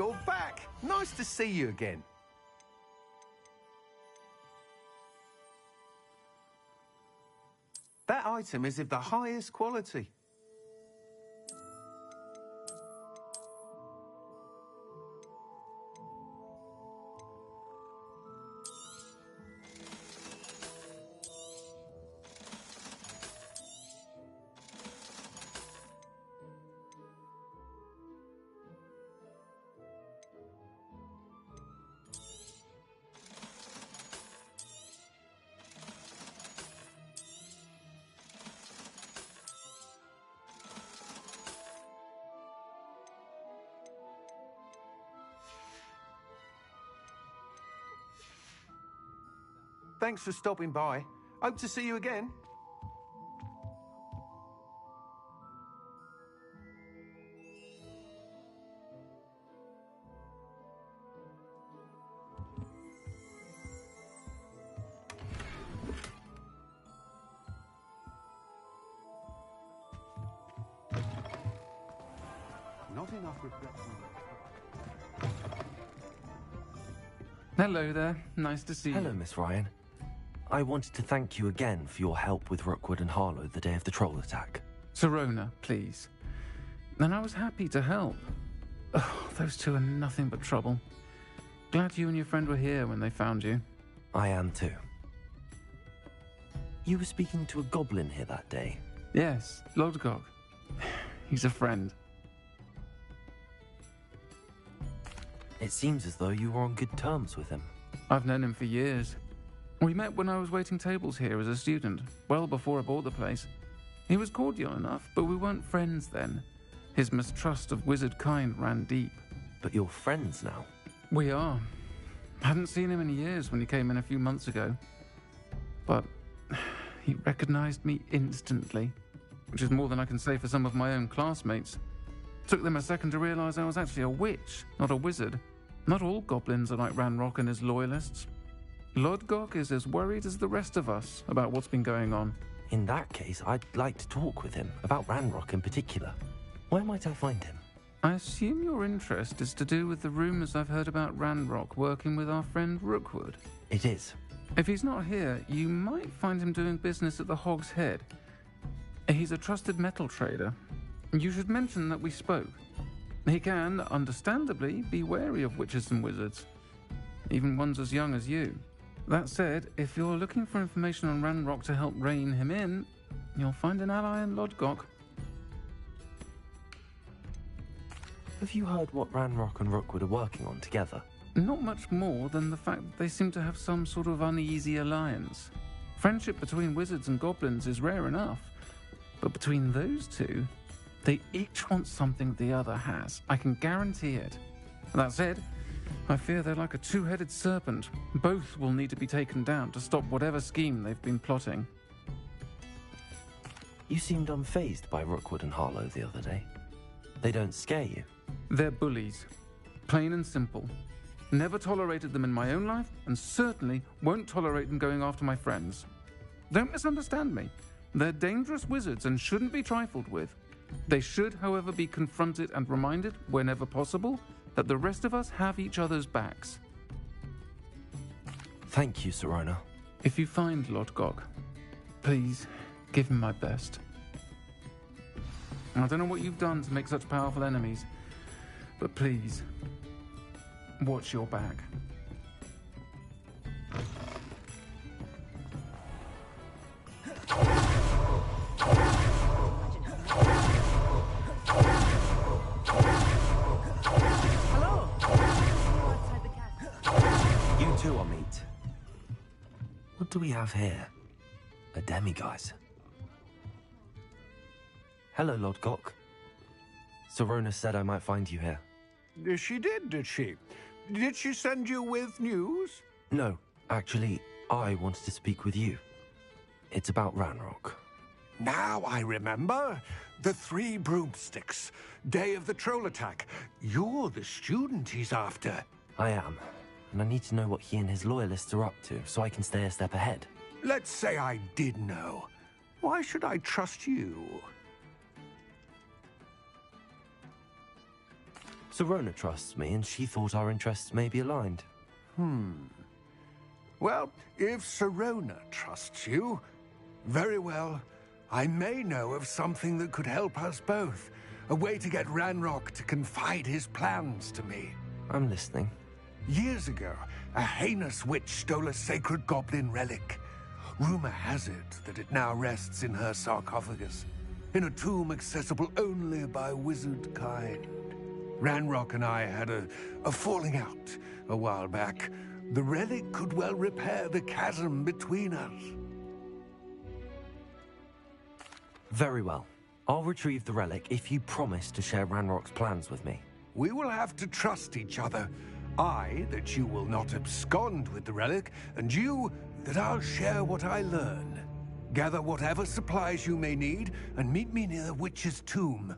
you're back. Nice to see you again. That item is of the highest quality. Thanks for stopping by. Hope to see you again. Not enough reflection. Hello there. Nice to see you. Hello, Miss Ryan. I wanted to thank you again for your help with Rookwood and Harlow the day of the troll attack. Sirona, please. And I was happy to help. Oh, those two are nothing but trouble. Glad you and your friend were here when they found you. I am too. You were speaking to a goblin here that day. Yes, Lodgok. He's a friend. It seems as though you were on good terms with him. I've known him for years. We met when I was waiting tables here as a student, well before I bought the place. He was cordial enough, but we weren't friends then. His mistrust of wizard kind ran deep. But you're friends now? We are. Hadn't seen him in years when he came in a few months ago. But he recognized me instantly, which is more than I can say for some of my own classmates. Took them a second to realize I was actually a witch, not a wizard. Not all goblins are like Ranrock and his loyalists. Lodgok is as worried as the rest of us about what's been going on. In that case, I'd like to talk with him, about Ranrock in particular. Where might I find him? I assume your interest is to do with the rumors I've heard about Ranrock working with our friend Rookwood. It is. If he's not here, you might find him doing business at the Hog's Head. He's a trusted metal trader. You should mention that we spoke. He can, understandably, be wary of witches and wizards, even ones as young as you. That said, if you're looking for information on Ranrock to help rein him in, you'll find an ally in Lodgok. Have you heard what Ranrock and Rookwood are working on together? Not much more than the fact that they seem to have some sort of uneasy alliance. Friendship between wizards and goblins is rare enough, but between those two, they each want something the other has. I can guarantee it. That said, I fear they're like a two-headed serpent. Both will need to be taken down to stop whatever scheme they've been plotting. You seemed unfazed by Rookwood and Harlow the other day. They don't scare you? They're bullies. Plain and simple. Never tolerated them in my own life, and certainly won't tolerate them going after my friends. Don't misunderstand me. They're dangerous wizards and shouldn't be trifled with. They should, however, be confronted and reminded, whenever possible, that the rest of us have each other's backs. Thank you, Sirona. If you find Lodgok, please give him my best. I don't know what you've done to make such powerful enemies, but please, watch your back. Two are meet. What do we have here? A demiguise. Hello, Lodgok. Sirona said I might find you here. She did she? Did she send you with news? No, actually, I wanted to speak with you. It's about Ranrock. Now I remember. The 3 broomsticks. Day of the troll attack. You're the student he's after. I am. And I need to know what he and his loyalists are up to, so I can stay a step ahead. Let's say I did know. Why should I trust you? Serona trusts me, and she thought our interests may be aligned. Well, if Serona trusts you, very well. I may know of something that could help us both. A way to get Ranrock to confide his plans to me. I'm listening. Years ago, a heinous witch stole a sacred goblin relic. Rumor has it that it now rests in her sarcophagus, in a tomb accessible only by wizard kind. Ranrock and I had a falling out a while back. The relic could well repair the chasm between us. Very well. I'll retrieve the relic if you promise to share Ranrock's plans with me. We will have to trust each other. I, that you will not abscond with the relic, and you, that I'll share what I learn. Gather whatever supplies you may need, and meet me near the witch's tomb.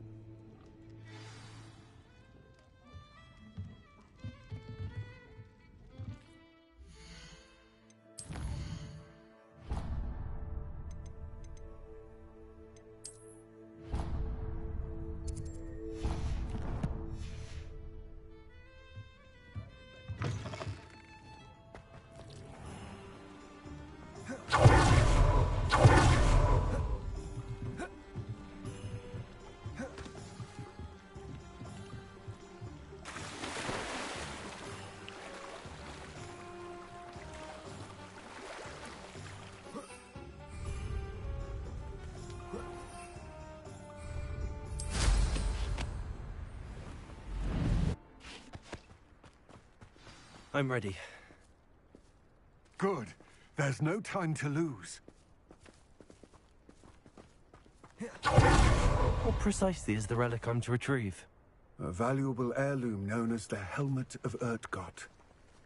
I'm ready. Good. There's no time to lose. What precisely is the relic I'm to retrieve? A valuable heirloom known as the Helmet of Urtgott.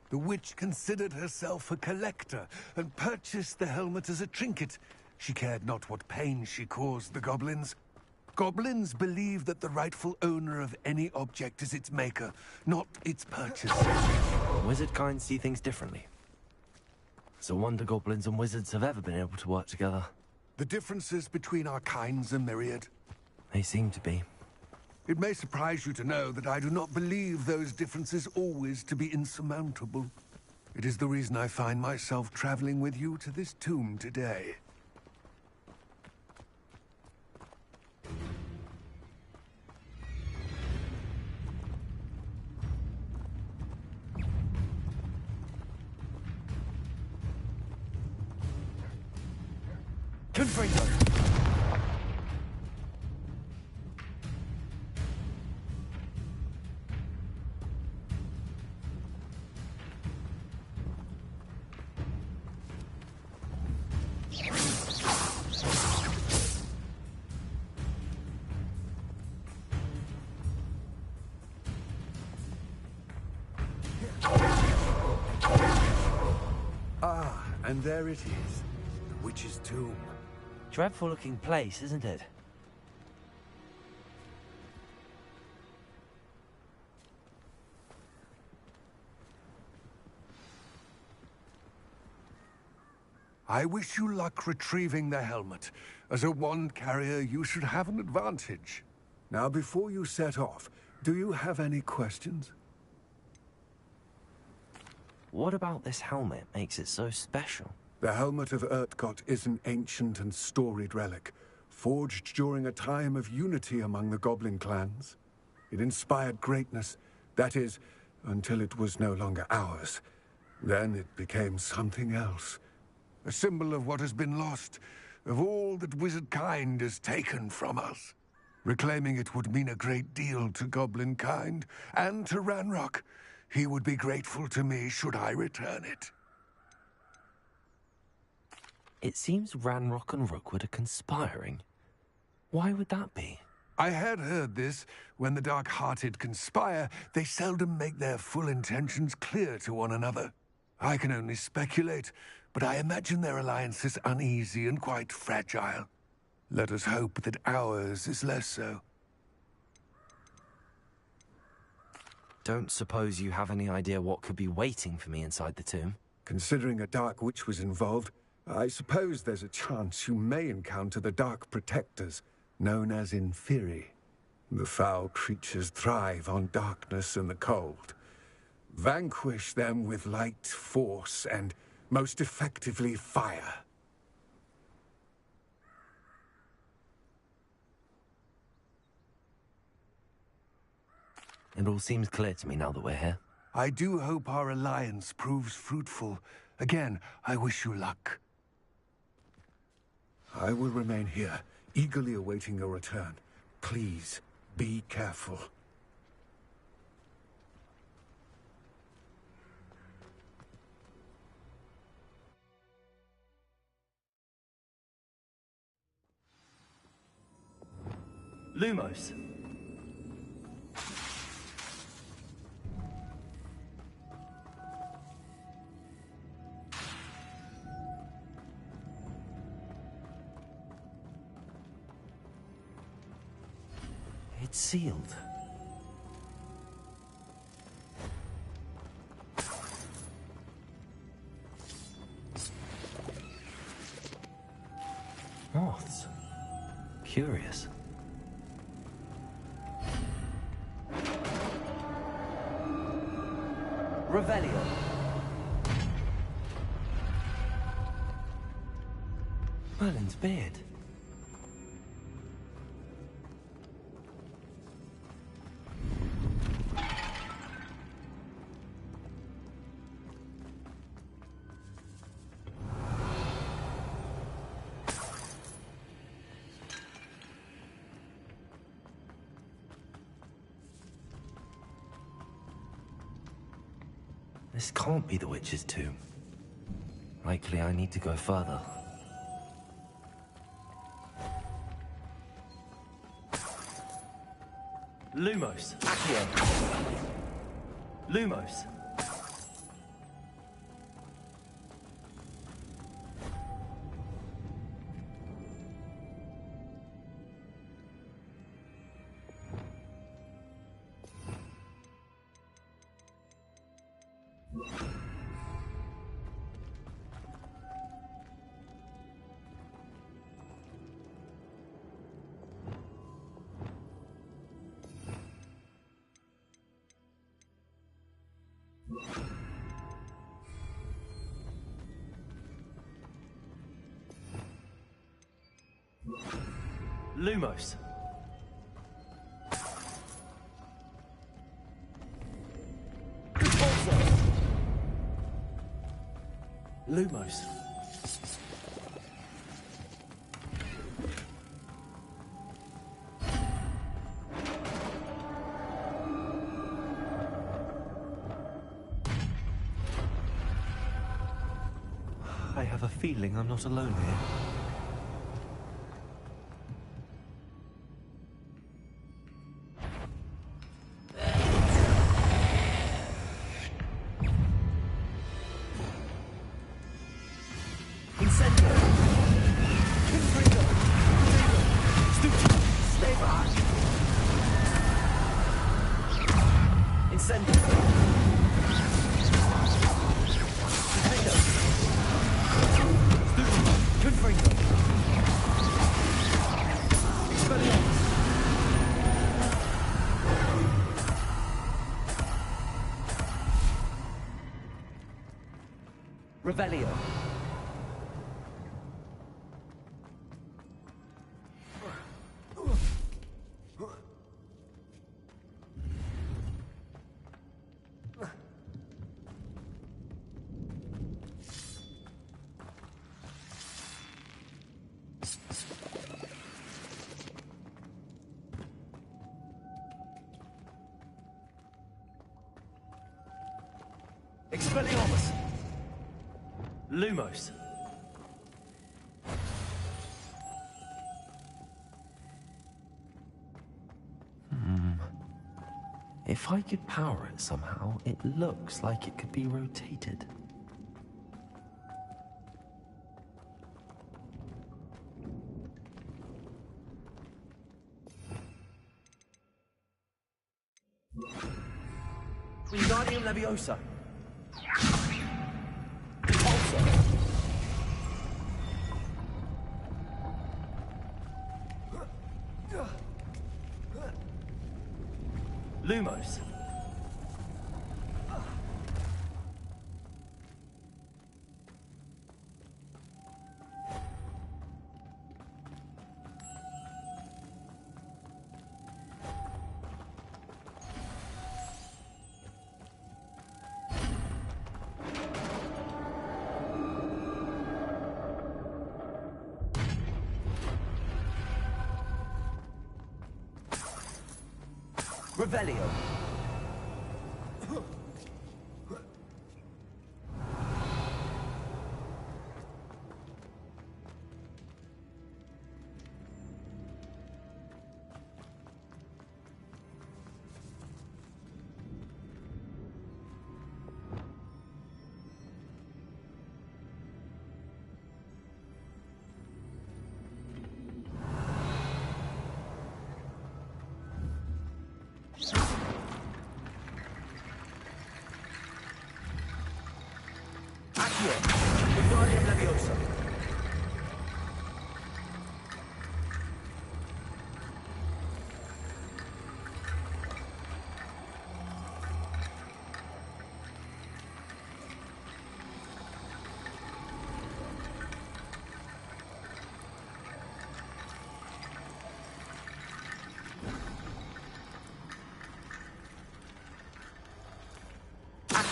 The witch considered herself a collector and purchased the helmet as a trinket. She cared not what pain she caused the goblins. Goblins believe that the rightful owner of any object is its maker, not its purchaser. Wizard kind see things differently. It's a wonder goblins and wizards have ever been able to work together. The differences between our kinds are myriad. They seem to be. It may surprise you to know that I do not believe those differences always to be insurmountable. It is the reason I find myself traveling with you to this tomb today. Confringo! Ah, and there it is. The witch's tomb. Dreadful looking place, isn't it? I wish you luck retrieving the helmet. As a wand carrier, you should have an advantage. Now, before you set off, do you have any questions? What about this helmet makes it so special? The Helmet of Urtgott is an ancient and storied relic, forged during a time of unity among the goblin clans. It inspired greatness, that is, until it was no longer ours. Then it became something else. A symbol of what has been lost, of all that wizard kind has taken from us. Reclaiming it would mean a great deal to goblin kind, and to Ranrock. He would be grateful to me should I return it. It seems Ranrock and Rookwood are conspiring. Why would that be? I had heard this. When the dark-hearted conspire, they seldom make their full intentions clear to one another. I can only speculate, but I imagine their alliance is uneasy and quite fragile. Let us hope that ours is less so. Don't suppose you have any idea what could be waiting for me inside the tomb? Considering a dark witch was involved, I suppose there's a chance you may encounter the Dark Protectors, known as Inferi. The foul creatures thrive on darkness and the cold. Vanquish them with light, force, and most effectively fire. It all seems clear to me now that we're here. I do hope our alliance proves fruitful. Again, I wish you luck. I will remain here, eagerly awaiting your return. Please, be careful. Lumos. It's sealed. Moths. Curious. Revelio. Merlin's beard. This can't be the witch's tomb. Likely I need to go further. Lumos. Accio. Lumos. Lumos. Lumos. I have a feeling I'm not alone here. Revelio. Expelliarmus. Lumos. If I could power it somehow, it looks like it could be rotated. Wingardium Leviosa. Lumos. Revelio.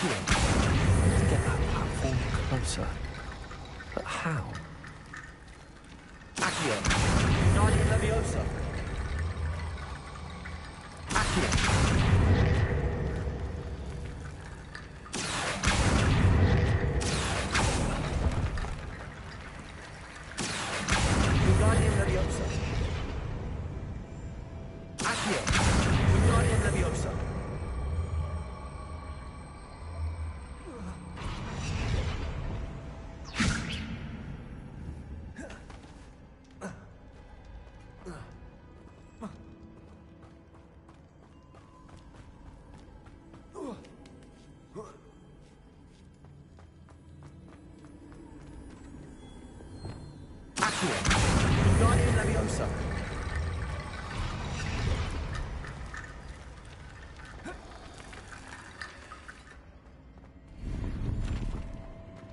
To get that platform closer. But how? Accio. Guardian Leviosa. Accio. Guardian Leviosa. Accio. Guardian Leviosa. Guardian Leviosa.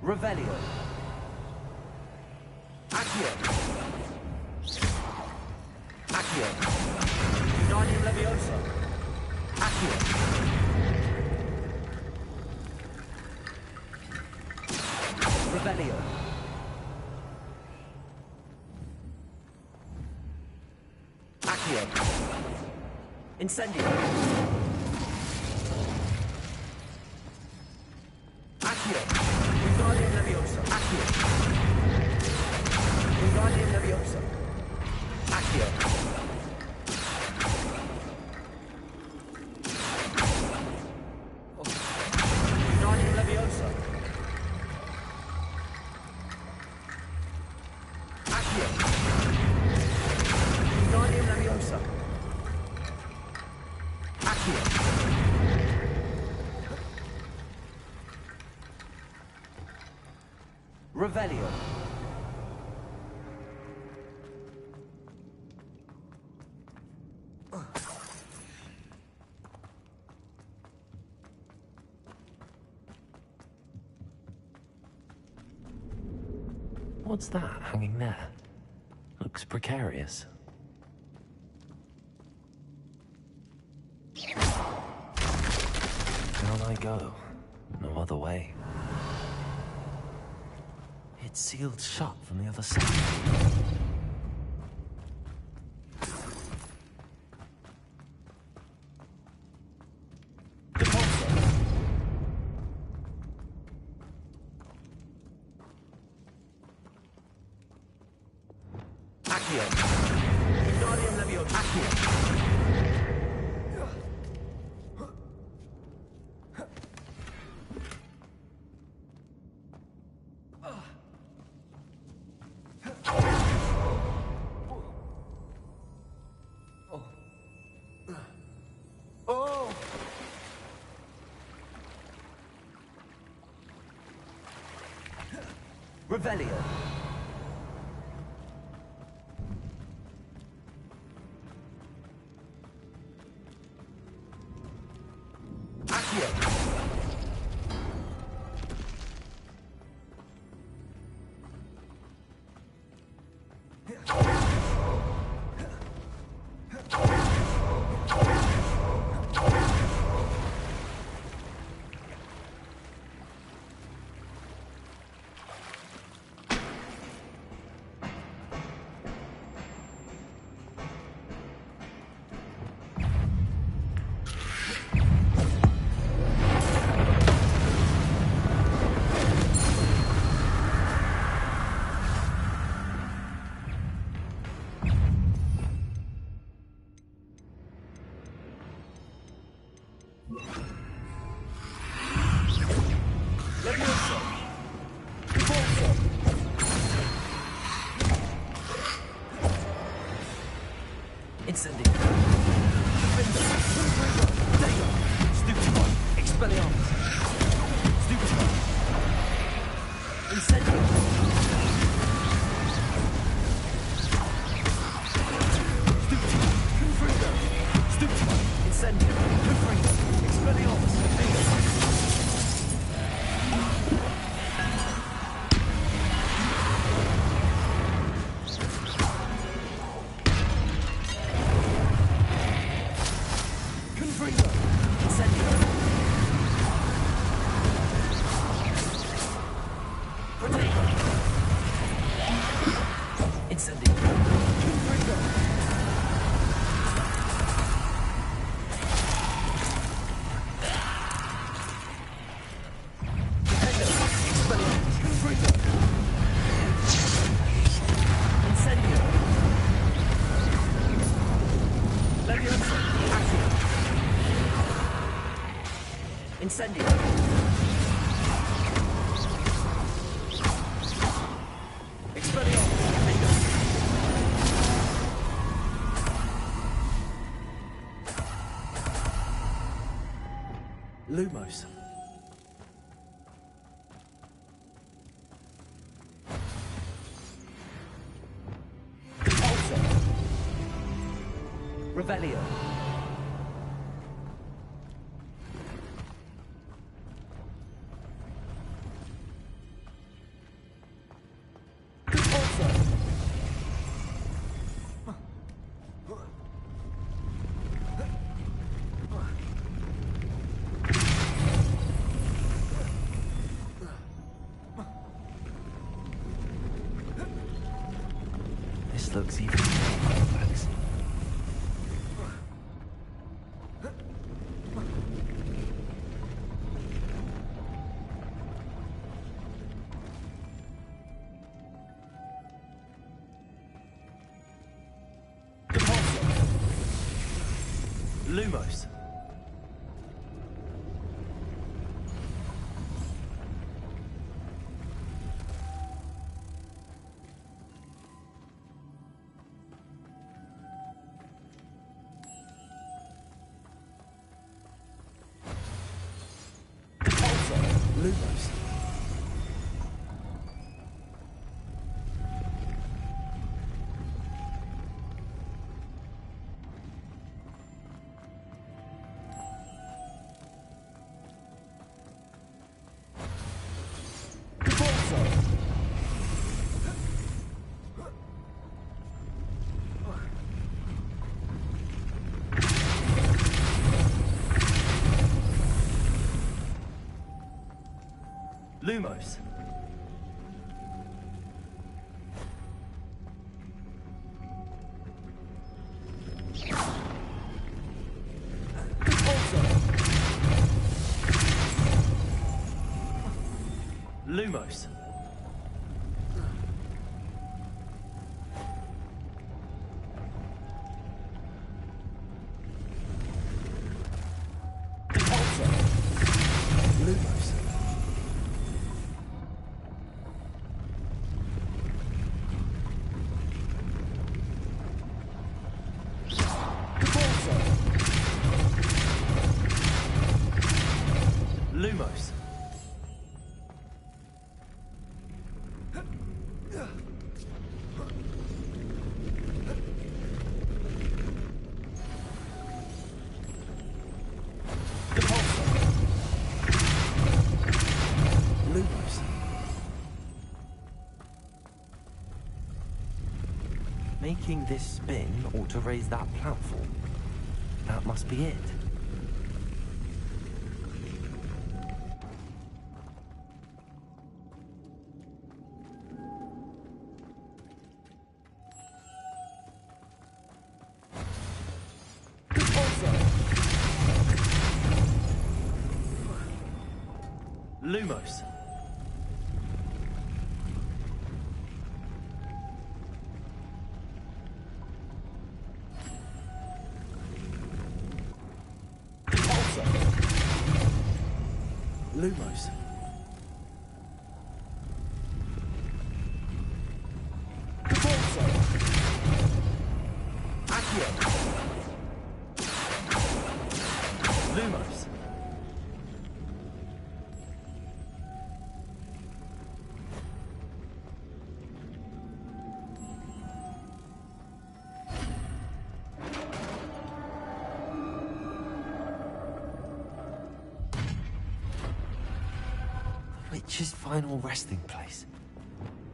Revelio. Accio. Accio. Guardian Leviosa. Accio. Revelio. Accio. Incendio. Accio. Wingardium Leviosa. Accio. Wingardium Leviosa. Accio. Wingardium Leviosa. Accio. Wingardium Leviosa. Accio. Revelio. What's that hanging there? Looks precarious. Down I go. No other way. It's sealed shut from the other side. Accio. Wingardium Leviosa. Accio. Revelio. Incendio. Dagger. Stupefy. Expelliarmus. Stupefy. Incendio. Stupefy. Confringo. Stupefy. Incendio. Confringo. Expelliarmus. Incendio. Lumos. Compulsor. Revelio. This looks even more complex. Lumos. Lumos. Lumos. Lumos. Lumos. Lumos. Making this spin ought to raise that platform. That must be it. Lumos. Lumos. Lumos. Witch's final resting place.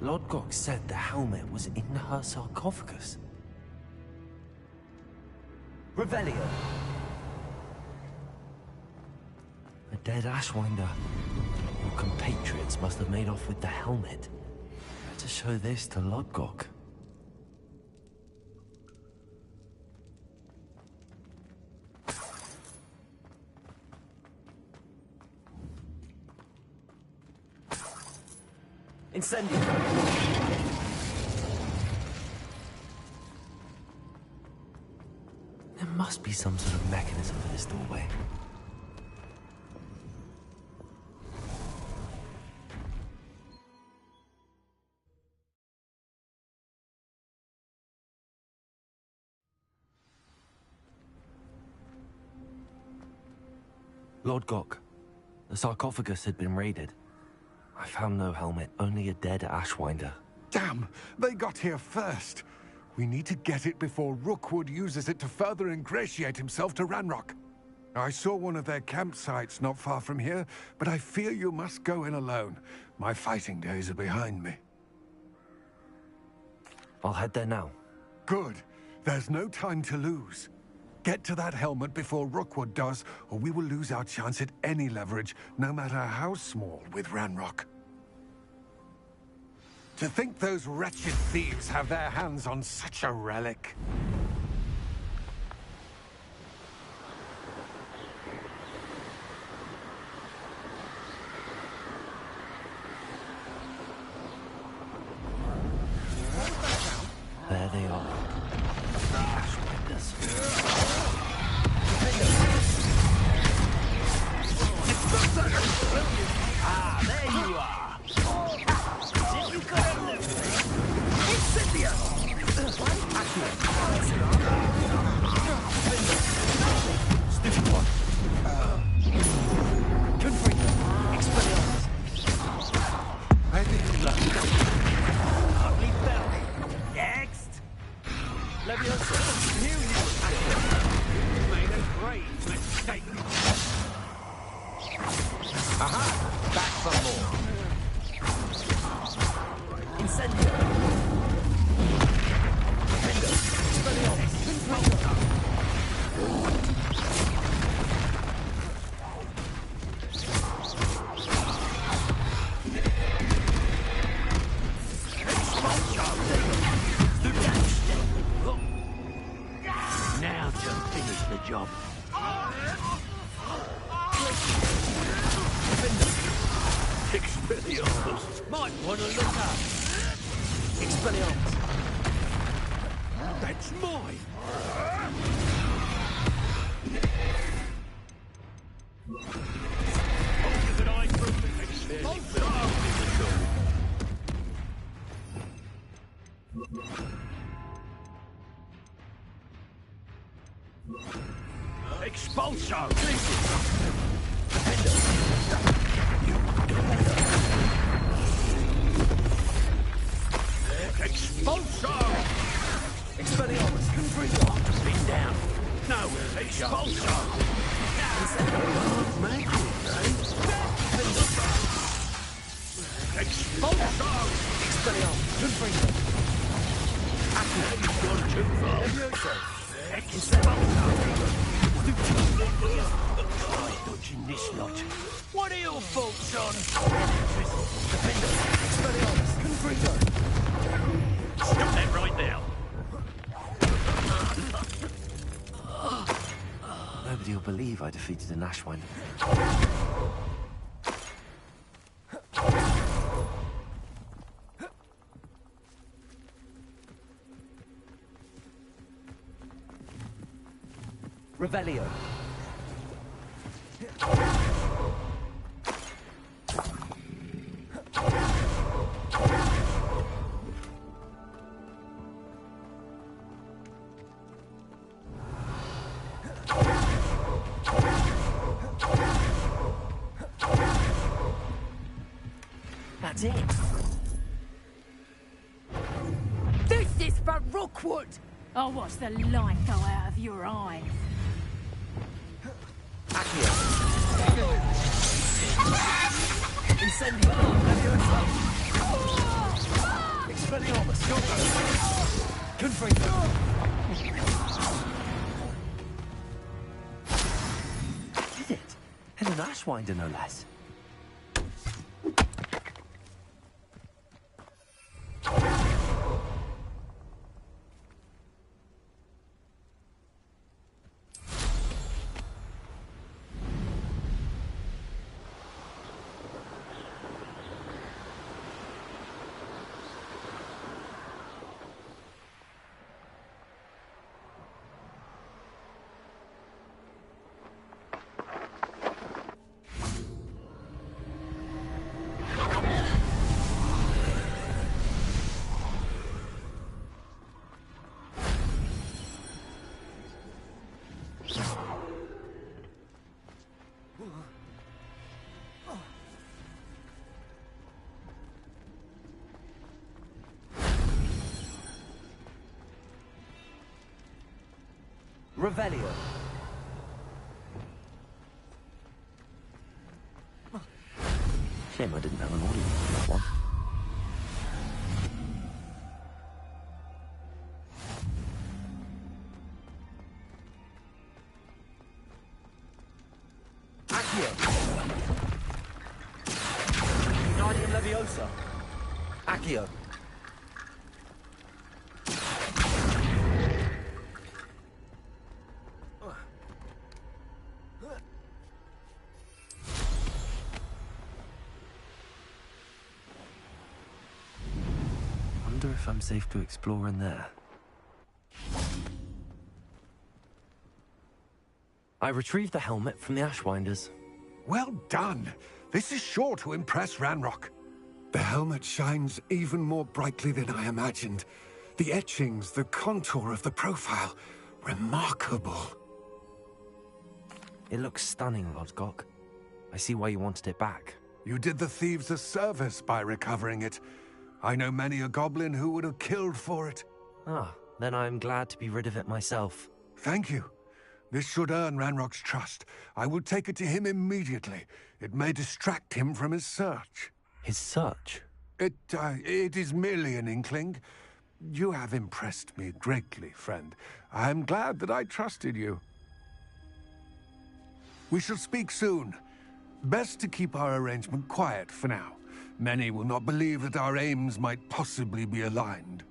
Lodgok said the helmet was in her sarcophagus. Revelio. A dead Ashwinder. Your compatriots must have made off with the helmet. Better show this to Lodgok. Incendio. There must be some sort of mechanism for this doorway. Lodgok, the sarcophagus had been raided. I found no helmet, only a dead Ashwinder. Damn! They got here first. We need to get it before Rookwood uses it to further ingratiate himself to Ranrock. I saw one of their campsites not far from here, but I fear you must go in alone. My fighting days are behind me. I'll head there now. Good. There's no time to lose. Get to that helmet before Rookwood does, or we will lose our chance at any leverage, no matter how small, with Ranrock. To think those wretched thieves have their hands on such a relic. There they are. Ashwinders. Ah, there you are. Did you got a look? Incendio! Stupid one. Confringo. Expelliarmus. I think Ugly bell. Next. Leviosa. Knew you made a great mistake. Aha! Back for more. Incendio. Now to finish the job. Expelliarmus. Might want to look up. Expelliarmus. That's mine. Expulso! Expulso! Expelliarmus. Confringo. Been down. No, expulso! Expulso! Expelliarmus. Confringo. Too far. Dodging this lot. What are your thoughts on Stop that right now. Nobody will believe I defeated an Ashwinder. Revelio. That's it. This is for Rookwood! I'll watch the light go out of your eyes. Incendio. Expelliarmus. Confringo. Did it? And an Ashwinder, no less. Revelio. Shame I didn't have an audience for that one. Accio. Guardian Leviosa. Accio. Wonder if I'm safe to explore in there. I retrieved the helmet from the Ashwinders. Well done. This is sure to impress Ranrock. The helmet shines even more brightly than I imagined. The etchings, the contour of the profile, remarkable. It looks stunning, Lodgok. I see why you wanted it back. You did the thieves a service by recovering it. I know many a goblin who would have killed for it. Ah, then I'm glad to be rid of it myself. Thank you. This should earn Ranrock's trust. I will take it to him immediately. It may distract him from his search. His search? It is merely an inkling. You have impressed me greatly, friend. I am glad that I trusted you. We shall speak soon. Best to keep our arrangement quiet for now. Many will not believe that our aims might possibly be aligned.